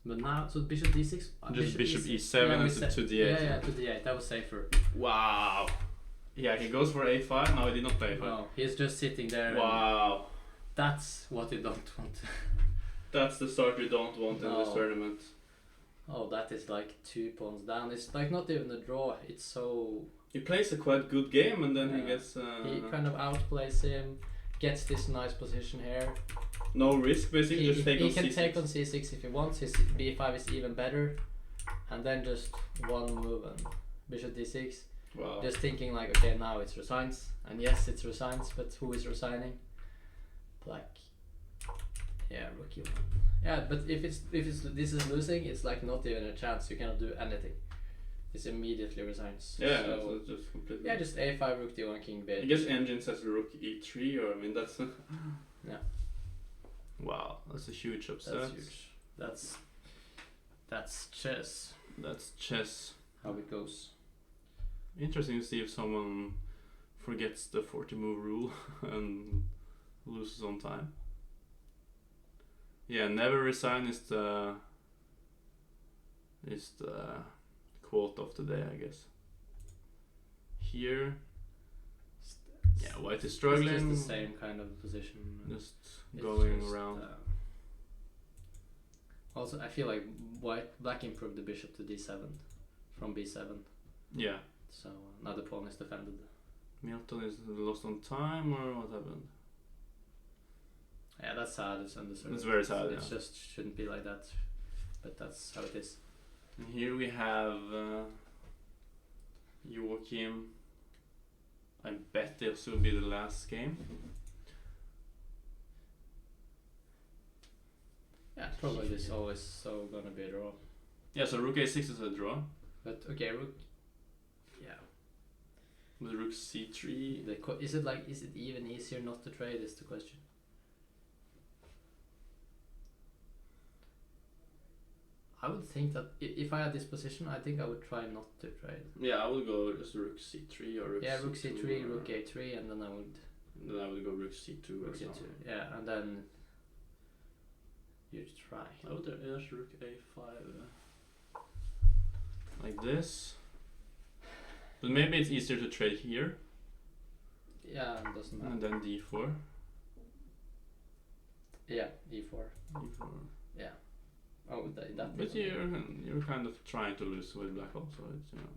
Speaker 2: But now, so bishop d6?
Speaker 1: Just bishop e7
Speaker 2: Yeah, we
Speaker 1: and
Speaker 2: said-
Speaker 1: to d8.
Speaker 2: Yeah, to d8. That was safer.
Speaker 1: Wow. Yeah, he goes for a5. No, he did not play a5.
Speaker 2: Wow, he's just sitting there. And
Speaker 1: Wow.
Speaker 2: that's what you don't want.
Speaker 1: That's the start you don't want in this
Speaker 2: No.
Speaker 1: tournament.
Speaker 2: Oh, that is like 2 pawns down. It's like not even a draw. It's so...
Speaker 1: He plays a quite good game and then he
Speaker 2: Yeah.
Speaker 1: gets
Speaker 2: He kind of outplays him, gets this nice position here.
Speaker 1: no risk basically. Just take
Speaker 2: he
Speaker 1: on
Speaker 2: can
Speaker 1: c6.
Speaker 2: take on c6 if he wants. His b5 is even better. And then just one move and bishop d6.
Speaker 1: Wow.
Speaker 2: Just thinking like, okay, now it's resigns. And yes, it's resigns, but who is resigning? Black. Yeah, rook e1. Yeah, but if this is losing, it's like not even a chance. You cannot do anything. It's immediately resigns.
Speaker 1: Yeah,
Speaker 2: So,
Speaker 1: so it's just completely.
Speaker 2: yeah, just a5, rook d1, king b8.
Speaker 1: I guess engine says rook e3, or I mean that's.
Speaker 2: Yeah.
Speaker 1: Wow, that's a huge upset.
Speaker 2: That's huge. That's chess.
Speaker 1: That's chess.
Speaker 2: How it goes.
Speaker 1: Interesting to see if someone forgets the 40 move rule and loses on time. Yeah, never resign is the quote of the day, I guess. Here, yeah, white is struggling.
Speaker 2: It's just the same kind of position.
Speaker 1: Just
Speaker 2: It's
Speaker 1: going
Speaker 2: just,
Speaker 1: around.
Speaker 2: Also, I feel like black improved the bishop to d7 from b7.
Speaker 1: Yeah.
Speaker 2: So now the pawn is defended.
Speaker 1: Milton is lost on time, or what happened?
Speaker 2: Yeah, that's sad. It's undeserved.
Speaker 1: It's very sad,
Speaker 2: It
Speaker 1: yeah.
Speaker 2: just shouldn't be like that. But that's how it is.
Speaker 1: And here we have Joachim. I bet this will be the last game.
Speaker 2: Yeah, probably this is always so gonna be a draw.
Speaker 1: Yeah, so rook a6 is a draw.
Speaker 2: But okay, rook. Yeah.
Speaker 1: With rook c3.
Speaker 2: Is it even easier not to trade? Is the question. I would think that if I had this position, I think I would try not to trade.
Speaker 1: Yeah, I would go just rook c3 or rook
Speaker 2: Yeah, rook
Speaker 1: c2
Speaker 2: c3,
Speaker 1: or-
Speaker 2: rook a3, and then I would
Speaker 1: Then I would go rook c2 or
Speaker 2: rook
Speaker 1: something.
Speaker 2: c2. Yeah, and then you try.
Speaker 1: I would just rook a5 like this. But maybe it's easier to trade here
Speaker 2: Yeah, it doesn't matter.
Speaker 1: and then d4.
Speaker 2: Yeah, e4.
Speaker 1: e4.
Speaker 2: Yeah. Oh, that.
Speaker 1: But you're kind of trying to lose with black also. It's, you know.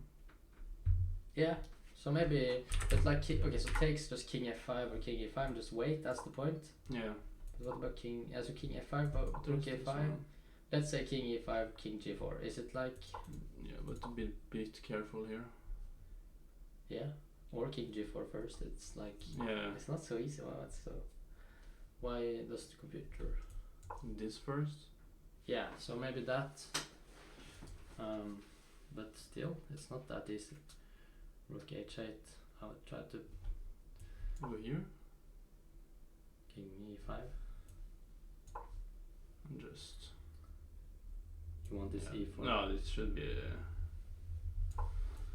Speaker 2: Yeah. So maybe, but like, okay, so takes just king f5 or king e5 and just wait. That's the point.
Speaker 1: Yeah.
Speaker 2: But what about king? Yeah, so king f5, but rook a5. Let's say king e5, king g4. Is it like?
Speaker 1: Yeah, but to be a bit careful here.
Speaker 2: Yeah. Or king g4 first. It's like.
Speaker 1: Yeah.
Speaker 2: It's not so easy. Well, that's so. Why does the computer?
Speaker 1: This first.
Speaker 2: Yeah. So maybe that. But still, it's not that easy. Rook h8. I would try to
Speaker 1: Over here.
Speaker 2: king e5.
Speaker 1: And just.
Speaker 2: You want this
Speaker 1: Yeah.
Speaker 2: e4?
Speaker 1: No, this should be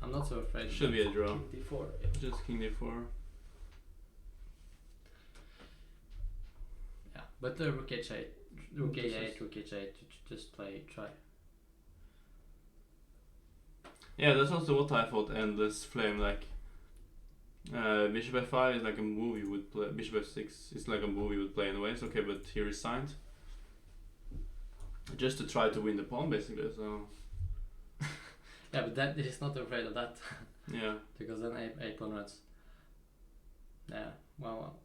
Speaker 2: I'm not so afraid.
Speaker 1: should be a draw.
Speaker 2: King d4. Yeah.
Speaker 1: Just king d4.
Speaker 2: Yeah, but the rook h8, rook
Speaker 1: This
Speaker 2: a8,
Speaker 1: is-
Speaker 2: rook h8, just try.
Speaker 1: Yeah, that's also what I thought. Endless flame, like Bishop f5 is like a move you would play. Bishop f6 is like a move you would play anyways. Okay, but he resigned. Just to try to win the pawn, basically. So.
Speaker 2: Yeah, but that he's not afraid of that.
Speaker 1: Yeah.
Speaker 2: Because then a pawn runs. Yeah. Well.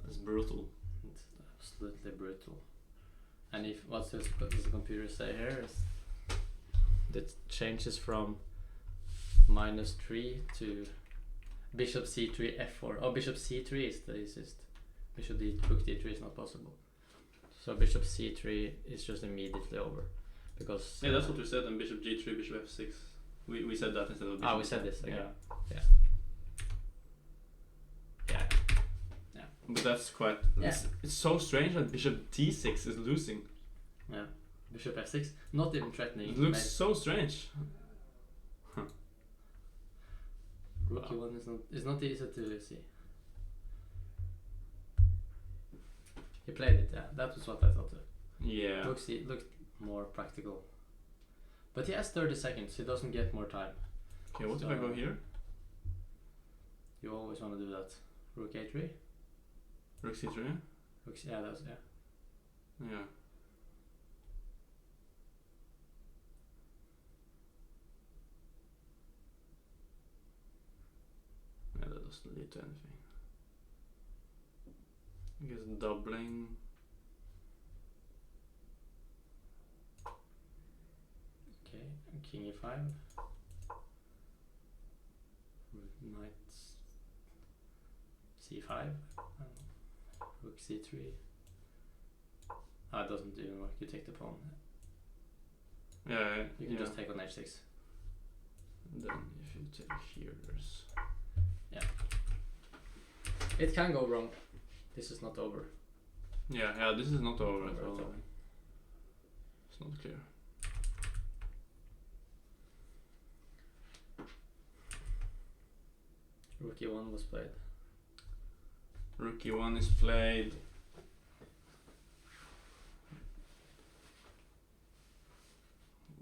Speaker 1: That's brutal.
Speaker 2: It's absolutely brutal. And if what does the computer say here is that changes from -3 to bishop c3 f4. Oh, bishop c3 is the easiest. Bishop rook d3 is not possible. So bishop c3 is just immediately over, because
Speaker 1: Yeah, that's what we said. And bishop g3, bishop f6. We said that instead of bishop.
Speaker 2: we said this again.
Speaker 1: Yeah.
Speaker 2: Yeah.
Speaker 1: But that's quite. It's so strange that bishop d6 is losing.
Speaker 2: Yeah. Bishop f6, not even threatening.
Speaker 1: It looks so strange.
Speaker 2: Rook e1 is not easy to see. He played it, yeah. That was what I thought too.
Speaker 1: Yeah.
Speaker 2: Looked more practical. But he has 30 seconds, he doesn't get more time.
Speaker 1: Okay, what if I go here?
Speaker 2: You always want to do that. Rook a3?
Speaker 1: Rook c3?
Speaker 2: Rook yeah, that's yeah.
Speaker 1: Yeah. Yeah, that doesn't lead to anything. I guess doubling.
Speaker 2: Okay, and king e5. Knight c5. Rook c3. It doesn't even work. You take the pawn.
Speaker 1: Yeah.
Speaker 2: You can just take on h6.
Speaker 1: And then if you take here, there's.
Speaker 2: It can go wrong. This is not over.
Speaker 1: Yeah, this is not over at all.
Speaker 2: Over.
Speaker 1: It's not clear.
Speaker 2: Rook e1 was played.
Speaker 1: Rook e1 is played.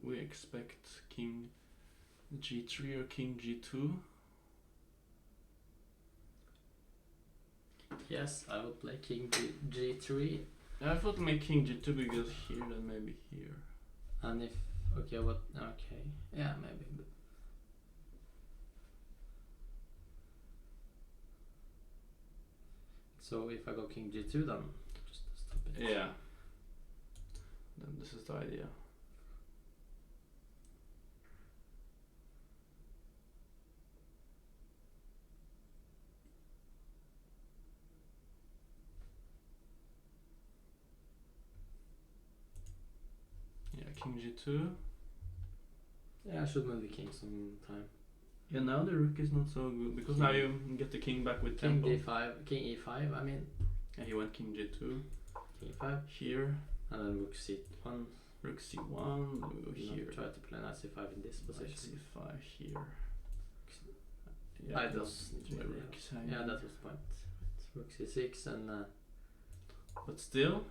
Speaker 1: We expect king g3 or king g2.
Speaker 2: Yes, I will play king g3.
Speaker 1: I thought make king g2 because here, then maybe here.
Speaker 2: And if okay, yeah, maybe. But so if I go king g2, then just stop it.
Speaker 1: Yeah. Then this is the idea. Yeah, king g2.
Speaker 2: Yeah, I should move the king sometime.
Speaker 1: Yeah, now the rook is not so good because now you get the king back with
Speaker 2: King
Speaker 1: tempo.
Speaker 2: d5, king e5. I mean,
Speaker 1: Yeah, he went king g2
Speaker 2: king e5,
Speaker 1: here.
Speaker 2: and then rook c1.
Speaker 1: Rook c1. We go here.
Speaker 2: Try to play knight c5 in this
Speaker 1: Knight
Speaker 2: position.
Speaker 1: c5 here.
Speaker 2: I
Speaker 1: that's
Speaker 2: just
Speaker 1: where rook is hanging.
Speaker 2: Yeah, that was the point. Rook c6 and
Speaker 1: But still.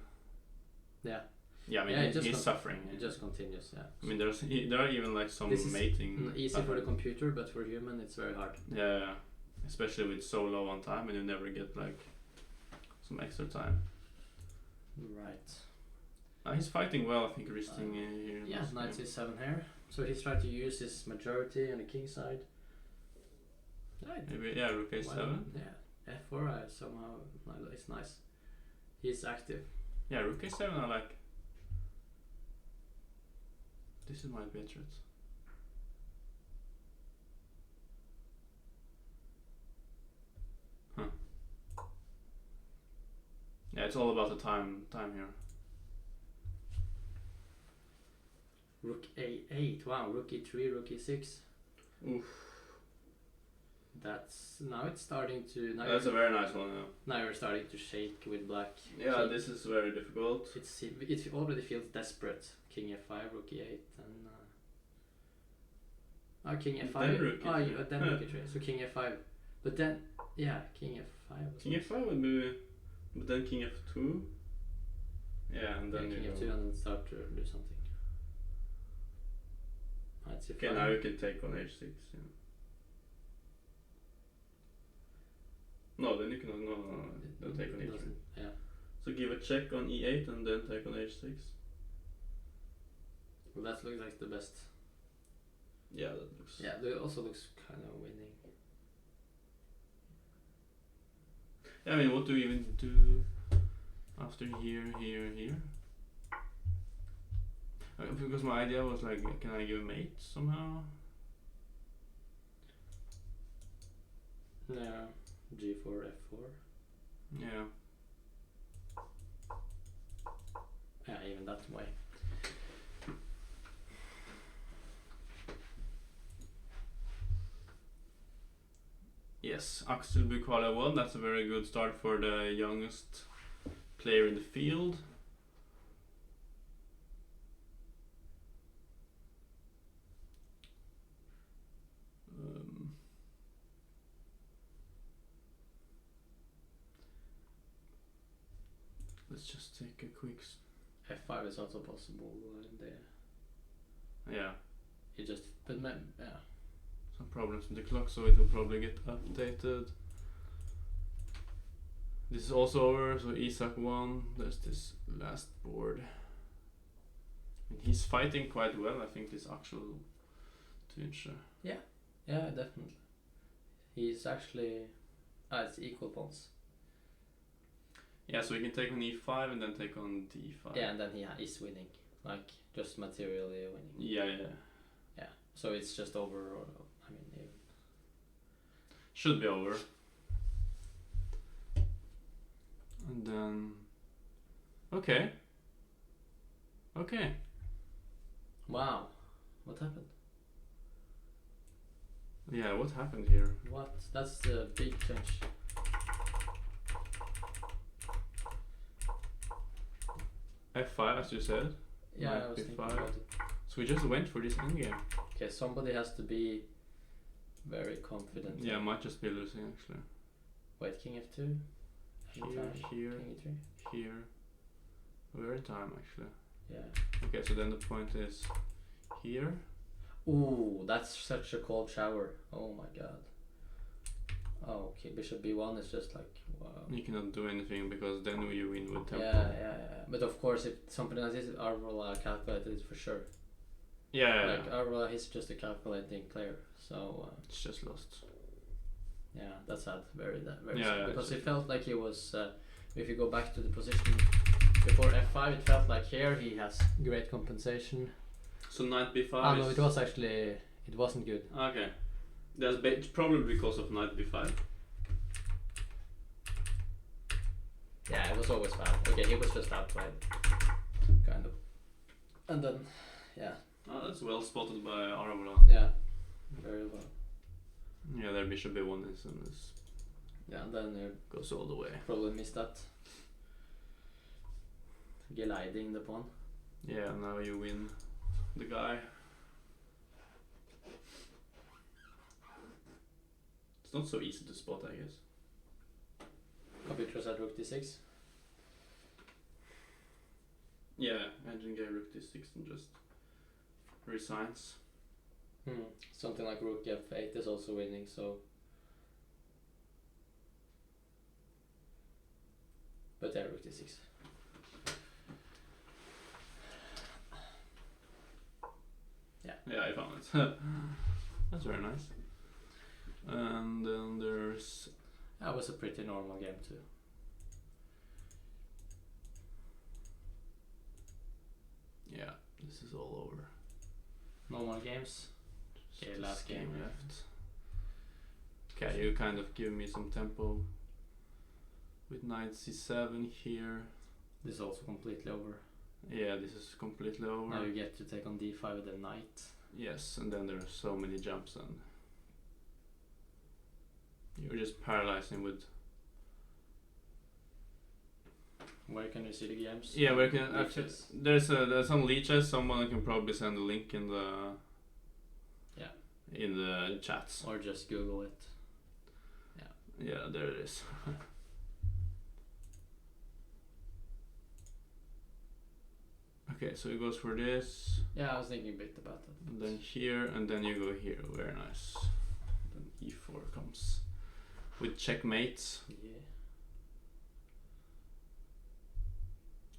Speaker 2: yeah,
Speaker 1: Yeah, I mean
Speaker 2: Yeah, it just
Speaker 1: he's
Speaker 2: con-
Speaker 1: suffering.
Speaker 2: it just continues. Yeah.
Speaker 1: I mean, there are even like some
Speaker 2: This is
Speaker 1: mating.
Speaker 2: Easy
Speaker 1: stuff
Speaker 2: for the
Speaker 1: like-
Speaker 2: computer, but for human it's very hard.
Speaker 1: Yeah, especially with so low on time, and you never get like some extra time.
Speaker 2: Right.
Speaker 1: He's fighting well, I think, resting here. in
Speaker 2: Yeah,
Speaker 1: this
Speaker 2: knight
Speaker 1: game.
Speaker 2: c7 here. So he's trying to use his majority on the king side. Right.
Speaker 1: Maybe rook a7.
Speaker 2: Well, yeah. f4 somehow it's nice. He's active.
Speaker 1: Yeah, rook a7. I like. This might be a threat. Huh. Yeah, it's all about the time here.
Speaker 2: Rook a8. Wow, rook e3, rook e6.
Speaker 1: Oof.
Speaker 2: That's now it's starting to
Speaker 1: That's a very nice one. Yeah.
Speaker 2: now you're starting to shake with black.
Speaker 1: Yeah,
Speaker 2: King-
Speaker 1: this is very difficult.
Speaker 2: it already feels desperate. King f5, rook e8, and king f5.
Speaker 1: Then rook e3.
Speaker 2: Then rook e3. So king f5, but then king f5. was
Speaker 1: King f5 would be, but then king f2. Yeah, and then
Speaker 2: king
Speaker 1: you
Speaker 2: f2
Speaker 1: go.
Speaker 2: and then start to do something. Knight c5.
Speaker 1: Okay, now you can take on h6. Yeah. No, then you cannot. No. Don't take on
Speaker 2: It
Speaker 1: e3.
Speaker 2: doesn't- Yeah.
Speaker 1: So give a check on e8 and then take on h6.
Speaker 2: Well, that looks like the best.
Speaker 1: Yeah, that looks.
Speaker 2: Yeah, it also looks kind of winning.
Speaker 1: I mean, what do we even do after here? Because my idea was like, can I give a mate somehow?
Speaker 2: Yeah. G4, F4.
Speaker 1: Yeah.
Speaker 2: Yeah, even that way.
Speaker 1: Yes, Axel Buchala won. That's a very good start for the youngest player in the field. Let's just take a quick.
Speaker 2: F5 is also possible in there.
Speaker 1: Yeah,
Speaker 2: It just, yeah.
Speaker 1: some problems with the clock, so it will probably get updated. This is also over, so Isak won. There's this last board. And he's fighting quite well, I think, this actual Tunche.
Speaker 2: Yeah, definitely. He's actually, it's equal pawns.
Speaker 1: Yeah, so we can take on e5 and then take on d5.
Speaker 2: Yeah, and then he is winning, like just materially winning.
Speaker 1: Yeah.
Speaker 2: Yeah, so it's just over, or I mean, even.
Speaker 1: Should be over. And then. Okay.
Speaker 2: Wow, what happened?
Speaker 1: Yeah, what happened here?
Speaker 2: What? That's the big change.
Speaker 1: f5, as you said.
Speaker 2: Yeah,
Speaker 1: Knight
Speaker 2: I was thinking
Speaker 1: b5.
Speaker 2: about it.
Speaker 1: So we just went for this endgame.
Speaker 2: Okay, somebody has to be very confident.
Speaker 1: Yeah, might just be losing actually.
Speaker 2: Wait, king f2.
Speaker 1: Here,
Speaker 2: Anytime.
Speaker 1: here,
Speaker 2: King e3.
Speaker 1: here. We're in time actually.
Speaker 2: Yeah.
Speaker 1: Okay, so then the point is here.
Speaker 2: Ooh, that's such a cold shower. Oh my god. Oh, okay, bishop b1 is just like, wow.
Speaker 1: You cannot do anything because then you win with tempo.
Speaker 2: Yeah. But of course, if something like this, Arvola calculated it for sure.
Speaker 1: Yeah.
Speaker 2: Like Arvola is just a calculating player, so
Speaker 1: It's just lost.
Speaker 2: yeah, that's sad. Very
Speaker 1: Yeah,
Speaker 2: sad.
Speaker 1: yeah,
Speaker 2: Because
Speaker 1: it's
Speaker 2: it felt like he was. If you go back to the position before f5, it felt like here he has great compensation.
Speaker 1: So knight b5.
Speaker 2: Oh no, it was actually, it wasn't good.
Speaker 1: Okay. It's probably because of knight b5.
Speaker 2: Yeah, it was always bad. Okay, he was just outplayed, kind of. And then, yeah,
Speaker 1: Oh, that's well spotted by Aravola.
Speaker 2: yeah, very well.
Speaker 1: Yeah, their bishop b1 is and this
Speaker 2: Yeah, and then you
Speaker 1: goes all the way.
Speaker 2: probably missed that. Gliding the pawn.
Speaker 1: Yeah, now you win the guy. It's not so easy to spot, I guess.
Speaker 2: Computer said rook d6.
Speaker 1: Yeah, engine gave rook d6 and just resigns.
Speaker 2: Something like rook f8 is also winning, so. But yeah, rook d6.
Speaker 1: Yeah, I found it. That's very nice. And then there's.
Speaker 2: That was a pretty normal game too.
Speaker 1: Yeah, this is all over.
Speaker 2: Normal games.
Speaker 1: Just
Speaker 2: Okay,
Speaker 1: this
Speaker 2: last game.
Speaker 1: left. Okay, you kind of give me some tempo with knight c7 here.
Speaker 2: This is also completely over.
Speaker 1: Yeah, this is completely over.
Speaker 2: Now you get to take on d5 with the knight.
Speaker 1: Yes, and then there are so many jumps and you're just paralyzing with.
Speaker 2: Where can you see the games?
Speaker 1: Yeah, where can actually
Speaker 2: Leeches.
Speaker 1: there's some leeches. Someone can probably send a link in the.
Speaker 2: Yeah.
Speaker 1: In the chats.
Speaker 2: Or just Google it.
Speaker 1: Yeah, there it is. Okay, so it goes for this,
Speaker 2: Yeah, I was thinking a bit about that.
Speaker 1: and then here, and then you go here. Very nice. Then e4 comes. with checkmate.
Speaker 2: Yeah.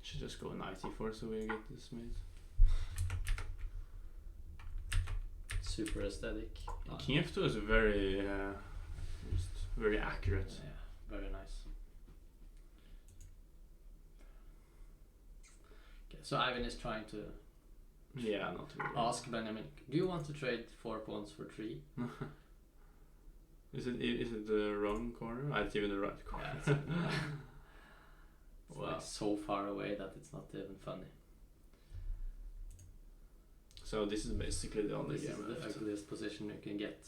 Speaker 1: Should just go knight e4 so we get this mate.
Speaker 2: Super aesthetic.
Speaker 1: King f2 is very just very accurate.
Speaker 2: Yeah, very nice. Okay, so Ivan is trying to
Speaker 1: Yeah, not really.
Speaker 2: ask Benjamin, do you want to trade 4 pawns for 3?
Speaker 1: Is it the wrong corner? It's even the right corner.
Speaker 2: Yeah, it's
Speaker 1: Wow.
Speaker 2: like so far away that it's not even funny.
Speaker 1: So this is basically the only
Speaker 2: This is
Speaker 1: game
Speaker 2: the
Speaker 1: left.
Speaker 2: ugliest position you can get.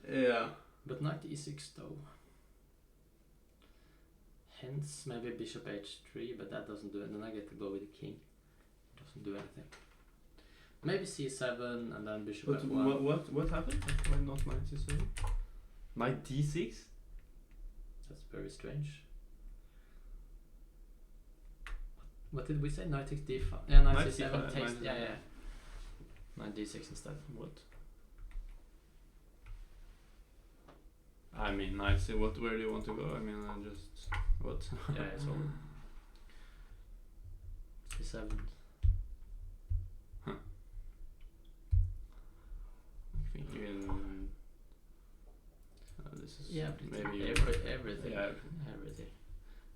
Speaker 1: Yeah.
Speaker 2: But knight e6 though. Hence maybe bishop h3, but that doesn't do it. Then I get to go with the king. Doesn't do anything. Maybe c7 and then bishop
Speaker 1: But
Speaker 2: f1.
Speaker 1: what happened? Why not knight c7? Knight d6?
Speaker 2: That's very strange. What did we say? Knight takes d5. Yeah, knight
Speaker 1: Knight
Speaker 2: c7
Speaker 1: c5,
Speaker 2: takes.
Speaker 1: knight-
Speaker 2: Yeah. Knight d6 instead.
Speaker 1: What? I mean, knight c. Where do you want to go? I mean, I just what?
Speaker 2: Yeah, it's over. c7.
Speaker 1: I think you can. This is
Speaker 2: Yeah,
Speaker 1: maybe
Speaker 2: everything.
Speaker 1: Yeah.
Speaker 2: Everything.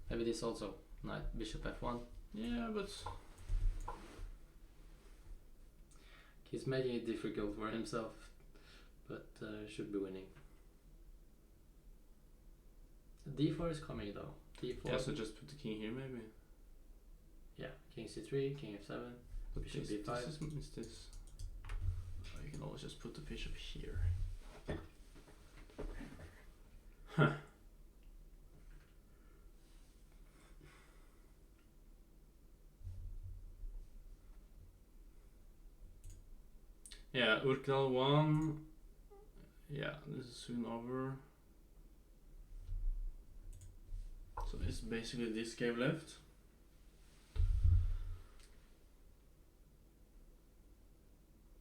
Speaker 2: Maybe this also. Knight bishop f1.
Speaker 1: Yeah, but
Speaker 2: He's making it difficult for himself, but should be winning. d4 is coming though. d4.
Speaker 1: yeah. So just put the king here, maybe.
Speaker 2: Yeah, king c3, king f7.
Speaker 1: But
Speaker 2: Bishop
Speaker 1: this,
Speaker 2: b5.
Speaker 1: is this? Oh, you can always just put the bishop here. Huh. Yeah, Urkdal 1. Yeah, this is soon over. So it's basically this game left.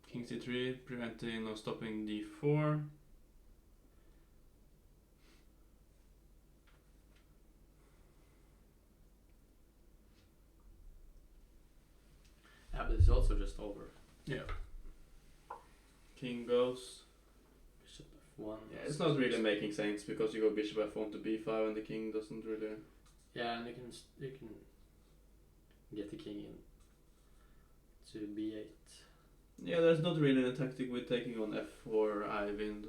Speaker 1: King c3, preventing or stopping d4.
Speaker 2: Yeah, but it's also just over.
Speaker 1: Yeah. King goes.
Speaker 2: Bishop f1.
Speaker 1: Yeah, it's not really making sense because you go bishop f1 to b5 and the king doesn't really.
Speaker 2: Yeah, and you can get the king in to b8.
Speaker 1: Yeah, there's not really a tactic with taking on f4 Ivind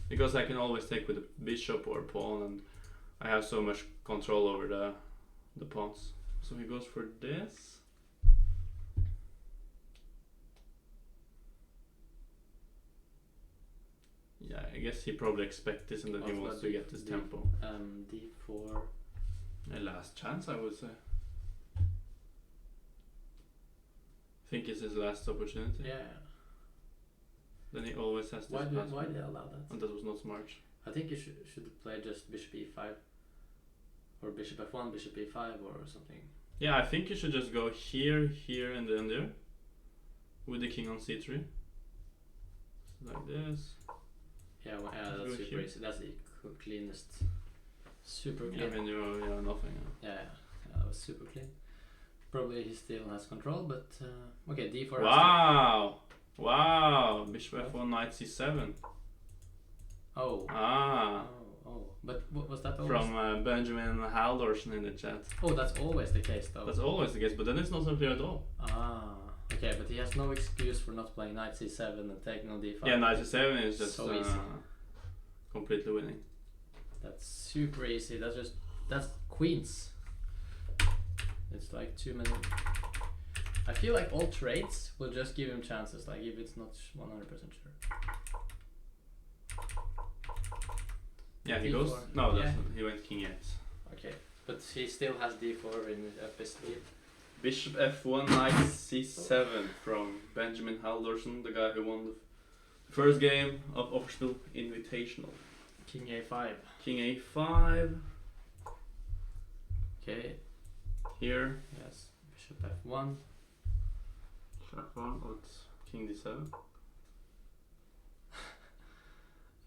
Speaker 1: because I can always take with a bishop or pawn and I have so much control over the pawns. So he goes for this. Yeah, I guess he probably expects this and then he
Speaker 2: Also
Speaker 1: wants
Speaker 2: that
Speaker 1: to get this tempo.
Speaker 2: d4.
Speaker 1: A last chance, I would say. Think it's his last opportunity.
Speaker 2: Yeah.
Speaker 1: Then he always has this
Speaker 2: Why
Speaker 1: pass.
Speaker 2: did they allow that?
Speaker 1: And that was not smart.
Speaker 2: I think you should play just bishop e5 or bishop f1, bishop e5 or something.
Speaker 1: Yeah, I think you should just go here, here, and then there. With the king on c3. Like this.
Speaker 2: Yeah, well,
Speaker 1: Just
Speaker 2: that's
Speaker 1: go
Speaker 2: super
Speaker 1: here.
Speaker 2: easy. That's the cleanest. Super
Speaker 1: Yeah,
Speaker 2: clean.
Speaker 1: I mean, you have nothing.
Speaker 2: Yeah, that was super clean. Probably he still has control, but okay, d4.
Speaker 1: Wow! Wow! Bishop f1, knight c7.
Speaker 2: Oh.
Speaker 1: Ah!
Speaker 2: Oh. But what was that always?
Speaker 1: From Benjamin Haldorsen in the chat.
Speaker 2: Oh, that's always the case though.
Speaker 1: That's always the case, but then it's not so clear at all.
Speaker 2: Ah. Okay, but he has no excuse for not playing knight c7 and taking on d5.
Speaker 1: Yeah, knight c7 is just
Speaker 2: So easy.
Speaker 1: completely winning.
Speaker 2: That's super easy. That's queens. It's like too many. I feel like all trades will just give him chances, like if it's not 100% sure.
Speaker 1: Yeah, he
Speaker 2: D4.
Speaker 1: goes. No,
Speaker 2: Yeah.
Speaker 1: that's not, he went king 8.
Speaker 2: Okay, but he still has d4 in up his sleeve.
Speaker 1: Bishop f1, knight c7 from Benjamin Haldorsen, the guy who won the first game of Offerspill Invitational.
Speaker 2: King a5.
Speaker 1: King a5.
Speaker 2: Okay,
Speaker 1: Here.
Speaker 2: yes. Bishop f1.
Speaker 1: F1, what's king d7?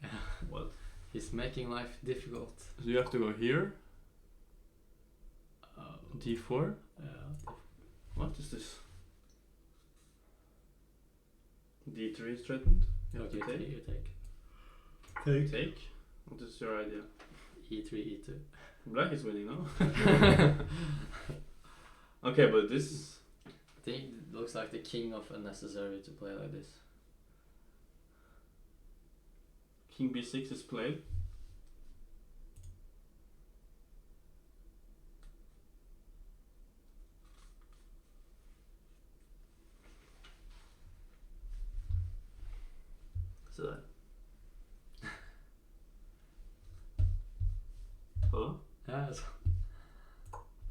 Speaker 2: Yeah.
Speaker 1: What?
Speaker 2: He's making life difficult.
Speaker 1: So you have to go here. D4.
Speaker 2: Yeah.
Speaker 1: What is this? D3 is threatened. You have to
Speaker 2: You
Speaker 1: take.
Speaker 2: take.
Speaker 1: Take. What is your idea?
Speaker 2: E3, E2.
Speaker 1: Black is winning now. Okay, but this.
Speaker 2: I think it looks like the king of unnecessary to play like this.
Speaker 1: King B6 is played. Så där. Hello?
Speaker 2: Yeah, it's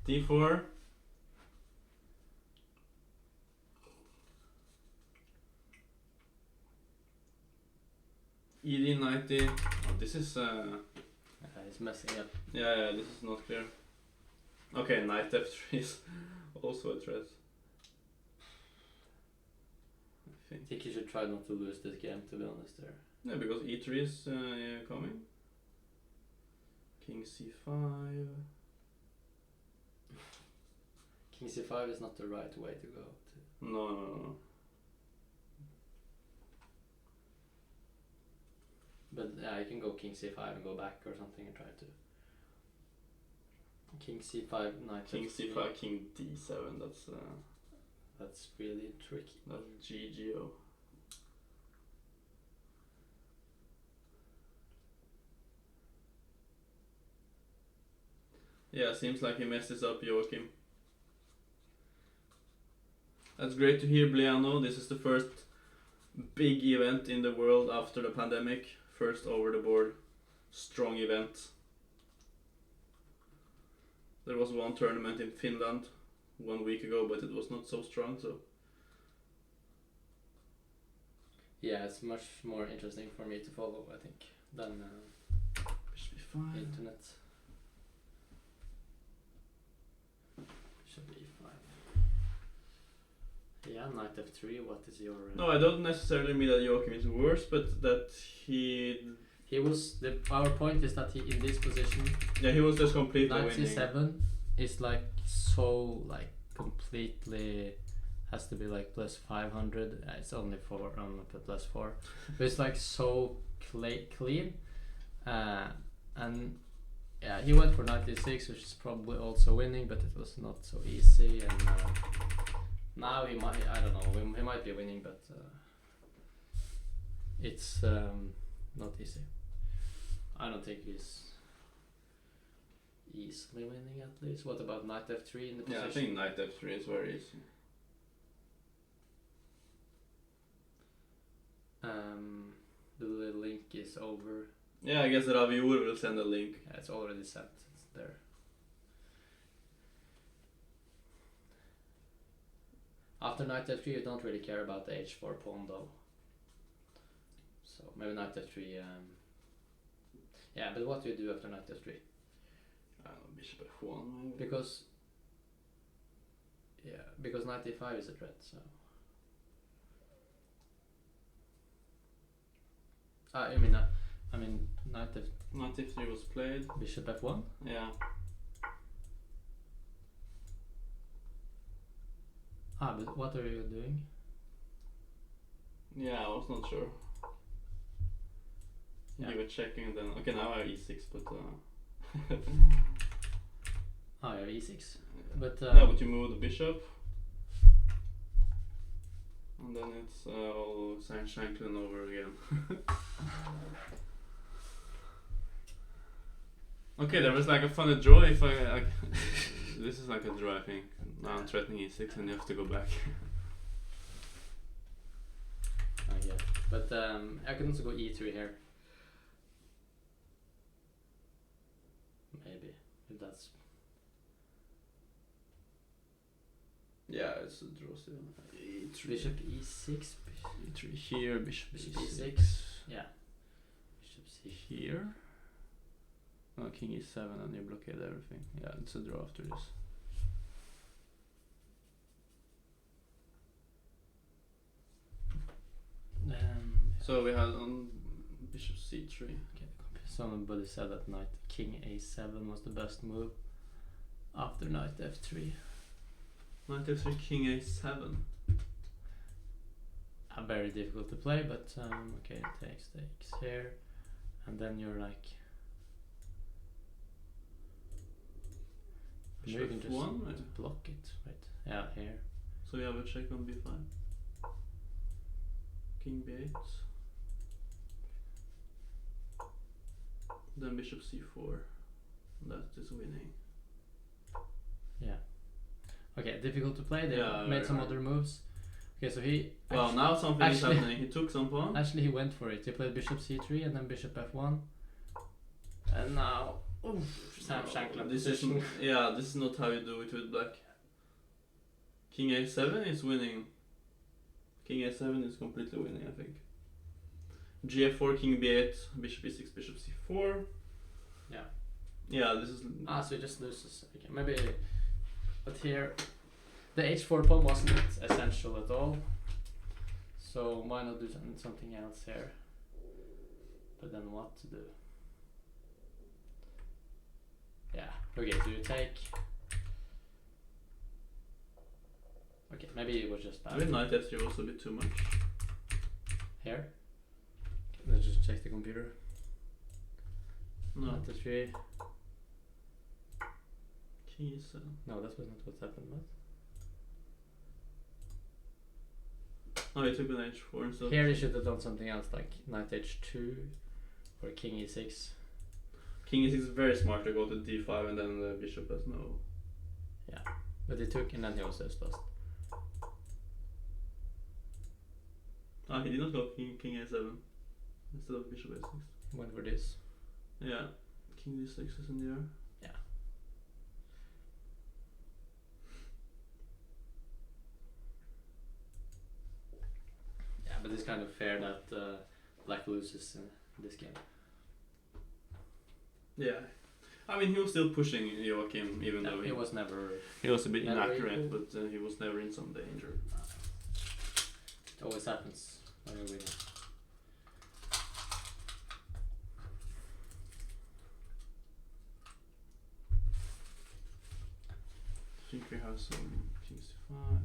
Speaker 1: D4. ED90. Oh, this is
Speaker 2: he's messing up.
Speaker 1: yeah, this is not clear. Okay, knight F3 is also a threat. I
Speaker 2: I
Speaker 1: think.
Speaker 2: think you should try not to lose this game, to be honest there.
Speaker 1: Yeah, because E3 is coming. King C5.
Speaker 2: King C5 is not the right way to go.
Speaker 1: No.
Speaker 2: But yeah, you can go King C5 and go back or something and try to. King C5, knight
Speaker 1: King
Speaker 2: F3.
Speaker 1: C5, King D7.
Speaker 2: That's really tricky.
Speaker 1: That's GGO. Yeah, seems like he messes up Joachim. That's great to hear, Bliano. This is the first big event in the world after the pandemic. First over the board, strong event. There was one tournament in Finland 1 week ago, but it was not so strong, so.
Speaker 2: Yeah, it's much more interesting for me to follow, I think, than
Speaker 1: Bishop B5.
Speaker 2: internet. Should be fine. Yeah, knight F3. What is your?
Speaker 1: No, I don't necessarily mean that Joachim is worse, but that he
Speaker 2: was our point is that he in this position.
Speaker 1: yeah, he was just completely
Speaker 2: Knight
Speaker 1: winning.
Speaker 2: C7 is like so like completely has to be like plus 500. It's only 4 plus 4, but it's like so clean. And yeah, he went for knight D6, which is probably also winning, but it was not so easy. And now he might, I don't know, he might be winning, but it's not easy. I don't think he's easily winning at least. What about knight F3 in the position?
Speaker 1: Yeah, I think knight F3 is very easy.
Speaker 2: The link is over.
Speaker 1: Yeah, I guess Raviur will send a link.
Speaker 2: Yeah, it's already sent. It's there. After knight F3, you don't really care about the H4 pawn though. So maybe knight F3. Yeah, but what do you do after knight F3?
Speaker 1: I don't know, bishop F1 maybe.
Speaker 2: Because knight E5 is a threat. So I mean knight F.
Speaker 1: Knight F3 was played.
Speaker 2: Bishop F1.
Speaker 1: Yeah.
Speaker 2: But what are you doing?
Speaker 1: Yeah, I was not sure.
Speaker 2: Yeah.
Speaker 1: You were checking and then okay, now I have E6, but
Speaker 2: You have E6. But
Speaker 1: no, but you move the bishop. And then it's all Shanklin over again. Okay, there was like a funny draw if I this is like a draw, I think. Now I'm threatening E6 and you have to go back.
Speaker 2: yeah. But I can also go E3 here. Maybe. If that's...
Speaker 1: Yeah, it's a draw still. E3.
Speaker 2: Bishop E6.
Speaker 1: E3 here, bishop
Speaker 2: Bishop
Speaker 1: E6.
Speaker 2: E6. Yeah. Bishop C.
Speaker 1: Here. Oh, king E7 and you blockade everything. Yeah, it's a draw after this.
Speaker 2: Um,
Speaker 1: So we had on bishop C3.
Speaker 2: Okay, Somebody said that knight king a7 was the best move after knight f3.
Speaker 1: Knight f3, king a7.
Speaker 2: Very difficult to play, but okay, takes here, and then you're like. Maybe you can just
Speaker 1: F1,
Speaker 2: block it, right? Yeah, here.
Speaker 1: So we have a check on b5. King b8. Then bishop c4. That is winning.
Speaker 2: Yeah. Okay, difficult to play. They
Speaker 1: Yeah,
Speaker 2: made
Speaker 1: very
Speaker 2: some
Speaker 1: hard.
Speaker 2: other moves. Okay, so he.
Speaker 1: Well, now something is
Speaker 2: actually-
Speaker 1: happening. He took some pawn.
Speaker 2: Actually, he went for it. He played bishop c3 and then bishop f1. And now, Sam Shankland
Speaker 1: This
Speaker 2: position.
Speaker 1: is yeah. This is not how you do it with black. King a7 is winning. King a7 is completely winning, I think. G4, king b8, bishop e6, bishop c4.
Speaker 2: Yeah.
Speaker 1: Yeah, this is.
Speaker 2: So he just loses. Okay, maybe. But here, the h4 pawn wasn't essential at all. So why not do something else here? But then what to do? Yeah. Okay, so you take. Okay, maybe it was just bad.
Speaker 1: Maybe knight f3 was a bit too much.
Speaker 2: Here. Okay, let's just check the computer.
Speaker 1: No,
Speaker 2: Knight f3.
Speaker 1: king e7.
Speaker 2: No, that was not what happened. But
Speaker 1: Oh, he took an h4 instead.
Speaker 2: here he should have done something else, like knight h2 or king e6.
Speaker 1: King e6 is very smart to go to d5 and then the bishop has no.
Speaker 2: But he took and then he was just lost.
Speaker 1: Ah, he did not go king a7 instead of bishop a6.
Speaker 2: He went for this.
Speaker 1: Yeah, king d6 is in the air.
Speaker 2: Yeah, but it's kind of fair that black loses in this game.
Speaker 1: Yeah. I mean, he was still pushing Joachim, even though
Speaker 2: He was never.
Speaker 1: he was a bit
Speaker 2: never
Speaker 1: inaccurate,
Speaker 2: equal.
Speaker 1: but he was never in some danger.
Speaker 2: It always happens when you're winning.
Speaker 1: I think we have some king c5.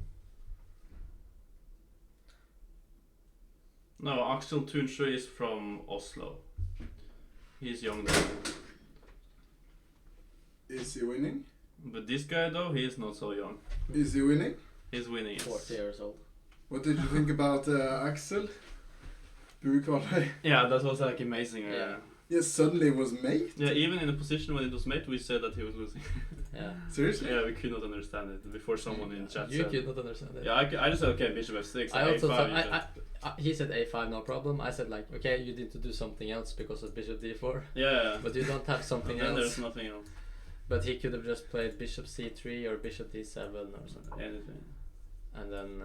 Speaker 1: No, Axel Tunsjö is from Oslo. He's younger.
Speaker 3: Is he winning?
Speaker 1: But this guy though, he is not so young.
Speaker 3: Is he winning?
Speaker 1: He's winning, yes.
Speaker 2: 40 years old.
Speaker 3: What did you think about Axel? Burequality?
Speaker 1: Yeah, that was like amazing.
Speaker 2: Yeah.
Speaker 3: Yes, suddenly it was mate.
Speaker 1: Yeah, even in the position when it was made, we said that he was losing.
Speaker 2: Yeah.
Speaker 3: Seriously?
Speaker 1: Yeah, we could not understand it before someone in chat
Speaker 2: You
Speaker 1: said.
Speaker 2: could not understand it.
Speaker 1: Yeah, I just said okay, bishop f6.
Speaker 2: I also
Speaker 1: a5,
Speaker 2: thought,
Speaker 1: you just-
Speaker 2: he said a5, no problem. I said like, okay, you need to do something else because of bishop d4.
Speaker 1: yeah.
Speaker 2: But you don't have something
Speaker 1: And then
Speaker 2: else.
Speaker 1: there's nothing else.
Speaker 2: But he could have just played bishop c3 or bishop d7 or something.
Speaker 1: Anything.
Speaker 2: And then,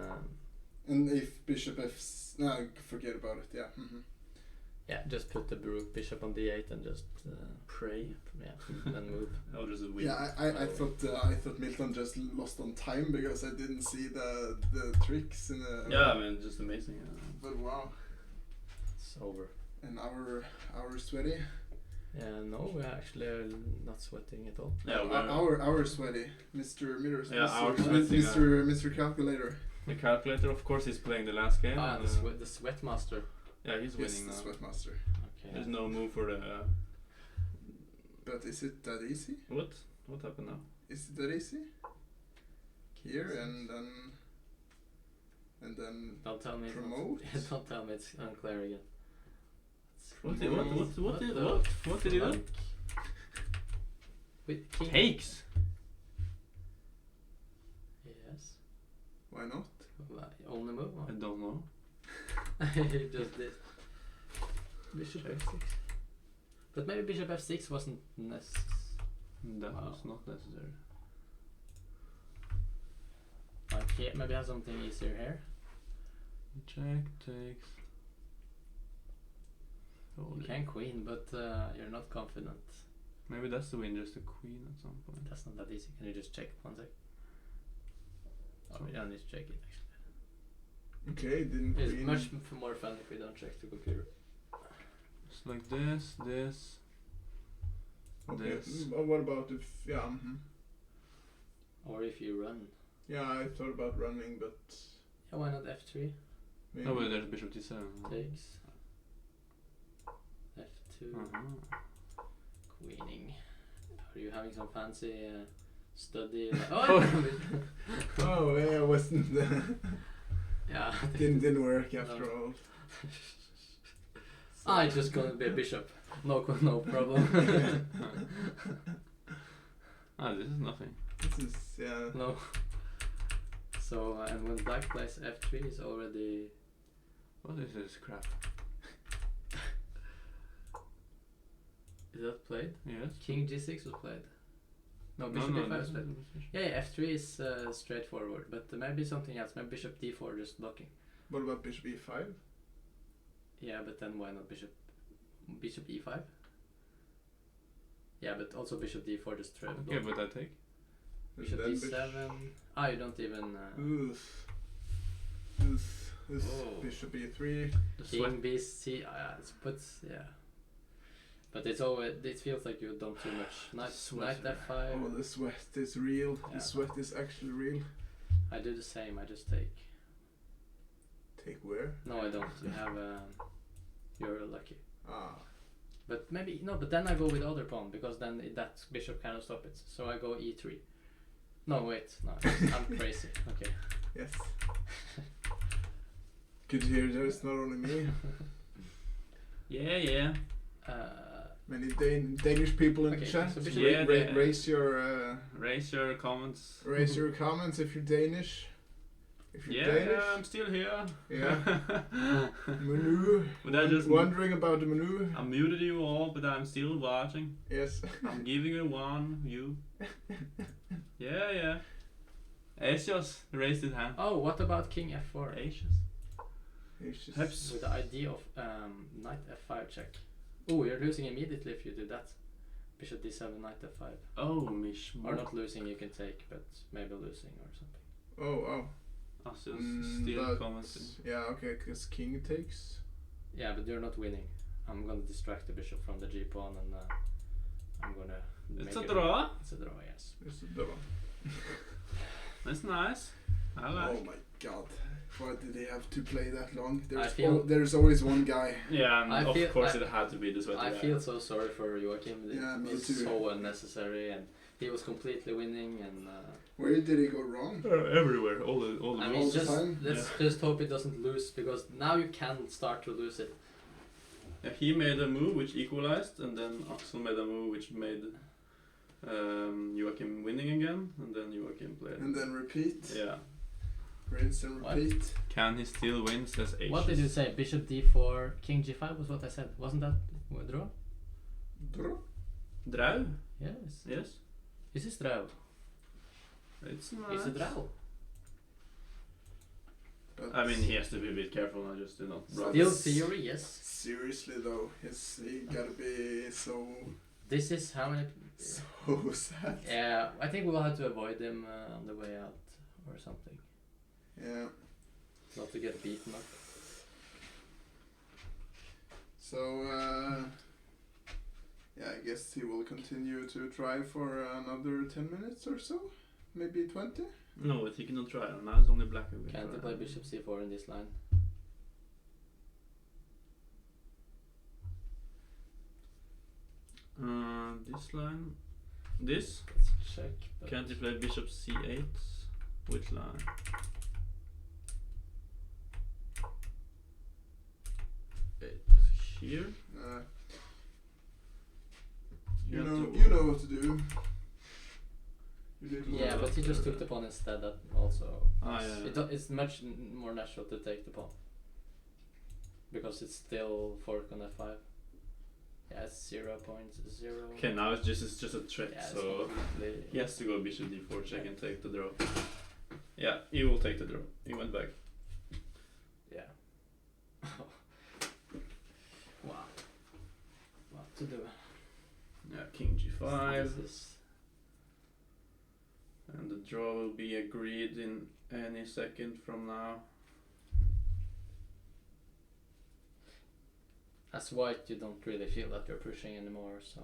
Speaker 3: And if bishop no, forget about it. Yeah.
Speaker 2: yeah, just put the bishop on d8 and just
Speaker 1: Pray.
Speaker 2: yeah, and move.
Speaker 1: I'll just win.
Speaker 3: Yeah, I thought Milton just lost on time because I didn't see the tricks in the.
Speaker 1: Yeah, I mean, just amazing.
Speaker 3: But wow,
Speaker 2: It's over.
Speaker 3: and our sweaty.
Speaker 2: Yeah, no, we actually are not sweating at all.
Speaker 1: Yeah,
Speaker 3: Our sweaty, Mr. Mirrors.
Speaker 1: Yeah, our
Speaker 3: Mr.
Speaker 1: sweating,
Speaker 3: Mr. Calculator.
Speaker 1: the calculator, of course, is playing the last game.
Speaker 2: Ah, the sweat master.
Speaker 1: Yeah, he's
Speaker 3: Yes,
Speaker 1: winning
Speaker 3: the
Speaker 1: now.
Speaker 3: Sweatmaster.
Speaker 2: Okay.
Speaker 1: There's no move for the.
Speaker 3: But is it that easy?
Speaker 1: What? What happened now?
Speaker 3: Is it that easy? Here and then
Speaker 2: Don't tell me.
Speaker 3: promote.
Speaker 2: Don't tell me it's unclear again.
Speaker 1: What
Speaker 3: did- what
Speaker 1: did
Speaker 2: the
Speaker 1: he do?
Speaker 2: fuck? With king.
Speaker 1: Takes.
Speaker 2: Yes.
Speaker 3: Why not?
Speaker 2: Only move.
Speaker 1: I don't know.
Speaker 2: He just did. Bishop f6. But maybe bishop f6 wasn't necessary.
Speaker 1: That
Speaker 2: Wow.
Speaker 1: was not necessary.
Speaker 2: Okay, maybe have something easier here.
Speaker 1: Check takes.
Speaker 2: You can queen, but you're not confident.
Speaker 1: Maybe that's the win, just a queen at some point.
Speaker 2: That's not that easy. Can you just check 1 sec? Oh, we don't need to check it actually.
Speaker 3: Okay, didn't
Speaker 2: It's
Speaker 3: queen.
Speaker 2: much more fun if we don't check the computer.
Speaker 1: It's like this, this.
Speaker 3: Okay.
Speaker 1: This.
Speaker 3: What about if
Speaker 2: Or if you run.
Speaker 3: Yeah, I thought about running, but
Speaker 2: Yeah, why not f3?
Speaker 3: maybe.
Speaker 1: Oh, well, there's bishop d7.
Speaker 2: Takes. f2. Queening. Are you having some fancy study? Oh!
Speaker 3: Oh yeah, it wasn't.
Speaker 2: Yeah.
Speaker 3: didn't work after
Speaker 2: No.
Speaker 3: all.
Speaker 2: It's just gonna be a bishop. No problem.
Speaker 1: This is nothing.
Speaker 3: This is yeah.
Speaker 2: No. So and when black plays f3 is already.
Speaker 1: What is this crap?
Speaker 2: Is that played?
Speaker 1: Yes.
Speaker 2: King g6 was played. No, bishop
Speaker 1: no,
Speaker 2: d5 was
Speaker 1: this
Speaker 2: played.
Speaker 1: is-
Speaker 2: Yeah, f3 is straightforward, but maybe something else. Maybe bishop d4 just blocking.
Speaker 3: What about bishop e5?
Speaker 2: Yeah, but then why not bishop e5? Yeah, but also bishop d4 just trade.
Speaker 1: Okay, but I take.
Speaker 3: And
Speaker 2: Bishop
Speaker 3: then
Speaker 2: d7. You don't even.
Speaker 3: Oof.
Speaker 2: Oh.
Speaker 3: Bishop e3.
Speaker 1: The
Speaker 2: King
Speaker 1: sweat.
Speaker 2: bc. Yeah. But it's always. It feels like you've done too much. Knight
Speaker 1: Sweat.
Speaker 2: f5.
Speaker 3: Oh, the sweat is real.
Speaker 2: Yeah.
Speaker 3: The sweat is actually real.
Speaker 2: I do the same. I just take.
Speaker 3: Take where?
Speaker 2: No, I don't. You have. You're lucky.
Speaker 3: Ah.
Speaker 2: But maybe no. But then I go with the other pawn because then that bishop cannot stop it. So I go e3. No, wait. No, I'm crazy. Okay.
Speaker 3: Yes. Good to hear there's not only me.
Speaker 1: Yeah.
Speaker 3: Many Danish people in
Speaker 2: Okay,
Speaker 3: the chat.
Speaker 2: so bishop
Speaker 1: Yeah,
Speaker 3: Ra- raise your
Speaker 1: Raise your comments.
Speaker 3: raise your comments if you're Danish. If you're
Speaker 1: Yeah,
Speaker 3: Danish.
Speaker 1: I'm still here.
Speaker 3: Yeah. Menu.
Speaker 1: But I just
Speaker 3: Wondering about the menu.
Speaker 1: I muted you all, but I'm still watching.
Speaker 3: Yes.
Speaker 1: I'm giving you one view. Yeah. Asios raised his hand.
Speaker 2: Oh, what about king f4?
Speaker 1: Asios.
Speaker 3: It's just-
Speaker 1: Heps.
Speaker 2: With the idea of knight f5 check. Oh, you're losing immediately if you do that. Bishop d7, knight f5.
Speaker 1: Oh, Mish.
Speaker 2: Or not losing, you can take, but maybe losing or something.
Speaker 3: Oh.
Speaker 1: Asios still
Speaker 3: But-
Speaker 1: commenting.
Speaker 3: Yeah, okay, because king takes.
Speaker 2: Yeah, but you're not winning. I'm gonna distract the bishop from the g pawn and I'm gonna.
Speaker 1: It's
Speaker 2: make
Speaker 1: a
Speaker 2: it-
Speaker 1: draw.
Speaker 2: It's a draw, yes.
Speaker 3: It's a double.
Speaker 1: That's nice. I
Speaker 3: Oh
Speaker 1: like.
Speaker 3: my god. Why did they have to play that long?
Speaker 2: feel-
Speaker 3: There's always one guy.
Speaker 1: Yeah, and
Speaker 2: I
Speaker 1: of
Speaker 2: feel-
Speaker 1: course
Speaker 2: I-
Speaker 1: it had to be the sweaty
Speaker 2: I
Speaker 1: guy.
Speaker 2: feel so sorry for Joachim.
Speaker 3: Yeah,
Speaker 2: It
Speaker 3: me
Speaker 2: was
Speaker 3: too.
Speaker 2: so unnecessary, and he was completely winning. And
Speaker 3: Where did he go wrong?
Speaker 1: Everywhere, all the
Speaker 2: I
Speaker 3: all
Speaker 2: mean,
Speaker 3: the
Speaker 2: just
Speaker 3: time?
Speaker 2: let's just hope he doesn't lose because now you can start to lose it.
Speaker 1: Yeah, he made a move which equalized, and then Axel made a move which made Joachim winning again, and then Joachim played.
Speaker 3: And then repeat.
Speaker 1: Yeah.
Speaker 3: Rinse and
Speaker 2: What?
Speaker 3: repeat.
Speaker 1: Can he still win? Says Asios.
Speaker 2: What did you say? Bishop d4, king g5 was what I said. Wasn't that a draw?
Speaker 3: Draw.
Speaker 1: Draw?
Speaker 2: Yes.
Speaker 1: Yes.
Speaker 2: Is this draw?
Speaker 1: It's nice.
Speaker 2: It's a draw.
Speaker 3: But
Speaker 1: I mean, he has to be a bit careful now, just to not
Speaker 3: Still
Speaker 1: run.
Speaker 2: Still theory, yes.
Speaker 3: seriously though, he gotta be so
Speaker 2: This is how many.
Speaker 3: sad.
Speaker 2: Yeah, I think we'll have to avoid him on the way out or something.
Speaker 3: Yeah.
Speaker 2: Not to get beaten up.
Speaker 3: So yeah, I guess he will continue to try for another 10 minutes or so, maybe 20.
Speaker 1: No, he cannot try. Now it's only black who can
Speaker 2: Can't he
Speaker 1: try.
Speaker 2: play bishop c4 in this line?
Speaker 1: This line. This.
Speaker 2: Let's check. but-
Speaker 1: Can't he play bishop c8? Which line? Here.
Speaker 3: You
Speaker 1: have
Speaker 3: know,
Speaker 1: to-
Speaker 3: you know what to do. You did
Speaker 2: Yeah,
Speaker 3: well.
Speaker 2: but he just took the pawn instead. That also.
Speaker 1: Ah, yeah.
Speaker 2: It's much more natural to take the pawn. Because it's still fork on f5. Yeah, it's 0.0.
Speaker 1: Okay, now it's just a threat,
Speaker 2: Yeah, it's
Speaker 1: so
Speaker 2: completely.
Speaker 1: he has to go bishop d4 check and take the draw. Yeah, he will take the draw. He went back.
Speaker 2: Yeah. Wow. What to do?
Speaker 1: Yeah, king g5.
Speaker 2: This is
Speaker 1: And the draw will be agreed in any second from now.
Speaker 2: as white, you don't really feel that you're pushing anymore. So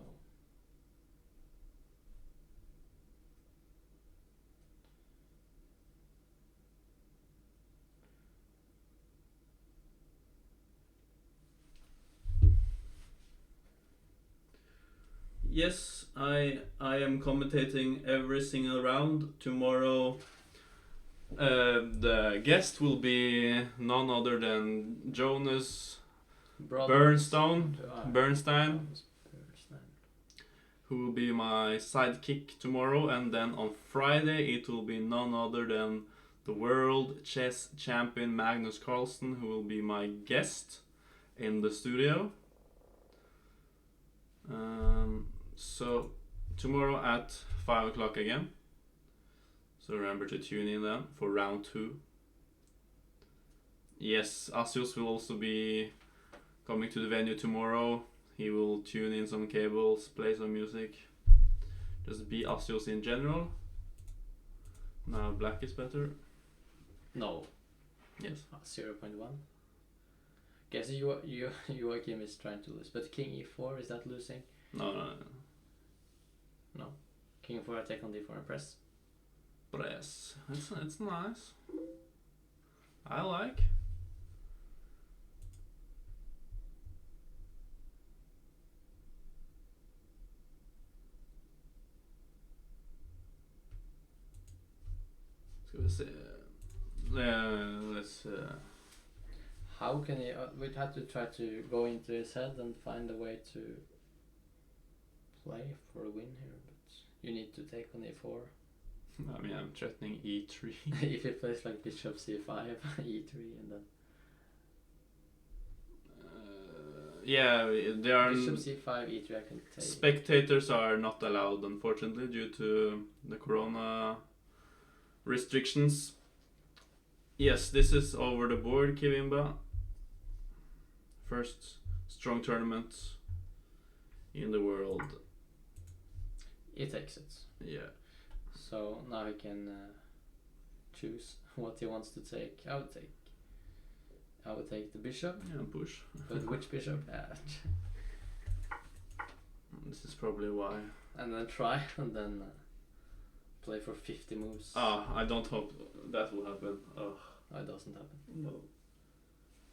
Speaker 1: Yes, I am commentating every single round. Tomorrow, the guest will be none other than Jonas Bernstein,
Speaker 2: Bernstein.
Speaker 1: who will be my sidekick tomorrow, and then on Friday it will be none other than the world chess champion Magnus Carlsen, who will be my guest in the studio. So tomorrow at 5 o'clock again. So remember to tune in then for round 2. Yes, Asios will also be coming to the venue tomorrow. He will tune in some cables, play some music. Just be Asios in general. Now black is better.
Speaker 2: No.
Speaker 1: Yes.
Speaker 2: 0.1. Guess Joachim is trying to lose, but King E4, is that losing?
Speaker 1: No.
Speaker 2: King E4 attack on D4 and press.
Speaker 1: Press. It's nice. I like. Ska vi se. Let's.
Speaker 2: How can he? We'd have to try to go into his head and find a way to play for a win here, but you need to take on E4.
Speaker 1: I mean, I'm threatening E3.
Speaker 2: If he plays like Bishop C5, E3, and then
Speaker 1: Yeah, there are.
Speaker 2: Bishop C5, E3, I can take.
Speaker 1: Spectators are not allowed, unfortunately, due to the corona restrictions. Yes, this is over the board, Kivimba. First strong tournament in the world.
Speaker 2: He takes it.
Speaker 1: Yeah.
Speaker 2: So now he can choose what he wants to take. I would take the bishop.
Speaker 1: Yeah, push.
Speaker 2: But which bishop?
Speaker 1: This is probably why.
Speaker 2: And then try, and then play for 50 moves.
Speaker 1: I don't hope that will happen.
Speaker 2: It doesn't happen.
Speaker 1: No.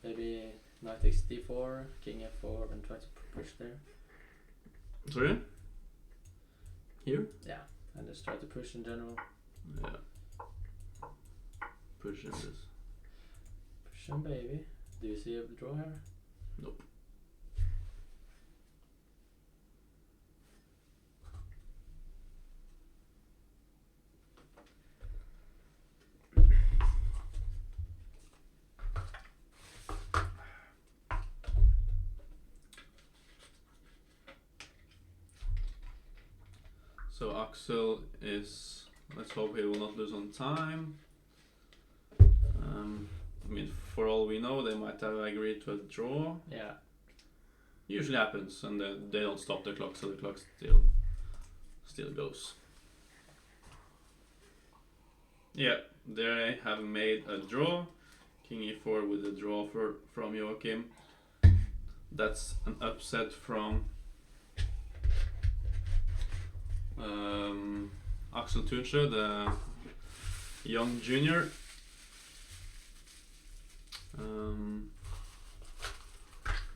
Speaker 2: Maybe knight takes d4, king f4, and try to push there.
Speaker 1: Sorry? Here?
Speaker 2: Yeah, and just try to push in general.
Speaker 1: Yeah. Pushing this.
Speaker 2: Push him, baby. Do you see a draw here?
Speaker 1: Nope. So Axel is, let's hope he will not lose on time. I mean, for all we know, they might have agreed to a draw.
Speaker 2: Yeah.
Speaker 1: Usually happens, and then they don't stop the clock, so the clock still goes. Yeah, they have made a draw. King e4 with a draw from Joachim. That's an upset from Axel Tunsjø, the young junior.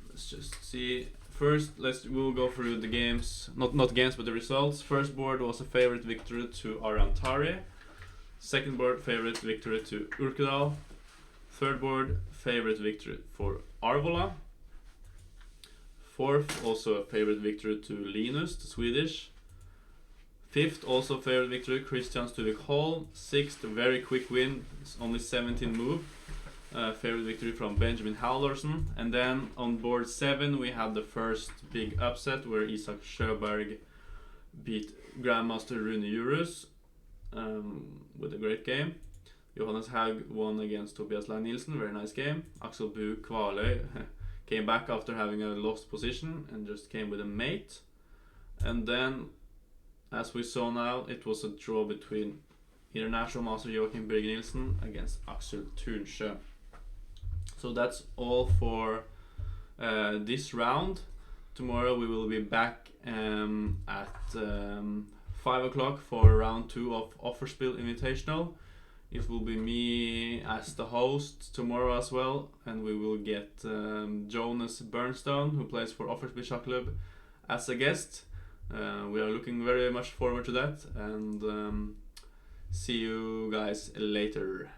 Speaker 1: Let's just see. First, we'll go through the games. Not games, but the results. First board was a favorite victory to Arantari. Second board, favorite victory to Urkedal. Third board, favorite victory for Arvola. Fourth, also a favorite victory to Linus, the Swedish. Fifth, also favorite victory, Christiansen to Hall. Sixth, very quick win, it's only 17 move. Favorite victory from Benjamin Halldorsen. And then on board 7 we had the first big upset where Isak Sjöberg beat Grandmaster Rune Jurus with a great game. Johannes Haug won against Tobias Lai Nielsen, very nice game. Axel Bu Kvaløy came back after having a lost position and just came with a mate. And then, as we saw now, it was a draw between International Master Joachim Birger Nielsen against Axel Tunsjø. So that's all for this round. Tomorrow we will be back at 5 o'clock for round 2 of Offerspill Invitational. It will be me as the host tomorrow as well, and we will get Jonas Bernstein, who plays for Offerspill Club, as a guest. We are looking very much forward to that, and see you guys later.